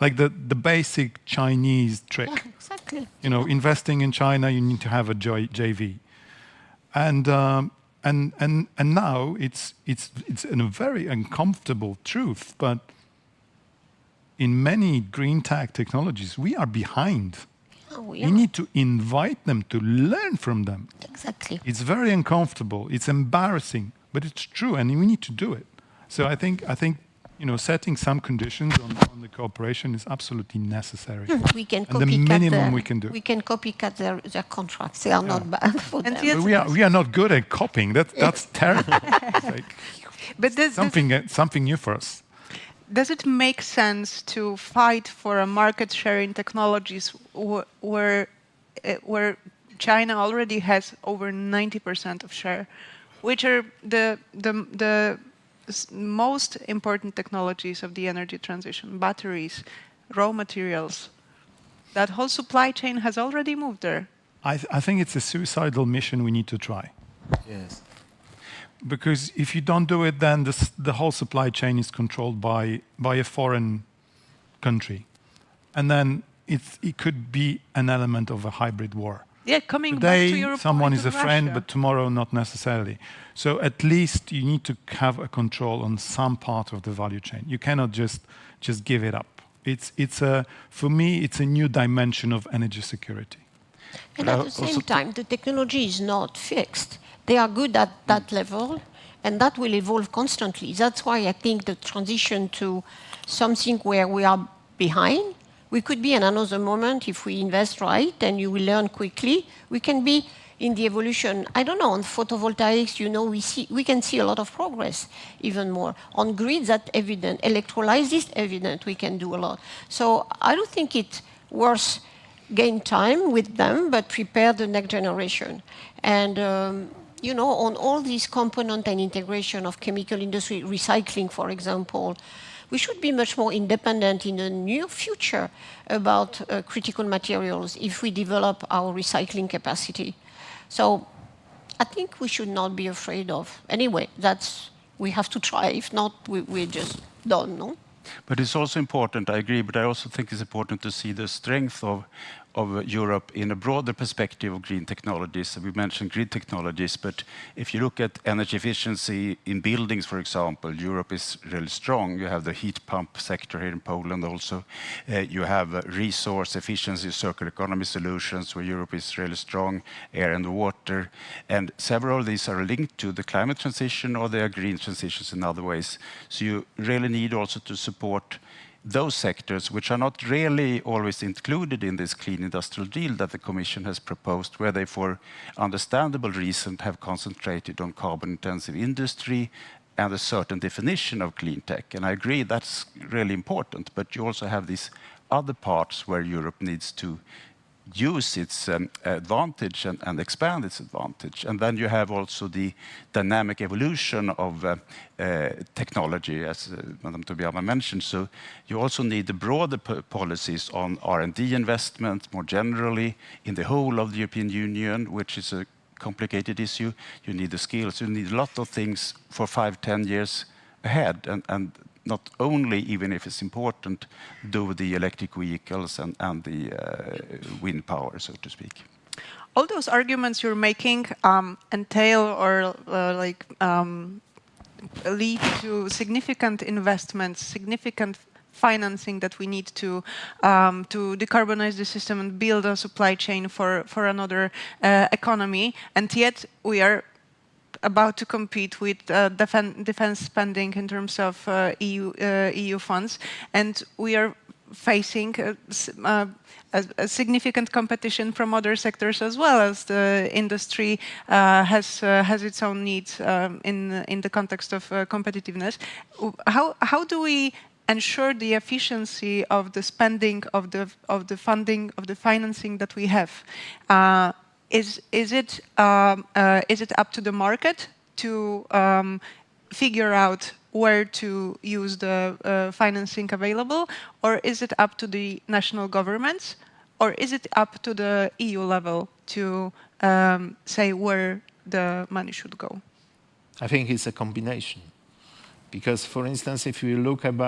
Like the basic Chinese trick. Yeah, exactly. Investing in China, you need to have a JV. And now it's a very uncomfortable truth, but in many green tech technologies, we are behind. Oh, we need to invite them to learn from them. Exactly. It's very uncomfortable. It's embarrassing, but it's true, and we need to do it. So I think setting some conditions on the cooperation is absolutely necessary. We can and the minimum we can do. We can copycat their contracts. They are not bad for them. But we are not good at copying. That's terrible. But something new for us. Does it make sense to fight for a market share in technologies where China already has over 90% of share, which are the most important technologies of the energy transition, batteries, raw materials? That whole supply chain has already moved there. I think it's a suicidal mission we need to try. Yes. Because if you don't do it, then the whole supply chain is controlled by a foreign country. And then it could be an element of a hybrid war. Yeah, coming Today, back to your someone point is a of friend, Russia. but tomorrow not necessarily. So at least you need to have a control on some part of the value chain. You cannot just give it up. For me, it's a new dimension of energy security. And at the same time, the technology is not fixed. They are good at that level, and that will evolve constantly. That's why I think the transition to something where we are behind We could be in another moment, if we invest right, and you will learn quickly, we can be in the evolution. I don't know, on photovoltaics, you know, we can see a lot of progress, even more. On grids, that's evident. Electrolysis, evident, we can do a lot. So I don't think it's worth gain time with them, but prepare the next generation. And, you know, on all these component and integration of chemical industry, recycling, for example, we should be much more independent in the near future about critical materials if we develop our recycling capacity. So I think we should not be afraid of. Anyway, we have to try. If not, we're just done, no? But it's also important, I agree, but I also think it's important to see the strength of Europe in a broader perspective of green technologies. We mentioned grid technologies, but if you look at energy efficiency in buildings, for example, Europe is really strong. You have the heat pump sector here in Poland also. You have resource efficiency, circular economy solutions, where Europe is really strong, air and water. And several of these are linked to the climate transition, or they are green transitions in other ways. So you really need also to support those sectors which are not really always included in this clean industrial deal that the Commission has proposed, where they, for understandable reason, have concentrated on carbon-intensive industry and a certain definition of clean tech. And I agree that's really important, but you also have these other parts where Europe needs to use its advantage and expand its advantage. And then you have also the dynamic evolution of technology, as Madame Tobiama mentioned. So you also need the broader policies on R&D investment more generally in the whole of the European Union, which is a complicated issue. You need the skills. You need a lot of things for 5-10 years ahead. And not only, even if it's important, do the electric vehicles and the wind power, so to speak. All those arguments you're making entail or lead to significant investments, significant financing that we need to decarbonize the system and build a supply chain for another economy. And yet we are about to compete with defense spending in terms of EU funds, and we are facing a significant competition from other sectors as well, as the industry has its own needs in the context of competitiveness. How do we ensure the efficiency of the spending of the funding of the financing that we have? Is it up to the market to figure out where to use the financing available, or is it up to the national governments, or is it up to the EU level to say where the money should go? I think it's a combination, because, for instance, if you look at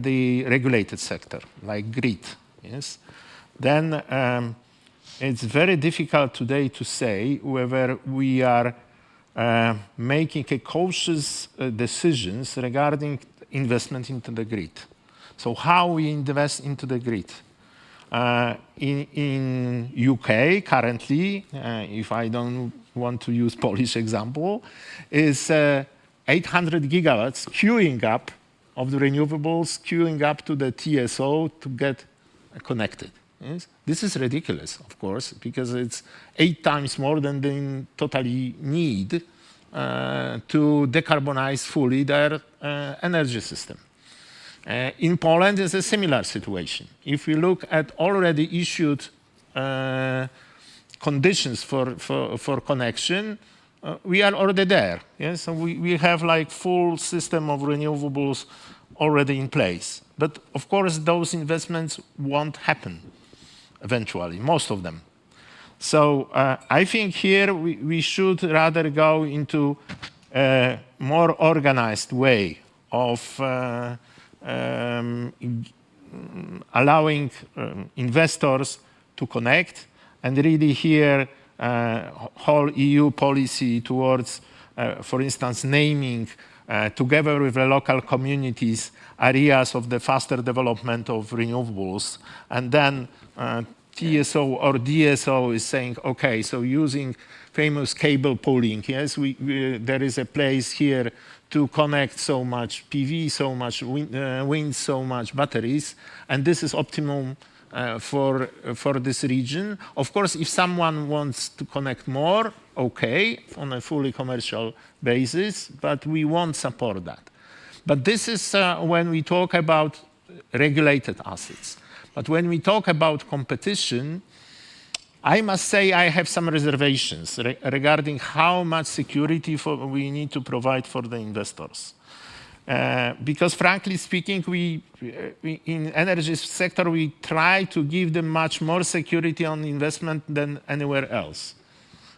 the regulated sector, like grid, yes, then it's very difficult today to say whether we are making a cautious decisions regarding investment into the grid. So how we invest into the grid. In UK currently, if I don't want to use Polish example, is 800 gigawatts queuing up of the renewables, queuing up to the TSO to get connected. Yes? This is ridiculous, of course, because it's 8 times more than they totally need to decarbonize fully their energy system. In Poland, it's a similar situation. If we look at already issued conditions for connection, we are already there. Yes? So we have like full system of renewables already in place. But of course, those investments won't happen eventually, most of them. So I think here we should rather go into a more organized way of allowing investors to connect, and really here whole EU policy towards, for instance, naming together with the local communities areas of the faster development of renewables, and then TSO or DSO is saying, okay, so using famous cable pooling, yes, there is a place here to connect so much PV, so much wind, so much batteries, and this is optimum for this region. Of course, if someone wants to connect more, okay, on a fully commercial basis, but we won't support that. But this is when we talk about regulated assets. But when we talk about competition, I must say I have some reservations regarding how much security we need to provide for the investors. Because frankly speaking, we in energy sector, we try to give them much more security on investment than anywhere else.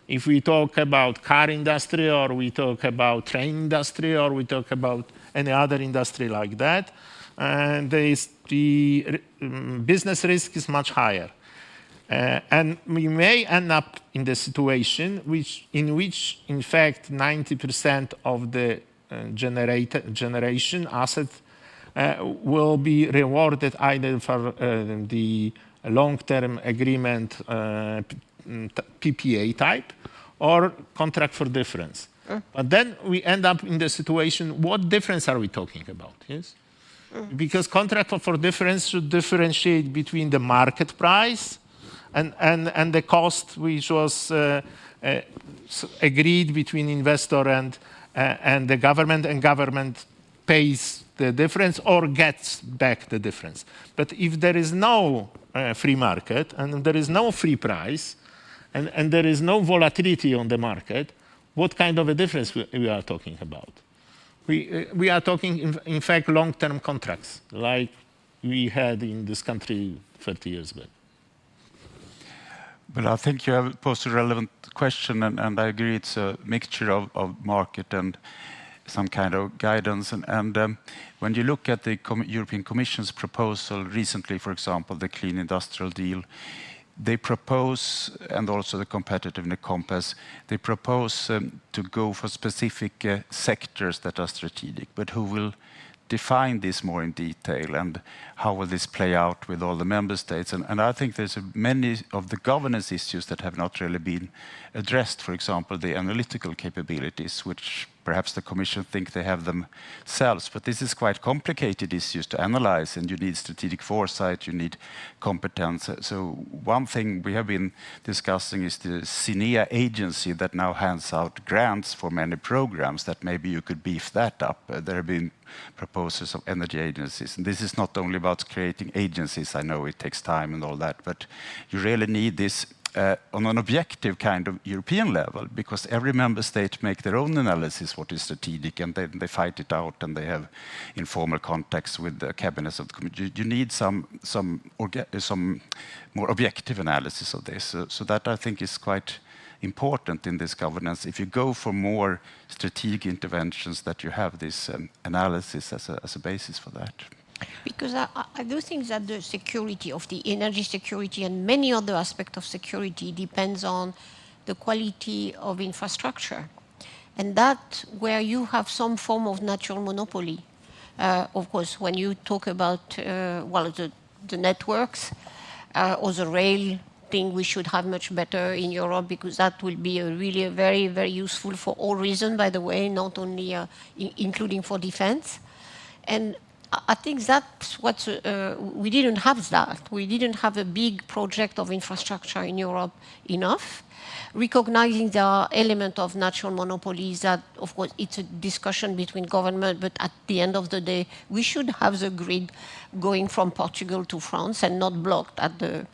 If we talk about car industry, or we talk about train industry, or we talk about any other industry like that, the business risk is much higher. And we may end up in the situation in which, in fact, 90% of the generation asset will be rewarded either for the long-term agreement PPA type or contract for difference. But then we end up in the situation, what difference are we talking about? Yes? Because contract for difference should differentiate between the market price and the cost which was agreed between investor and the government, and government pays the difference or gets back the difference. But if there is no free market and there is no free price and there is no volatility on the market, what kind of a difference we are talking about? We are talking, in fact, long-term contracts like we had in this country 30 years back. But I think you have posed a relevant question, and I agree it's a mixture of market and some kind of guidance. And when you look at the European Commission's proposal recently, for example, the Clean Industrial Deal, they propose, and also the Competitiveness Compass, they propose to go for specific sectors that are strategic, but who will define this more in detail, and how will this play out with all the member states? And I think there's many of the governance issues that have not really been addressed. For example, the analytical capabilities, which perhaps the Commission think they have themselves, but this is quite complicated issues to analyze, and you need strategic foresight, you need competence. So one thing we have been discussing is the CINEA agency that now hands out grants for many programs, that maybe you could beef that up. There have been proposals of energy agencies, and this is not only about creating agencies. I know it takes time and all that, but you really need this on an objective kind of European level, because every member state make their own analysis what is strategic, and they fight it out, and they have informal contacts with the cabinets of the committee. You need some more objective analysis of this. So that I think is quite important in this governance. If you go for more strategic interventions, that you have this analysis as a basis for that. Because I do think that the security of the energy security and many other aspects of security depends on the quality of infrastructure. And that where you have some form of natural monopoly. Of course, when you talk about the networks or the rail thing, we should have much better in Europe, because that will be really very, very useful for all reasons, by the way, not only including for defense. And I think that's what we didn't have that. We didn't have a big project of infrastructure in Europe enough. Recognizing there are elements of natural monopolies that, of course, it's a discussion between government, but at the end of the day, we should have the grid going from Portugal to France and not blocked at the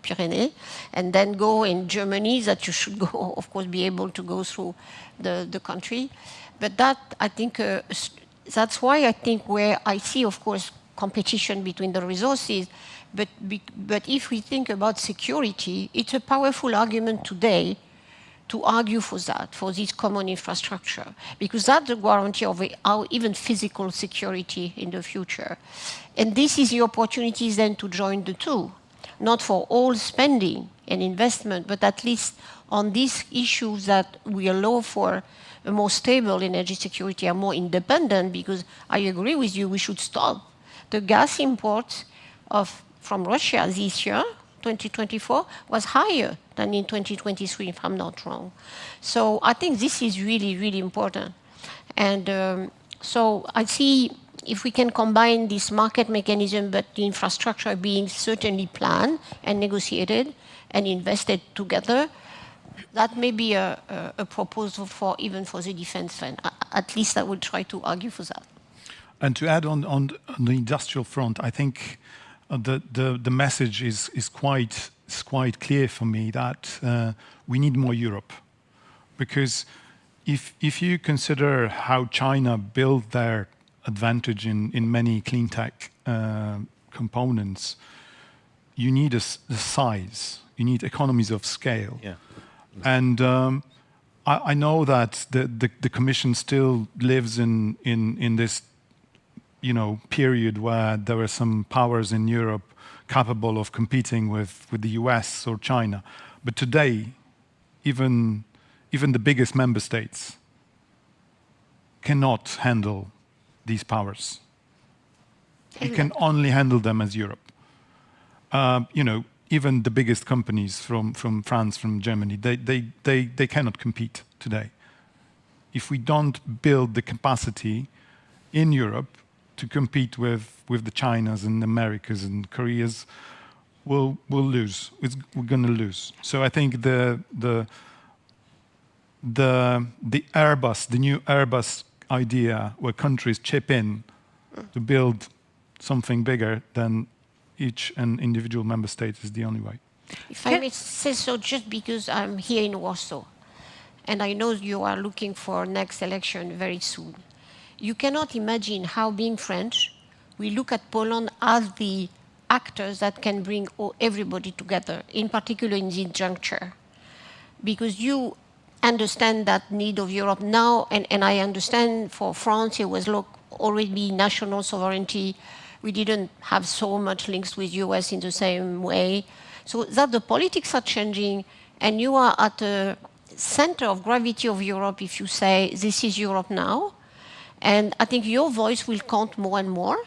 Pyrenees, and then go in Germany, that you should go, of course, be able to go through the country. But that, I think, that's why I think where I see, of course, competition between the resources, but if we think about security, it's a powerful argument today to argue for that, for this common infrastructure, because that's the guarantee of our even physical security in the future. And this is the opportunity then to join the two, not for all spending and investment, but at least on these issues that we allow for a more stable energy security and more independent, because I agree with you, we should stop. The gas imports from Russia this year, 2024, was higher than in 2023, if I'm not wrong. So I think this is really, really important. And so I see if we can combine this market mechanism, but the infrastructure being certainly planned and negotiated and invested together, that may be a proposal for even for the defense fund. At least I will try to argue for that. And to add on the industrial front, I think the message is quite clear for me that we need more Europe, because if you consider how China built their advantage in many clean tech components, you need a size, you need economies of scale. Yeah. And I know that the Commission still lives in this, period where there were some powers in Europe capable of competing with the US or China. But today, even the biggest member states cannot handle these powers. You can only handle them as Europe. Even the biggest companies from France, from Germany, they cannot compete today. If we don't build the capacity in Europe to compete with the Chinas and Americas and Koreas, we'll lose. We're going to lose. So I think the Airbus, the new Airbus idea, where countries chip in to build something bigger than each and individual member state, is the only way. If I may say so, just because I'm here in Warsaw, and I know you are looking for next election very soon, you cannot imagine how, being French, we look at Poland as the actors that can bring everybody together, in particular in this juncture. Because you understand that need of Europe now, and I understand for France it was already national sovereignty. We didn't have so much links with US in the same way. So that the politics are changing, and you are at the center of gravity of Europe if you say, this is Europe now. And I think your voice will count more and more.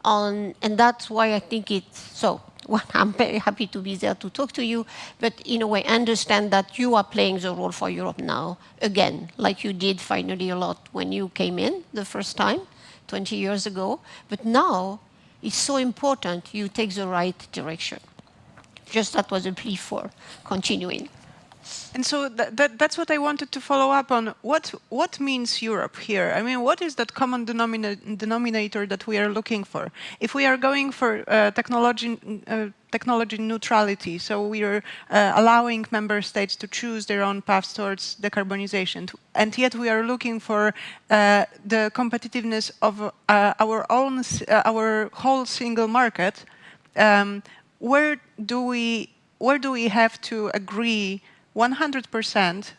And that's why I think it's so. Well, I'm very happy to be there to talk to you, but in a way understand that you are playing the role for Europe now, again, like you did finally a lot when you came in the first time, 20 years ago. But now it's so important you take the right direction. Just that was a plea for continuing. And so that's what I wanted to follow up on. What means Europe here? I mean, what is that common denominator that we are looking for? If we are going for technology neutrality, so we are allowing member states to choose their own paths towards decarbonization, and yet we are looking for the competitiveness of our whole single market, where do we have to agree 100%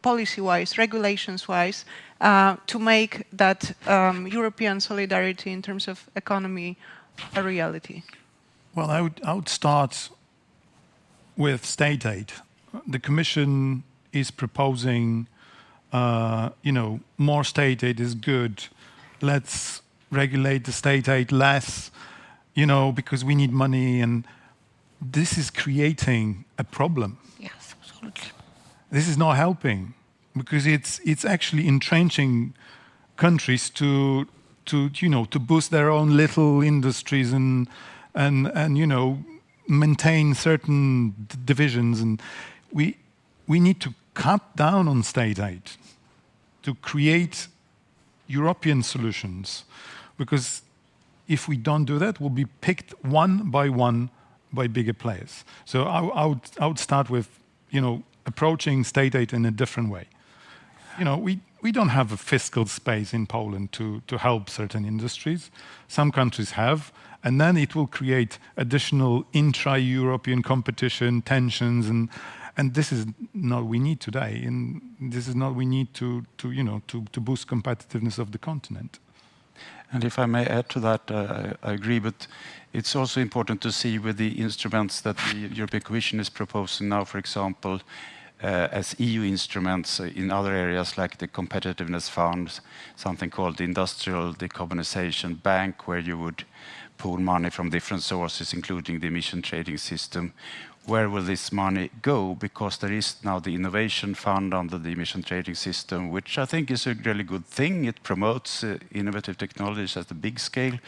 policy-wise, regulations-wise, to make that European solidarity in terms of economy a reality? Well, I would start with state aid. The Commission is proposing, more state aid is good. Let's regulate the state aid less, because we need money, and this is creating a problem. Yes, absolutely. This is not helping, because it's actually entrenching countries to boost their own little industries and maintain certain divisions. And we need to cut down on state aid to create European solutions, because if we don't do that, we'll be picked one by bigger players. So I would start with, approaching state aid in a different way. We don't have a fiscal space in Poland to help certain industries. Some countries have, and then it will create additional intra-European competition, tensions, and this is not what we need today, and this is not what we need to boost competitiveness of the continent. And if I may add to that, I agree, but it's also important to see with the instruments that the European Commission is proposing now, for example, as EU instruments in other areas like the Competitiveness Fund, something called the Industrial Decarbonization Bank, where you would pool money from different sources, including the emission trading system, where will this money go? Because there is now the innovation fund under the emission trading system, which I think is a really good thing. It promotes innovative technologies at the big scale,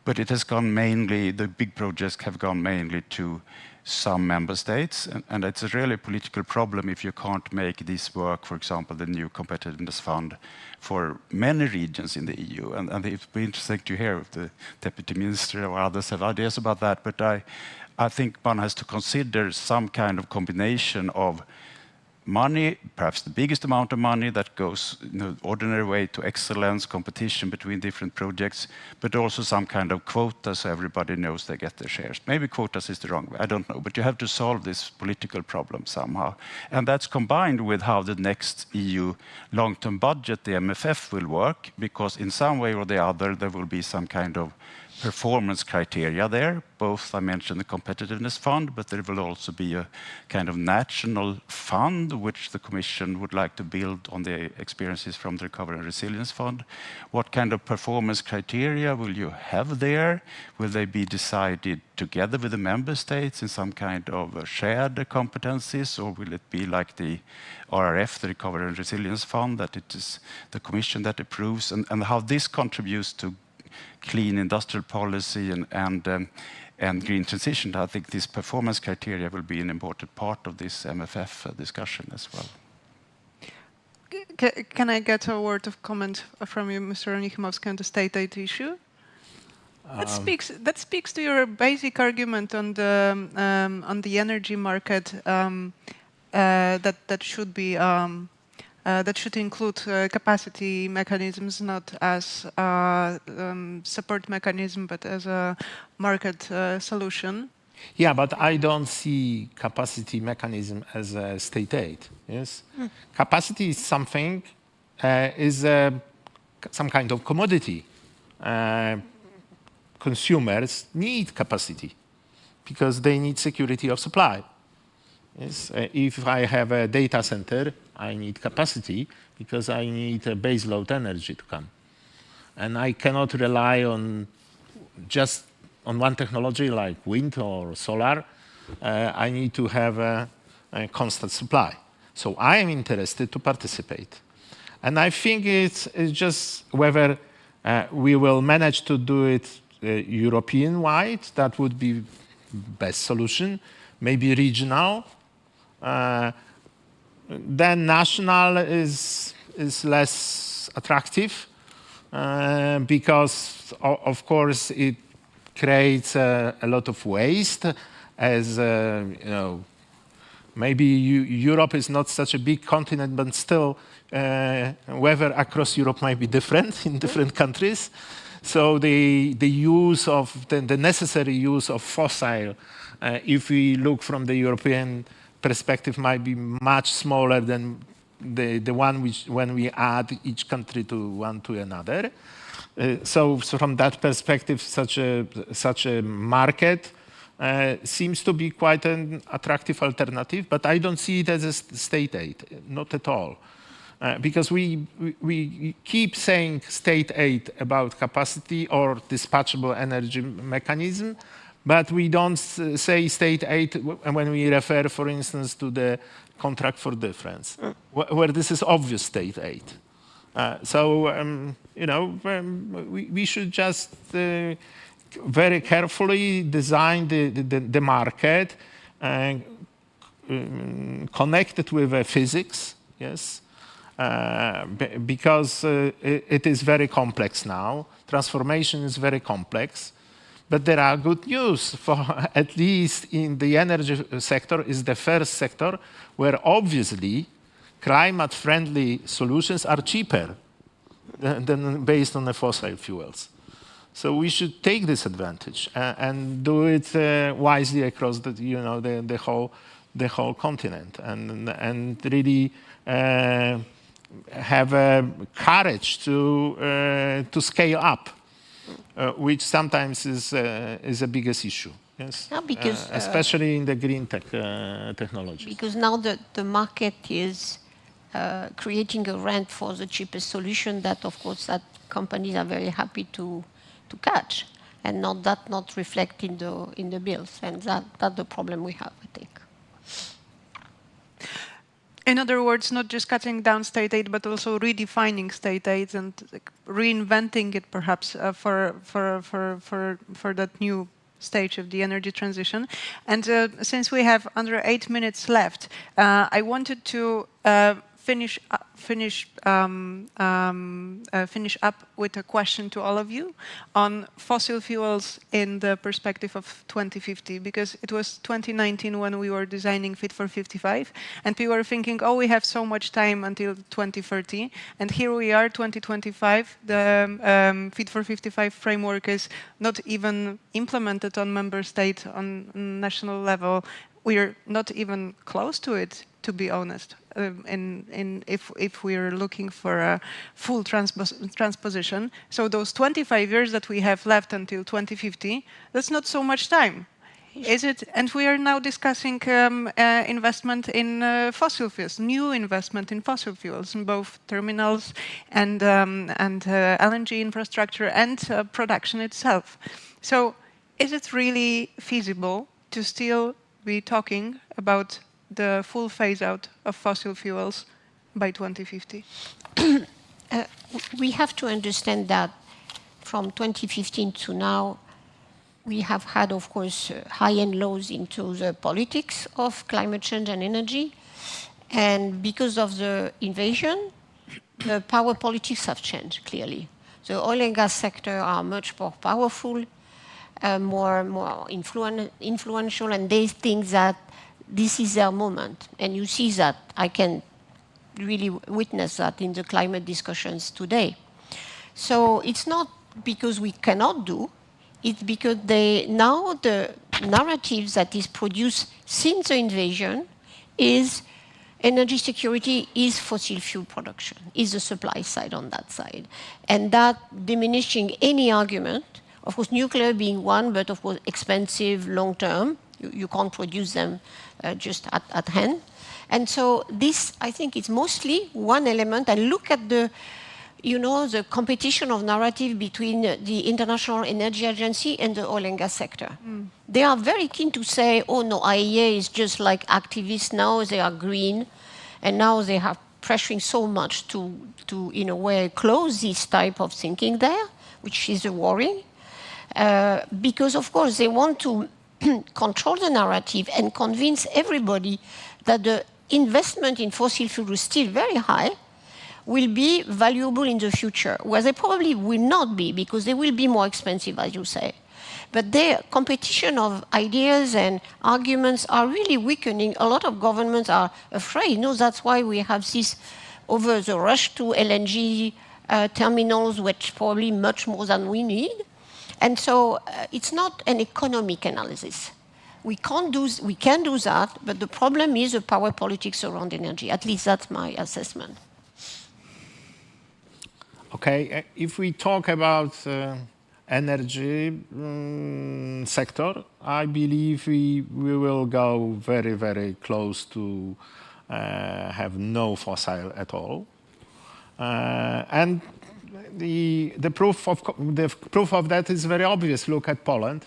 but it has gone mainly, the big projects have gone mainly to some member states, and it's a really political problem if you can't make this work, for example, the new competitiveness fund for many regions in the EU. And it would be interesting to hear if the Deputy Minister or others have ideas about that, but I think one has to consider some kind of combination of money, perhaps the biggest amount of money that goes in the ordinary way to excellence, competition between different projects, but also some kind of quota so everybody knows they get their shares. Maybe quotas is the wrong way, I don't know, but you have to solve this political problem somehow. And that's combined with how the next EU long-term budget, the MFF, will work, because in some way or the other there will be some kind of performance criteria there. Both, I mentioned the competitiveness fund, but there will also be a kind of national fund which the Commission would like to build on the experiences from the Recovery and Resilience Fund. What kind of performance criteria will you have there? Will they be decided together with the member states in some kind of shared competencies, or will it be like the RRF, the Recovery and Resilience Fund, that it is the Commission that approves, and how this contributes to clean industrial policy and green transition? I think this performance criteria will be an important part of this MFF discussion as well. Can I get a word of comment from you, Mr. Onichimowski, on the state aid issue? That speaks to your basic argument on the energy market that should be. That should include capacity mechanisms, not as a support mechanism, but as a market solution. Yeah, but I don't see capacity mechanism as a state aid. Yes, capacity is something, some kind of commodity. Consumers need capacity because they need security of supply. Yes, if I have a data center, I need capacity because I need a base load energy to come. And I cannot rely on just on one technology like wind or solar. I need to have a constant supply. So I am interested to participate. And I think it's just whether we will manage to do it European-wide. That would be best solution. Maybe regional. Then national is less attractive because, of course, it creates a lot of waste. As you know, maybe Europe is not such a big continent, but still, weather across Europe might be different in different countries. So the use of the necessary use of fossil, if we look from the European perspective, might be much smaller than the one which when we add each country to one to another. So from that perspective, such a market seems to be quite an attractive alternative. But I don't see it as a state aid, not at all, because we keep saying state aid about capacity or dispatchable energy mechanism. But we don't say state aid when we refer, for instance, to the contract for difference, where this is obvious state aid. You know, we should just very carefully design the market and connect it with physics, yes, because it is very complex now. Transformation is very complex. But there are good news, for at least in the energy sector is the first sector where obviously climate-friendly solutions are cheaper than based on the fossil fuels. So we should take this advantage and do it wisely across the whole continent and really have courage to scale up. Which sometimes is a biggest issue, yes, because, especially in the green technologies. Because now the market is creating a rent for the cheapest solution that, of course, that companies are very happy to catch, and not reflect in the bills, and that's the problem we have, I think. In other words, not just cutting down state aid, but also redefining state aid and reinventing it, perhaps, for that new stage of the energy transition. And since we have under 8 minutes left, I wanted to finish up with a question to all of you on fossil fuels in the perspective of 2050, because it was 2019 when we were designing Fit for 55, and people were thinking, oh, we have so much time until 2030, and here we are, 2025. The Fit for 55 framework is not even implemented on member state, on national level. We're not even close to it, to be honest, if we're looking for a full transposition. So those 25 years that we have left until 2050, that's not so much time, is it? And we are now discussing investment in fossil fuels, new investment in fossil fuels, in both terminals and LNG infrastructure and production itself. So is it really feasible to still be talking about the full phase-out of fossil fuels by 2050? We have to understand that from 2015 to now, we have had, of course, high and lows into the politics of climate change and energy. And because of the invasion, the power politics have changed, clearly. The oil and gas sector are much more powerful, more influential, and they think that this is their moment. And you see that. I can really witness that in the climate discussions today. So it's not because we cannot do, it's because now the narrative that is produced since the invasion is energy security is fossil fuel production, is the supply side on that side. And that diminishing any argument, of course, nuclear being one, but of course expensive, long-term. You can't produce them just at hand. And so this, I think, is mostly one element. And look at the competition of narrative between the International Energy Agency and the oil and gas sector. They are very keen to say, oh no, IEA is just like activists now, they are green, and now they have pressuring so much to in a way, close this type of thinking there, which is worrying. Because, of course, they want to control the narrative and convince everybody that the investment in fossil fuel is still very high, will be valuable in the future, where they probably will not be, because they will be more expensive, as you say. But their competition of ideas and arguments are really weakening. A lot of governments are afraid. That's why we have this over the rush to LNG terminals, which probably much more than we need. And so it's not an economic analysis. We can do that, but the problem is the power politics around energy. At least that's my assessment. Okay, if we talk about energy sector, I believe we will go very, very close to have no fossil at all. And the proof of that is very obvious. Look at Poland,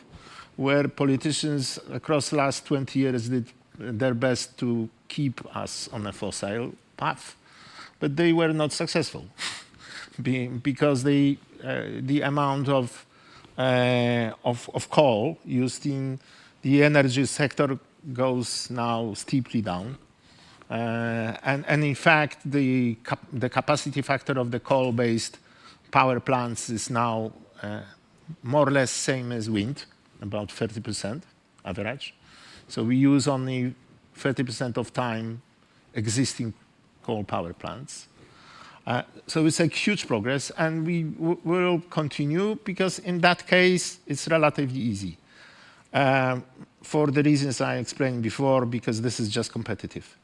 where politicians across the last 20 years did their best to keep us on a fossil path, but they were not successful because the amount of coal used in the energy sector goes now steeply down. And in fact, the capacity factor of the coal-based power plants is now more or less same as wind, about 30% average. So we use only 30% of time existing coal power plants. So it's a huge progress, and we will continue because in that case, it's relatively easy. For the reasons I explained before, because this is just competitive.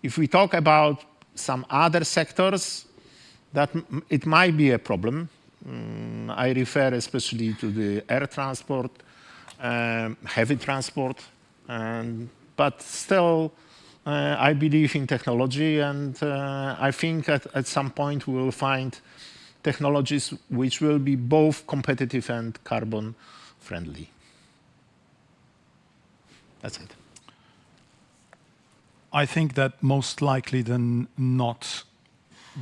If we talk about some other sectors, that it might be a problem. I refer especially to the air transport, heavy transport, but still I believe in technology, and I think at some point we will find technologies which will be both competitive and carbon friendly. That's it. I think that most likely than not,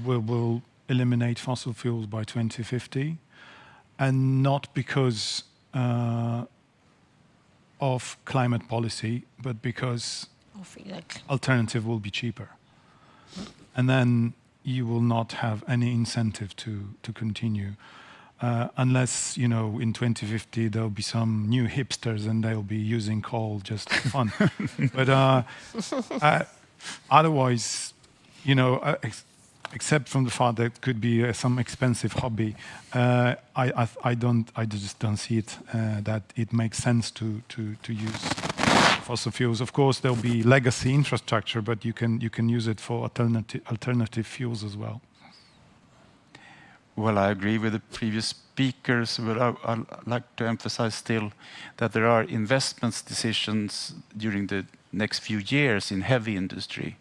we will eliminate fossil fuels by 2050, and not because of climate policy, but because alternative will be cheaper. And then you will not have any incentive to continue. Unless, you know, in 2050 there'll be some new hipsters and they'll be using coal just for fun. But otherwise, you know, except from the fact that it could be some expensive hobby, I just don't see it that it makes sense to use fossil fuels. Of course, there'll be legacy infrastructure, but you can use it for alternative fuels as well. Well, I agree with the previous speakers, but I'd like to emphasize still that there are investment decisions during the next few years in heavy industry,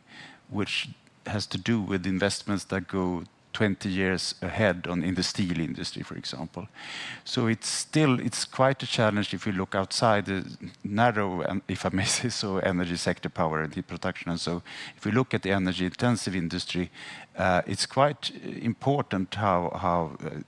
which has to do with investments that go 20 years ahead in the steel industry, for example. So it's quite a challenge if you look outside the narrow, and if I may say so, energy sector, power and heat production. And so if we look at the energy intensive industry, it's quite important how the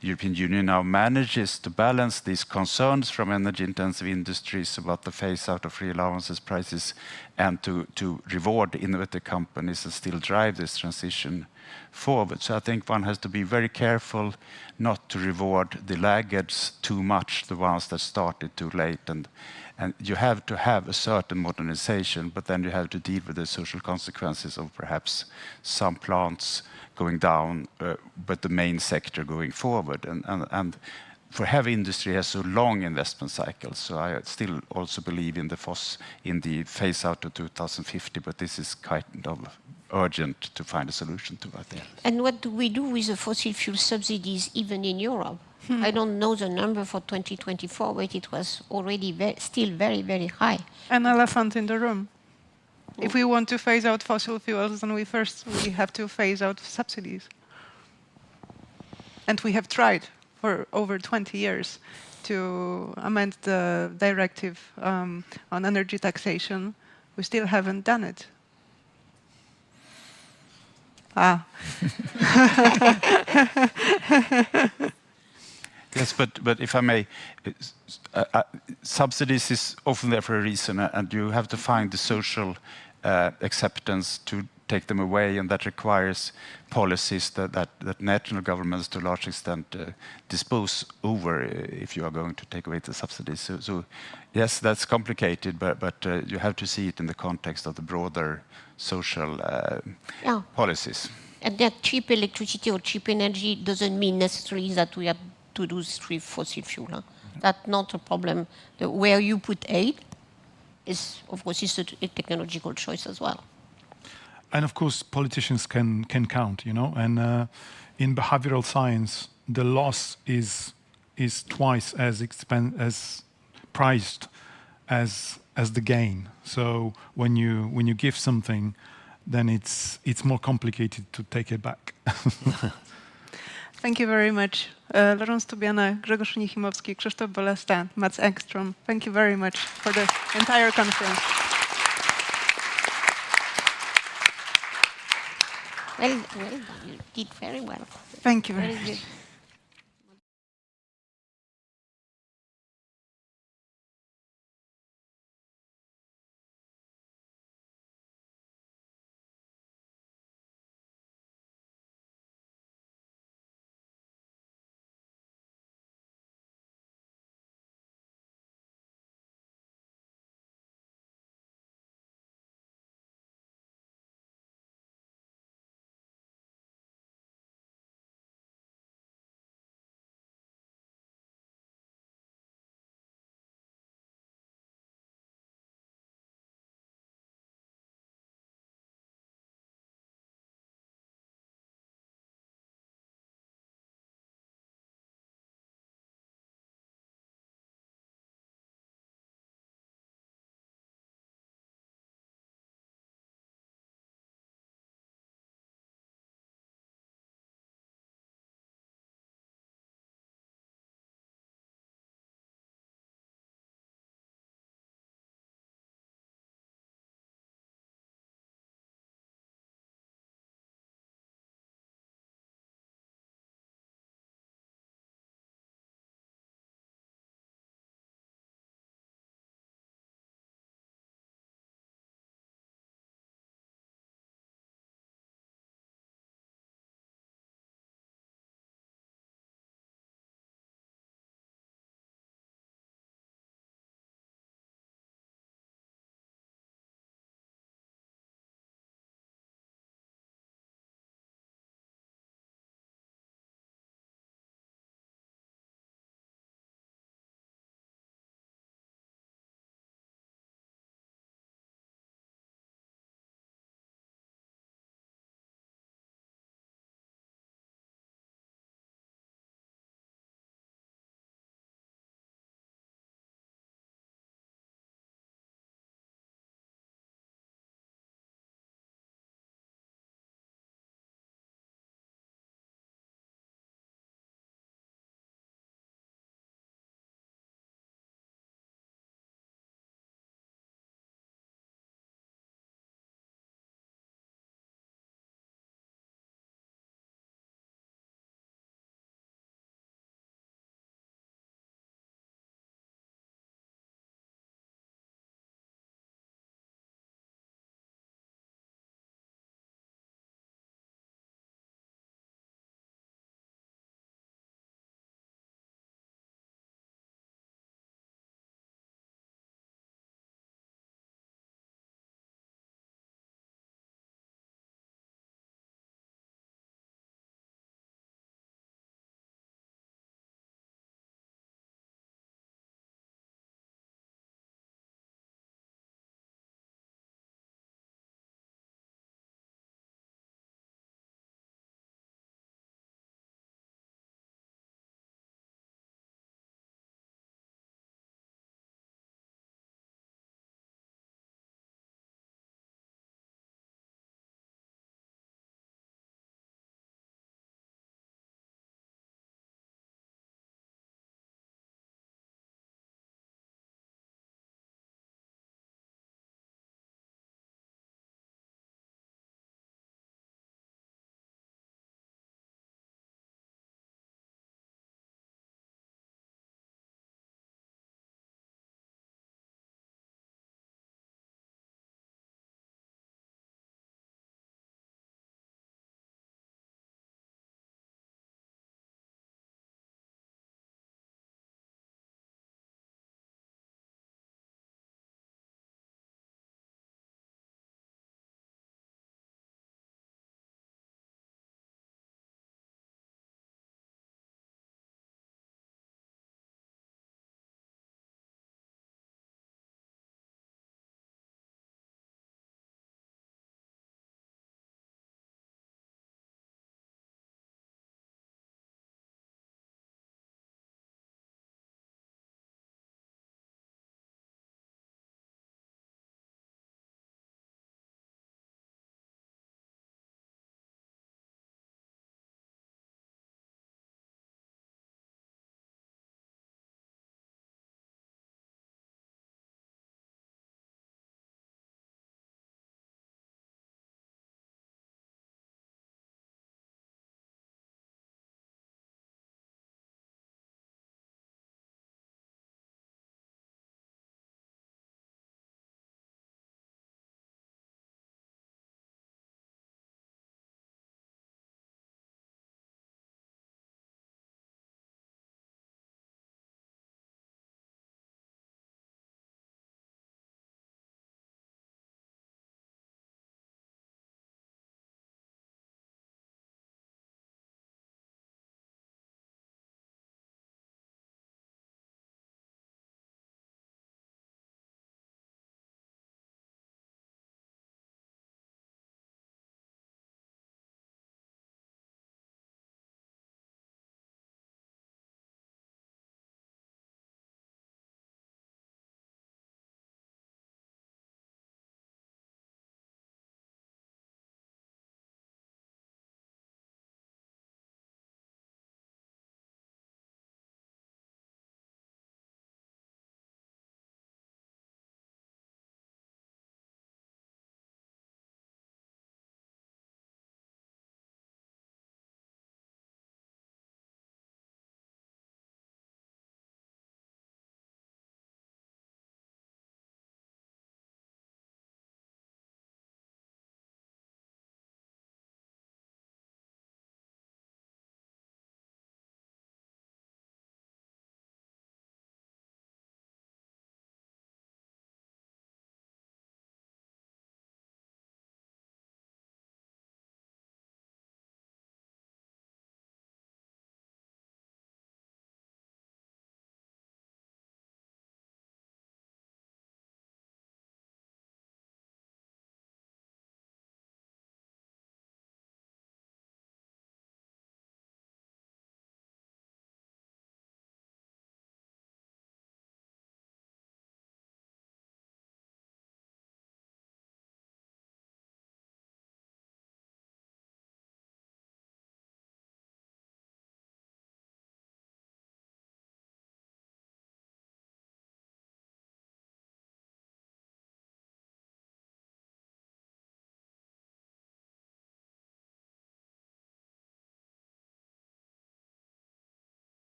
European Union now manages to balance these concerns from energy intensive industries about the phase out of free allowances prices and to reward innovative companies and still drive this transition forward. So I think one has to be very careful not to reward the laggards too much, the ones that started too late. And you have to have a certain modernization, but then you have to deal with the social consequences of perhaps some plants going down, but the main sector going forward. And for heavy industry has a long investment cycle, so I still also believe in the phase out of 2050, but this is kind of urgent to find a solution to, I think. And what do we do with the fossil fuel subsidies even in Europe? I don't know the number for 2024, but it was already still very, very high. An elephant in the room. If we want to phase out fossil fuels, then we have to phase out subsidies. And we have tried for over 20 years to amend the directive on energy taxation. We still haven't done it. Yes, but if I may, subsidies is often there for a reason, and you have to find the social acceptance to take them away, and that requires policies that national governments to a large extent dispose over if you are going to take away the subsidies. So yes, that's complicated, but you have to see it in the context of the broader social policies. And that cheap electricity or cheap energy doesn't mean necessarily that we have to do this with fossil fuel. Huh? That's not a problem. Where you put aid is, of course, is a technological choice as well. And of course, politicians can count, you know. And in behavioral science, the loss is twice as priced as the gain. So when you give something, then it's more complicated to take it back. Thank you very much. Laurence Tubiana, Grzegorz Onichimowski, Krzysztof Bolesta, Max Engström. Thank you very much for the entire conference. Well done. You did very well. Thank you very much. Good.